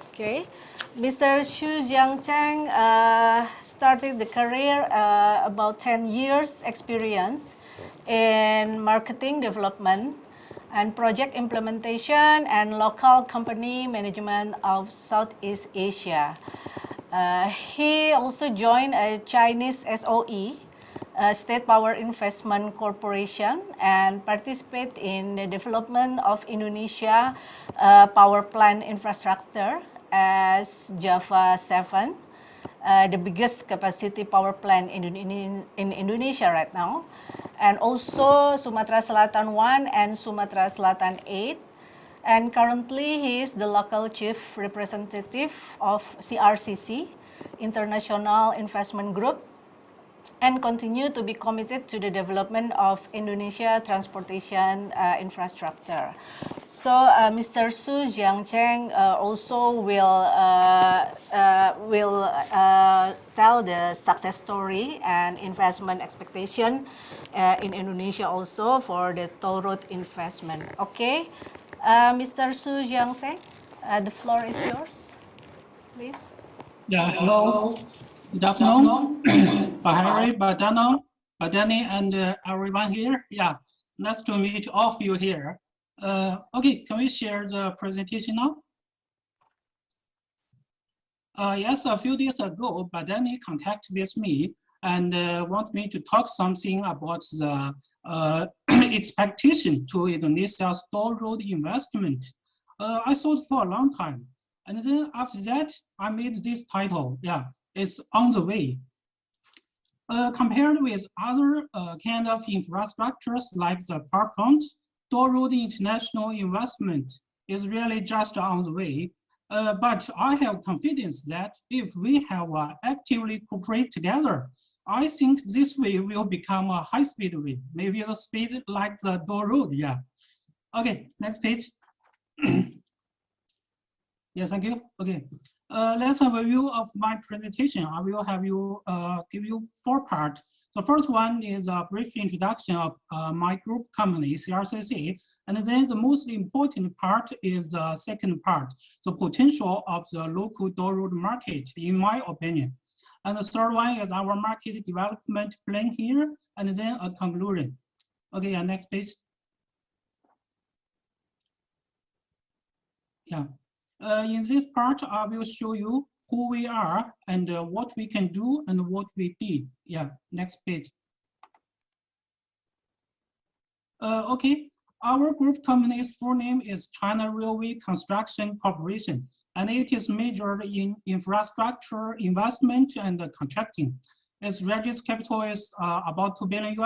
Okay. Mr. Xu Jiangcheng started the career about 10 years experience in marketing development and project implementation and local company management of Southeast Asia. He also joined a Chinese SOE, State Power Investment Corporation, and participate in the development of Indonesia power plant infrastructure as Java 7, the biggest capacity power plant in Indonesia right now, and also Sumatra Selatan 1 and Sumatra Selatan 8. And currently he is the local chief representative of CRCC, International Investment Group, and continue to be committed to the development of Indonesia transportation infrastructure. So Mr. Xu Jiangcheng also will tell the success story and investment expectation in Indonesia also for the toll road investment. Okay, Mr. Xu Jiangcheng, the floor is yours, please. Yeah, hello. Good afternoon, Bahari, Badani, and everyone here. Yeah, nice to meet all of you here. Okay, can we share the presentation now? Yes, a few days ago, Badani contacted with me and want me to talk something about the expectation to Indonesia's toll road investment. I thought for a long time, and then after that, I made this title. Yeah. Is on the way. Compared with other kind of infrastructures like the power plant, toll road international investment is really just on the way. But I have confidence that if we have actively cooperate together, I think this way will become a high-speed way, maybe the speed like the toll road. Yeah. Okay, next page. Yes, thank you. Okay. Let's have a view of my presentation. I will have you give you 4 parts. The first one is a brief introduction of my group company, CRCC. And then the most important part is the second part, the potential of the local toll road market, in my opinion. And the third one is our market development plan here, and then a conclusion. Okay, next page. Yeah. In this part, I will show you who we are and what we can do and what we did. Yeah, next page. Okay, our group company's full name is China Railway Construction Corporation, and it is majored in infrastructure investment and contracting. Its registered capital is about $2 billion,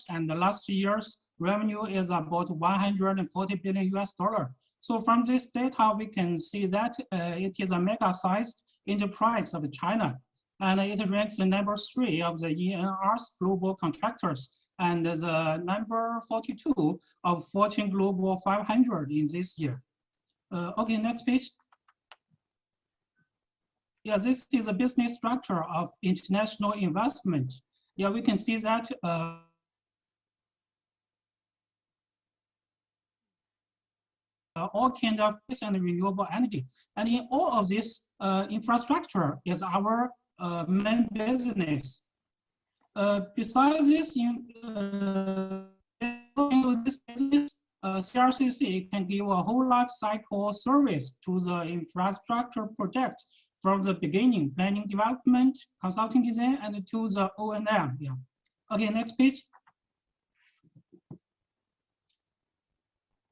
and the last year's revenue is about $140 billion. So from this data, we can see that it is a mega-sized enterprise of China, and it ranks the number 3 of the ENR's global contractors and the number 42 of Fortune Global 500 in this year. Okay, next page. Yeah, this is a business structure of international investment. Yeah, we can see that all kinds of and renewable energy. And in all of this, infrastructure is our main business. Besides this, this business, CRCC can give a whole life cycle service to the infrastructure project from the beginning, planning, development, consulting design, and to the O&M. Yeah. Okay, next page.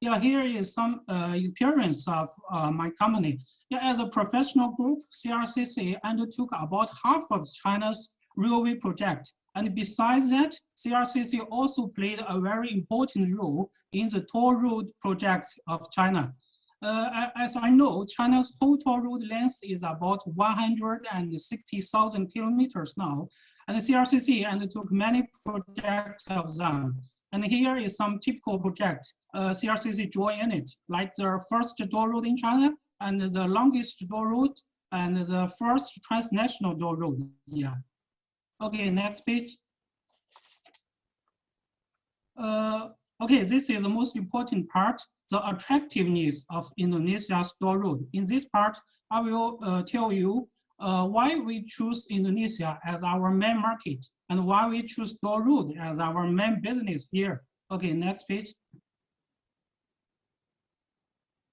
Yeah, here is some experience of my company. Yeah, as a professional group, CRCC undertook about half of China's railway project. And besides that, CRCC also played a very important role in the toll road project of China. As I know, China's total road length is about 160,000 kilometers now, and the CRCC undertook many projects of them. And here is some typical project CRCC joined in it, like the first toll road in China, and the longest toll road, and the first transnational toll road. Yeah. Okay, next page. Okay, this is the most important part, the attractiveness of Indonesia's toll road. In this part, I will tell you why we choose Indonesia as our main market and why we choose toll road as our main business here. Okay, next page.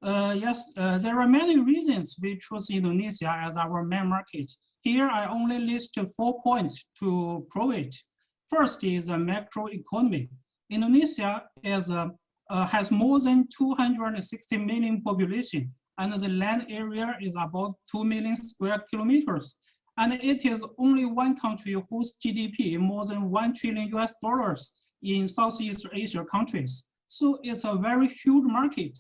Yes, there are many reasons we choose Indonesia as our main market. Here, I only list 4 points to prove it. First is the macro economy. Indonesia has more than 260 million population, and the land area is about 2 million square kilometers. And it is only one country whose GDP more than $1 trillion in Southeast Asia countries. So it's a very huge market.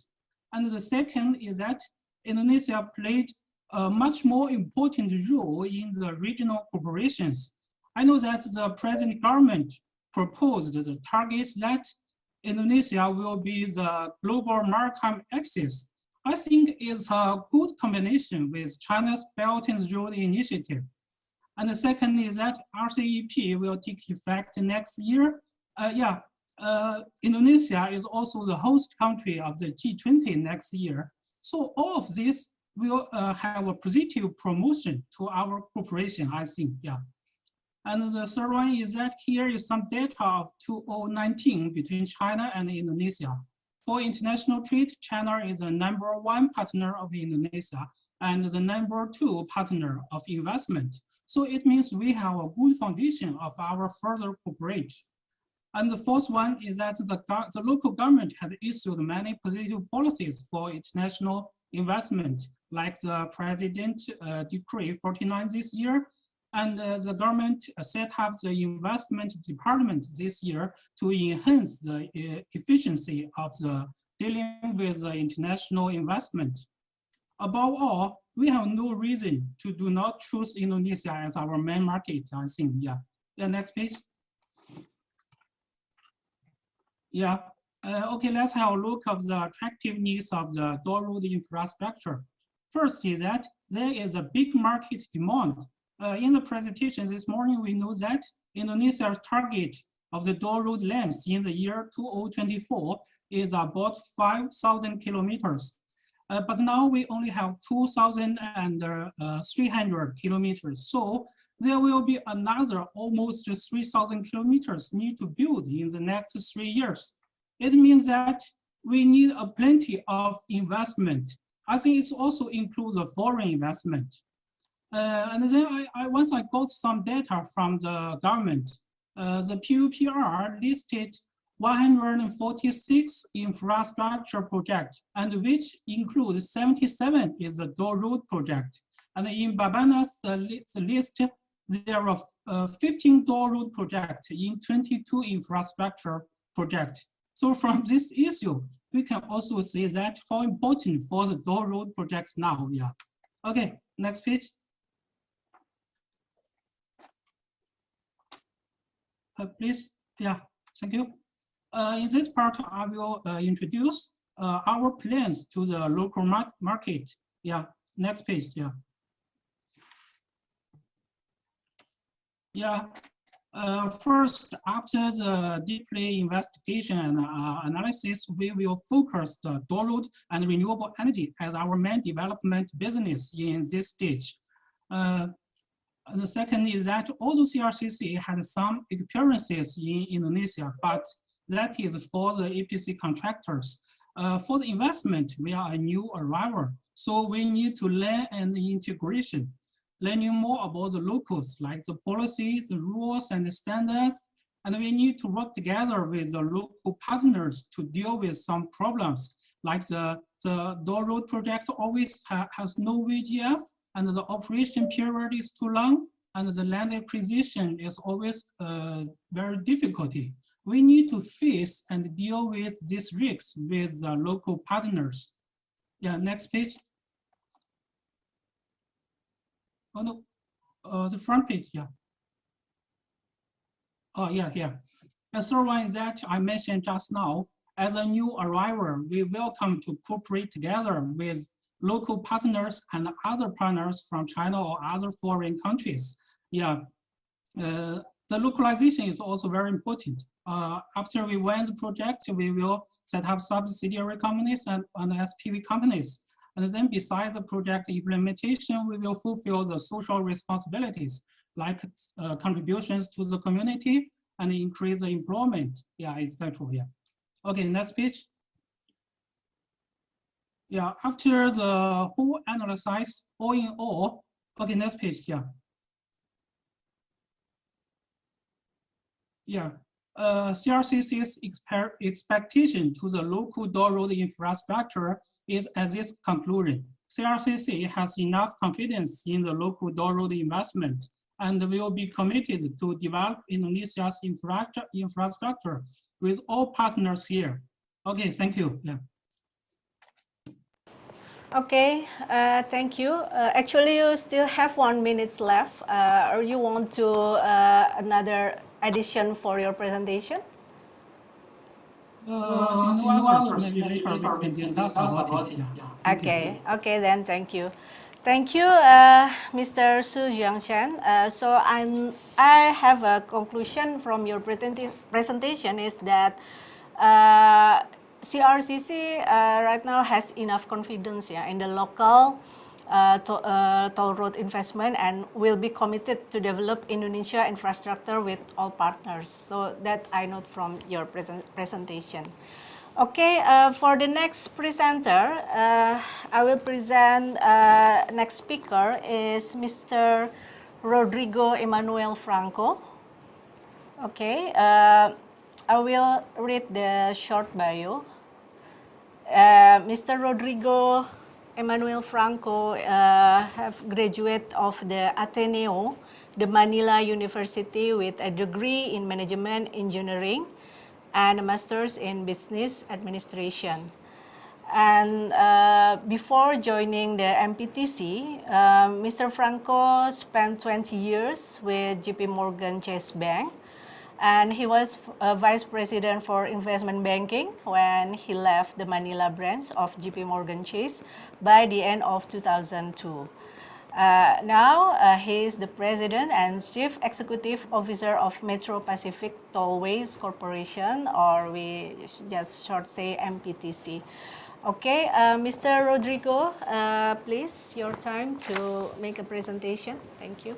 And the second is that Indonesia played a much more important role in the regional corporations. I know that the present government proposed the targets that Indonesia will be the global maritime axis. I think it's a good combination with China's Belt and Road Initiative. And the second is that RCEP will take effect next year. Indonesia is also the host country of the G20 next year. So all of this will have a positive promotion to our cooperation, I think, yeah. And the third one is that here is some data of 2019 between China and Indonesia. For international trade, China is the #1 partner of Indonesia and the #2 partner of investment. So it means we have a good foundation of our further cooperation. And the fourth one is that the local government has issued many positive policies for international investment, like the President Decree 49 this year, and the government set up the investment department this year to enhance the efficiency of the dealing with the international investment. Above all, we have no reason to do not choose Indonesia as our main market, I think, yeah. The next page. Yeah, okay, let's have a look at the attractiveness of the toll road infrastructure. First is that there is a big market demand. In the presentation this morning, we know that Indonesia's target of the toll road length in the year 2024 is about 5,000 kilometers. But now we only have 2,300 kilometers. So there will be another almost 3,000 kilometers need to build in the next 3 years. It means that we need a plenty of investment. I think it also includes a foreign investment. And then once I got some data from the government, the PUPR listed 146 infrastructure projects, and which includes 77 is a toll road project. And in Babana's list, there are 15 toll road projects in 22 infrastructure projects. So from this issue, we can also say that how important for the toll road projects now, yeah. Okay, next page. Please, yeah, thank you. In this part, I will introduce our plans to the local market. Yeah, next page, yeah. Yeah, first, after the deeply investigation and analysis, we will focus the toll road and renewable energy as our main development business in this stage. The second is that although CRCC had some experiences in Indonesia, but that is for the EPC contractors. For the investment, we are a new arrival, so we need to learn and integration, learning more about the locals, like the policies, the rules, and the standards, and we need to work together with the local partners to deal with some problems like the toll road project always has no VGF, and the operation period is too long, and the land acquisition is always very difficult. We need to face and deal with these risks with the local partners. Yeah, next page. Oh no, the front page, yeah. Oh yeah, yeah. The third one is that I mentioned just now. As a new arrival, we welcome to cooperate together with local partners and other partners from China or other foreign countries. Yeah, the localization is also very important. After we win the project, we will set up subsidiary companies and SPV companies. And then besides the project implementation, we will fulfill the social responsibilities like contributions to the community and increase the employment. Yeah, etc. Yeah. Okay, next page. Yeah, after the whole analysis, all in all, okay, next page, yeah. Yeah, CRCC's expectation to the local toll road infrastructure is at this conclusion. CRCC has enough confidence in the local toll road investment and will be committed to develop Indonesia's infrastructure with all partners here. Okay, thank you. Yeah. Okay, thank you. Actually, you still have 1 minute left. Or you want to another addition for your presentation? Since no others, maybe later we can discuss about it. Yeah. Okay, okay then, thank you. Thank you, Mr. Su Jiangchen. So I have a conclusion from your presentation is that CRCC right now has enough confidence in the local toll road investment and will be committed to develop Indonesia infrastructure with all partners. So that I note from your presentation. Okay, for the next presenter, I will present next speaker is Mr. Rodrigo Emmanuel Franco. Okay, I will read the short bio. Mr. Rodrigo Emmanuel Franco have graduate of the Ateneo de Manila University with a degree in Management Engineering and a master's in Business Administration. And before joining the MPTC, Mr. Franco spent 20 years with JP Morgan Chase Bank, and he was Vice President for Investment Banking when he left the Manila branch of JP Morgan Chase by the end of 2002. Now he is the President and Chief Executive Officer of Metro Pacific Tollways Corporation, or we just short say MPTC. Okay, Mr. Rodrigo, please, your time to make a presentation. Thank you.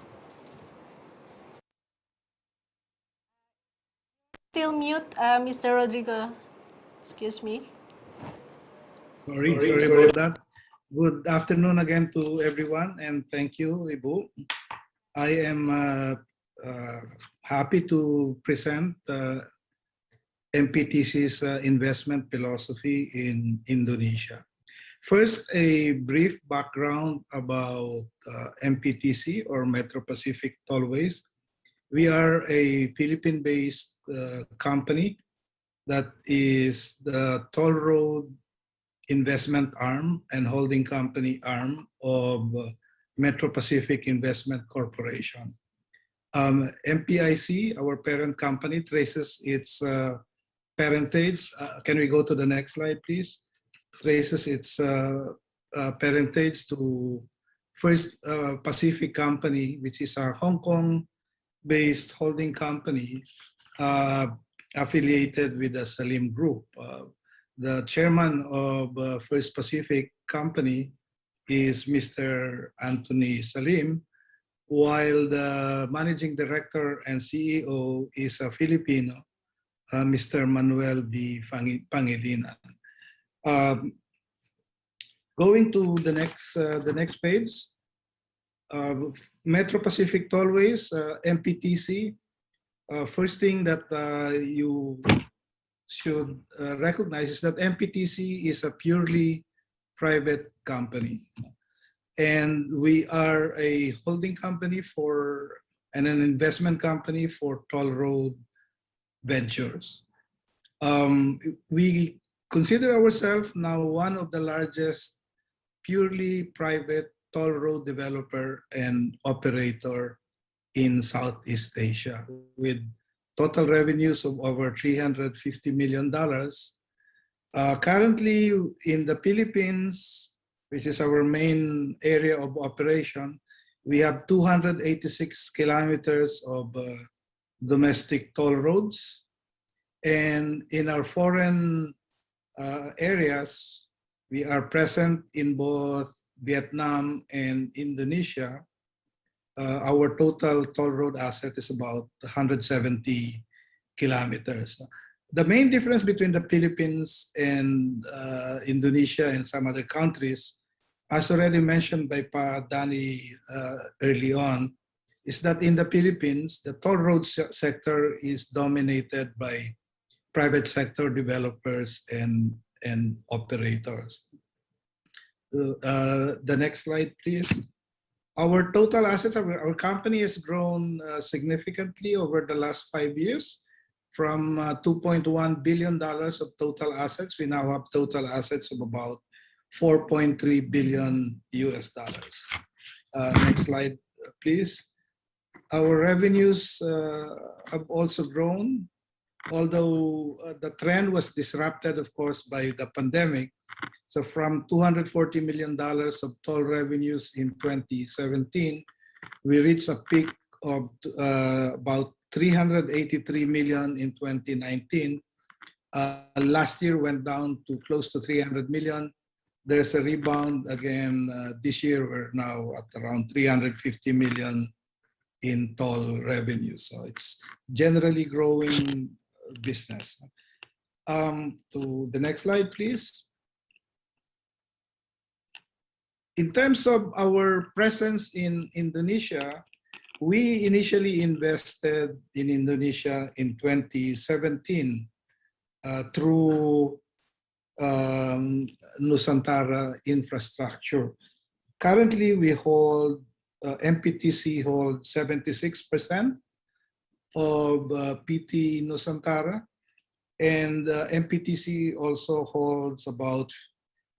Still mute, Mr. Rodrigo. Excuse me. Sorry about that. Good afternoon again to everyone, and thank you, Ibu. I am happy to present MPTC's investment philosophy in Indonesia. First, a brief background about MPTC, or Metro Pacific Tollways. We are a Philippine-based company that is the toll road investment arm and holding company arm of Metro Pacific Investment Corporation. MPIC, our parent company, traces its parentage. Can we go to the next slide, please? Traces its parentage to First Pacific Company, which is a Hong Kong-based holding company affiliated with the Selain Group. The chairman of First Pacific Company is Mr. Anthony Salim, while the managing director and CEO is a Filipino, Mr. Manuel B. Pangilinan. Going to the next page, Metro Pacific Tollways, MPTC. First thing that you should recognize is that MPTC is a purely private company. And we are a holding company and an investment company for toll road ventures. We consider ourselves now one of the largest purely private toll road developer and operator in Southeast Asia, with total revenues of over $350 million. Currently in the Philippines, which is our main area of operation, we have 286 kilometers of domestic toll roads. And in our foreign areas, we are present in both Vietnam and Indonesia. Our total toll road asset is about 170 kilometers. The main difference between the Philippines and Indonesia and some other countries, as already mentioned by Pa Danny early on, is that in the Philippines, the toll road sector is dominated by private sector developers and operators. The next slide, please. Our total assets, our company has grown significantly over the last 5 years. From $2.1 billion of total assets, we now have total assets of about $4.3 billion US. Next slide, please. Our revenues have also grown, although the trend was disrupted, of course, by the pandemic. So from $240 million of toll revenues in 2017, we reached a peak of about $383 million in 2019. Last year went down to close to $300 million. There's a rebound again this year. We're now at around $350 million in toll revenue. So it's generally growing business. To the next slide, please. In terms of our presence in Indonesia, we initially invested in Indonesia in 2017 through Nusantara Infrastructure. Currently, we hold, MPTC holds 76% of PT Nusantara, and MPTC also holds about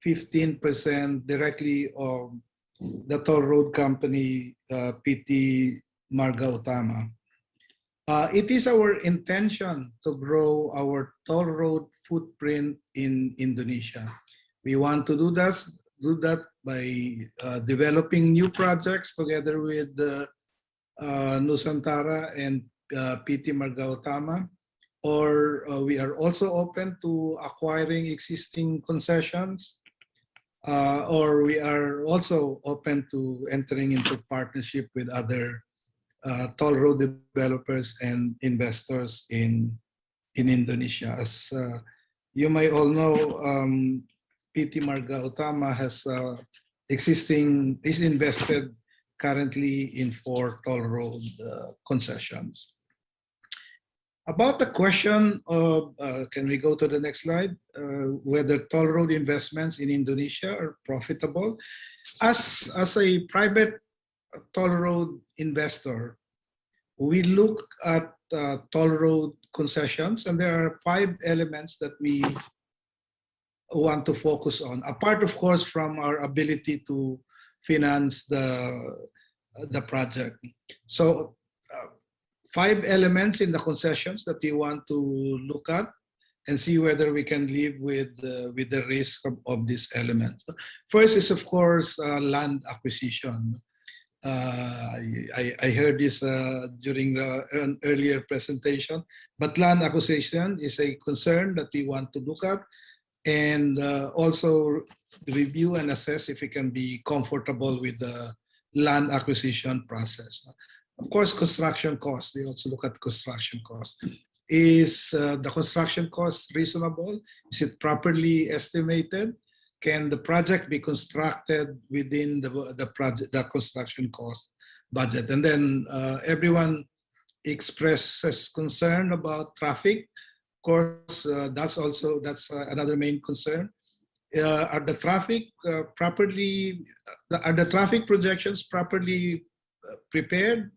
15% directly of the toll road company PT Marga Utama. It is our intention to grow our toll road footprint in Indonesia. We want to do that by developing new projects together with Nusantara and PT Marga Utama, or we are also open to acquiring existing concessions, or we are also open to entering into partnership with other toll road developers and investors in Indonesia. As you may all know, PT Marga Utama is invested currently in 4 toll road concessions. About the question of, can we go to the next slide, whether toll road investments in Indonesia are profitable? As a private toll road investor, we look at toll road concessions, and there are 5 elements that we want to focus on, apart of course from our ability to finance the project. So 5 elements in the concessions that we want to look at and see whether we can live with the risk of these elements. First is, of course, land acquisition. I heard this during an earlier presentation, but land acquisition is a concern that we want to look at, and also review and assess if we can be comfortable with the land acquisition process. Of course, construction costs. We also look at construction costs. Is the construction cost reasonable? Is it properly estimated? Can the project be constructed within the construction cost budget? And then everyone expresses concern about traffic course, that's another main concern. Are the traffic projections properly prepared?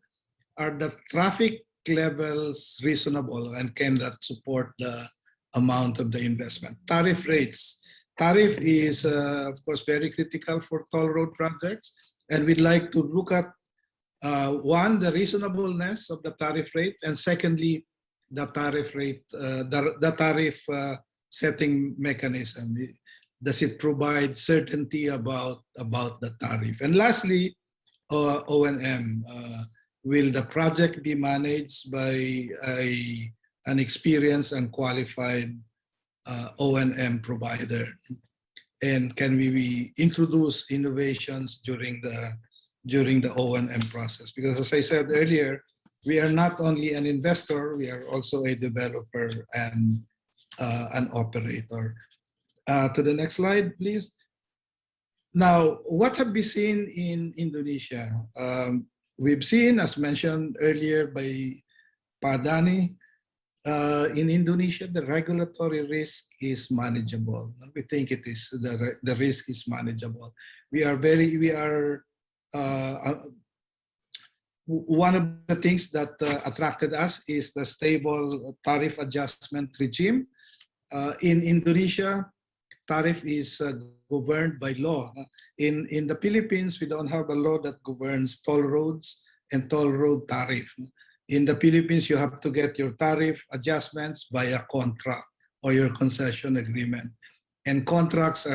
Are the traffic levels reasonable, and can that support the amount of the investment? Tariff rates. Tariff is, of course, very critical for toll road projects, and we'd like to look at one, the reasonableness of the tariff rate, and secondly, the tariff rate, the tariff setting mechanism. Does it provide certainty about the tariff? And lastly, O&M. Will the project be managed by an experienced and qualified O&M provider? And can we introduce innovations during the O&M process? Because as I said earlier, we are not only an investor, we are also a developer and an operator. To the next slide, please. Now, what have we seen in Indonesia? We've seen, as mentioned earlier by Padani, in Indonesia, the regulatory risk is manageable. We think it is, the risk is manageable. One of the things that attracted us is the stable tariff adjustment regime. In Indonesia, tariff is governed by law. In the Philippines, we don't have a law that governs toll roads and toll road tariff. In the Philippines, you have to get your tariff adjustments by a contract or your concession agreement. And contract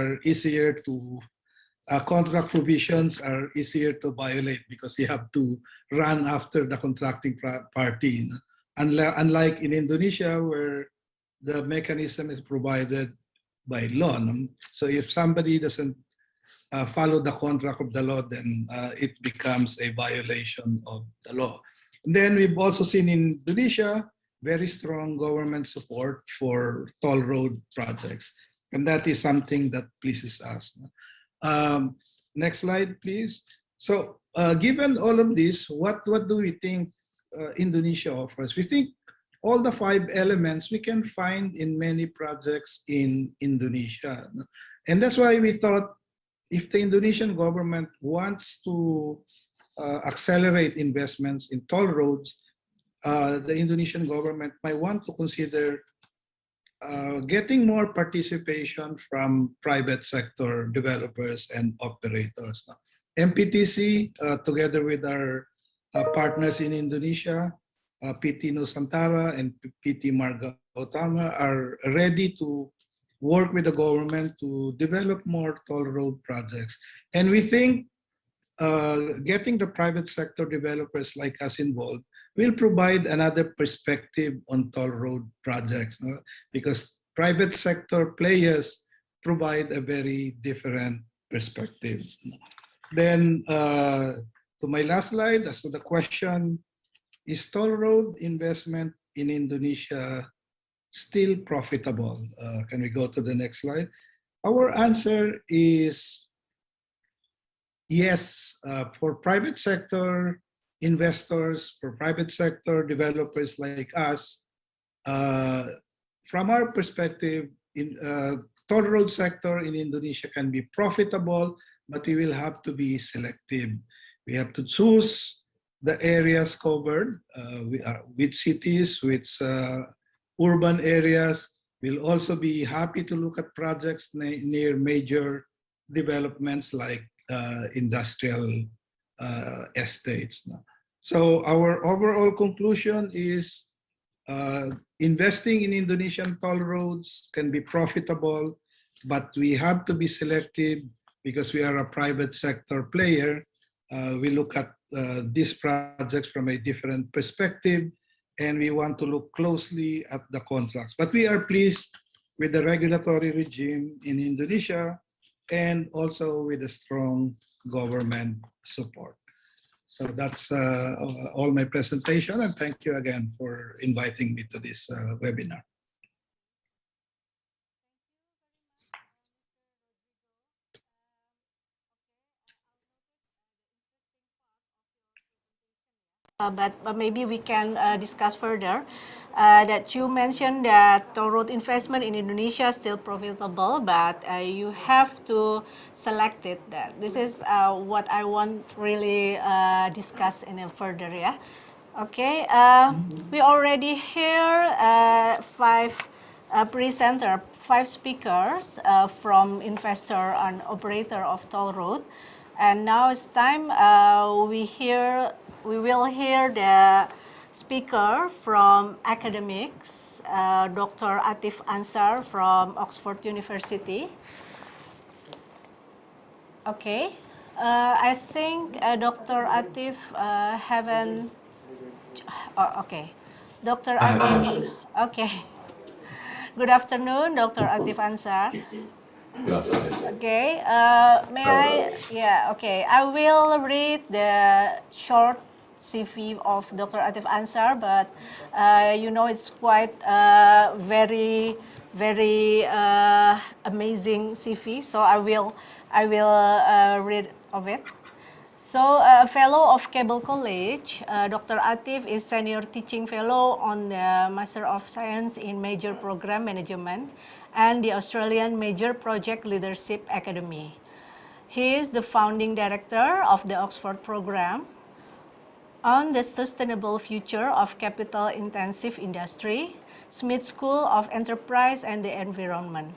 provisions are easier to violate because you have to run after the contracting party. Unlike in Indonesia, where the mechanism is provided by law. So if somebody doesn't follow the contract of the law, then it becomes a violation of the law. And then we've also seen in Indonesia very strong government support for toll road projects. And that is something that pleases us. Next slide, please. So given all of this, what do we think Indonesia offers? We think all the 5 elements we can find in many projects in Indonesia. And that's why we thought if the Indonesian government wants to accelerate investments in toll roads, the Indonesian government might want to consider getting more participation from private sector developers and operators. MPTC, together with our partners in Indonesia, PT Nusantara and PT Marga Utama, are ready to work with the government to develop more toll road projects. And we think getting the private sector developers like us involved will provide another perspective on toll road projects, because private sector players provide a very different perspective. Then to my last slide, as to the question, is toll road investment in Indonesia still profitable? Can we go to the next slide? Our answer is yes. For private sector investors, for private sector developers like us, from our perspective, in toll road sector in Indonesia can be profitable, but we will have to be selective. We have to choose the areas covered with cities, with urban areas. We'll also be happy to look at projects near major developments like industrial estates. So our overall conclusion is investing in Indonesian toll roads can be profitable, but we have to be selective because we are a private sector player. We look at these projects from a different perspective, and we want to look closely at the contracts. But we are pleased with the regulatory regime in Indonesia and also with the strong government support. So that's all my presentation, and thank you again for inviting me to this webinar. But maybe we can discuss further. that you mentioned that toll road investment in Indonesia is still profitable, but you have to select it. That this is what I want really discuss in a further, yeah. Okay, we already hear five speakers from investor and operator of toll road, and now it's time we will hear the speaker from academics, Dr. Atif Ansar from Oxford University. Okay, I think Dr. Atif haven't. Oh, okay, Dr. Atif. Okay. Good afternoon, Dr. Atif Ansar. Okay, may I? Yeah, okay. I will read the short CV of Dr. Atif Ansar, but you know it's quite very amazing CV. So I will read of it. So, a fellow of Cable College, Dr. Atif is senior teaching fellow on the Master of Science in Major Program Management and the Australian Major Project Leadership Academy. He is the founding director of the Oxford program on the sustainable future of capital-intensive industry, Smith School of Enterprise and the Environment.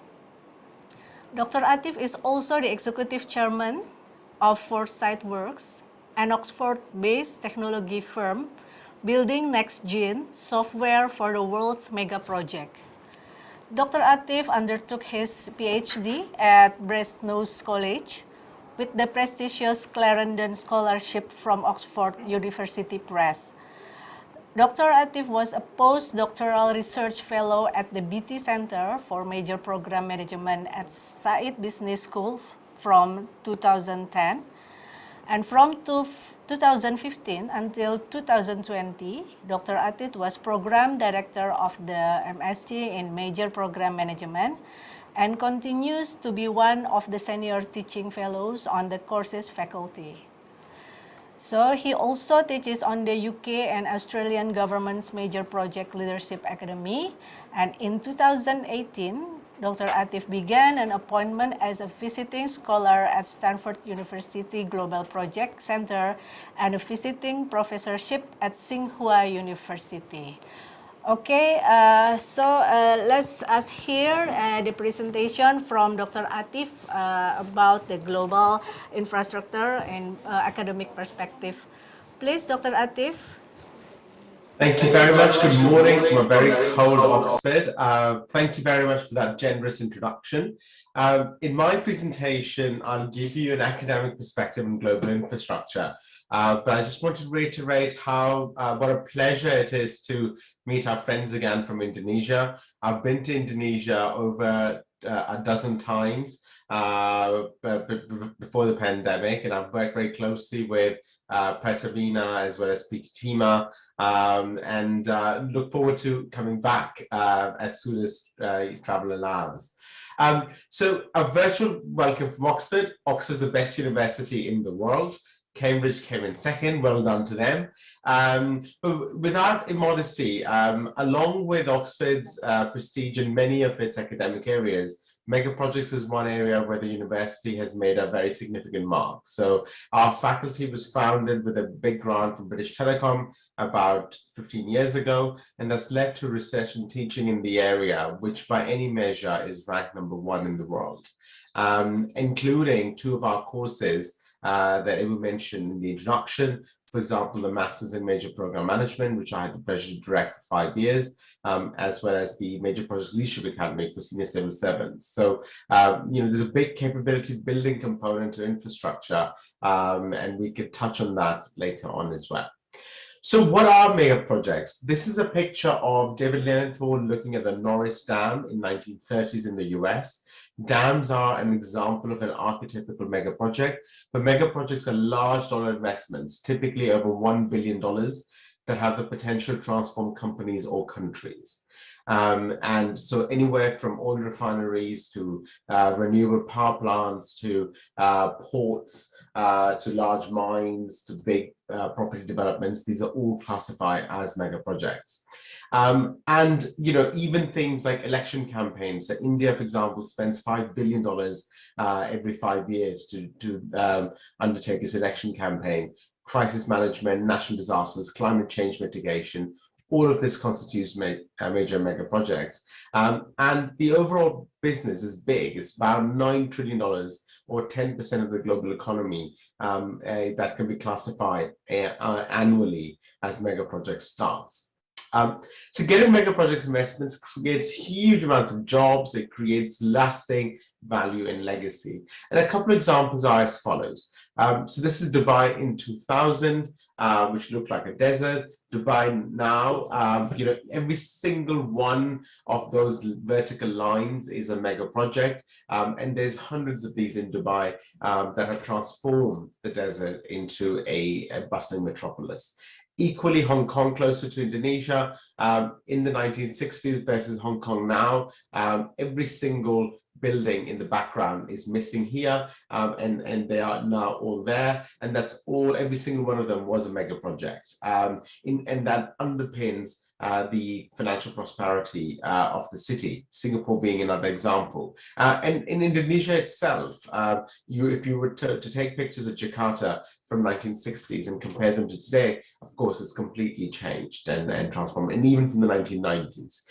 Dr. Atif is also the executive chairman of Foresight Works, an Oxford-based technology firm building next-gen software for the world's mega project. Dr. Atif undertook his PhD at Brasenose College with the prestigious Clarendon Scholarship from Oxford University Press. Dr. Atif was a postdoctoral research fellow at the BT Center for Major Program Management at Said Business School from 2010, and from 2015 until 2020, Dr. Atif was Program Director of the MSc in Major Program Management and continues to be one of the senior teaching fellows on the course's faculty. So he also teaches on the UK and Australian government's Major Project Leadership Academy, and in 2018, Dr. Atif began an appointment as a visiting scholar at Stanford University Global Project Center and a visiting professorship at Tsinghua University. Okay, let's hear the presentation from Dr. Atif about the global infrastructure and academic perspective. Please, Dr. Atif. Thank you very much. Good morning from a very cold Oxford. Thank you very much for that generous introduction. In my presentation, I'll give you an academic perspective on global infrastructure. But I just want to reiterate what a pleasure it is to meet our friends again from Indonesia. I've been to Indonesia over a dozen times before the pandemic, and I've worked very closely with Pertamina as well as Pikitima, and look forward to coming back as soon as travel allows. So a virtual welcome from Oxford. Oxford is the best university in the world. Cambridge came in second, well done to them. But without immodesty, along with Oxford's prestige in many of its academic areas, mega projects is one area where the university has made a very significant mark. So our faculty was founded with a big grant from British Telecom about 15 years ago, and that's led to research and teaching in the area, which by any measure is ranked #1 in the world, including 2 of our courses that Ibu mentioned in the introduction. For example, the Masters in Major Program Management, which I had the pleasure to direct for 5 years, as well as the Major Project Leadership Academy for senior civil servants. So, there's a big capability building component to infrastructure, and we could touch on that later on as well. So what are mega projects? This is a picture of David Leonthal looking at the Norris Dam in 1930s in the US. Dams are an example of an archetypical mega project, but mega projects are large dollar investments, typically over $1 billion, that have the potential to transform companies or countries. And so anywhere from oil refineries to renewable power plants to ports to large mines to big property developments, these are all classified as mega projects. And even things like election campaigns. So India, for example, spends $5 billion every 5 years to undertake its election campaign. Crisis management, national disasters, climate change mitigation, all of this constitutes major mega projects. And the overall business is big. It's about $9 trillion or 10% of the global economy that can be classified annually as mega project starts. So getting mega project investments creates huge amounts of jobs. It creates lasting value and legacy. And a couple of examples are as follows. So this is Dubai in 2000, which looked like a desert. Dubai now, every single one of those vertical lines is a mega project. And there's hundreds of these in Dubai that have transformed the desert into a bustling metropolis. Equally, Hong Kong, closer to Indonesia, in the 1960s versus Hong Kong now, every single building in the background is missing here, and they are now all there, and that's all, every single one of them was a mega project, and that underpins the financial prosperity of the city, Singapore being another example. And in Indonesia itself, if you were to take pictures of Jakarta from 1960s and compare them to today, of course, it's completely changed and transformed, and even from the 1990s.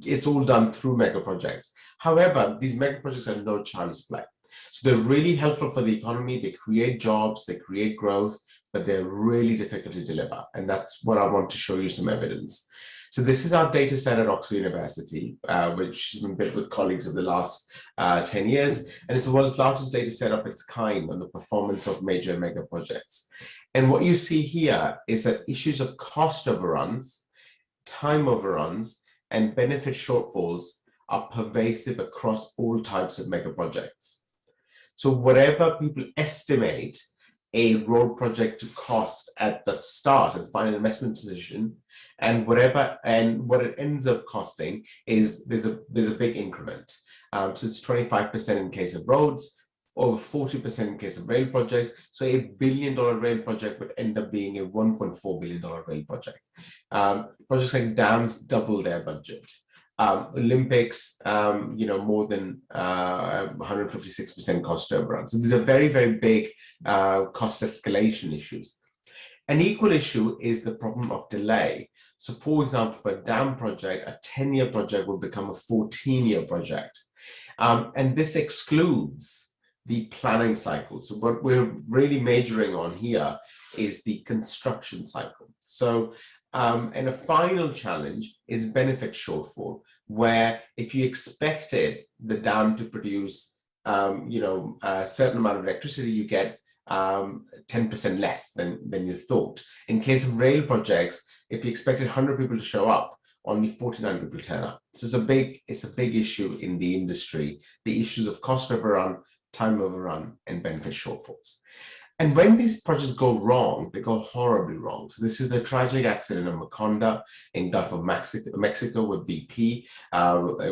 It's all done through mega projects. However, these mega projects are no child's play. So they're really helpful for the economy, they create jobs, they create growth, but they're really difficult to deliver. And that's what I want to show you some evidence. So this is our data set at Oxford University, which has been built with colleagues over the last 10 years. And it's the world's largest data set of its kind on the performance of major mega projects. And what you see here is that issues of cost overruns, time overruns, and benefit shortfalls are pervasive across all types of mega projects. So whatever people estimate a road project to cost at the start of the final investment decision, and what it ends up costing is there's a big increment. So it's 25% in case of roads, over 40% in case of rail projects. So $1 billion rail project would end up being a $1.4 billion rail project. Projects like dams double their budget. Olympics, more than 156% cost overrun. So these are very, very big cost escalation issues. An equal issue is the problem of delay. So for example, for a dam project, a 10-year project will become a 14-year project. And this excludes the planning cycle. So what we're really majoring on here is the construction cycle. So and a final challenge is benefit shortfall, where if you expected the dam to produce a certain amount of electricity, you get 10% less than you thought. In case of rail projects, if you expected 100 people to show up, only 49 people turn up. So it's a big issue in the industry, the issues of cost overrun, time overrun, and benefit shortfalls. And when these projects go wrong, they go horribly wrong. So this is the tragic accident of Macondo in Gulf of Mexico with BP,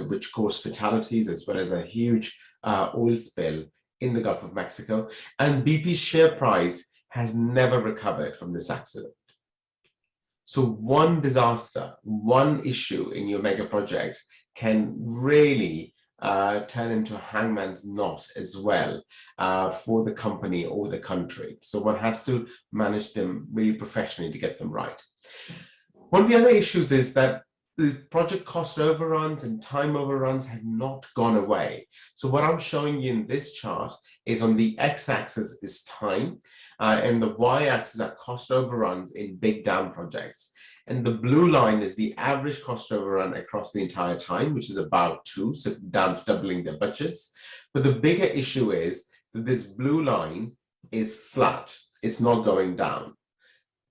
which caused fatalities, as well as a huge oil spill in the Gulf of Mexico. And BP's share price has never recovered from this accident. So one disaster, one issue in your mega project can really turn into a hangman's knot as well for the company or the country. So one has to manage them really professionally to get them right. One of the other issues is that the project cost overruns and time overruns have not gone away. So what I'm showing you in this chart is on the x-axis is time, and the y-axis are cost overruns in big dam projects. And the blue line is the average cost overrun across the entire time, which is about 2, so dams doubling their budgets. But the bigger issue is that this blue line is flat. It's not going down.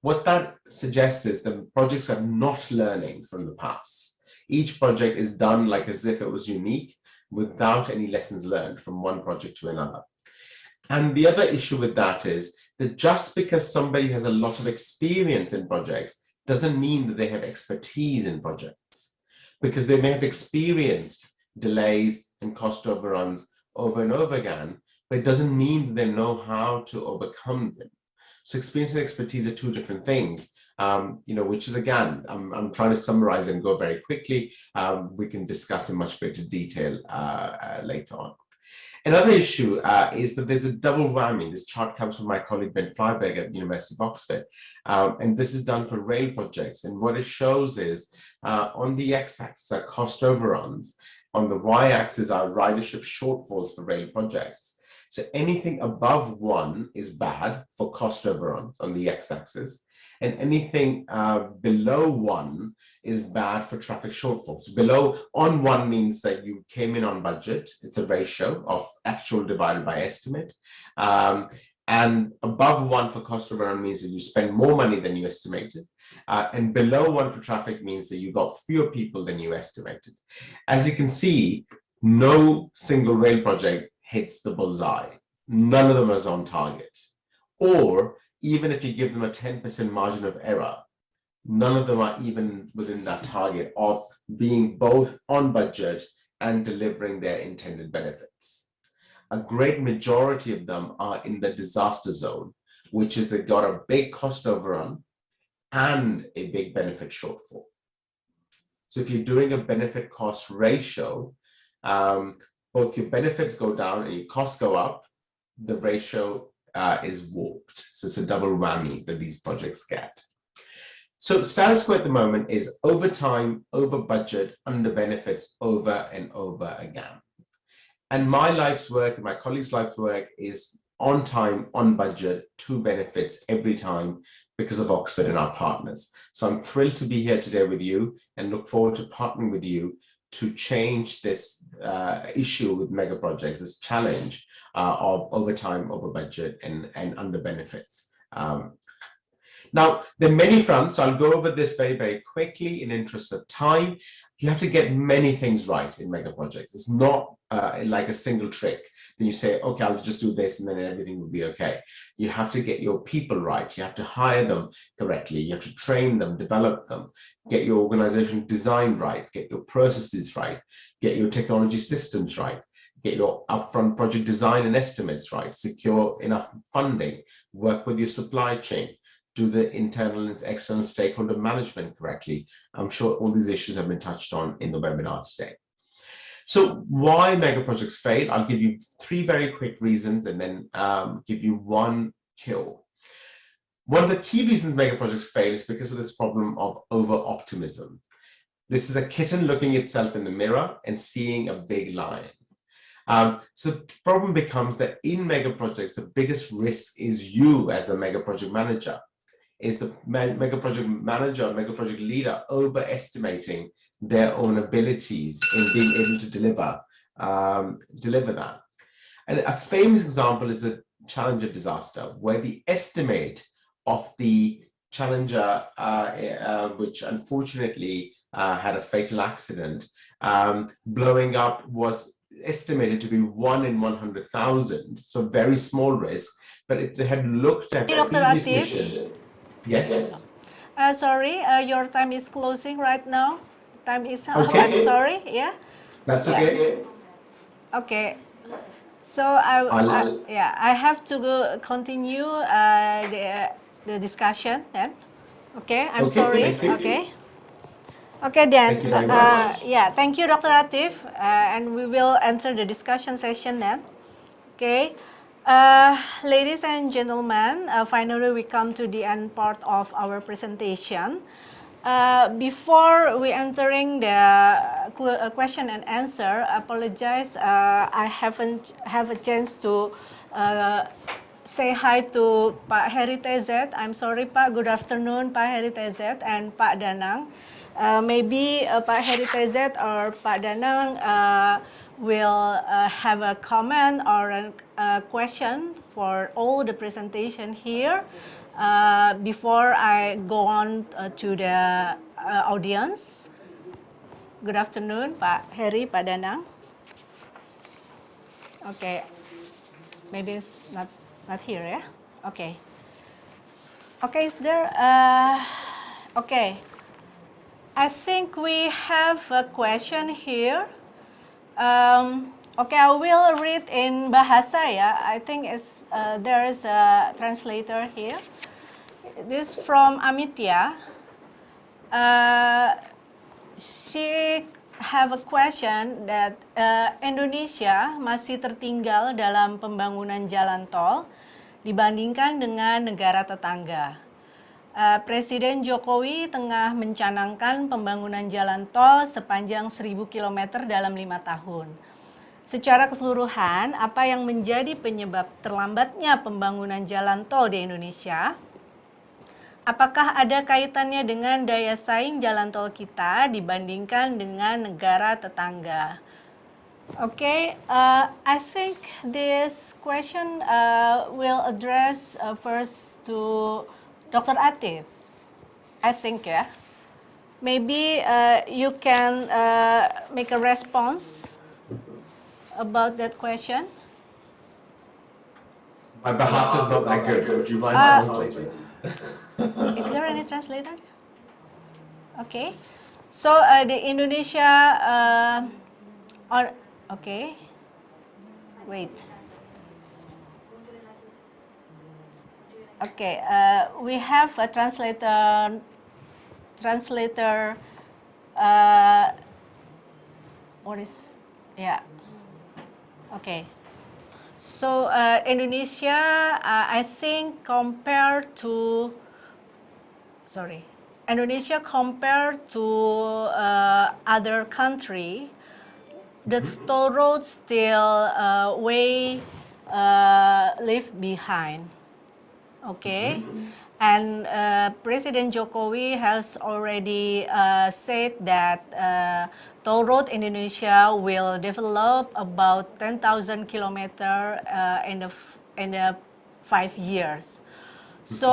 What that suggests is that projects are not learning from the past. Each project is done like as if it was unique, without any lessons learned from one project to another. And the other issue with that is that just because somebody has a lot of experience in projects doesn't mean that they have expertise in projects, because they may have experienced delays and cost overruns over and over again, but it doesn't mean that they know how to overcome them. So experience and expertise are two different things, which is, again, I'm trying to summarize and go very quickly. We can discuss in much greater detail later on. Another issue is that there's a double whammy. This chart comes from my colleague Ben Flyberg at the University of Oxford, and this is done for rail projects. And what it shows is on the x-axis are cost overruns, on the y-axis are ridership shortfalls for rail projects. So anything above 1 is bad for cost overruns on the x-axis, and anything below 1 is bad for traffic shortfalls. On 1 means that you came in on budget. It's a ratio of actual divided by estimate. And above 1 for cost overrun means that you spend more money than you estimated. And below 1 for traffic means that you got fewer people than you estimated. As you can see, no single rail project hits the bullseye. None of them is on target. Or even if you give them a 10% margin of error, none of them are even within that target of being both on budget and delivering their intended benefits. A great majority of them are in the disaster zone, which is they've got a big cost overrun and a big benefit shortfall. So if you're doing a benefit cost ratio, both your benefits go down and your costs go up, the ratio is warped. So it's a double whammy that these projects get. So status quo at the moment is over time, over budget, under benefits, over and over again. And my life's work and my colleagues' life's work is on time, on budget, to benefits every time because of Oxford and our partners. So I'm thrilled to be here today with you and look forward to partnering with you to change this issue with mega projects, this challenge of over time, over budget, and under benefits. Now, there are many fronts, so I'll go over this very, very quickly in interest of time. You have to get many things right in mega projects. It's not like a single trick. Then you say, okay, I'll just do this and then everything will be okay. You have to get your people right. You have to hire them correctly. You have to train them, develop them, get your organization designed right, get your processes right, get your technology systems right, get your upfront project design and estimates right, secure enough funding, work with your supply chain, do the internal and external stakeholder management correctly. I'm sure all these issues have been touched on in the webinar today. So why mega projects fail? I'll give you 3 very quick reasons and then give you 1 kill. One of the key reasons mega projects fail is because of this problem of over-optimism. This is a kitten looking itself in the mirror and seeing a big lion. So the problem becomes that in mega projects, the biggest risk is you as the mega project manager. Is the mega project manager or mega project leader overestimating their own abilities in being able to deliver that. And a famous example is the Challenger disaster, where the estimate of the Challenger, which unfortunately had a fatal accident, blowing up, was estimated to be 1 in 100,000, so very small risk. But if they had looked at previous mission, yes. Sorry, your time is closing right now. Time is okay. I'm sorry. Yeah. That's okay. Okay. So I have to go continue the discussion then. Okay. I'm sorry. Okay. Okay then. Thank you very much. Yeah. Thank you, Dr. Atif. And we will enter the discussion session then. Okay. Ladies and gentlemen, finally we come to the end part of our presentation. Before we entering the question and answer, I apologize, I haven't have a chance to say hi to Pak Heri TZ. I'm sorry, Pak. Good afternoon, Pak Heri TZ and Pak Danang. Maybe Pak Heri TZ or Pak Danang will have a comment or a question for all the presentation here before I go on to the audience. Good afternoon, Pak Heri, Pak Danang. Okay, maybe it's not here, yeah? Okay. Okay, is there? Okay. I think we have a question here. Okay, I will read in bahasa ya. I think there is a translator here. This from Amitya. She have a question that Indonesia masih tertinggal dalam pembangunan jalan tol dibandingkan dengan negara tetangga. Presiden Jokowi tengah mencanangkan pembangunan jalan tol sepanjang 1.000 km dalam 5 tahun. Secara keseluruhan, apa yang menjadi penyebab terlambatnya pembangunan jalan tol di Indonesia? Apakah ada kaitannya dengan daya saing jalan tol kita dibandingkan dengan negara tetangga? Okay, I think this question will address first to Dr. Atif, I think, yeah. Maybe you can make a response about that question. My bahasa is not that good. Would you mind translating? Is there any translator? Okay. So the Indonesia, okay. Wait. Okay, we have a translator. What is? Yeah. Okay. So Indonesia, I think Indonesia compared to other country, the toll roads still way left behind. Okay, and President Jokowi has already said that toll road Indonesia will develop about 10,000 kilometers in the 5 years. So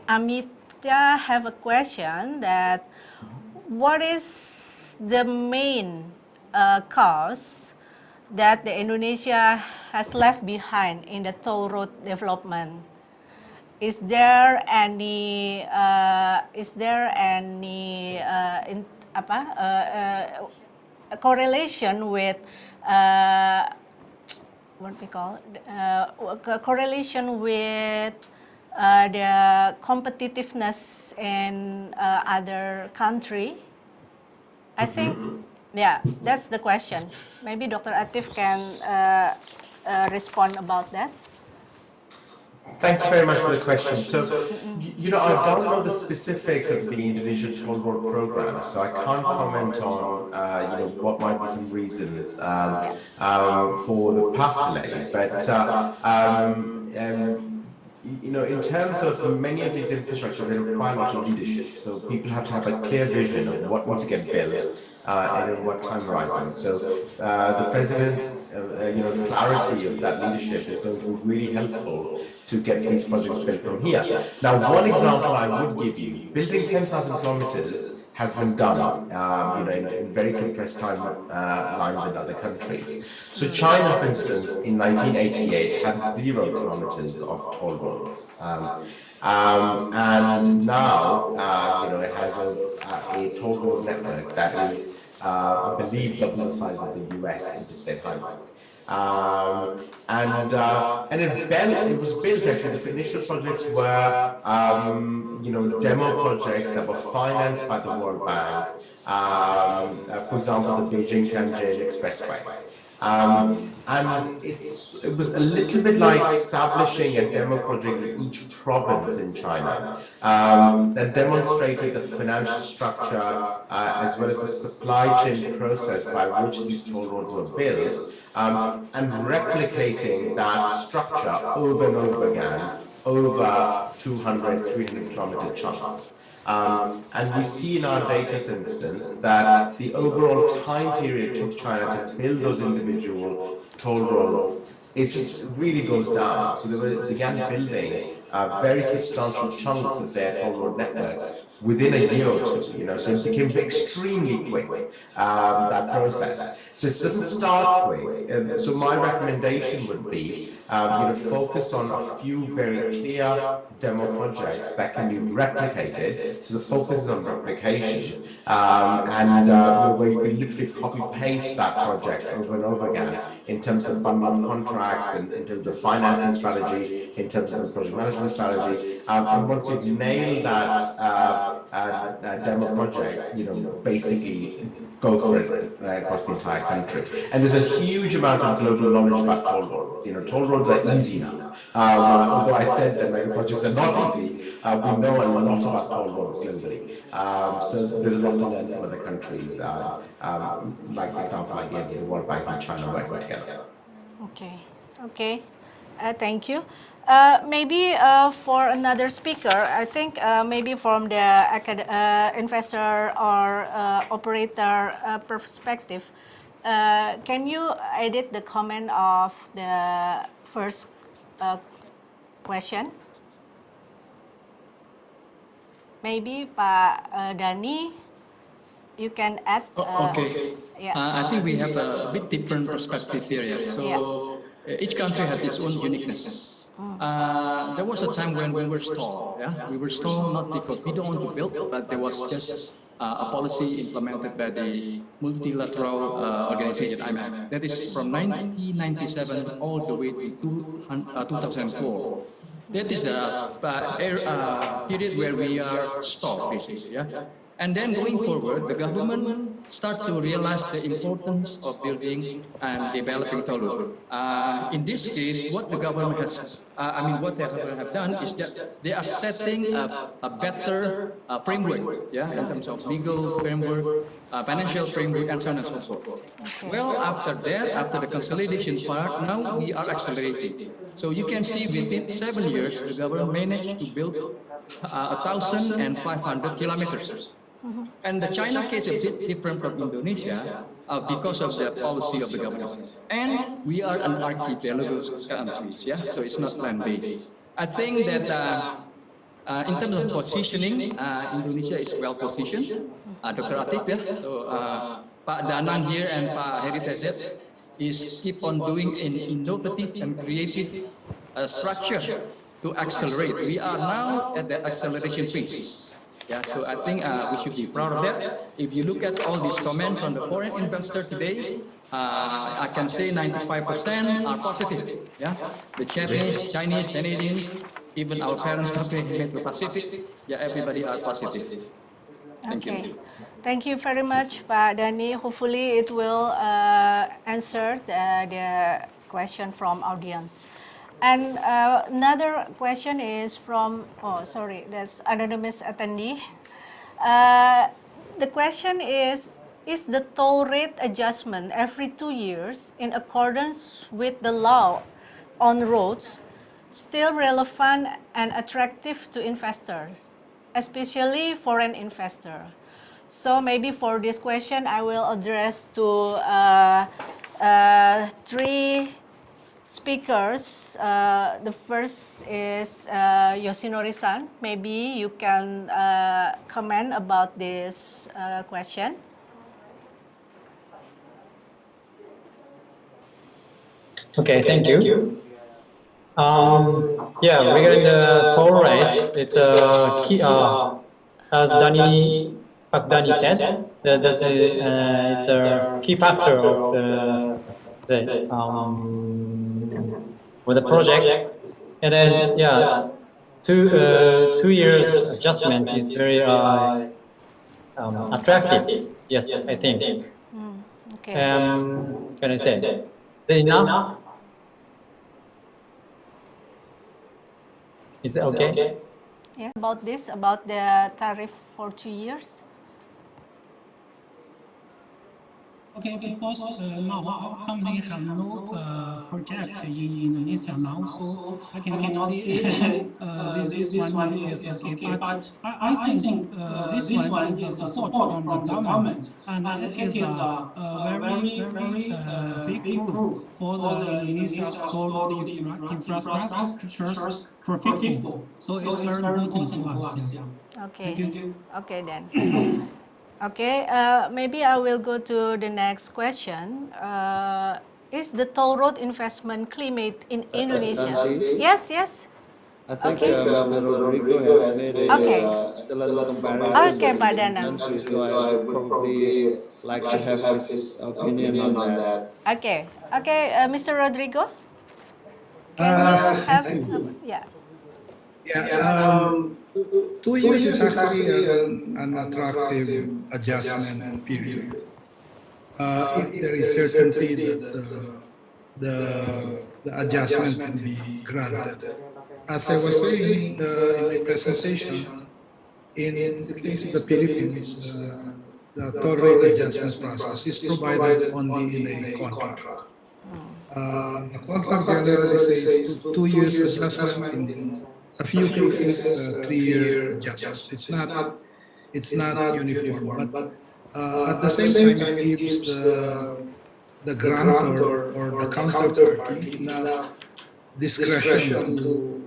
Amitya have a question that what is the main cause that the Indonesia has left behind in the toll road development? Is there any correlation with the competitiveness in other country? I think, yeah, that's the question. Maybe Dr. Atif can respond about that. Thank you very much for the question. So, I don't know the specifics of the Indonesian toll road program, so I can't comment on, what might be some reasons for the past delay. But, in terms of many of these infrastructure, they require a lot of leadership. So people have to have a clear vision of what needs to get built and in what time horizon. So the president's, clarity of that leadership is going to be really helpful to get these projects built from here. Now, one example I would give you, building 10,000 kilometers has been done, in very compressed timelines in other countries. So China, for instance, in 1988 had 0 kilometers of toll roads. And now, it has a toll road network that is, I believe, double the size of the US interstate highway. And it was built, actually, the initial projects were, demo projects that were financed by the World Bank, for example, the Beijing-Tianjin Expressway. And it was a little bit like establishing a demo project in each province in China that demonstrated the financial structure as well as the supply chain process by which these toll roads were built, and replicating that structure over and over again over 200, 300 kilometer chunks. And we see in our data, for instance, that the overall time period it took China to build those individual toll roads, it just really goes down. So they began building very substantial chunks of their toll road network within a year or two, so it became extremely quick, that process. So it doesn't start quick. So my recommendation would be, focus on a few very clear demo projects that can be replicated. So the focus is on replication, where you can literally copy paste that project over and over again in terms of bundle of contracts, and in terms of financing strategy, in terms of the project management strategy. And once you've nailed that demo project, basically go for it across the entire country. And there's a huge amount of global knowledge about toll roads. Toll roads are easy now. Although I said that mega projects are not easy, we know a lot about toll roads globally. So there's a lot to learn from other countries, like for example, like the World Bank and China working together. Okay. Thank you. Maybe for another speaker, I think maybe from the investor or operator perspective, can you edit the comment of the first question? Maybe Pak Dani, you can add. Okay. Yeah. I think we have a bit different perspective here. Yeah? So each country has its own uniqueness. There was a time when we were stalled. Yeah? We were stalled not because we don't want to build, but there was just a policy implemented by the multilateral organization, IMF. That is from 1997 all the way to 2004. That is a period where we are stalled, basically. Yeah? And then going forward, the government start to realize the importance of building and developing toll road. In this case, what the government has, what the government have done is that they are setting a better framework, yeah, in terms of legal framework, financial framework, and so on and so forth. Well, after that, after the consolidation part, now we are accelerating. So you can see within 7 years, the government managed to build 1,500 kilometers. And the China case is a bit different from Indonesia because of the policy of the government. And we are an archipelago country, yeah? So it's not land-based. I think that in terms of positioning, Indonesia is well positioned. Dr. Atik, yeah? So Pak Danang here and Pak Heri Tezet is keep on doing an innovative and creative structure to accelerate. We are now at the acceleration phase. Yeah, so I think we should be proud of that. If you look at all these comments from the foreign investors today, I can say 95% are positive. Yeah, the Japanese, Chinese, Canadian, even our parents' company, Metro Pacific, yeah, everybody are positive. Thank you. Thank you very much, Pak Dani. Hopefully it will answer the question from audience. And another question is from, that's anonymous attendee. The question is the toll rate adjustment every 2 years in accordance with the law on roads still relevant and attractive to investors, especially foreign investor? So maybe for this question, I will address to 3 speakers. The first is Yoshinori-san. Maybe you can comment about this question. Okay, thank you. Yeah, regarding the toll rate, it's a key, as Pak Dani said, it's a key factor of with the project, and then yeah, 2 years adjustment is very attractive. Yes, I think. Okay. Can I say? Is it enough? Is it okay? Yeah. About this, about the tariff for 2 years. Okay, because now our company have no project in Indonesia now, so I cannot see this one is okay. But I think this one is a support from the government, and it is a very big proof for the Indonesia's toll road infrastructures for people. So it's very important to us. Yeah. Okay. Thank you. Okay then. Okay, maybe I will go to the next question. Is the toll road investment climate in Indonesia? Nanti, Yes, yes. I think Okay. Mr. Rodrigo has made a Okay. excellent comparison Okay, Pak between Danang. countries, so I would probably like to have his opinion on that. Okay, okay, Mr. Rodrigo, can you have? Thank you. Yeah. Yeah, 2 years is actually an attractive adjustment period. If there is certainty that the adjustment can be granted. As I was saying in my presentation, in the case of the Philippines, the toll rate adjustment process is provided only in a contract. The contract generally says 2 years adjustment, in a few cases 3-year adjustments. It's not uniform, but at the same time it gives the grantor or the counterparty enough discretion to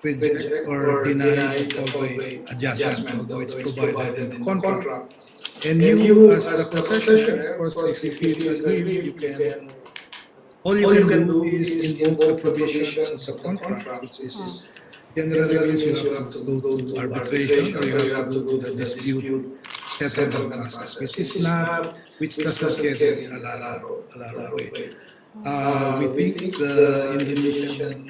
reject or deny the toll rate adjustment, although it's provided in the contract. And you, as the concessionaire, of course, if you feel aggrieved, all you can do is invoke the provisions of the contract, which is generally means you have to go to arbitration or you have to go to the dispute settlement process, which doesn't carry a lot of weight. We think the Indonesian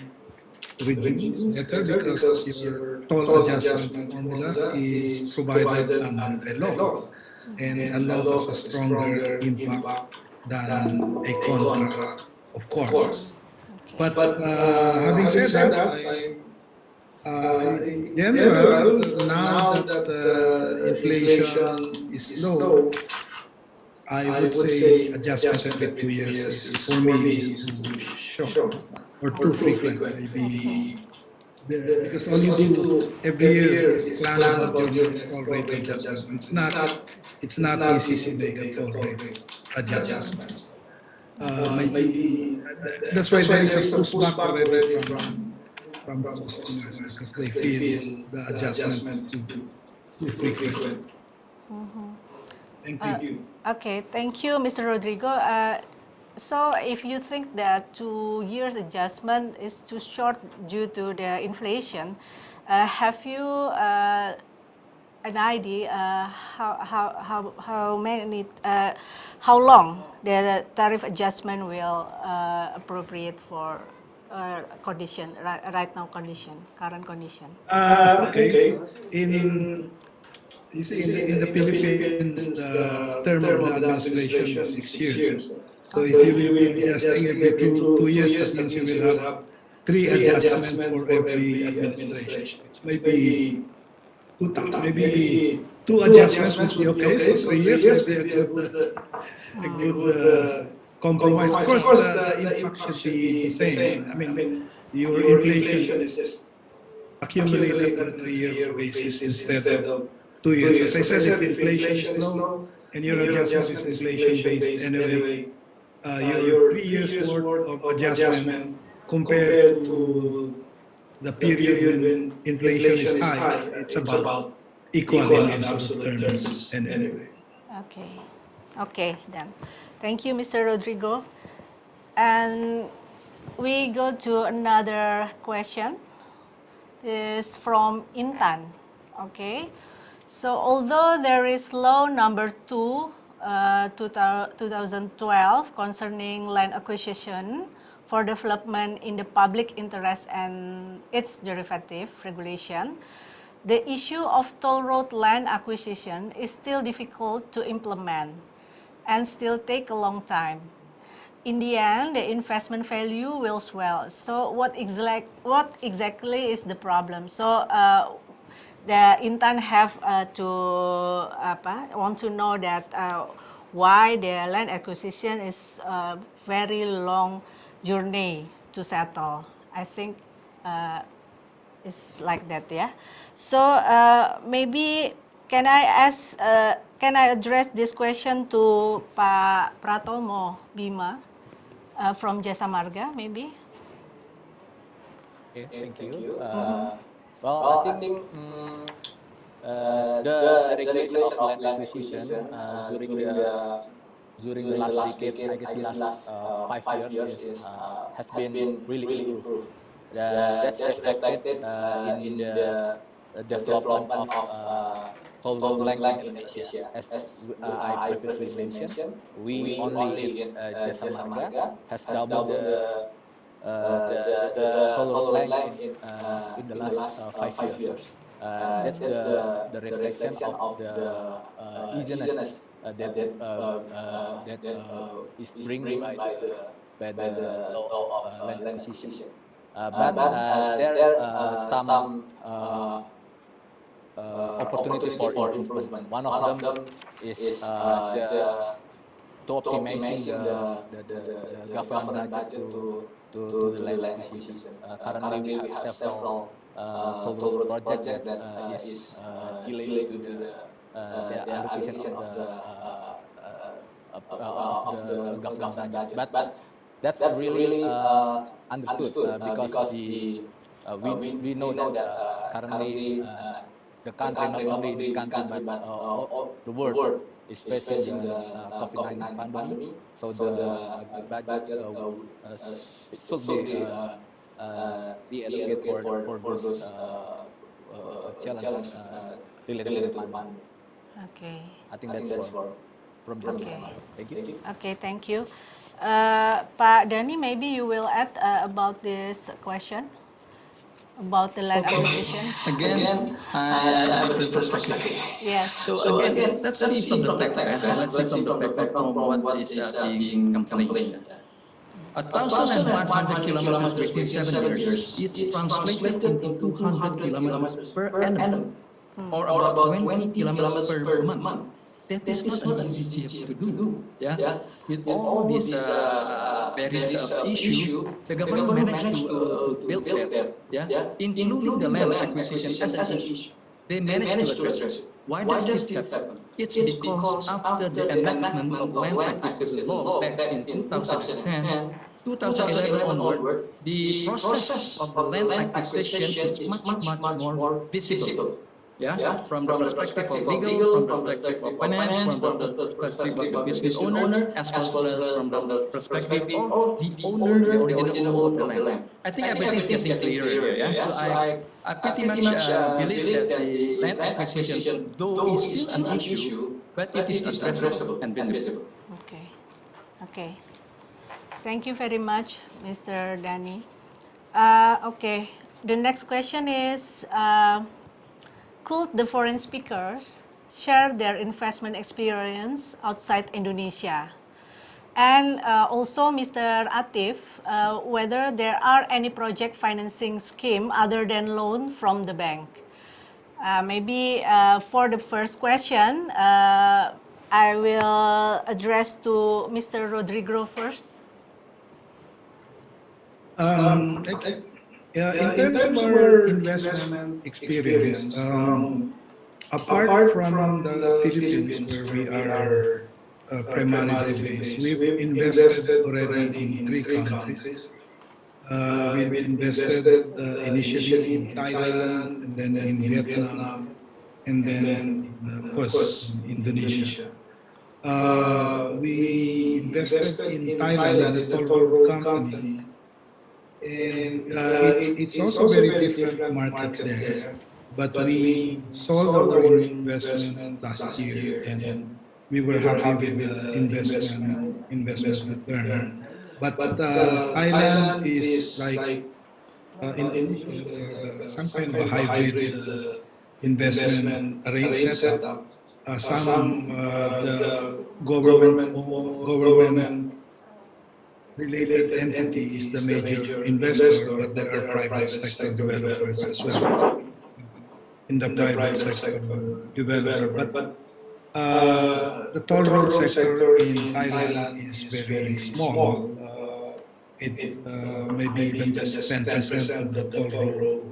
regime is better because your toll adjustment formula is provided under a law, and a law has a stronger impact than a contract, of course. But having said that, in general, now that inflation is low, I would say adjustment every 2 years is, for me, is too short or too frequent. Maybe because all you do every year is plan about your next toll rate adjustment. It's not easy to make a toll rate adjustment. Maybe that's why there is a pushback already from customers because they feel the adjustment too frequent. Thank you. Okay, thank you, Mr. Rodrigo. So if you think that 2 years adjustment is too short due to the inflation, have you an idea how long the tariff adjustment will appropriate for condition right now current condition? Okay. You see, in the Philippines, the term of the administration is 6 years. So if you will be adjusting every two years, that means you will have 3 adjustments for every administration. It's maybe 2 adjustments would be okay. So 3 years would be a good compromise. Of course, the impact should be the same. I mean, your inflation is accumulated on a 3-year basis instead of 2 years. As I said, if inflation is low and your adjustment is inflation-based anyway, your 3 years worth of adjustment compared to the period when inflation is high, it's about equal in absolute terms anyway. Okay, then. Thank you, Mr. Rodrigo. And we go to another question. Is from Intan. Okay. So although there is law number 2, 2012 concerning land acquisition for development in the public interest and its derivative regulation, the issue of toll road land acquisition is still difficult to implement and still take a long time. In the end, the investment value will swell. So what exactly is the problem? So the Intan have want to know that why the land acquisition is a very long journey to settle. I think it's like that, yeah. So maybe can I address this question to Pak Pratomo Bima from Jasa Marga, maybe? Okay, thank you. Well, I think the regulation of land acquisition during the last decade, I guess the last 5 years, has been really improved. That's reflected in the development of total land in Indonesia. As I previously mentioned, we only in Jasa Marga has doubled the total land in the last 5 years. That's the reflection of the easiness that is bring by the law of land acquisition. But there are some opportunity for improvement. One of them is to optimizing the government budget to the land acquisition. Currently, we have several total projects that is delayed to the allocation of the government budget. But that's really understood because we know that currently the country, not only this country but the world, is facing the COVID-19 pandemic. So the budget should be allocated for those challenges related to the pandemic. Okay. I think that's from this. Okay. Thank you. Okay, thank you. Pak Dhani, maybe you will add about this question about the land acquisition. Again, I different perspective. Yes. So again, let's see from the fact. Let's see from the fact of what is being complained. 1,500 kilometers within 7 years, it's translated into 200 kilometers per annum, or about 20 kilometers per month. That is not an easy job to do. Yeah, with all these various issues, the government managed to build that. Yeah, including the land acquisition as an issue. They managed to address it. Why does this happen? It's because after the enactment of land acquisition law back in 2010, 2011 onward, the process of the land acquisition is much more visible. Yeah, from the perspective of legal, from the perspective of finance, from the perspective of the business owner, as well as from the perspective of the owner, the original owner of the land. I think everything is getting clearer. Yeah, so I pretty much believe that the land acquisition, though is still an issue, but it is addressable and visible. Okay. Okay. Thank you very much, Mr. Dhani. Okay. The next question is. Could the foreign speakers share their investment experience outside Indonesia? And also, Mr. Atif, whether there are any project financing scheme other than loan from the bank? Maybe for the first question, I will address to Mr. Rodrigo first. Yeah, in terms of our investment experience, apart from the Philippines, where we are primarily based, we've invested already in 3 countries. We've invested initially in Thailand, and then in Vietnam, and then, of course, in Indonesia. We invested in Thailand in the toll road company. And it's also a very different market there. But we sold our investment last year, and we were happy with the investment return. But Thailand is like some kind of a hybrid investment setup. Some the government related entity is the major investor, but there are private sector developers as well in the private sector developer. But The toll road sector in Thailand is very small. Maybe even just 10% of the toll road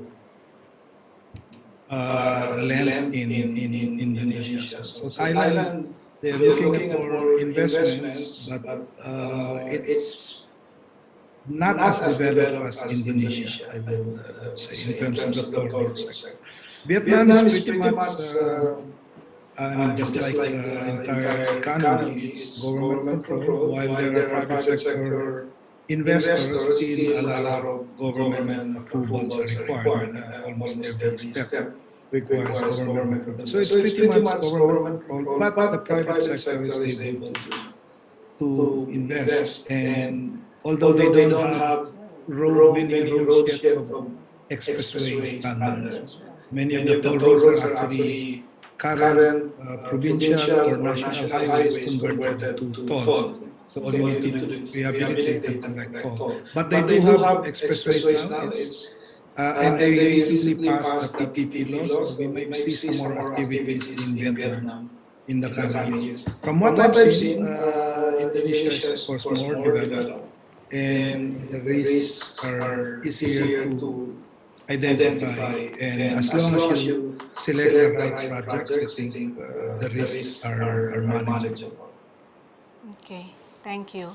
land in Indonesia. So Thailand, they're looking for investments, but it's not as developed as Indonesia, I would say, in terms of the toll road sector. Vietnam is pretty much, just like the entire economy, is government controlled, while there are private sector investors, still a lot of government approvals are required. Almost every step requires government approval. So it's pretty much government controlled, but the private sector is able to invest. And although they don't have many roads yet of expressway standards, many of the toll roads are actually current provincial or national highways converted to toll. So all you need to do is rehabilitate and collect toll. But they do have expressways now. And they recently passed the PPP law, so we may see some more activities in Vietnam in the coming years. From what I've seen, Indonesia is of course more developed, and the risks are easier to identify. And as long as you select the right projects, I think the risks are manageable. Okay, thank you.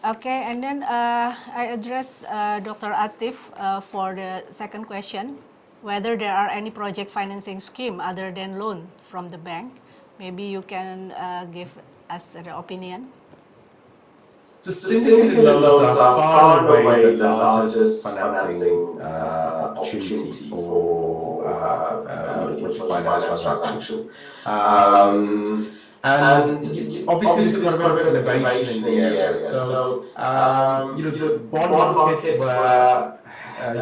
Okay, and then I address Dr. Atif for the second question, whether there are any project financing scheme other than loan from the bank. Maybe you can give us an opinion. So syndicated loans are far and away the largest financing opportunity for project finance transactions. And obviously, there's quite a bit of innovation in the area. So, bond markets were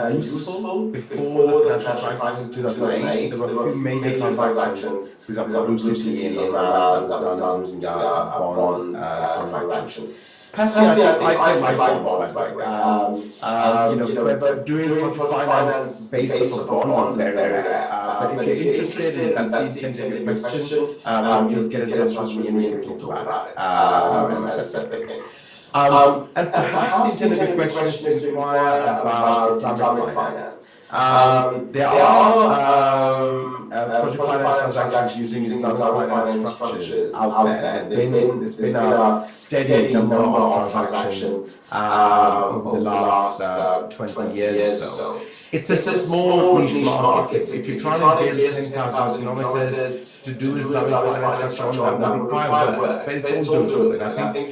useful before the financial crisis in 2008. There were a few major transactions, for example, Blue City in Oman that was done using a bond transaction. Personally, I quite like bonds, by the way. But doing project finance based on a bond is very rare. But if you're interested, and that's the intent of your question, please get in touch with me and we can talk about it. As I said, and perhaps the intent of your question is to inquire about Islamic finance. There are project finance transactions using Islamic finance structures out there. There's been a steady number of transactions over the last 20 years or so. It's a small niche market. If you're trying to build 10,000 kilometers to do Islamic finance structure, that will be quite work, but it's all doable. And I think,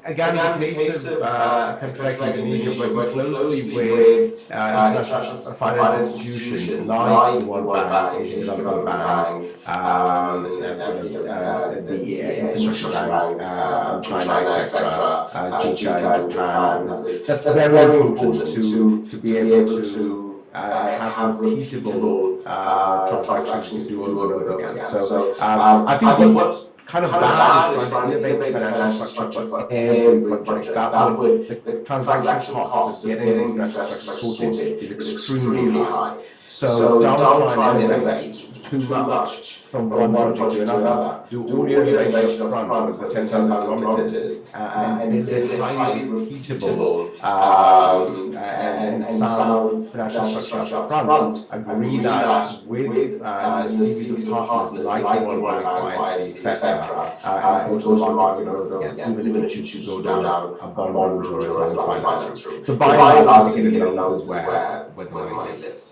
again, in the case of a country like Indonesia, working closely with international finance institutions like the World Bank, Asian Development Bank, the Infrastructure Bank from China, etc., juga in Japan. That's very important to be able to have repeatable transactions you do over and over again. So I think what's kind of bad is trying to innovate the financial structure for every project. That would, the transaction cost of getting these financial structures sorted is extremely high. So don't try and innovate too much from one project to another. Do all your innovation up front for 10,000 kilometers and build a highly repeatable and sound financial structure up front. Agree that with a series of partners like the World Bank, IFC, etc., and go to the market over again, even if you choose to go down a bond route or a Islamic finance route. But by and large, syndicated loans is where the money lives.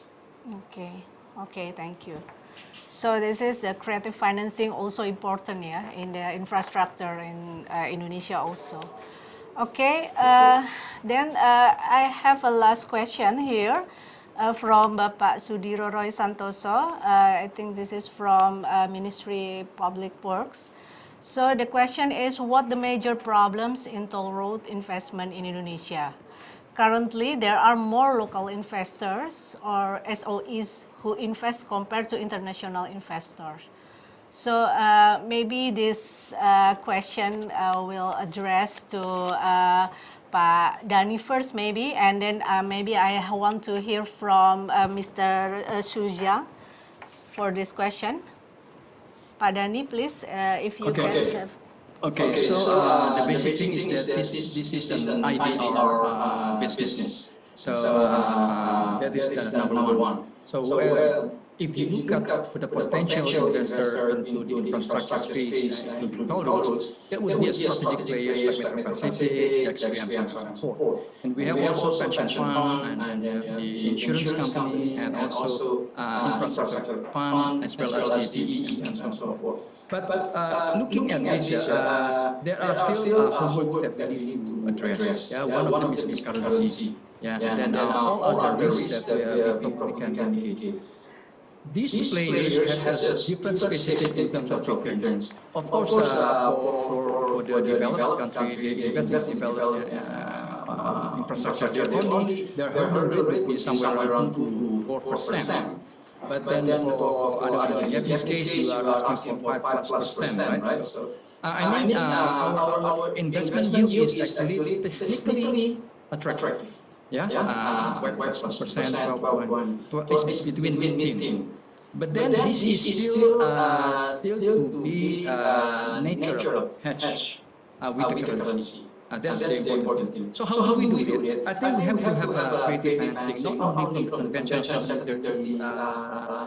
Okay, thank you. So this is the creative financing also important, yeah, in the infrastructure in Indonesia also. Okay, then I have a last question here from Bapak Sudiro Roy Santoso. I think this is from Ministry Public Works. So the question is, what the major problems in toll road investment in Indonesia? Currently, there are more local investors or SOEs who invest compared to international investors. So maybe this question will address to Pak Dhani first, maybe, and then maybe I want to hear from Mr. Shuja for this question. Pak Dhani, please, if you can have. Okay, so the basic thing is that this is an IDR business. So that is the number one. So if you look at the potential investor into the infrastructure space, including toll roads, that would be a strategic players like Metro Pacific, JAXPM, and so forth. And we have also pension fund and the insurance company and also infrastructure fund as well as the DEE and so forth. But looking at this, there are still homework that we need to address. Yeah, one of them is the currency. Yeah, and then all other risks that we can mitigate. These players has different specific in terms of returns. Of course, for the developed country, they invest in developed infrastructure. Their hurdle rate would be somewhere around 2 to 4%. But then for other Japanese case, you are asking for 5+%, right? So I mean, our investment yield is actually technically attractive. Yeah, 1%, it's between mid-teen. But then this is still to be natural hedge with the currency. That's the important thing. So how do we do it? I think we have to have creative financing, not only from conventional 730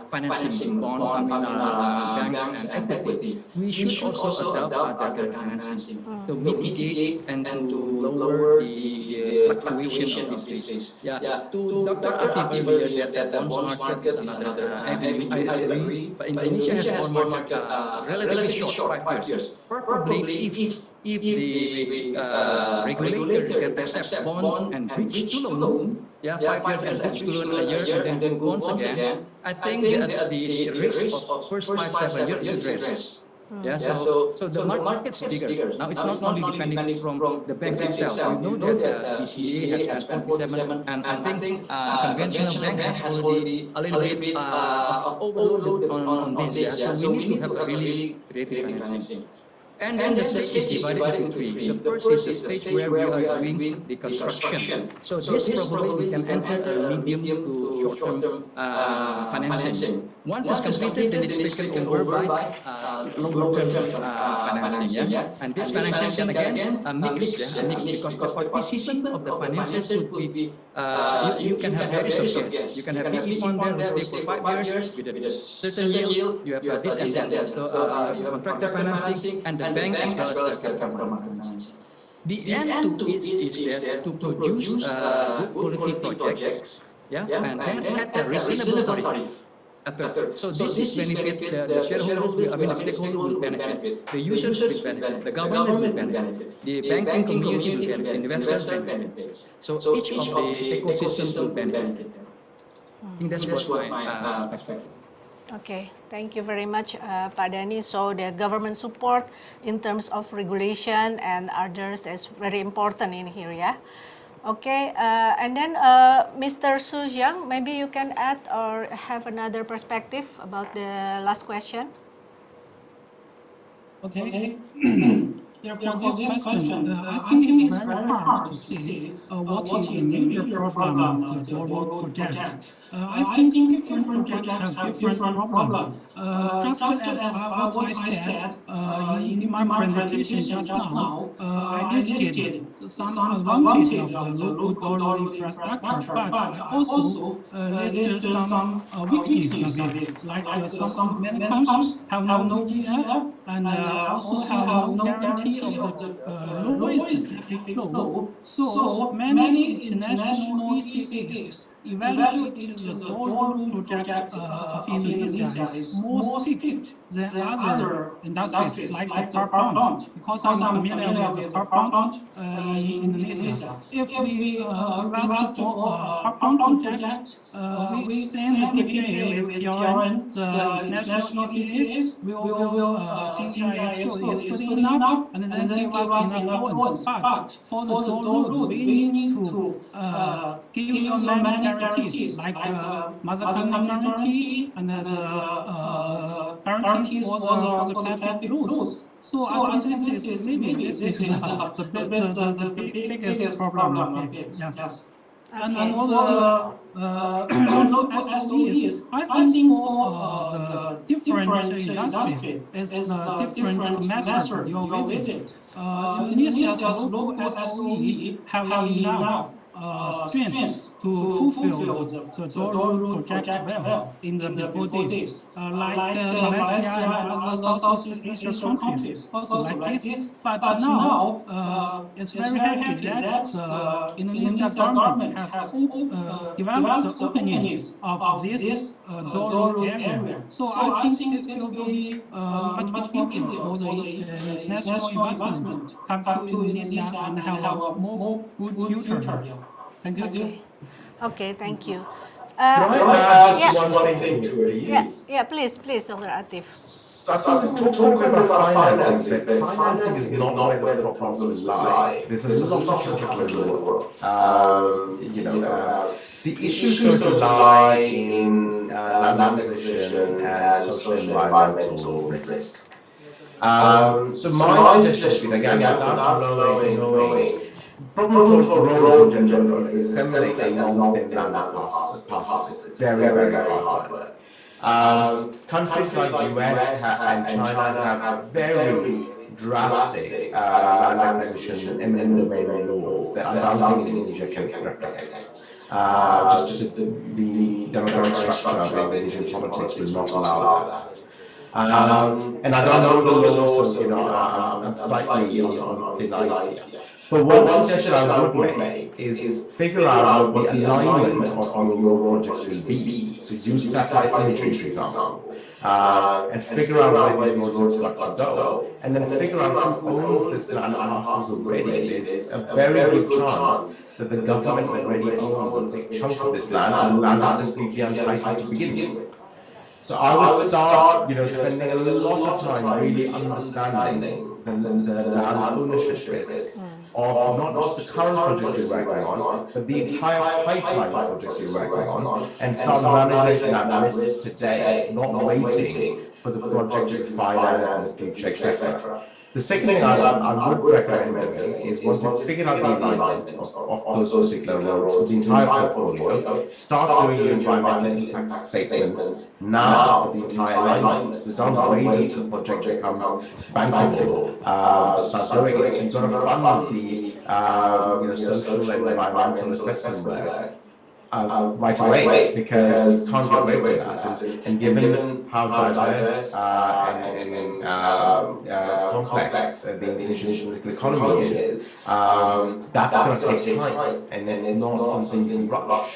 financing, bond, banks and equity. We should also adopt other financing to mitigate and to lower the fluctuation of these rates. Yeah, to Dr. Atif earlier that bonds market is another avenue. I agree, but Indonesia has a bond market relatively short, 5 years. Probably if the regulator can accept bond and bridge to loan, 5 years and bridge to loan a year and then bonds again, I think the risk of first 5-7 years is addressed. Yeah, so the market's bigger. Now it's not only depending from the banks itself. We know that BCA has 47, and I think conventional bank has already a little bit overloaded on this. Yeah, so we need to have a really creative financing. And then the stage is divided into three. The first is the stage where we are doing the construction. So this probably we can enter a medium to short-term financing. Once it's completed, then it's taken over by long-term financing. Yeah? And this financing can again mix because the participant of the financing could be, you can have various options. You can have PE fund there who stay for 5 years with a certain yield. You have this and that. So you have contractor financing and the bank as well as the government financing. The end to it is there to produce good quality projects, and then at a reasonable tariff. So this is benefit the shareholders, the stakeholders will benefit, the users will benefit, the government will benefit, the banking community will benefit, investors will benefit. So each of the ecosystems will benefit. I think that's what my perspective. Okay, thank you very much, Pak Dhani. So the government support in terms of regulation and others is very important in here, yeah? Okay, and then Mr. Sujang, maybe you can add or have another perspective about the last question. Okay. For this question, I think it's very hard to see what is the major problem of the road project. I think different projects have different problems. Just as what I said in my presentation just now, I listed some advantage of the local toll infrastructure, but I also listed some weaknesses of it, like many countries have no GF and also have no guarantee of the lowest traffic flow. So many international ECAs evaluate the toll road project of Indonesia is more strict than other industries like the car plant, because I'm familiar with the car plant in Indonesia. If we invest for car plant project, we send the PPA with PRN, the international ECAs will think that it's good enough and then give us enough loans. But for the toll road, we need to give some many guarantees, like the mother tongue guarantee and the guarantees for the traffic rules. So I think this is the biggest problem of it. Yes. And for the local SOEs, I think for the different industry, it's a different method to deal with it. Indonesia's local SOE have enough strength to fulfill the toll project well in the before days, like Malaysia and other Southeast Asia countries, also like this. But now, it's very happy that the Indonesia government has developed the openness of this toll area. So I think it will be much easier for the international investment come to Indonesia and have a more good future. Thank you. Okay, thank you. Can I add just one thing to it, please? Yeah, please, Dr. Atif. So I think we talk about financing, but financing is not where the problems lie. There's a lot of capital in the world. The issues going to lie in land acquisition and social and environmental risks. So my suggestion would be, again, without knowing, problem for road in general is assembling a long-thin land parcels. It's very, very hard work. Countries like US and China have very drastic land acquisition and environmental laws that I don't think Indonesia can replicate. Just the democratic structure of Indonesian politics will not allow that. And I don't know the laws, so I'm slightly on thin ice here. But one suggestion I would make is figure out what the alignment of your road projects will be. So use satellite imagery, for example, and figure out where these roads are got to go, and then figure out who owns this land parcels already. There's a very good chance that the government already owns a big chunk of this land, and the land is completely untitled to begin with. So I would start, spending a lot of time really understanding the land ownership risk of not just the current projects you're working on, but the entire pipeline of projects you're working on, and start managing that risk today, not waiting for the project to finance in the future, etc. The second thing I would recommend doing is, once you've figured out the alignment of those particular roads for the entire portfolio, start doing your environmental impact statements now for the entire alignment. So don't wait until the project becomes bankable. Start doing it. So you've got to fund the social and environmental assessment work right away, because you can't get away with that. And given how diverse and complex the Indonesian political economy is, that's going to take time, and it's not something you can rush.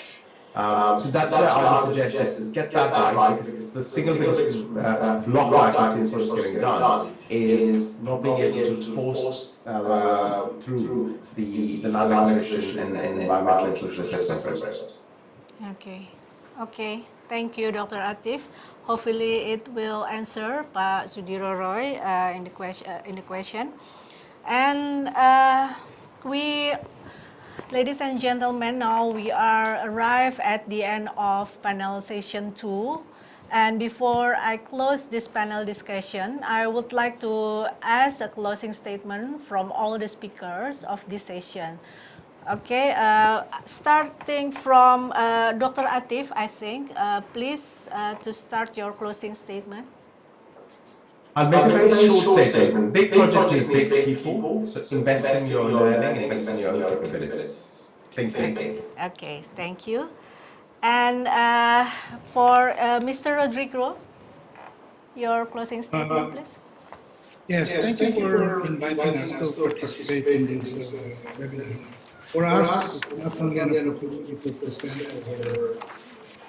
So that's where I would suggest is get that right, because the single biggest block I can see this project getting done is not being able to force through the land acquisition and environmental and social assessment process. Okay. Thank you, Dr. Atif. Hopefully, it will answer Pak Sudiro Roy in the question. And ladies and gentlemen, now we are arrived at the end of panel session 2. And before I close this panel discussion, I would like to ask a closing statement from all the speakers of this session. Okay, starting from Dr. Atif, I think, please to start your closing statement. I'll make a very short statement. Big projects need big people, so invest in your learning, invest in your own capabilities. Thinking. Okay, thank you. And for Mr. Rodrigo, your closing statement, please. Yes, thank you for inviting us to participate in this webinar. For us, not only an opportunity to present our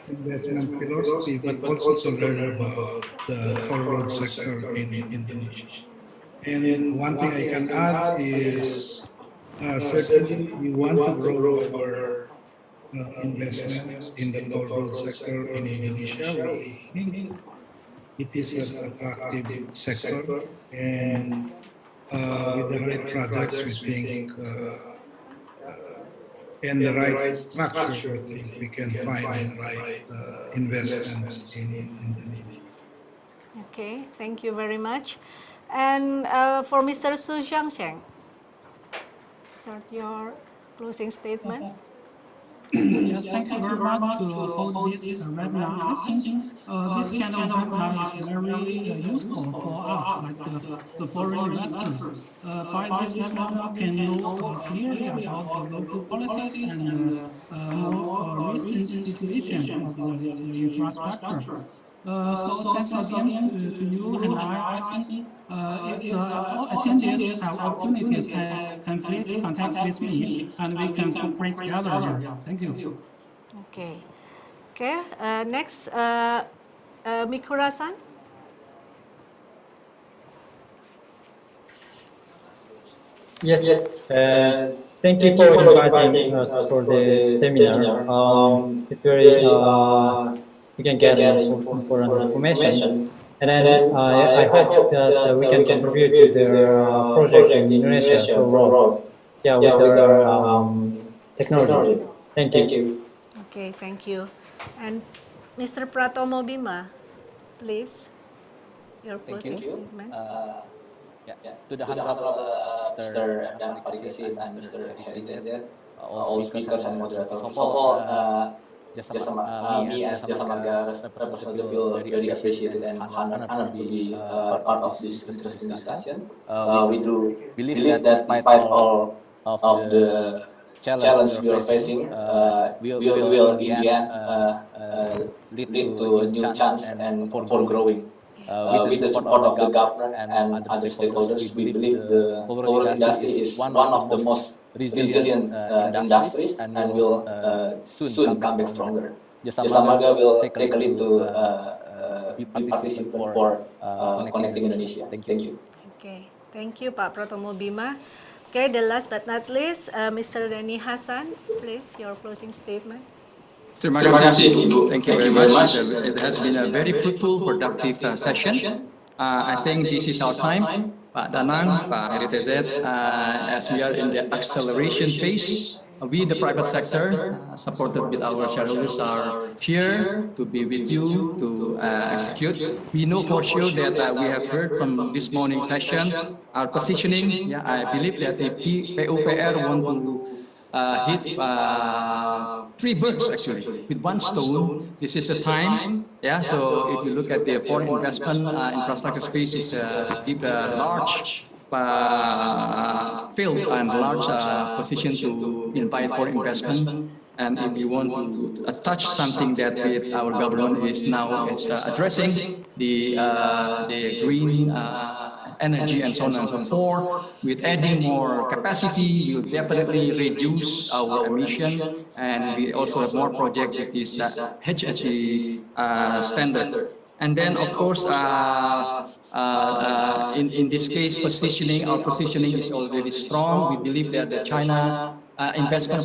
investment philosophy, but also to learn about the toll road sector in Indonesia. And one thing I can add is, certainly we want to grow our investments in the toll road sector in Indonesia. We think it is an attractive sector, and with the right projects, we think, and the right structure, we think we can find the right investments in Indonesia. Okay, thank you very much. And for Mr. Su Jiangsheng, start your closing statement. Yes, thank you very much to hold this webinar. I think this kind of webinar is very useful for us, like the foreign investor. By this webinar, can know clearly about the local policies and more recent situations of the infrastructure. So thanks again to you, and I think if all attendees have opportunities, can please contact with me, and we can cooperate together here. Thank you. Okay. Okay. Next, Mikura-san. Yes, thank you for inviting us for the seminar. It's very, we can get important information. And then I hope that we can contribute to their project in Indonesia for road. Yeah, with our technology. Thank you. Okay, thank you. And Mr. Pratomo Bima, please, your closing statement. To the honorable Mr. Dan Parikesit and Mr. Heritage, all speakers and moderators. First of all, me as Jasa Marga representative feel very appreciated and honored to be part of this interesting discussion. We do believe that despite all of the challenge we are facing, we will in the end lead to a new chance and for growing. With the support of the government and other stakeholders, we believe the toll industry is one of the most resilient industries and will soon come back stronger. Jasa Marga will take a lead to be participant for connecting Indonesia. Thank you. Okay, thank you, Pak Pratomo Bima. Okay, the last but not least, Mr. Denny Hasan, please, your closing statement. Terima kasih, Ibu. Thank you very much. It has been a very fruitful, productive session. I think this is our time, Pak Danang, Pak Heritage, as we are in the acceleration phase. We, the private sector, supported with our shareholders, are here to be with you to execute. We know for sure that we have heard from this morning session our positioning. Yeah, I believe that if PUPR want to hit three birds actually with one stone. This is a time. Yeah. So if you look at the foreign investment infrastructure space, is give a large field and large position to invite foreign investment. And if you want to touch something that our government is now addressing, the green energy and so on and so forth, with adding more capacity, will definitely reduce our emission, and we also have more projects with this HSE standard. And then, of course, in this case, our positioning is already strong. We believe that the China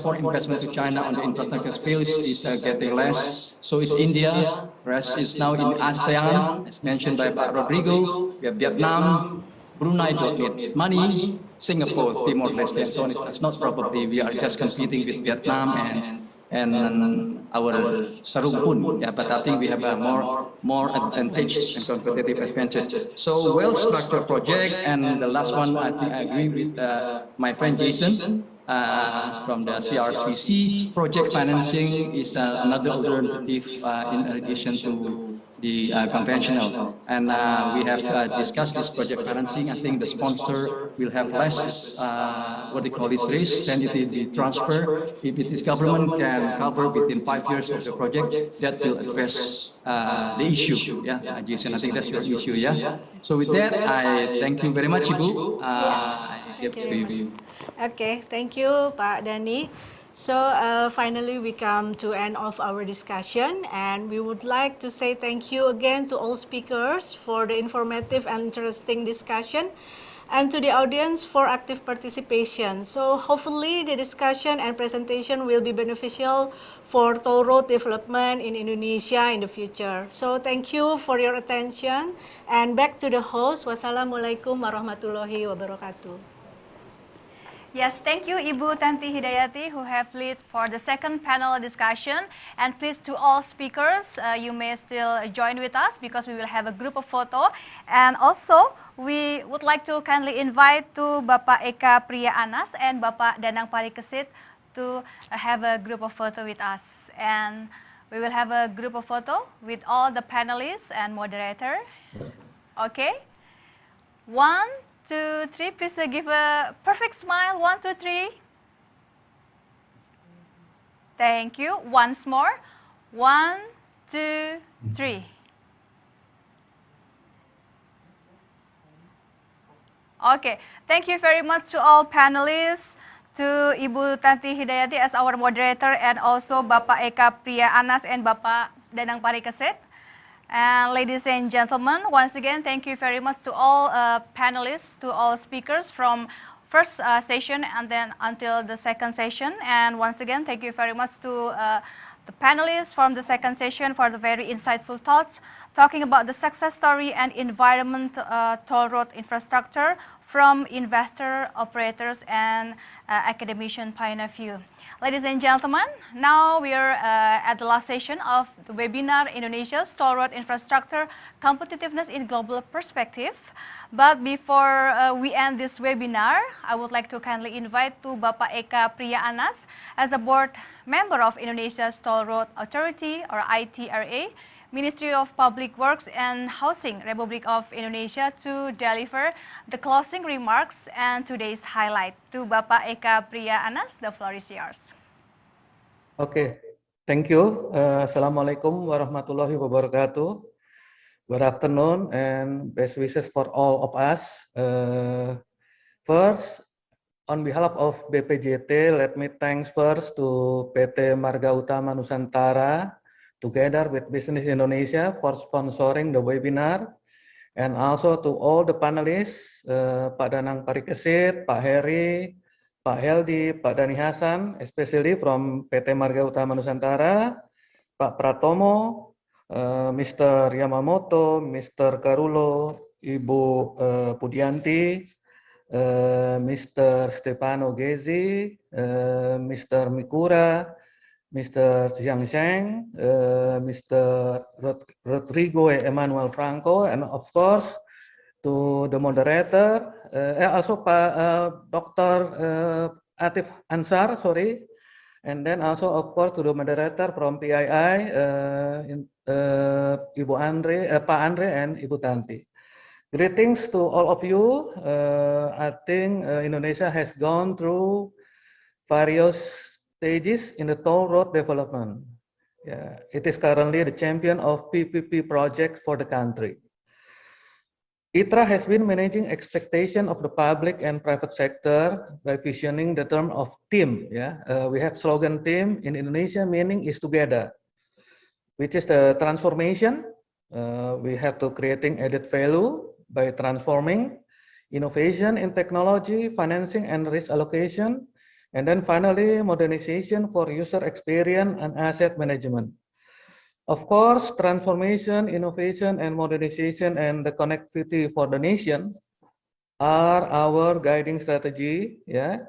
foreign investment to China on the infrastructure space is getting less. So is India. Rest is now in ASEAN, as mentioned by Pak Rodrigo. We have Vietnam, Brunei don't need money, Singapore, Timor-Leste, and so on. It's not probably we are just competing with Vietnam and our Sarumpun. Yeah, but I think we have a more advantageous and competitive advantage. So well-structured project, and the last one, I think I agree with my friend Jason from the CRCC. Project financing is another alternative in addition to the conventional. And we have discussed this project financing. I think the sponsor will have less, what they call this risk, then it will be transfer. If it is government can cover within 5 years of the project, that will address the issue. Yeah, Jason, I think that's your issue. Yeah. So with that, I thank you very much, Ibu. I give to you. Okay, thank you, Pak Dani. So finally, we come to end of our discussion, and we would like to say thank you again to all speakers for the informative and interesting discussion, and to the audience for active participation. So hopefully the discussion and presentation will be beneficial for toll road development in Indonesia in the future. So thank you for your attention, and back to the host. Wassalamualaikum warahmatullahi wabarakatuh. Yes, thank you, Ibu Tanti Hidayati, who have led for the second panel discussion. And please, to all speakers, you may still join with us because we will have a group of photo. And also, we would like to kindly invite to Bapak Eka Priya Anas and Bapak Danang Parikesit to have a group of photo with us. And we will have a group of photo with all the panelists and moderator. Okay? 1, 2, 3. Please give a perfect smile. 1, 2, 3. Thank you. Once more. 1, 2, 3. Okay, thank you very much to all panelists, to Ibu Tanti Hidayati as our moderator, and also Bapak Eka Priya Anas and Bapak Danang Parikesit. And ladies and gentlemen, once again, thank you very much to all panelists, to all speakers from first session and then until the second session. And once again, thank you very much to the panelists from the second session for the very insightful thoughts, talking about the success story and environment toll road infrastructure from investor, operators, and academician point of view. Ladies and gentlemen, now we are at the last session of the webinar, Indonesia's Toll Road Infrastructure, Competitiveness in Global Perspective. But before we end this webinar, I would like to kindly invite to Bapak Eka Priya Anas as a board member of Indonesia's Toll Road Authority, or ITRA, Ministry of Public Works and Housing, Republic of Indonesia, to deliver the closing remarks and today's highlight. To Bapak Eka Priya Anas, the floor is yours. Okay, thank you. Assalamualaikum warahmatullahi wabarakatuh. Good afternoon and best wishes for all of us. First, on behalf of BPJT, let me thanks first to PT Marga Utama Nusantara, together with Business Indonesia, for sponsoring the webinar, and also to all the panelists, Pak Danang Parikesit, Pak Heri, Pak Heldi, Pak Dani Hasan, especially from PT Marga Utama Nusantara, Pak Pratomo, Mr. Yamamoto, Mr. Karulo, Ibu Pudianti, Mr. Stefano Gezi, Mr. Mikura, Mr. Jiang Zheng, Mr. Rodrigo Emmanuel Franco, and of course to the moderator, also Dr. Atif Ansar, sorry, and then also of course to the moderator from PII, Ibu Andre, Pak Andre, and Ibu Tanti. Greetings to all of you. I think Indonesia has gone through various stages in the toll road development. Yeah, it is currently the champion of PPP project for the country. ITRA has been managing expectation of the public and private sector by visioning the term of team. Yeah, we have slogan team in Indonesia, meaning is together, which is the transformation. We have to creating added value by transforming, innovation in technology, financing, and risk allocation. And then finally, modernization for user experience and asset management. Of course, transformation, innovation, and modernization and the connectivity for the nation are our guiding strategy, yeah,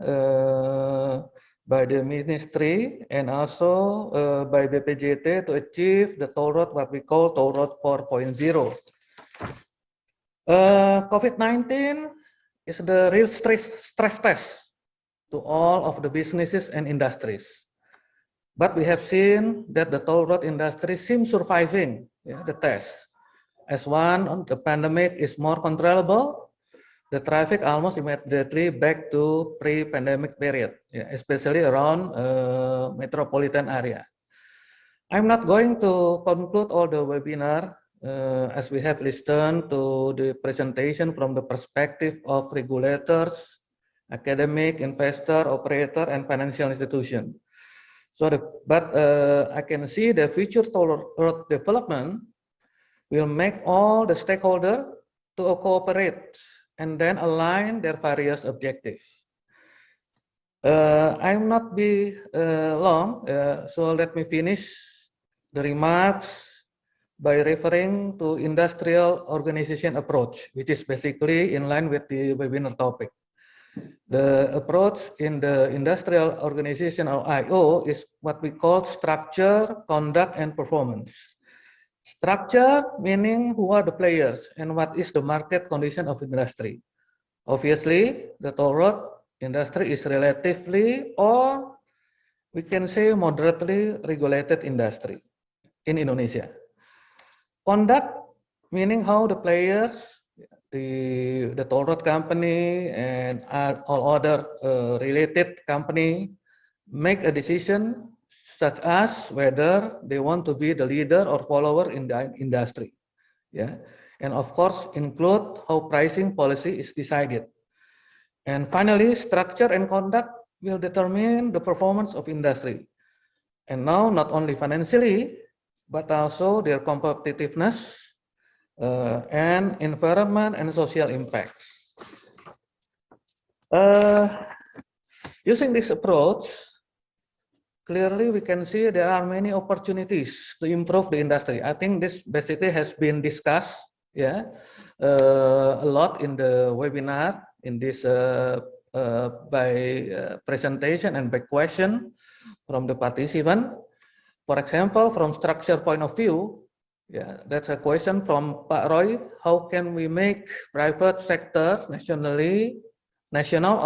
by the ministry and also by BPJT to achieve the toll road, what we call toll road 4.0. COVID-19 is the real stress test to all of the businesses and industries. But we have seen that the toll road industry seems surviving the test. As the pandemic is more controllable, the traffic almost immediately back to pre-pandemic period, especially around metropolitan area. I'm not going to conclude all the webinar as we have listened to the presentation from the perspective of regulators, academic, investor, operator, and financial institution. So, I can see the future toll road development will make all the stakeholders to cooperate and then align their various objectives. I will not be long, so let me finish the remarks by referring to industrial organization approach, which is basically in line with the webinar topic. The approach in the industrial organization, or IO, is what we call structure, conduct, and performance. Structure meaning who are the players and what is the market condition of industry. Obviously, the toll road industry is relatively or we can say, moderately regulated industry in Indonesia. Conduct, meaning how the players, the toll road company and all other related company make a decision such as whether they want to be the leader or follower in the industry. Yeah, and of course include how pricing policy is decided. And finally, structure and conduct will determine the performance of industry. And now not only financially, but also their competitiveness and environment and social impact. Using this approach, clearly we can see there are many opportunities to improve the industry. I think this basically has been discussed, yeah, a lot in the webinar, in this by presentation and by question from the participant. For example, from structure point of view, yeah, that's a question from Pak Roy. How can we make private sector national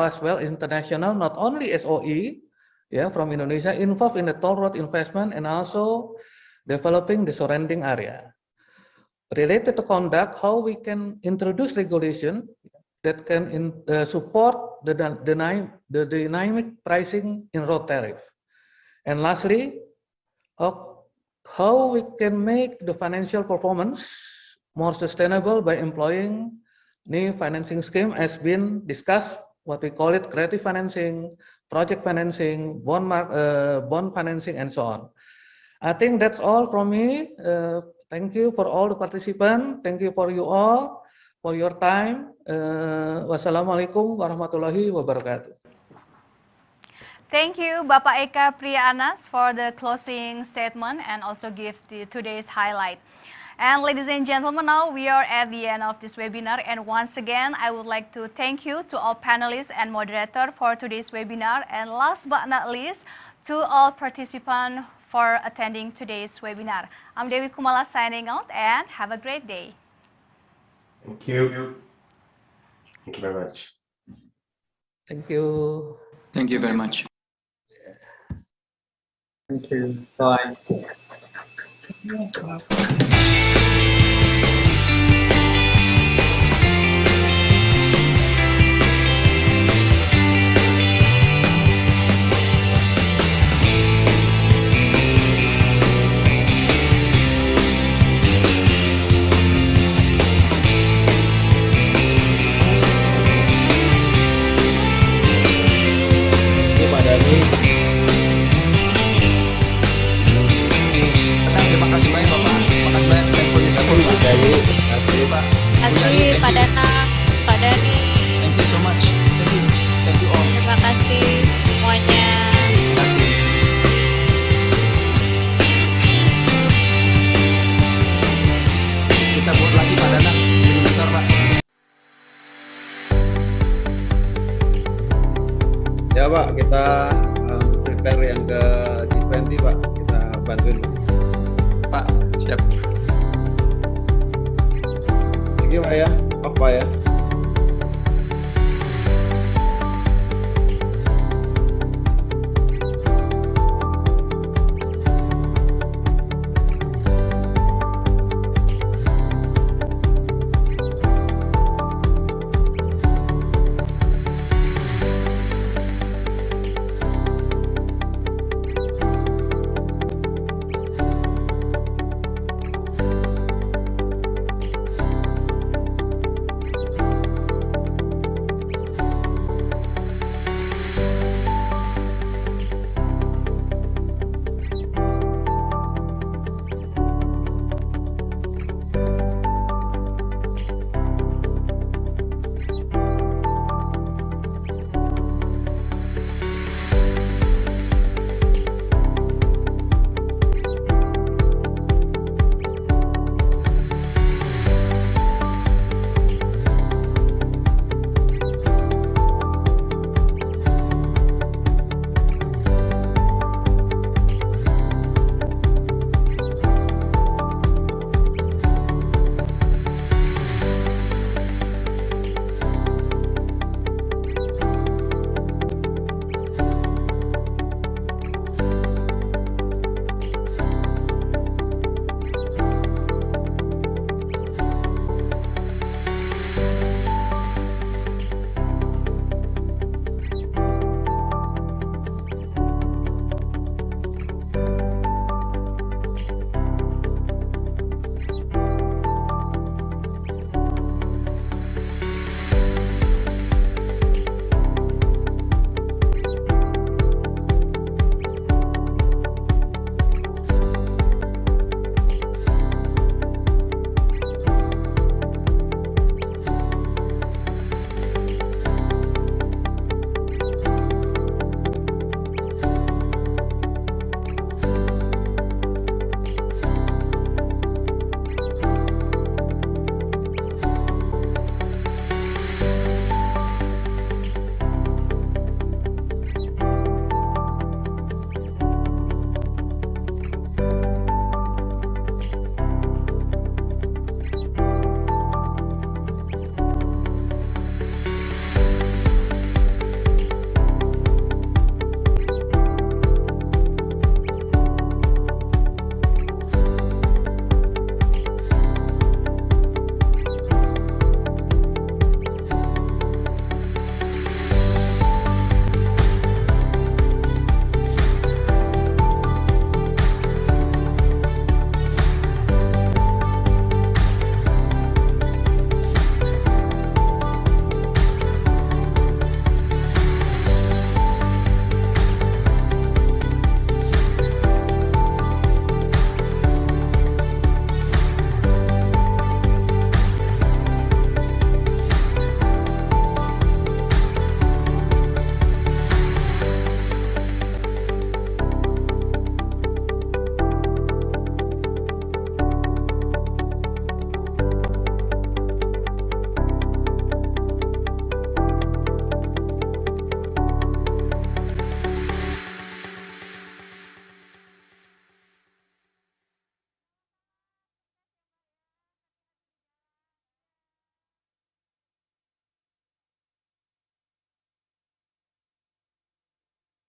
as well international, not only SOE, yeah, from Indonesia, involved in the toll road investment and also developing the surrounding area. Related to conduct, how we can introduce regulation that can support the dynamic pricing in road tariff. And lastly, how we can make the financial performance more sustainable by employing new financing scheme has been discussed, what we call it creative financing, project financing, bond financing, and so on. I think that's all from me. Thank you for all the participants. Thank you for you all for your time. Wassalamualaikum warahmatullahi wabarakatuh. Thank you, Bapak Eka Priyanas, for the closing statement and also give today's highlight. And ladies and gentlemen, now we are at the end of this webinar. And once again, I would like to thank you to all panelists and moderator for today's webinar. And last but not least, to all participants for attending today's webinar. I'm Dewi Kumala signing out and have a great day. Thank you. Thank you very much. Thank you. Thank you very much. Thank you. Bye. Terima kasih banyak Bapak. Terima kasih banyak Indonesia Bapak. Terima kasih Pak Danang, Pak Dani. Thank you so much. Thank you all. Terima kasih semuanya. Terima kasih. Kita buat lagi Pak Danang, lebih besar Pak. Ya Pak, kita prepare yang ke G20 Pak, kita bantuin Pak. Siap. Thank you Pak ya, apa ya.